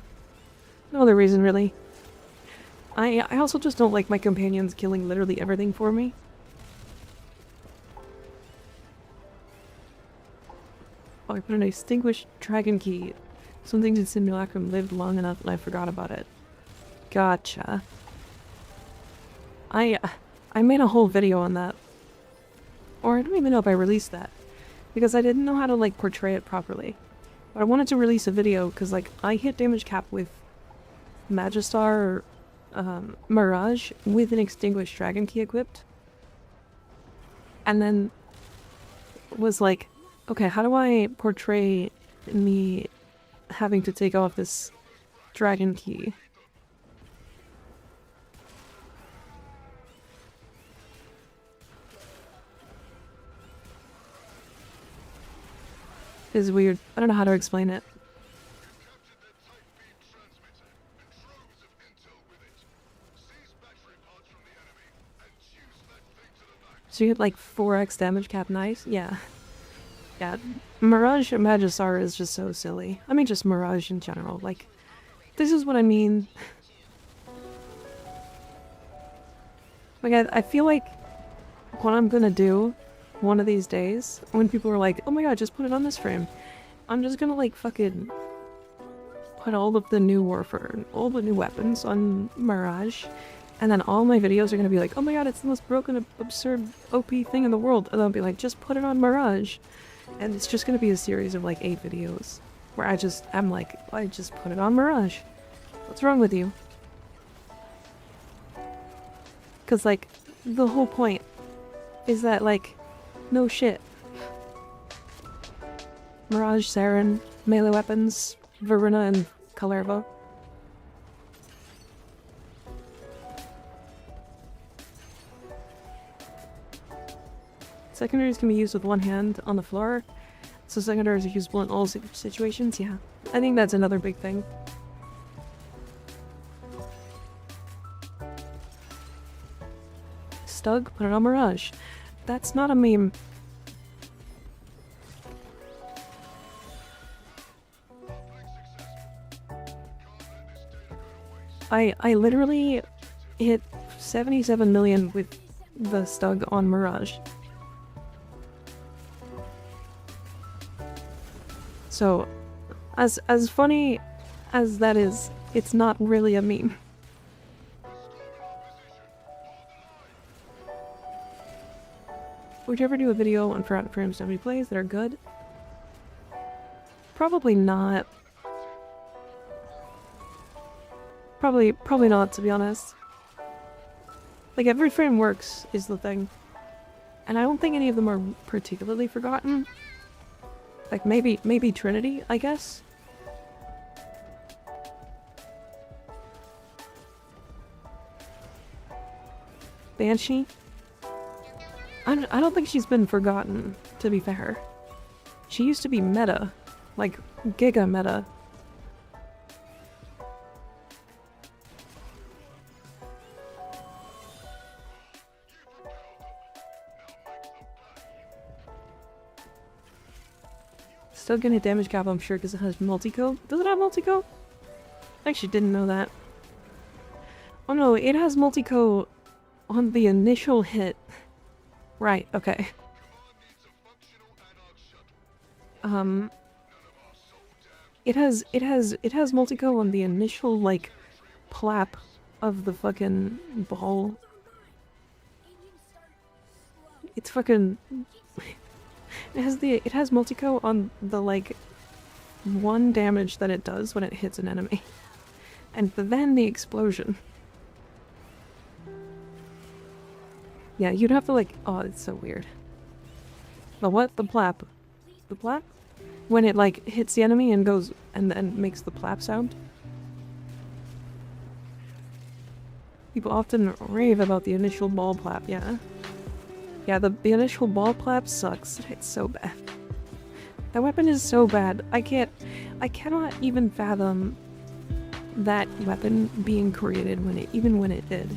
[SPEAKER 1] No other reason, really. I also just don't like my companions killing literally everything for me. Oh, I put an extinguished dragon key. Some things in Simulacrum lived long enough and I forgot about it. Gotcha. I made a whole video on that. Or I don't even know if I released that. Because I didn't know how to, like, portray it properly. But I wanted to release a video because, like, I hit damage cap with Magistar or Mirage with an extinguished dragon key equipped. And then was like, okay, how do I portray me having to take off this dragon key? It's weird. I don't know how to explain it. So you get like 4x damage cap, nice? Yeah. Yeah, Mirage Magistar is just so silly. I mean, just Mirage in general. Like, this is what I mean. Like, I feel like what I'm gonna do one of these days, when people are like, oh my god, just put it on this frame, I'm just gonna, like, fucking put all of the new Warframe, all the new weapons on Mirage, and then all my videos are gonna be like, oh my god, it's the most broken, absurd, OP thing in the world, and I'll be like, just put it on Mirage. And it's just gonna be a series of like 8 videos where I'm like, I just put it on Mirage. What's wrong with you? Cause like, the whole point is that like, no shit. Mirage, Saren, melee weapons, Verona and Kalervo. Secondaries can be used with one hand on the floor, so secondaries are usable in all situations, yeah. I think that's another big thing. Stug, put it on Mirage. That's not a meme. I literally hit 77 million with the Stug on Mirage. So, as funny as that is, it's not really a meme. Would you ever do a video on forgotten frames nobody plays that are good? Probably not. Probably not, to be honest. Like, every frame works is the thing. And I don't think any of them are particularly forgotten. Like, maybe Trinity, I guess? Banshee? I don't think she's been forgotten, to be fair. She used to be meta. Like, giga meta. Still gonna hit damage cap, I'm sure, because it has multi-co. Does it have multi-co? I actually didn't know that. Oh no, it has multi-co on the initial hit. Right, okay. It has multi-co on the initial, like, plap of the fucking ball. It's fucking... It has multi-co on the, like, 1 damage that it does when it hits an enemy. And then the explosion. Yeah, you'd have to, like... Oh, it's so weird. The what? The plap. The plap? When it, like, hits the enemy and goes... and then makes the plap sound. People often rave about the initial ball plap, yeah. Yeah, the initial ball plap sucks. It's so bad. That weapon is so bad. I cannot even fathom that weapon being created even when it did.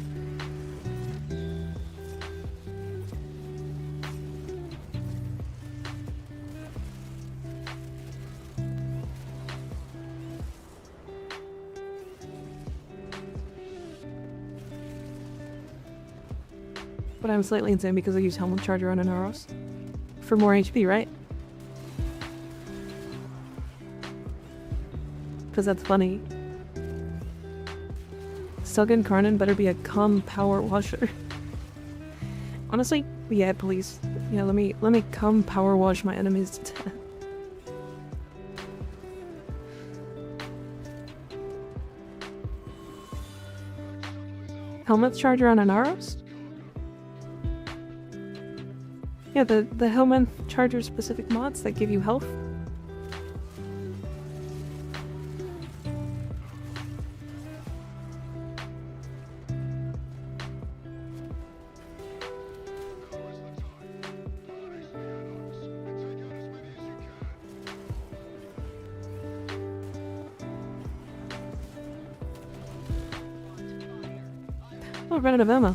[SPEAKER 1] But I'm slightly insane because I use helmet charger on an Aros. For more HP, right? Because that's funny. Suggen Karnan better be a calm power washer. Honestly, yeah, please. Yeah, let me come power wash my enemies to death. Helmet charger on an Aros? Yeah, the helmet charger specific mods that give you health. Oh, I ran out of ammo.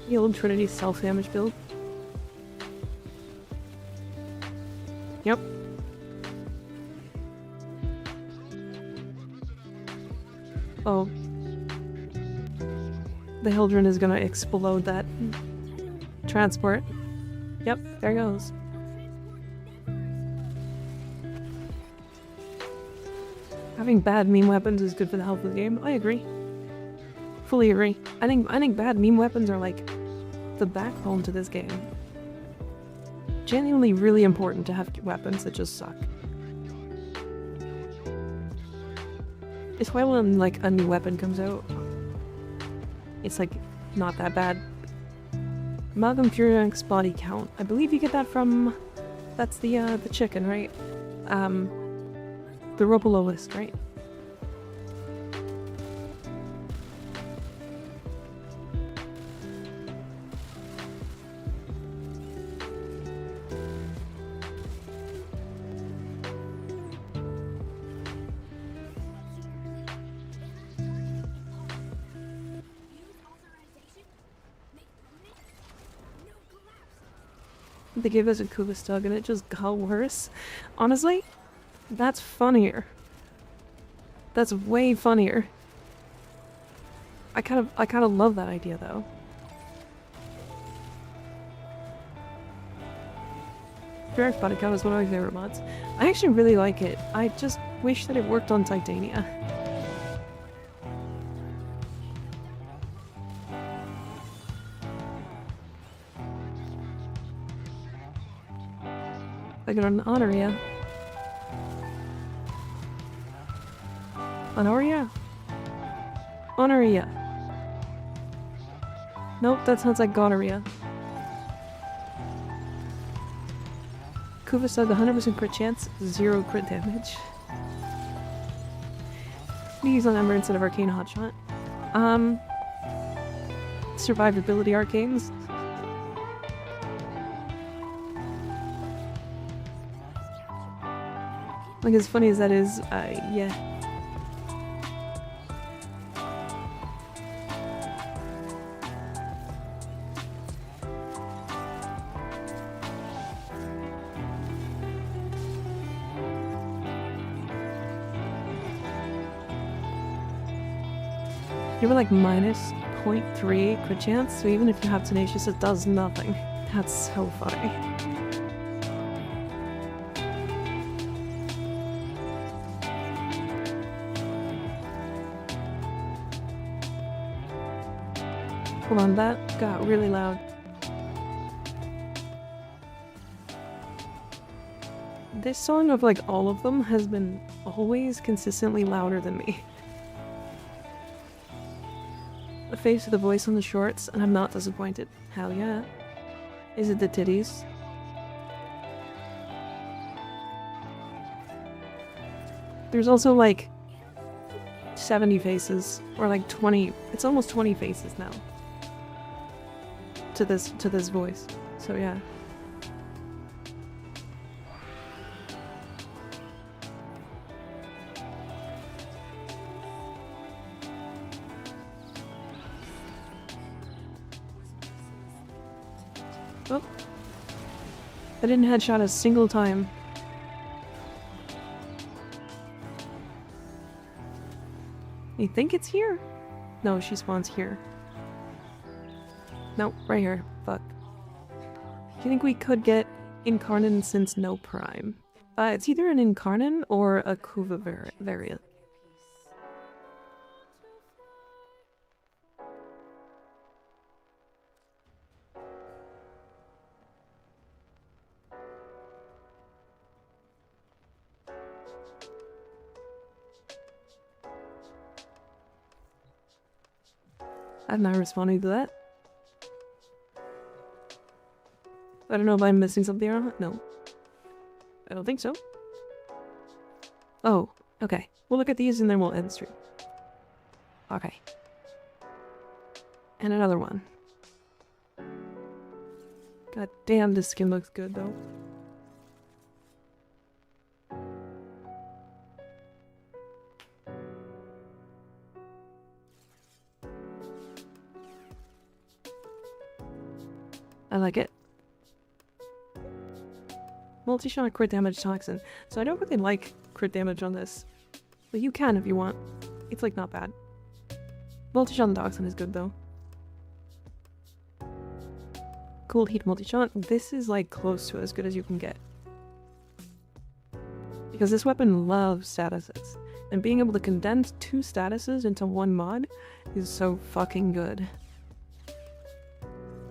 [SPEAKER 1] The old Trinity self-damage build. Yep. Oh. The Hildren is gonna explode that transport. Yep, there goes. Having bad meme weapons is good for the health of the game. I agree. Fully agree. I think bad meme weapons are like the backbone to this game. Genuinely really important to have weapons that just suck. It's why when like a new weapon comes out, it's like not that bad. Amalgam Furion's body count. I believe you get that from that's the chicken, right? The Robolo list, right? They gave us a Kuvastug and it just got worse. Honestly, that's funnier. That's way funnier. I kind of love that idea though. Drax Body Count is one of my favorite mods. I actually really like it. I just wish that it worked on Titania. I got an Honoria. Honoria? Honoria. Nope, that sounds like gonorrhea. Kuvastug 100% crit chance, 0 crit damage. We use on Ember instead of Arcane Hotshot. Survivability arcanes. Like, as funny as that is, yeah. You were like minus 0.3 crit chance, so even if you have Tenacious, it does nothing. That's so funny. Hold on, that got really loud. This song of like all of them has been always consistently louder than me. The face of the voice on the shorts, and I'm not disappointed. Hell yeah. Is it the titties? There's also like 70 faces, or like 20, it's almost 20 faces now. To this voice. So yeah. Oh. I didn't headshot a single time. You think it's here? No, she spawns here. No, right here. Fuck. Do you think we could get Incarnon since no Prime? It's either an Incarnon or a Kuva variant. I'm not responding to that. I don't know if I'm missing something or not. No. I don't think so. Oh, okay. We'll look at these and then we'll end stream. Okay. And another one. God damn, this skin looks good though. I like it. Multi-shot crit damage toxin. So I don't really like crit damage on this. But you can if you want. It's like not bad. Multi-shot toxin is good though. Cold heat multi-shot. This is like close to as good as you can get. Because this weapon loves statuses. And being able to condense 2 statuses into 1 mod is so fucking good.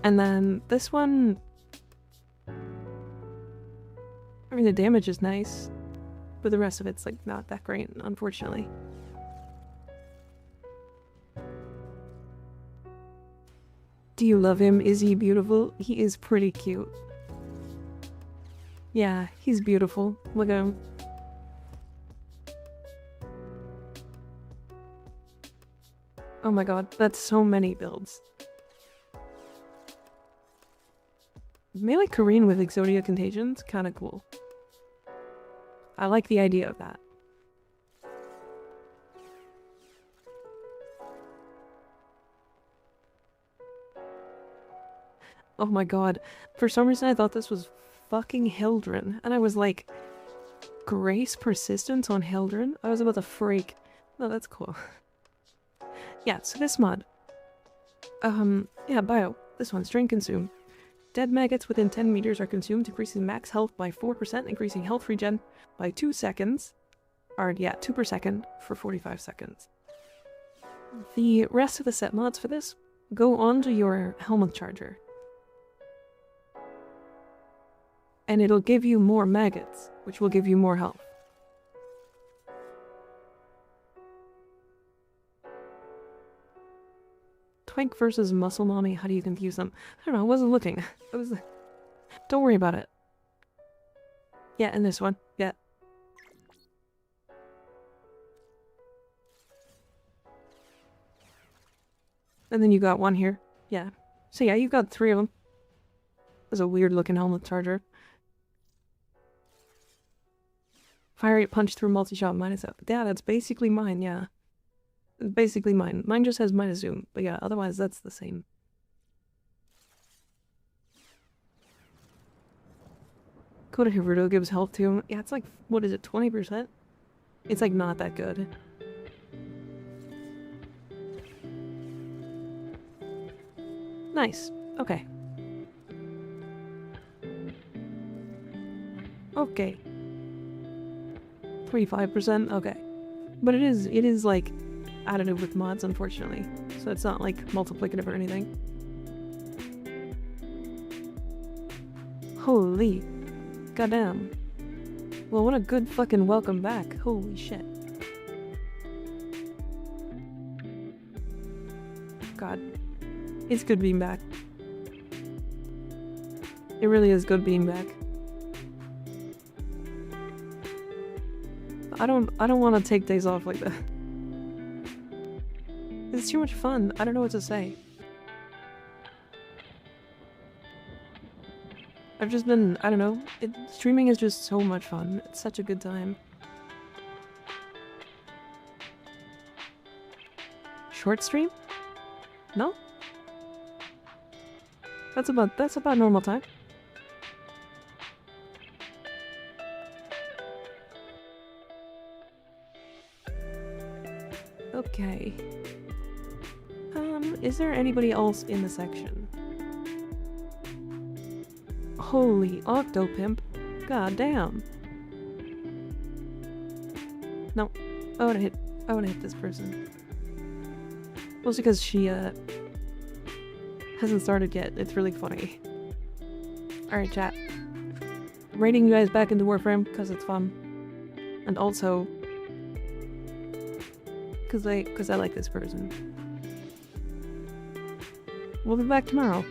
[SPEAKER 1] And then this one, I mean the damage is nice, but the rest of it's like not that great, unfortunately. Do you love him? Is he beautiful? He is pretty cute. Yeah, he's beautiful. Look at him. Oh my god, that's so many builds. Melee Kareen with Exodia Contagions? Kinda cool. I like the idea of that. Oh my god. For some reason I thought this was fucking Hildren. And I was like, Grace Persistence on Hildren? I was about to freak. No, that's cool. Yeah, so this mod. Yeah, bio. This one's Drain Consume. Dead maggots within 10 meters are consumed, increasing max health by 4%, increasing health regen by 2 seconds. Or, yeah, 2 per second for 45 seconds. The rest of the set mods for this go onto your helmet charger. And it'll give you more maggots, which will give you more health. Twink versus Muscle Mommy, how do you confuse them? I don't know, I wasn't looking. I was... Don't worry about it. Yeah, and this one. Yeah. And then you got one here. Yeah. So yeah, you've got 3 of them. That's a weird looking helmet charger. Fire rate punch through multi-shot minus up. Yeah, that's basically mine, yeah. Basically mine. Mine just has minus zoom, but yeah, otherwise that's the same. Coda Hirudo gives health to him. Yeah, it's like, what is it, 20%? It's like not that good. Nice. Okay. Okay. 25%? Okay. But it is like additive with mods, unfortunately. So it's not like multiplicative or anything. Holy. Goddamn. Well, what a good fucking welcome back. Holy shit. God. It's good being back. It really is good being back. I don't want to take days off like that. It's too much fun. I don't know what to say. I've just been, I don't know, streaming is just so much fun. It's such a good time. Short stream? No? That's about normal time. Okay. Is there anybody else in the section? Holy Octopimp. God damn. No. I wanna hit this person. Mostly because she, hasn't started yet. It's really funny. Alright, chat. I'm raiding you guys back into Warframe because it's fun. And also... Because I like this person. We'll be back tomorrow.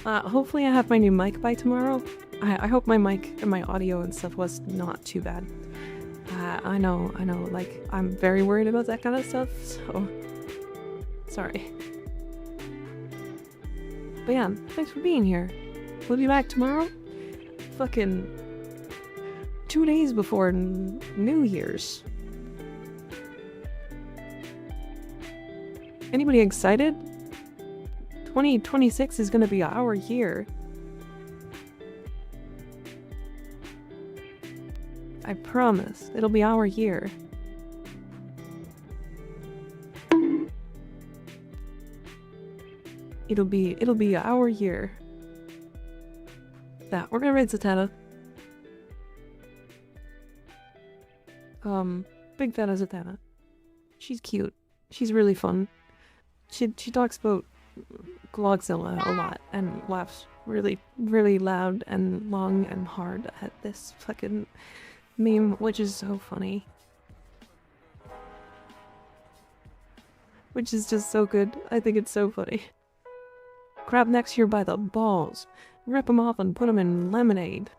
[SPEAKER 1] Hopefully I have my new mic by tomorrow. I hope my mic and my audio and stuff was not too bad. I know, like, I'm very worried about that kind of stuff, so... Sorry. But yeah, thanks for being here. We'll be back tomorrow. Fucking... 2 days before New Year's. Anybody excited? 2026 is gonna be our year. I promise, it'll be our year. It'll be our year. Yeah, we're gonna raid Zatanna. Big fan of Zatanna. She's cute. She's really fun. She talks about Glogzilla a lot and laughs really, really loud and long and hard at this fucking meme, which is so funny. Which is just so good. I think it's so funny. Grab next year by the balls. Rip them off and put them in lemonade.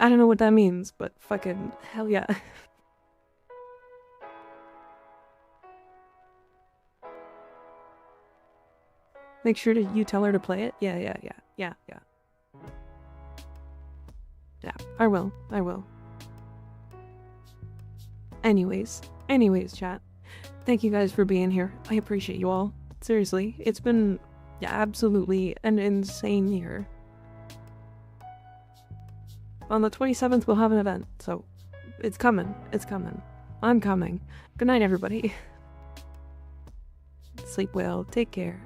[SPEAKER 1] I don't know what that means, but fucking hell yeah. Make sure you tell her to play it. Yeah. Yeah, I will. Anyways, chat. Thank you guys for being here. I appreciate you all. Seriously, it's been absolutely an insane year. On the 27th, we'll have an event, so it's coming. I'm coming. Good night, everybody. Sleep well. Take care.